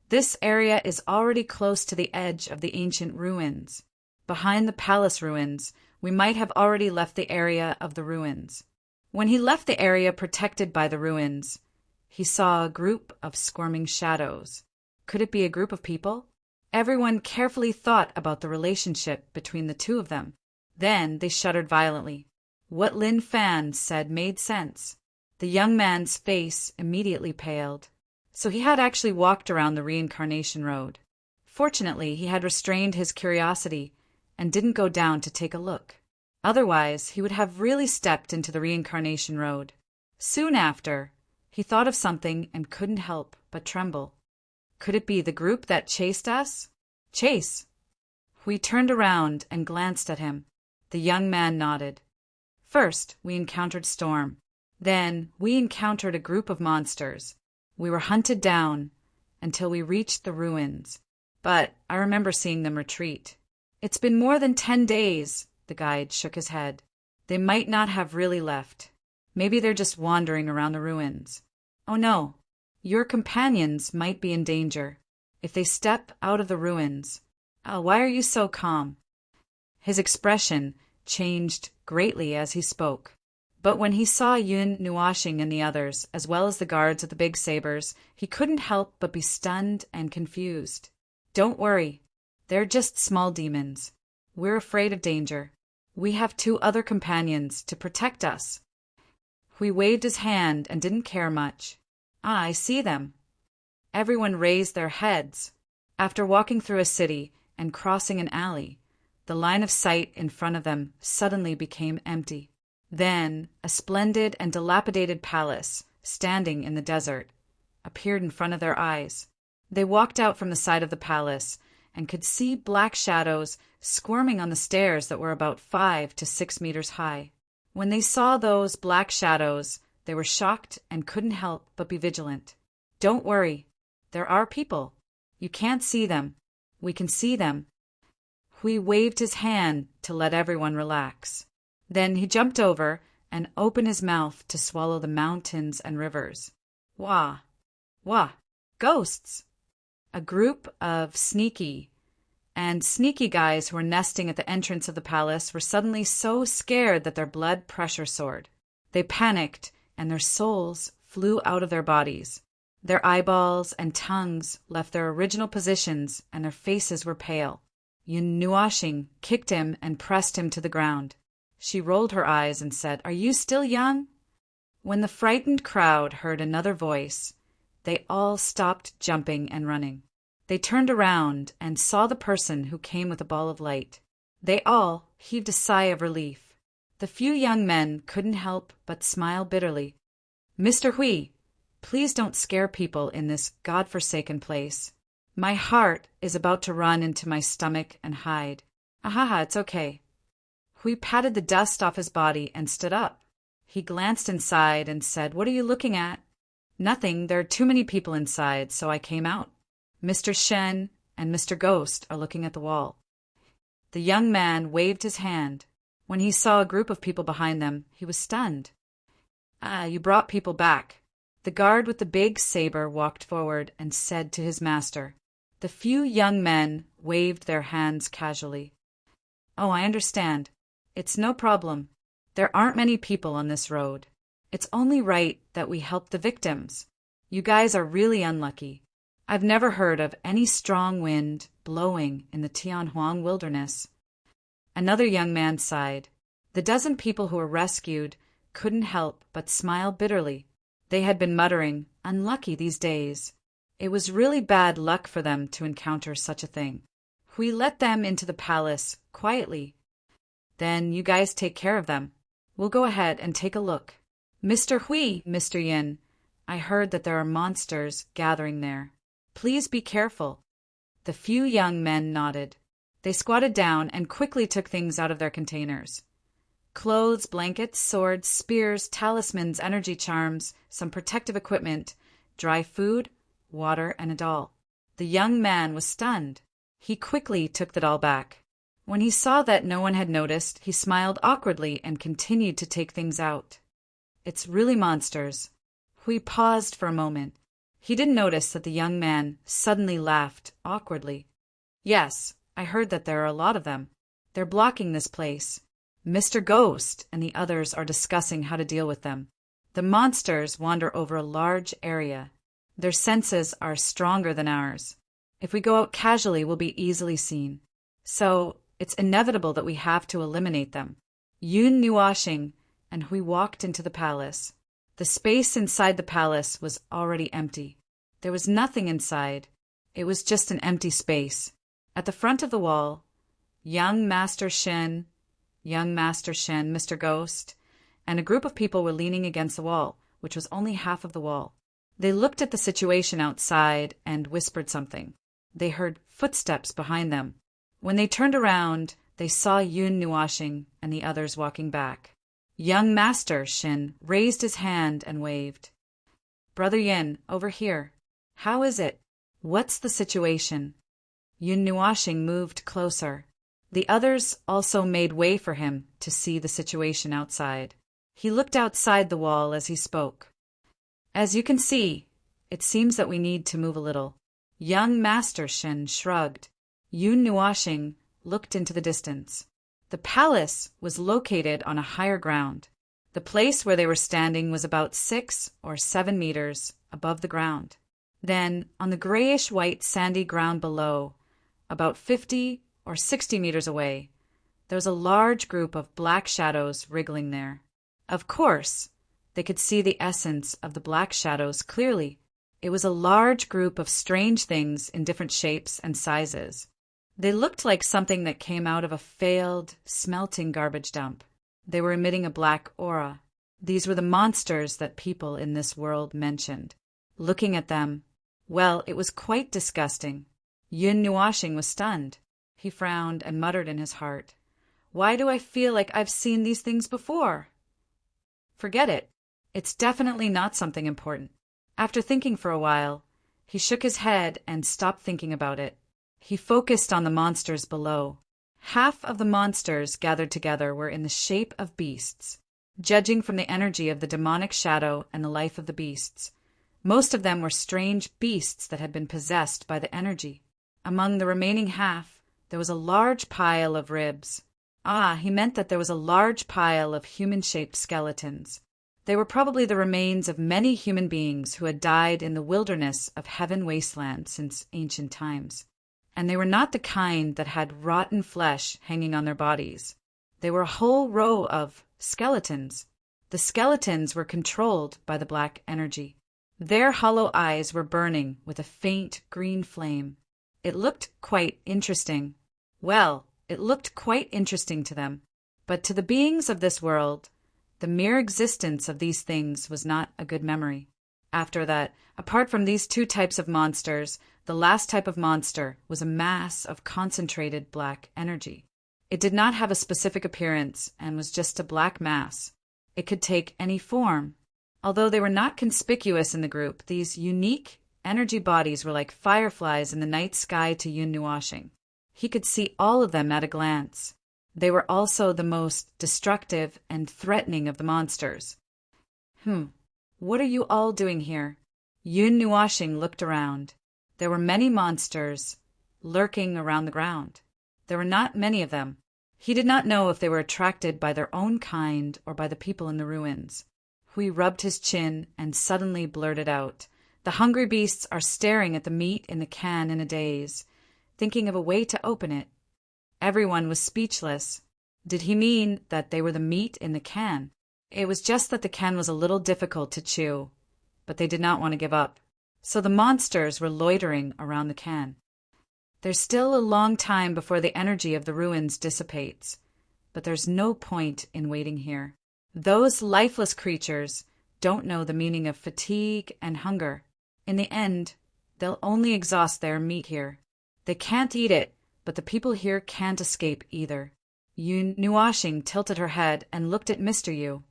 "This area is already close to the edge of the ancient ruins. Behind the palace ruins, we might have already left the area of the ruins." When he left the area protected by the ruins, he saw a group of squirming shadows. Could it be a group of people? Everyone carefully thought about the relationship between the two of them. Then they shuddered violently. What Lin Fan said made sense. The young man's face immediately paled. So he had actually walked around the reincarnation road. Fortunately, he had restrained his curiosity and didn't go down to take a look. Otherwise, he would have really stepped into the reincarnation road. Soon after, he thought of something and couldn't help but tremble. Could it be the group that chased us? Chase! We turned around and glanced at him. The young man nodded. First, we encountered Storm. Then, we encountered a group of monsters. We were hunted down until we reached the ruins. But I remember seeing them retreat. It's been more than 10 days, the guide shook his head. They might not have really left. Maybe they're just wandering around the ruins. Oh no, your companions might be in danger. If they step out of the ruins. Why are you so calm? His expression changed greatly as he spoke. But when he saw Yun Nuashing and the others, as well as the guards with the big sabers, he couldn't help but be stunned and confused. Don't worry. They're just small demons. We're afraid of danger. We have 2 other companions to protect us. He waved his hand and didn't care much. I see them. Everyone raised their heads. After walking through a city and crossing an alley, the line of sight in front of them suddenly became empty. Then, a splendid and dilapidated palace, standing in the desert, appeared in front of their eyes. They walked out from the side of the palace and could see black shadows squirming on the stairs that were about 5 to 6 meters high. When they saw those black shadows, they were shocked and couldn't help but be vigilant. Don't worry. There are people. You can't see them. We can see them. Hui waved his hand to let everyone relax. Then he jumped over and opened his mouth to swallow the mountains and rivers. Wah! Wah! Ghosts! A group of sneaky guys who were nesting at the entrance of the palace were suddenly so scared that their blood pressure soared. They panicked, and their souls flew out of their bodies. Their eyeballs and tongues left their original positions, and their faces were pale. Yun Nuashing kicked him and pressed him to the ground. She rolled her eyes and said, "Are you still young?" When the frightened crowd heard another voice, they all stopped jumping and running. They turned around and saw the person who came with a ball of light. They all heaved a sigh of relief. The few young men couldn't help but smile bitterly. "Mr. Hui, please don't scare people in this God-forsaken place. My heart is about to run into my stomach and hide." "Ahaha, it's okay." Hui patted the dust off his body and stood up. He glanced inside and said, "What are you looking at?" "Nothing. There are too many people inside, so I came out. Mr. Shen and Mr. Ghost are looking at the wall." The young man waved his hand. When he saw a group of people behind them, he was stunned. "You brought people back. The guard with the big saber walked forward and said to his master. The few young men waved their hands casually. Oh, I understand. It's no problem. There aren't many people on this road. It's only right that we help the victims. You guys are really unlucky. I've never heard of any strong wind blowing in the Tianhuang wilderness. Another young man sighed. The dozen people who were rescued couldn't help but smile bitterly. They had been muttering, unlucky these days. It was really bad luck for them to encounter such a thing. We let them into the palace quietly. Then you guys take care of them. We'll go ahead and take a look. Mr. Hui, Mr. Yin, I heard that there are monsters gathering there. Please be careful. The few young men nodded. They squatted down and quickly took things out of their containers. Clothes, blankets, swords, spears, talismans, energy charms, some protective equipment, dry food, water, and a doll. The young man was stunned. He quickly took the doll back. When he saw that no one had noticed, he smiled awkwardly and continued to take things out. It's really monsters. Hui paused for a moment. He didn't notice that the young man suddenly laughed awkwardly. Yes, I heard that there are a lot of them. They're blocking this place. Mr. Ghost and the others are discussing how to deal with them. The monsters wander over a large area. Their senses are stronger than ours. If we go out casually, we'll be easily seen. So, it's inevitable that we have to eliminate them. Yun Nuashing and Hui walked into the palace. The space inside the palace was already empty. There was nothing inside. It was just an empty space. At the front of the wall, young Master Shen, Mr. Ghost, and a group of people were leaning against the wall, which was only half of the wall. They looked at the situation outside and whispered something. They heard footsteps behind them. When they turned around, they saw Yun Nuashing and the others walking back. Young Master Shin raised his hand and waved. Brother Yin, over here. How is it? What's the situation? Yun Nuashing moved closer. The others also made way for him to see the situation outside. He looked outside the wall as he spoke. As you can see, it seems that we need to move a little. Young Master Shin shrugged. Yun Nuashing looked into the distance. The palace was located on a higher ground. The place where they were standing was about 6 or 7 meters above the ground. Then, on the grayish-white sandy ground below, about 50 or 60 meters away, there was a large group of black shadows wriggling there. Of course, they could see the essence of the black shadows clearly. It was a large group of strange things in different shapes and sizes. They looked like something that came out of a failed, smelting garbage dump. They were emitting a black aura. These were the monsters that people in this world mentioned. Looking at them, well, it was quite disgusting. Yun Nuashing was stunned. He frowned and muttered in his heart, Why do I feel like I've seen these things before? Forget it. It's definitely not something important. After thinking for a while, he shook his head and stopped thinking about it. He focused on the monsters below. Half of the monsters gathered together were in the shape of beasts. Judging from the energy of the demonic shadow and the life of the beasts, most of them were strange beasts that had been possessed by the energy. Among the remaining half, there was a large pile of ribs. He meant that there was a large pile of human-shaped skeletons. They were probably the remains of many human beings who had died in the wilderness of Heaven Wasteland since ancient times. And they were not the kind that had rotten flesh hanging on their bodies. They were a whole row of skeletons. The skeletons were controlled by the black energy. Their hollow eyes were burning with a faint green flame. It looked quite interesting. Well, it looked quite interesting to them. But to the beings of this world, the mere existence of these things was not a good memory. After that, apart from these two types of monsters, the last type of monster was a mass of concentrated black energy. It did not have a specific appearance and was just a black mass. It could take any form. Although they were not conspicuous in the group, these unique energy bodies were like fireflies in the night sky to Yun Nuashing. He could see all of them at a glance. They were also the most destructive and threatening of the monsters. What are you all doing here? Yun Nuashing looked around. There were many monsters lurking around the ground. There were not many of them. He did not know if they were attracted by their own kind or by the people in the ruins. Hui rubbed his chin and suddenly blurted out, "The hungry beasts are staring at the meat in the can in a daze, thinking of a way to open it." Everyone was speechless. Did he mean that they were the meat in the can? It was just that the can was a little difficult to chew, but they did not want to give up. So the monsters were loitering around the can. There's still a long time before the energy of the ruins dissipates, but there's no point in waiting here. Those lifeless creatures don't know the meaning of fatigue and hunger. In the end, they'll only exhaust their meat here. They can't eat it, but the people here can't escape either. Yun Nuashing tilted her head and looked at Mr. Yu.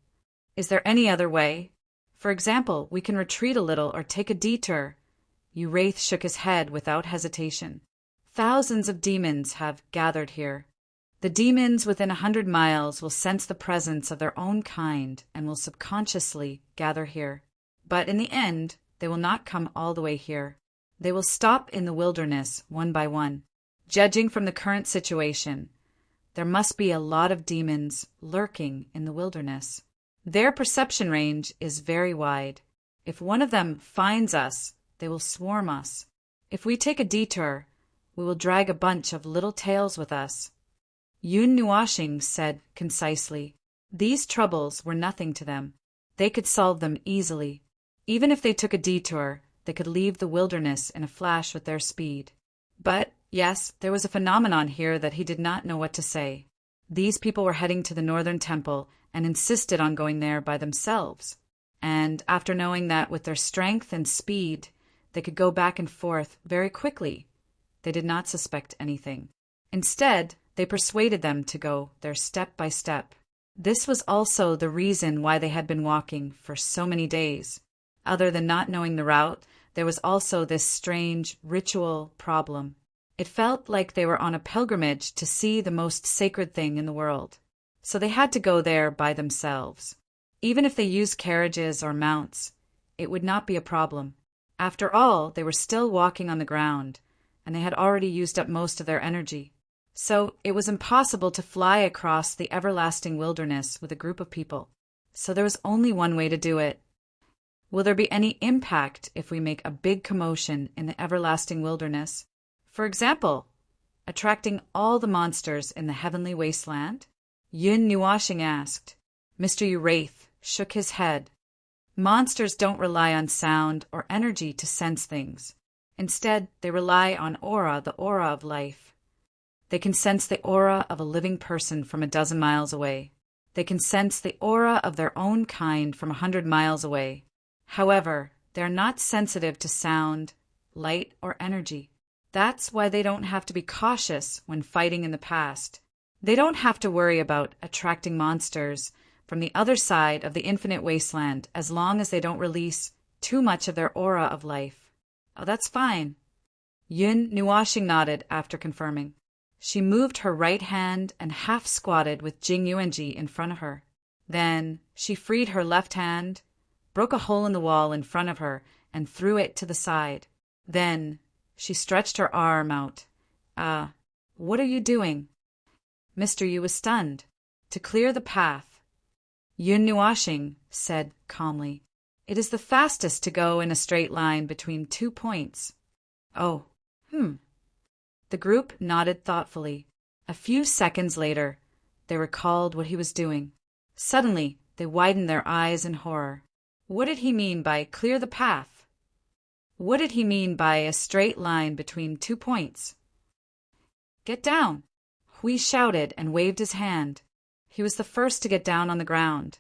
Is there any other way? For example, we can retreat a little or take a detour. Yu Wraith shook his head without hesitation. Thousands of demons have gathered here. The demons within 100 miles will sense the presence of their own kind and will subconsciously gather here. But in the end, they will not come all the way here. They will stop in the wilderness one by one. Judging from the current situation, there must be a lot of demons lurking in the wilderness. Their perception range is very wide. If one of them finds us, they will swarm us. If we take a detour, we will drag a bunch of little tails with us. Yun Nuashing said concisely, these troubles were nothing to them. They could solve them easily. Even if they took a detour, they could leave the wilderness in a flash with their speed. But, yes, there was a phenomenon here that he did not know what to say. These people were heading to the northern temple and insisted on going there by themselves. And after knowing that with their strength and speed, they could go back and forth very quickly, they did not suspect anything. Instead, they persuaded them to go there step by step. This was also the reason why they had been walking for so many days. Other than not knowing the route, there was also this strange ritual problem. It felt like they were on a pilgrimage to see the most sacred thing in the world. So they had to go there by themselves. Even if they used carriages or mounts, it would not be a problem. After all, they were still walking on the ground, and they had already used up most of their energy. So it was impossible to fly across the everlasting wilderness with a group of people. So there was only one way to do it. Will there be any impact if we make a big commotion in the everlasting wilderness? For example, attracting all the monsters in the heavenly wasteland? Yun Nuashing asked. Mr. Yu Wraith shook his head. Monsters don't rely on sound or energy to sense things. Instead, they rely on aura, the aura of life. They can sense the aura of a living person from 12 miles away. They can sense the aura of their own kind from 100 miles away. However, they are not sensitive to sound, light, or energy. That's why they don't have to be cautious when fighting in the past. They don't have to worry about attracting monsters from the other side of the infinite wasteland as long as they don't release too much of their aura of life. Oh, that's fine. Yun Nuashing nodded after confirming. She moved her right hand and half squatted with Jing Yuanji in front of her. Then she freed her left hand, broke a hole in the wall in front of her, and threw it to the side. Then she stretched her arm out. What are you doing? Mr. Yu was stunned. To clear the path. Yun Nuashing said calmly, it is the fastest to go in a straight line between 2 points. Oh, The group nodded thoughtfully. A few seconds later, they recalled what he was doing. Suddenly, they widened their eyes in horror. What did he mean by clear the path? What did he mean by a straight line between 2 points? Get down! Hui shouted and waved his hand. He was the first to get down on the ground,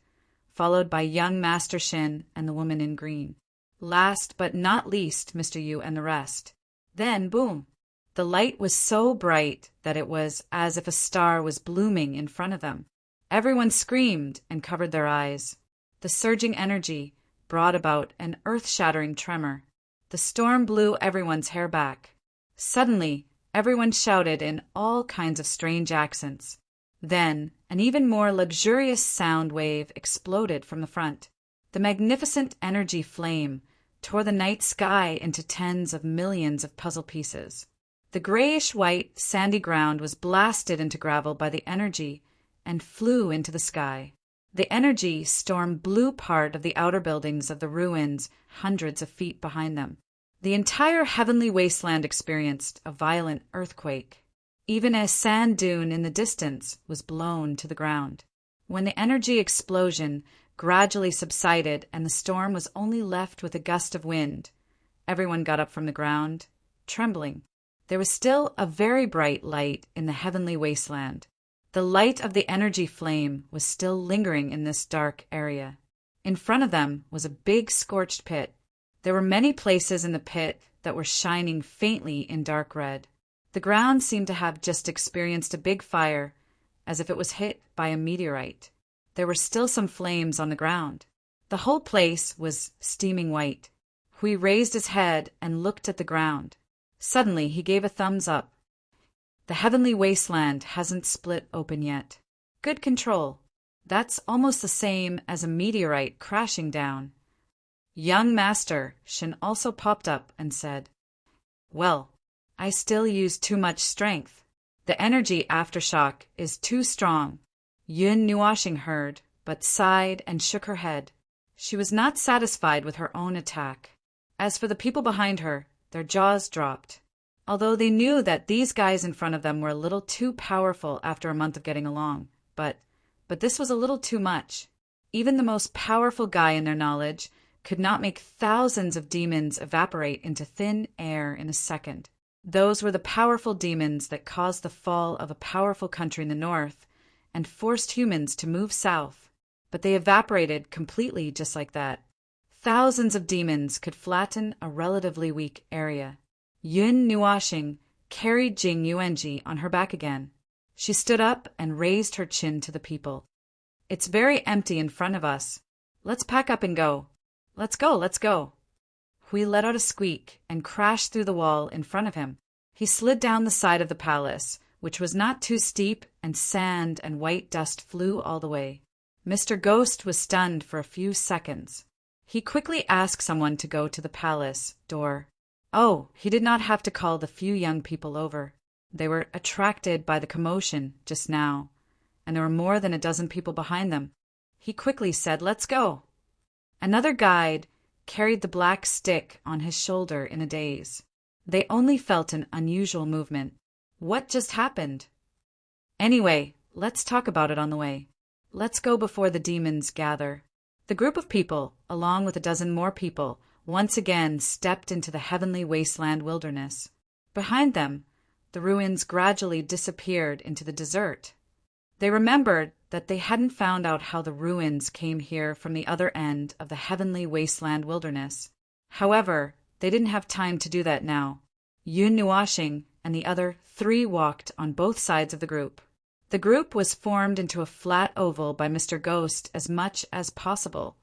followed by young Master Shin and the woman in green. Last but not least, Mr. Yu and the rest. Then, boom! The light was so bright that it was as if a star was blooming in front of them. Everyone screamed and covered their eyes. The surging energy brought about an earth-shattering tremor. The storm blew everyone's hair back. Suddenly, everyone shouted in all kinds of strange accents. Then, an even more luxurious sound wave exploded from the front. The magnificent energy flame tore the night sky into tens of millions of puzzle pieces. The grayish-white, sandy ground was blasted into gravel by the energy and flew into the sky. The energy storm blew part of the outer buildings of the ruins hundreds of feet behind them. The entire heavenly wasteland experienced a violent earthquake. Even a sand dune in the distance was blown to the ground. When the energy explosion gradually subsided and the storm was only left with a gust of wind, everyone got up from the ground, trembling. There was still a very bright light in the heavenly wasteland. The light of the energy flame was still lingering in this dark area. In front of them was a big scorched pit. There were many places in the pit that were shining faintly in dark red. The ground seemed to have just experienced a big fire, as if it was hit by a meteorite. There were still some flames on the ground. The whole place was steaming white. Hui raised his head and looked at the ground. Suddenly he gave a thumbs up. The heavenly wasteland hasn't split open yet. Good control. That's almost the same as a meteorite crashing down. Young Master Shin also popped up and said, "Well, I still use too much strength. The energy aftershock is too strong." Yun Nuashing heard, but sighed and shook her head. She was not satisfied with her own attack. As for the people behind her, their jaws dropped. Although they knew that these guys in front of them were a little too powerful after a month of getting along, but this was a little too much. Even the most powerful guy in their knowledge could not make thousands of demons evaporate into thin air in a second. Those were the powerful demons that caused the fall of a powerful country in the north and forced humans to move south. But they evaporated completely just like that. Thousands of demons could flatten a relatively weak area. Yun Nuashing carried Jing Yuanji on her back again. She stood up and raised her chin to the people. "It's very empty in front of us. Let's pack up and go. Let's go, let's go." Hui let out a squeak and crashed through the wall in front of him. He slid down the side of the palace, which was not too steep, and sand and white dust flew all the way. Mr. Ghost was stunned for a few seconds. He quickly asked someone to go to the palace door. Oh, he did not have to call the few young people over. They were attracted by the commotion just now, and there were more than a dozen people behind them. He quickly said, "Let's go." Another guide carried the black stick on his shoulder in a daze. They only felt an unusual movement. What just happened? Anyway, let's talk about it on the way. Let's go before the demons gather. The group of people, along with a dozen more people, once again stepped into the heavenly wasteland wilderness. Behind them, the ruins gradually disappeared into the desert. They remembered that they hadn't found out how the ruins came here from the other end of the heavenly wasteland wilderness. However, they didn't have time to do that now. Yun Nuashing and the other three walked on both sides of the group. The group was formed into a flat oval by Mr. Ghost as much as possible,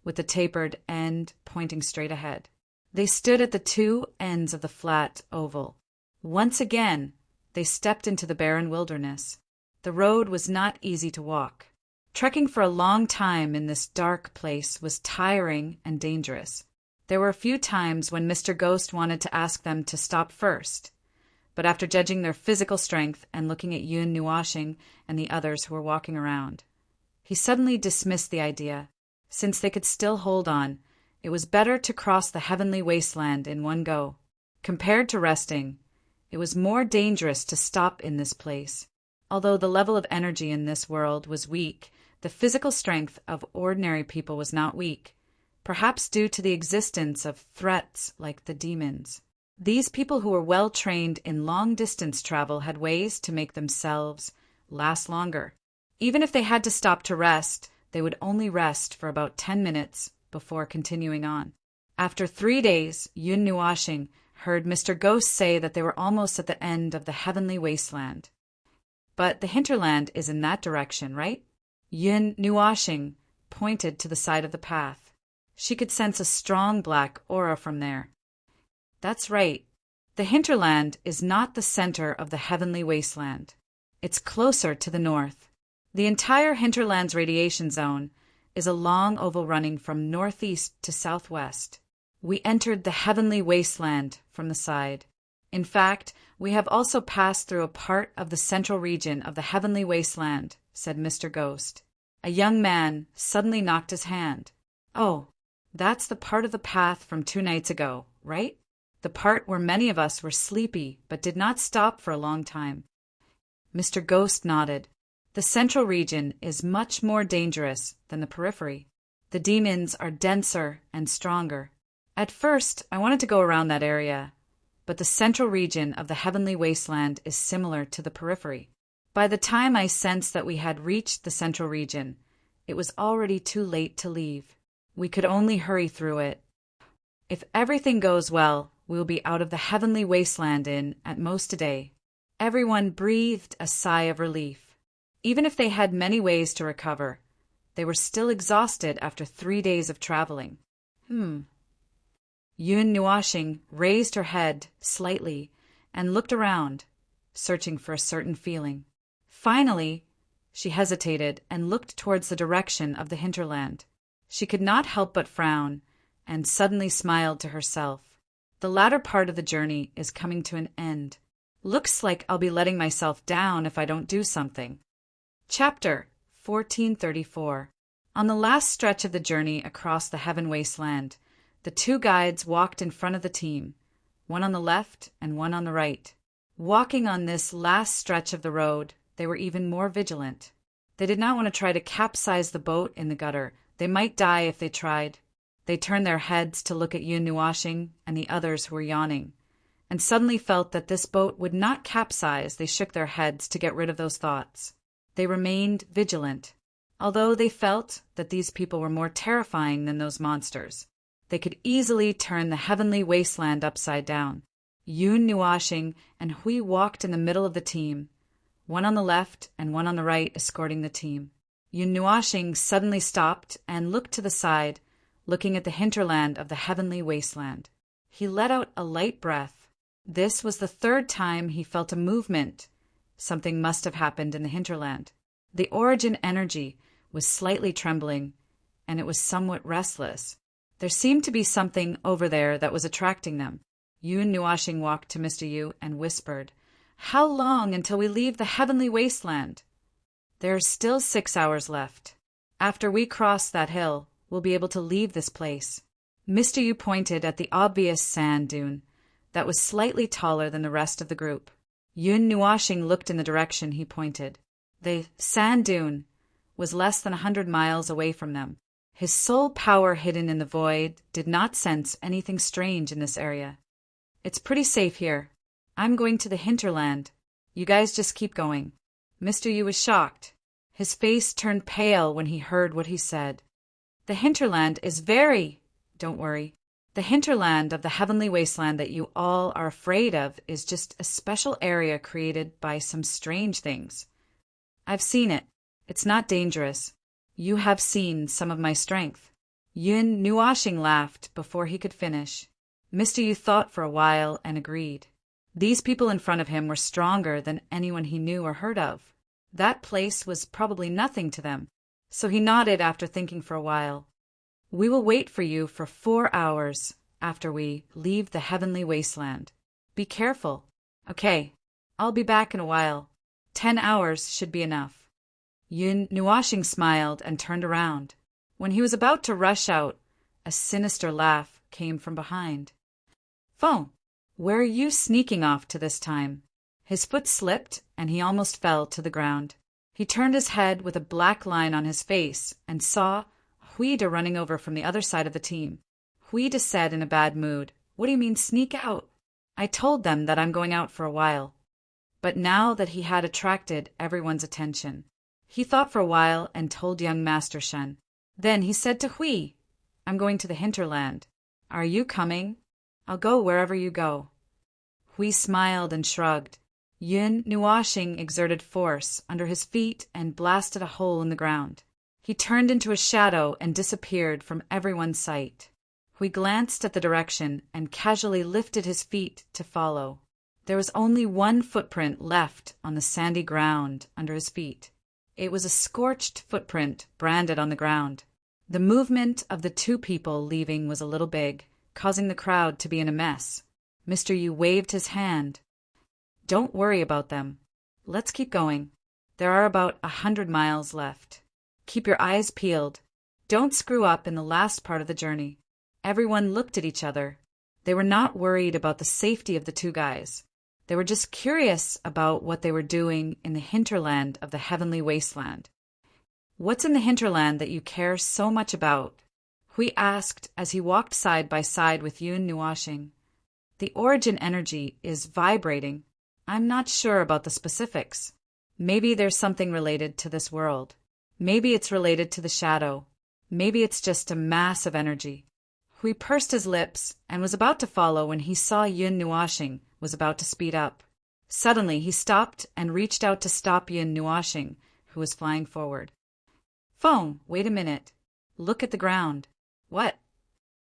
with the tapered end pointing straight ahead. They stood at the two ends of the flat oval. Once again, they stepped into the barren wilderness. The road was not easy to walk. Trekking for a long time in this dark place was tiring and dangerous. There were a few times when Mr. Ghost wanted to ask them to stop first, but after judging their physical strength and looking at Yun Nuashing and the others who were walking around, he suddenly dismissed the idea. Since they could still hold on, it was better to cross the heavenly wasteland in one go. Compared to resting, it was more dangerous to stop in this place. Although the level of energy in this world was weak, the physical strength of ordinary people was not weak, perhaps due to the existence of threats like the demons. These people who were well trained in long-distance travel had ways to make themselves last longer. Even if they had to stop to rest, they would only rest for about 10 minutes before continuing on. After 3 days, Yun Nuashing heard Mr. Ghost say that they were almost at the end of the heavenly wasteland. But the hinterland is in that direction, right? Yun Nuashing pointed to the side of the path. She could sense a strong black aura from there. That's right. The hinterland is not the center of the heavenly wasteland. It's closer to the north. The entire hinterland's radiation zone is a long oval running from northeast to southwest. We entered the heavenly wasteland from the side. In fact, we have also passed through a part of the central region of the heavenly wasteland, said Mr. Ghost. A young man suddenly knocked his hand. Oh, that's the part of the path from 2 nights ago, right? The part where many of us were sleepy but did not stop for a long time. Mr. Ghost nodded. The central region is much more dangerous than the periphery. The demons are denser and stronger. At first, I wanted to go around that area, but the central region of the heavenly wasteland is similar to the periphery. By the time I sensed that we had reached the central region, it was already too late to leave. We could only hurry through it. If everything goes well, we will be out of the heavenly wasteland at most a day. Everyone breathed a sigh of relief. Even if they had many ways to recover, they were still exhausted after 3 days of traveling. Yun Nuashing raised her head slightly and looked around, searching for a certain feeling. Finally, she hesitated and looked towards the direction of the hinterland. She could not help but frown, and suddenly smiled to herself. The latter part of the journey is coming to an end. Looks like I'll be letting myself down if I don't do something. Chapter 1434. On the last stretch of the journey across the heaven wasteland, the 2 guides walked in front of the team, one on the left and one on the right. Walking on this last stretch of the road, they were even more vigilant. They did not want to try to capsize the boat in the gutter. They might die if they tried. They turned their heads to look at Yun Nuashing and the others who were yawning, and suddenly felt that this boat would not capsize. They shook their heads to get rid of those thoughts. They remained vigilant. Although they felt that these people were more terrifying than those monsters, they could easily turn the heavenly wasteland upside down. Yun Nuashing and Hui walked in the middle of the team, one on the left and one on the right escorting the team. Yun Nuashing suddenly stopped and looked to the side, looking at the hinterland of the heavenly wasteland. He let out a light breath. This was the 3rd time he felt a movement. Something must have happened in the hinterland. The origin energy was slightly trembling, and it was somewhat restless. There seemed to be something over there that was attracting them. Yun Nuashing walked to Mr. Yu and whispered, "How long until we leave the heavenly wasteland?" "There are still 6 hours left. After we cross that hill, we'll be able to leave this place." Mr. Yu pointed at the obvious sand dune that was slightly taller than the rest of the group. Yun Nuashing looked in the direction he pointed. The sand dune was less than 100 miles away from them. His sole power hidden in the void did not sense anything strange in this area. "It's pretty safe here. I'm going to the hinterland. You guys just keep going." Mr. Yu was shocked. His face turned pale when he heard what he said. "The hinterland is Don't worry. The hinterland of the heavenly wasteland that you all are afraid of is just a special area created by some strange things. I've seen it. It's not dangerous. You have seen some of my strength." Yun Nuashing laughed before he could finish. Mr. Yu thought for a while and agreed. These people in front of him were stronger than anyone he knew or heard of. That place was probably nothing to them, so he nodded after thinking for a while. "We will wait for you for 4 hours after we leave the heavenly wasteland. Be careful." "Okay, I'll be back in a while. 10 hours should be enough." Yun Nuashing smiled and turned around. When he was about to rush out, a sinister laugh came from behind. "Phone, where are you sneaking off to this time?" His foot slipped, and he almost fell to the ground. He turned his head with a black line on his face and saw Huida running over from the other side of the team. Huida said in a bad mood, "What do you mean sneak out? I told them that I'm going out for a while." But now that he had attracted everyone's attention, he thought for a while and told young Master Shen. Then he said to Hui, "I'm going to the hinterland. Are you coming? I'll go wherever you go." Hui smiled and shrugged. Yun Nuashing exerted force under his feet and blasted a hole in the ground. He turned into a shadow and disappeared from everyone's sight. Hui glanced at the direction and casually lifted his feet to follow. There was only one footprint left on the sandy ground under his feet. It was a scorched footprint branded on the ground. The movement of the two people leaving was a little big, causing the crowd to be in a mess. Mr. Yu waved his hand. Don't worry about them. Let's keep going. There are about 100 miles left. Keep your eyes peeled. Don't screw up in the last part of the journey. Everyone looked at each other. They were not worried about the safety of the two guys. They were just curious about what they were doing in the hinterland of the heavenly wasteland. What's in the hinterland that you care so much about? Hui asked as he walked side by side with Yun Nuashing. The origin energy is vibrating. I'm not sure about the specifics. Maybe there's something related to this world. Maybe it's related to the shadow. Maybe it's just a mass of energy. Hui pursed his lips and was about to follow when he saw Yun Nuashing was about to speed up. Suddenly, he stopped and reached out to stop Yun Nuashing, who was flying forward. Feng, wait a minute. Look at the ground. What?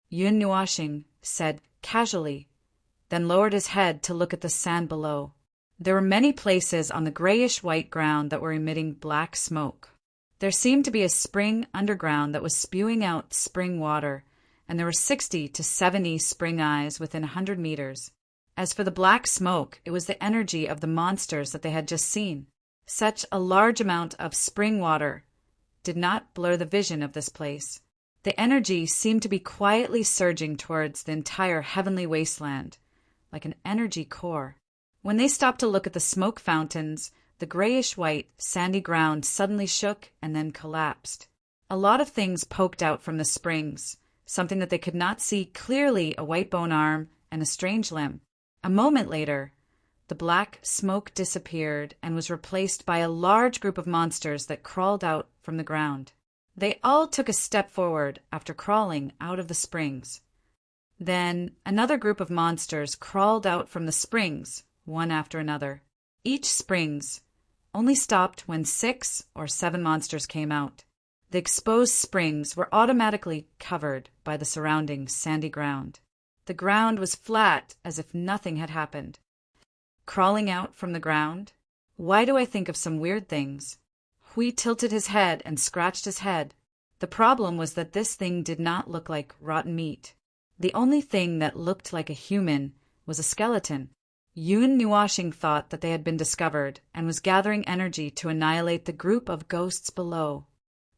Yun Nuashing said casually, then lowered his head to look at the sand below. There were many places on the grayish-white ground that were emitting black smoke. There seemed to be a spring underground that was spewing out spring water, and there were 60 to 70 spring eyes within 100 meters. As for the black smoke, it was the energy of the monsters that they had just seen. Such a large amount of spring water did not blur the vision of this place. The energy seemed to be quietly surging towards the entire heavenly wasteland, like an energy core. When they stopped to look at the smoke fountains, the grayish-white, sandy ground suddenly shook and then collapsed. A lot of things poked out from the springs, something that they could not see clearly, a white bone arm and a strange limb. A moment later, the black smoke disappeared and was replaced by a large group of monsters that crawled out from the ground. They all took a step forward after crawling out of the springs. Then another group of monsters crawled out from the springs, one after another. Each springs only stopped when 6 or 7 monsters came out. The exposed springs were automatically covered by the surrounding sandy ground. The ground was flat as if nothing had happened. Crawling out from the ground? Why do I think of some weird things? Hui tilted his head and scratched his head. The problem was that this thing did not look like rotten meat. The only thing that looked like a human was a skeleton. Yun Nuashing thought that they had been discovered and was gathering energy to annihilate the group of ghosts below.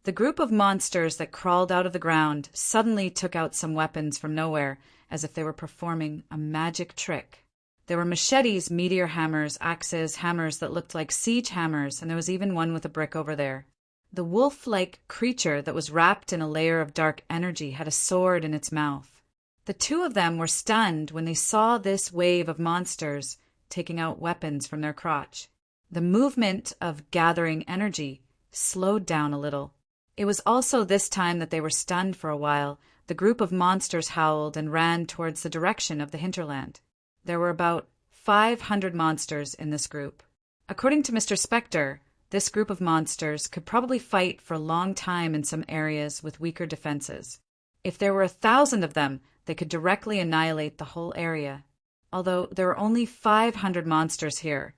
The group of monsters that crawled out of the ground suddenly took out some weapons from nowhere, as if they were performing a magic trick. There were machetes, meteor hammers, axes, hammers that looked like siege hammers, and there was even one with a brick over there. The wolf-like creature that was wrapped in a layer of dark energy had a sword in its mouth. The two of them were stunned when they saw this wave of monsters taking out weapons from their crotch. The movement of gathering energy slowed down a little. It was also this time that they were stunned for a while. The group of monsters howled and ran towards the direction of the hinterland. There were about 500 monsters in this group. According to Mr. Spectre, this group of monsters could probably fight for a long time in some areas with weaker defenses. If there were 1,000 of them, they could directly annihilate the whole area. Although there were only 500 monsters here,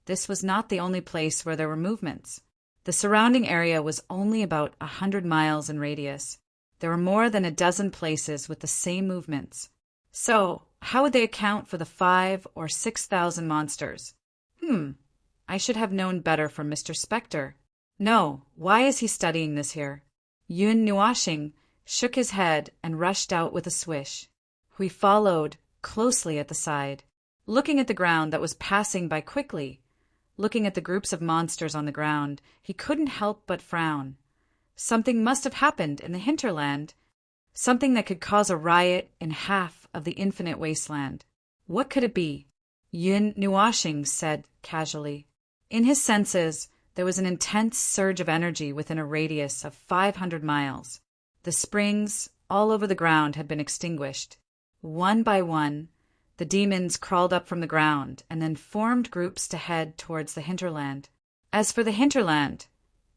this was not the only place where there were movements. The surrounding area was only about 100 miles in radius. There were more than a dozen places with the same movements. So, how would they account for the 5,000 or 6,000 monsters? I should have known better from Mr. Spectre. No, why is he studying this here? Yun Nuashing shook his head and rushed out with a swish. Hui followed closely at the side, looking at the ground that was passing by quickly. Looking at the groups of monsters on the ground, he couldn't help but frown. Something must have happened in the hinterland, something that could cause a riot in half of the infinite wasteland. What could it be? Yun Nuashing said casually. In his senses, there was an intense surge of energy within a radius of 500 miles. The springs all over the ground had been extinguished. One by one, the demons crawled up from the ground and then formed groups to head towards the hinterland. As for the hinterland,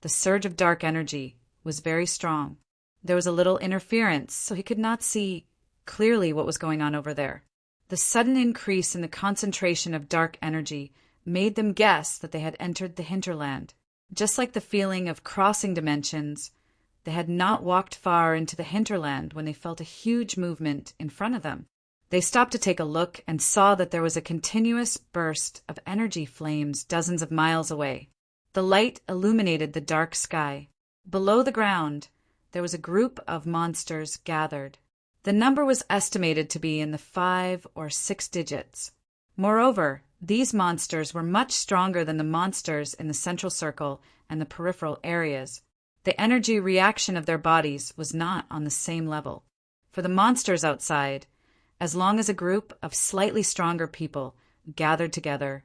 the surge of dark energy was very strong. There was a little interference, so he could not see clearly what was going on over there. The sudden increase in the concentration of dark energy made them guess that they had entered the hinterland. Just like the feeling of crossing dimensions, They had not walked far into the hinterland when they felt a huge movement in front of them. They stopped to take a look and saw that there was a continuous burst of energy flames dozens of miles away. The light illuminated the dark sky. Below the ground, there was a group of monsters gathered. The number was estimated to be in the 5 or 6 digits. Moreover, these monsters were much stronger than the monsters in the central circle and the peripheral areas. The energy reaction of their bodies was not on the same level. For the monsters outside, as long as a group of slightly stronger people gathered together,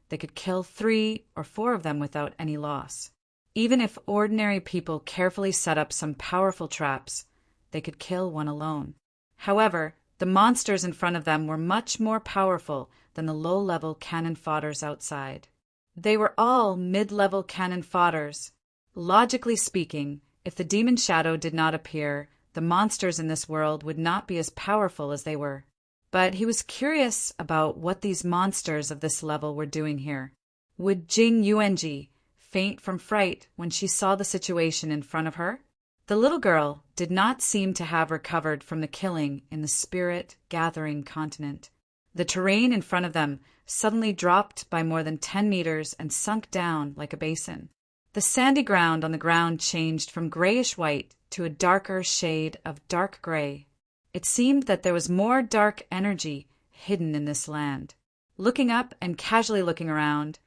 they could kill 3 or 4 of them without any loss. Even if ordinary people carefully set up some powerful traps, they could kill one alone. However, the monsters in front of them were much more powerful than the low-level cannon fodders outside. They were all mid-level cannon fodders. Logically speaking, if the demon shadow did not appear, the monsters in this world would not be as powerful as they were. But he was curious about what these monsters of this level were doing here. Would Jing Yuanji faint from fright when she saw the situation in front of her? The little girl did not seem to have recovered from the killing in the spirit-gathering continent. The terrain in front of them suddenly dropped by more than 10 meters and sunk down like a basin. The sandy ground on the ground changed from grayish-white to a darker shade of dark gray. It seemed that there was more dark energy hidden in this land. Looking up and casually looking around,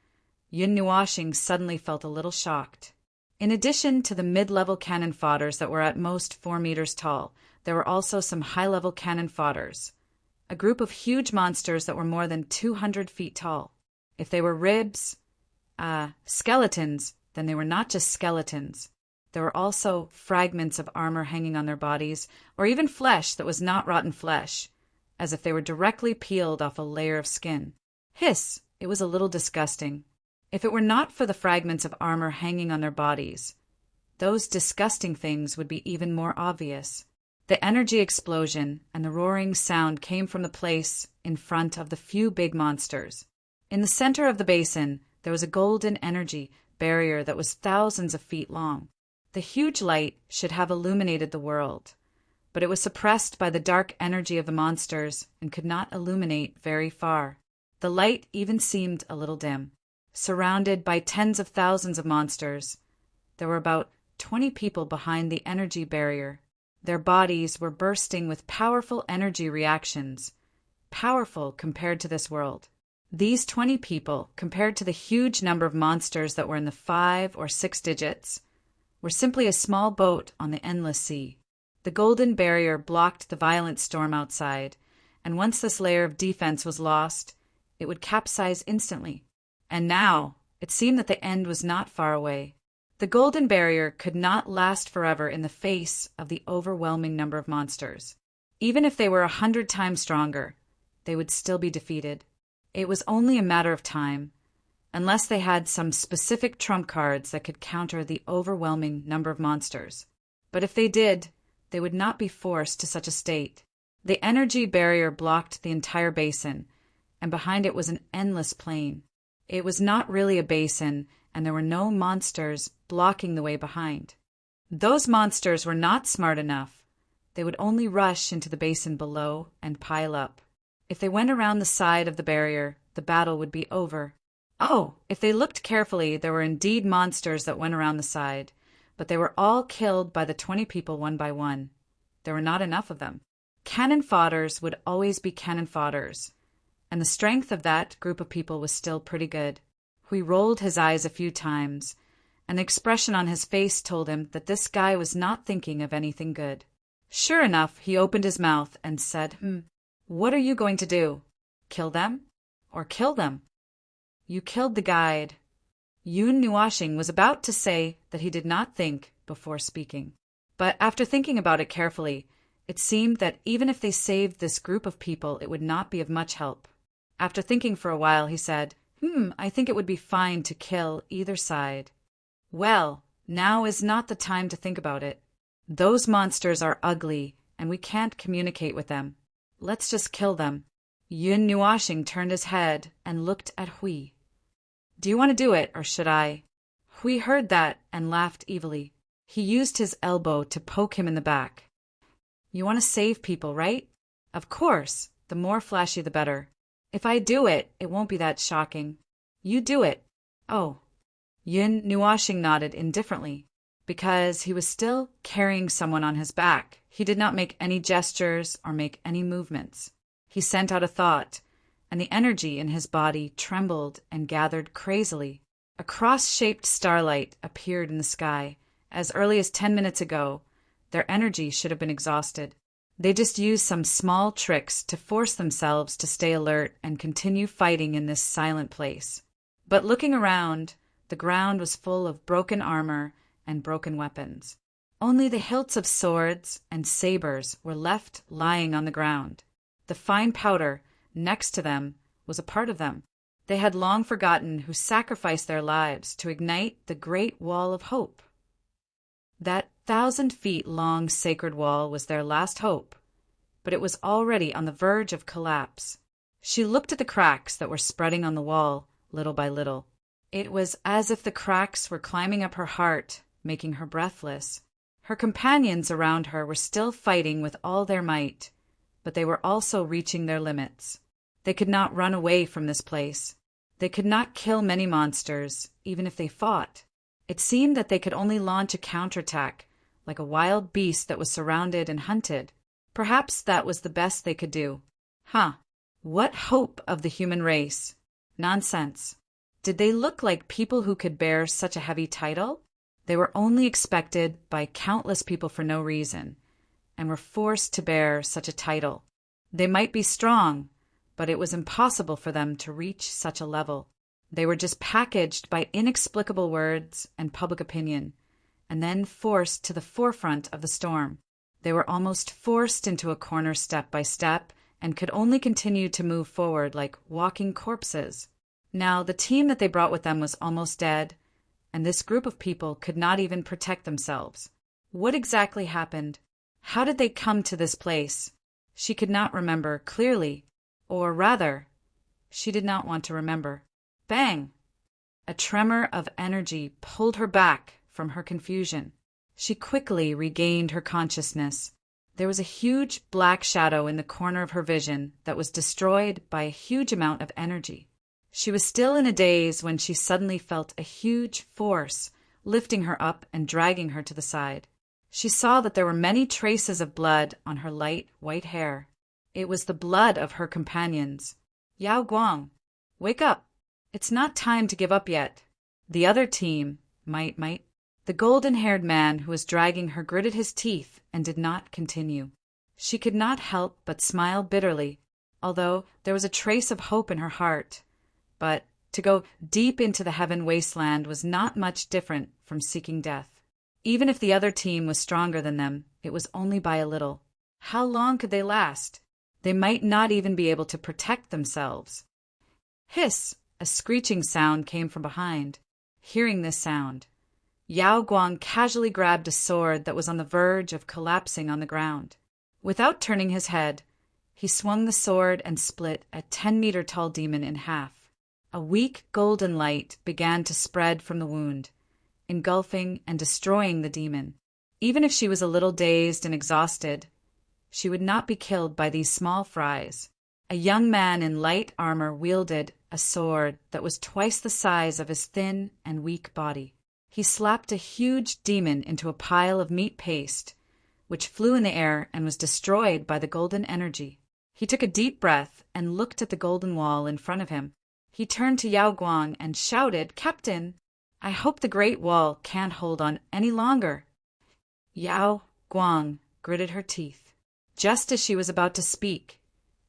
Yun Nuashing suddenly felt a little shocked. In addition to the mid-level cannon fodders that were at most 4 meters tall, there were also some high-level cannon fodders, a group of huge monsters that were more than 200 feet tall. If they were skeletons, then they were not just skeletons. There were also fragments of armor hanging on their bodies, or even flesh that was not rotten flesh, as if they were directly peeled off a layer of skin. Hiss! It was a little disgusting. If it were not for the fragments of armor hanging on their bodies, those disgusting things would be even more obvious. The energy explosion and the roaring sound came from the place in front of the few big monsters. In the center of the basin, there was a golden energy barrier that was thousands of feet long. The huge light should have illuminated the world, but it was suppressed by the dark energy of the monsters and could not illuminate very far. The light even seemed a little dim. Surrounded by tens of thousands of monsters, there were about 20 people behind the energy barrier. Their bodies were bursting with powerful energy reactions, powerful compared to this world. These 20 people, compared to the huge number of monsters that were in the 5 or 6 digits, were simply a small boat on the endless sea. The golden barrier blocked the violent storm outside, and once this layer of defense was lost, it would capsize instantly. And now, it seemed that the end was not far away. The golden barrier could not last forever in the face of the overwhelming number of monsters. Even if they were 100 times stronger, they would still be defeated. It was only a matter of time, unless they had some specific trump cards that could counter the overwhelming number of monsters. But if they did, they would not be forced to such a state. The energy barrier blocked the entire basin, and behind it was an endless plain. It was not really a basin, and there were no monsters blocking the way behind. Those monsters were not smart enough. They would only rush into the basin below and pile up. If they went around the side of the barrier, the battle would be over. Oh, if they looked carefully, there were indeed monsters that went around the side, but they were all killed by the 20 people one by one. There were not enough of them. Cannon fodders would always be cannon fodders, and the strength of that group of people was still pretty good. He rolled his eyes a few times, and the expression on his face told him that this guy was not thinking of anything good. Sure enough, he opened his mouth and said, "What are you going to do? Kill them? Or kill them?" "You killed the guide." Yun Nuashing was about to say that he did not think before speaking. But after thinking about it carefully, it seemed that even if they saved this group of people, it would not be of much help. After thinking for a while, he said, I think it would be fine to kill either side." "Well, now is not the time to think about it. Those monsters are ugly, and we can't communicate with them. Let's just kill them." Yun Nuashing turned his head and looked at Hui. "Do you want to do it, or should I?" Hui heard that and laughed evilly. He used his elbow to poke him in the back. You want to save people, right? Of course, the more flashy the better. If I do it, it won't be that shocking. You do it. Oh. Yun Nuashing nodded indifferently. Because he was still carrying someone on his back, he did not make any gestures or make any movements. He sent out a thought, and the energy in his body trembled and gathered crazily. A cross-shaped starlight appeared in the sky. As early as 10 minutes ago, their energy should have been exhausted. They just used some small tricks to force themselves to stay alert and continue fighting in this silent place. But looking around, the ground was full of broken armor and broken weapons. Only the hilts of swords and sabers were left lying on the ground. The fine powder next to them was a part of them. They had long forgotten who sacrificed their lives to ignite the great wall of hope. That 1,000-feet-long sacred wall was their last hope, but it was already on the verge of collapse. She looked at the cracks that were spreading on the wall, little by little. It was as if the cracks were climbing up her heart, making her breathless. Her companions around her were still fighting with all their might, but they were also reaching their limits. They could not run away from this place. They could not kill many monsters, even if they fought. It seemed that they could only launch a counterattack, like a wild beast that was surrounded and hunted. Perhaps that was the best they could do. What hope of the human race? Nonsense. Did they look like people who could bear such a heavy title? They were only expected by countless people for no reason, and were forced to bear such a title. They might be strong, but it was impossible for them to reach such a level. They were just packaged by inexplicable words and public opinion, and then forced to the forefront of the storm. They were almost forced into a corner step by step, and could only continue to move forward like walking corpses. Now, the team that they brought with them was almost dead, and this group of people could not even protect themselves. What exactly happened? How did they come to this place? She could not remember clearly, or rather, she did not want to remember. Bang! A tremor of energy pulled her back from her confusion. She quickly regained her consciousness. There was a huge black shadow in the corner of her vision that was destroyed by a huge amount of energy. She was still in a daze when she suddenly felt a huge force lifting her up and dragging her to the side. She saw that there were many traces of blood on her light white hair. It was the blood of her companions. Yao Guang, wake up! It's not time to give up yet. The other team, the golden-haired man who was dragging her gritted his teeth and did not continue. She could not help but smile bitterly, although there was a trace of hope in her heart. But to go deep into the heaven wasteland was not much different from seeking death. Even if the other team was stronger than them, it was only by a little. How long could they last? They might not even be able to protect themselves. Hiss! A screeching sound came from behind. Hearing this sound, Yao Guang casually grabbed a sword that was on the verge of collapsing on the ground. Without turning his head, he swung the sword and split a 10-meter-tall demon in half. A weak golden light began to spread from the wound, engulfing and destroying the demon. Even if she was a little dazed and exhausted, she would not be killed by these small fries. A young man in light armor wielded a sword that was twice the size of his thin and weak body. He slapped a huge demon into a pile of meat paste, which flew in the air and was destroyed by the golden energy. He took a deep breath and looked at the golden wall in front of him. He turned to Yao Guang and shouted, "Captain, I hope the Great Wall can't hold on any longer." Yao Guang gritted her teeth. Just as she was about to speak,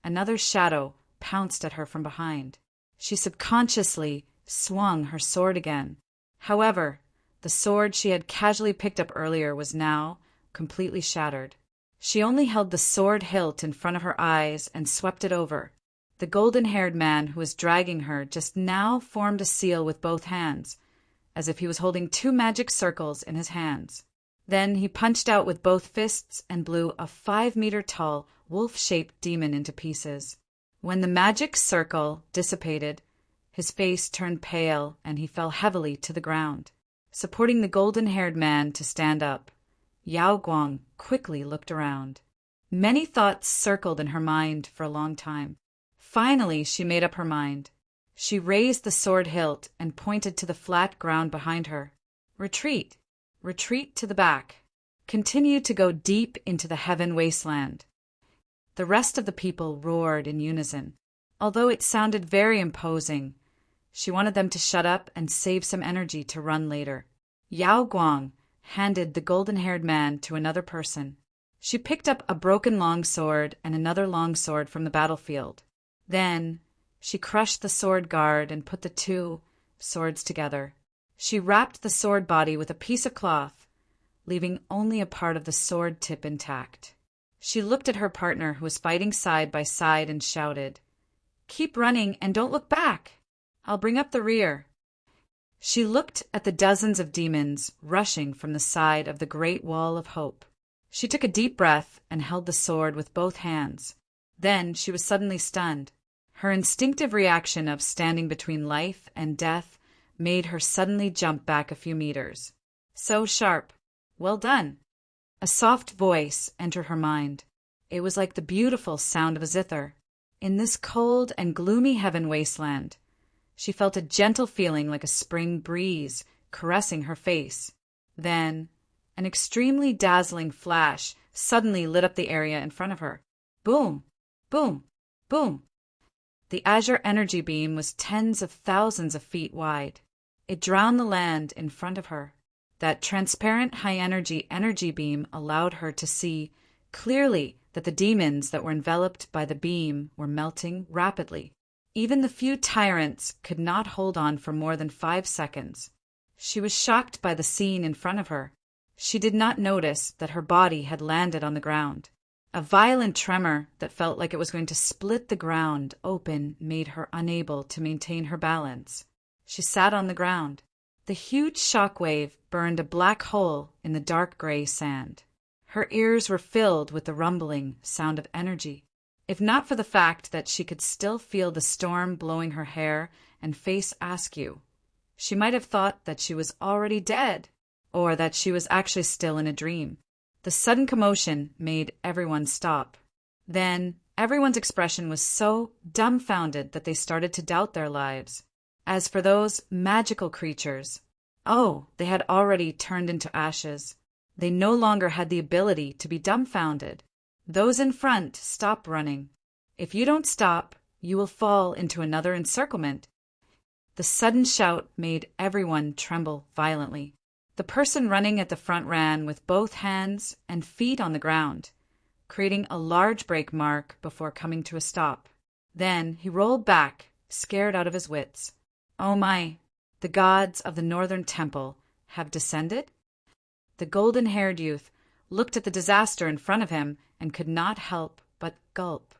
another shadow pounced at her from behind. She subconsciously swung her sword again. However, the sword she had casually picked up earlier was now completely shattered. She only held the sword hilt in front of her eyes and swept it over. The golden-haired man who was dragging her just now formed a seal with both hands, as if he was holding 2 magic circles in his hands. Then he punched out with both fists and blew a 5-meter-tall, wolf-shaped demon into pieces. When the magic circle dissipated, his face turned pale and he fell heavily to the ground. supporting the golden-haired man to stand up. Yao Guang quickly looked around. Many thoughts circled in her mind for a long time. Finally, she made up her mind. She raised the sword hilt and pointed to the flat ground behind her. Retreat! Retreat to the back. Continue to go deep into the heaven wasteland. The rest of the people roared in unison. Although it sounded very imposing, she wanted them to shut up and save some energy to run later. Yao Guang handed the golden-haired man to another person. She picked up a broken longsword and another longsword from the battlefield. Then she crushed the sword guard and put the two swords together. She wrapped the sword body with a piece of cloth, leaving only a part of the sword tip intact. She looked at her partner, who was fighting side by side, and shouted, "Keep running and don't look back! I'll bring up the rear." She looked at the dozens of demons rushing from the side of the Great Wall of Hope. She took a deep breath and held the sword with both hands. Then she was suddenly stunned. Her instinctive reaction of standing between life and death made her suddenly jump back a few meters. So sharp. Well done. A soft voice entered her mind. It was like the beautiful sound of a zither. In this cold and gloomy heaven wasteland, she felt a gentle feeling like a spring breeze caressing her face. Then, an extremely dazzling flash suddenly lit up the area in front of her. Boom! Boom! Boom! The azure energy beam was tens of thousands of feet wide. It drowned the land in front of her. That transparent high-energy beam allowed her to see clearly that the demons that were enveloped by the beam were melting rapidly. Even the few tyrants could not hold on for more than 5 seconds. She was shocked by the scene in front of her. She did not notice that her body had landed on the ground. A violent tremor that felt like it was going to split the ground open made her unable to maintain her balance. She sat on the ground. The huge shock wave burned a black hole in the dark gray sand. Her ears were filled with the rumbling sound of energy. If not for the fact that she could still feel the storm blowing her hair and face askew, she might have thought that she was already dead, or that she was actually still in a dream. The sudden commotion made everyone stop. Then everyone's expression was so dumbfounded that they started to doubt their lives. As for those magical creatures, they had already turned into ashes. They no longer had the ability to be dumbfounded. Those in front, stop running. If you don't stop, you will fall into another encirclement. The sudden shout made everyone tremble violently. The person running at the front ran with both hands and feet on the ground, creating a large brake mark before coming to a stop. Then he rolled back, scared out of his wits. Oh my, the gods of the Northern Temple have descended? The golden-haired youth looked at the disaster in front of him and could not help but gulp.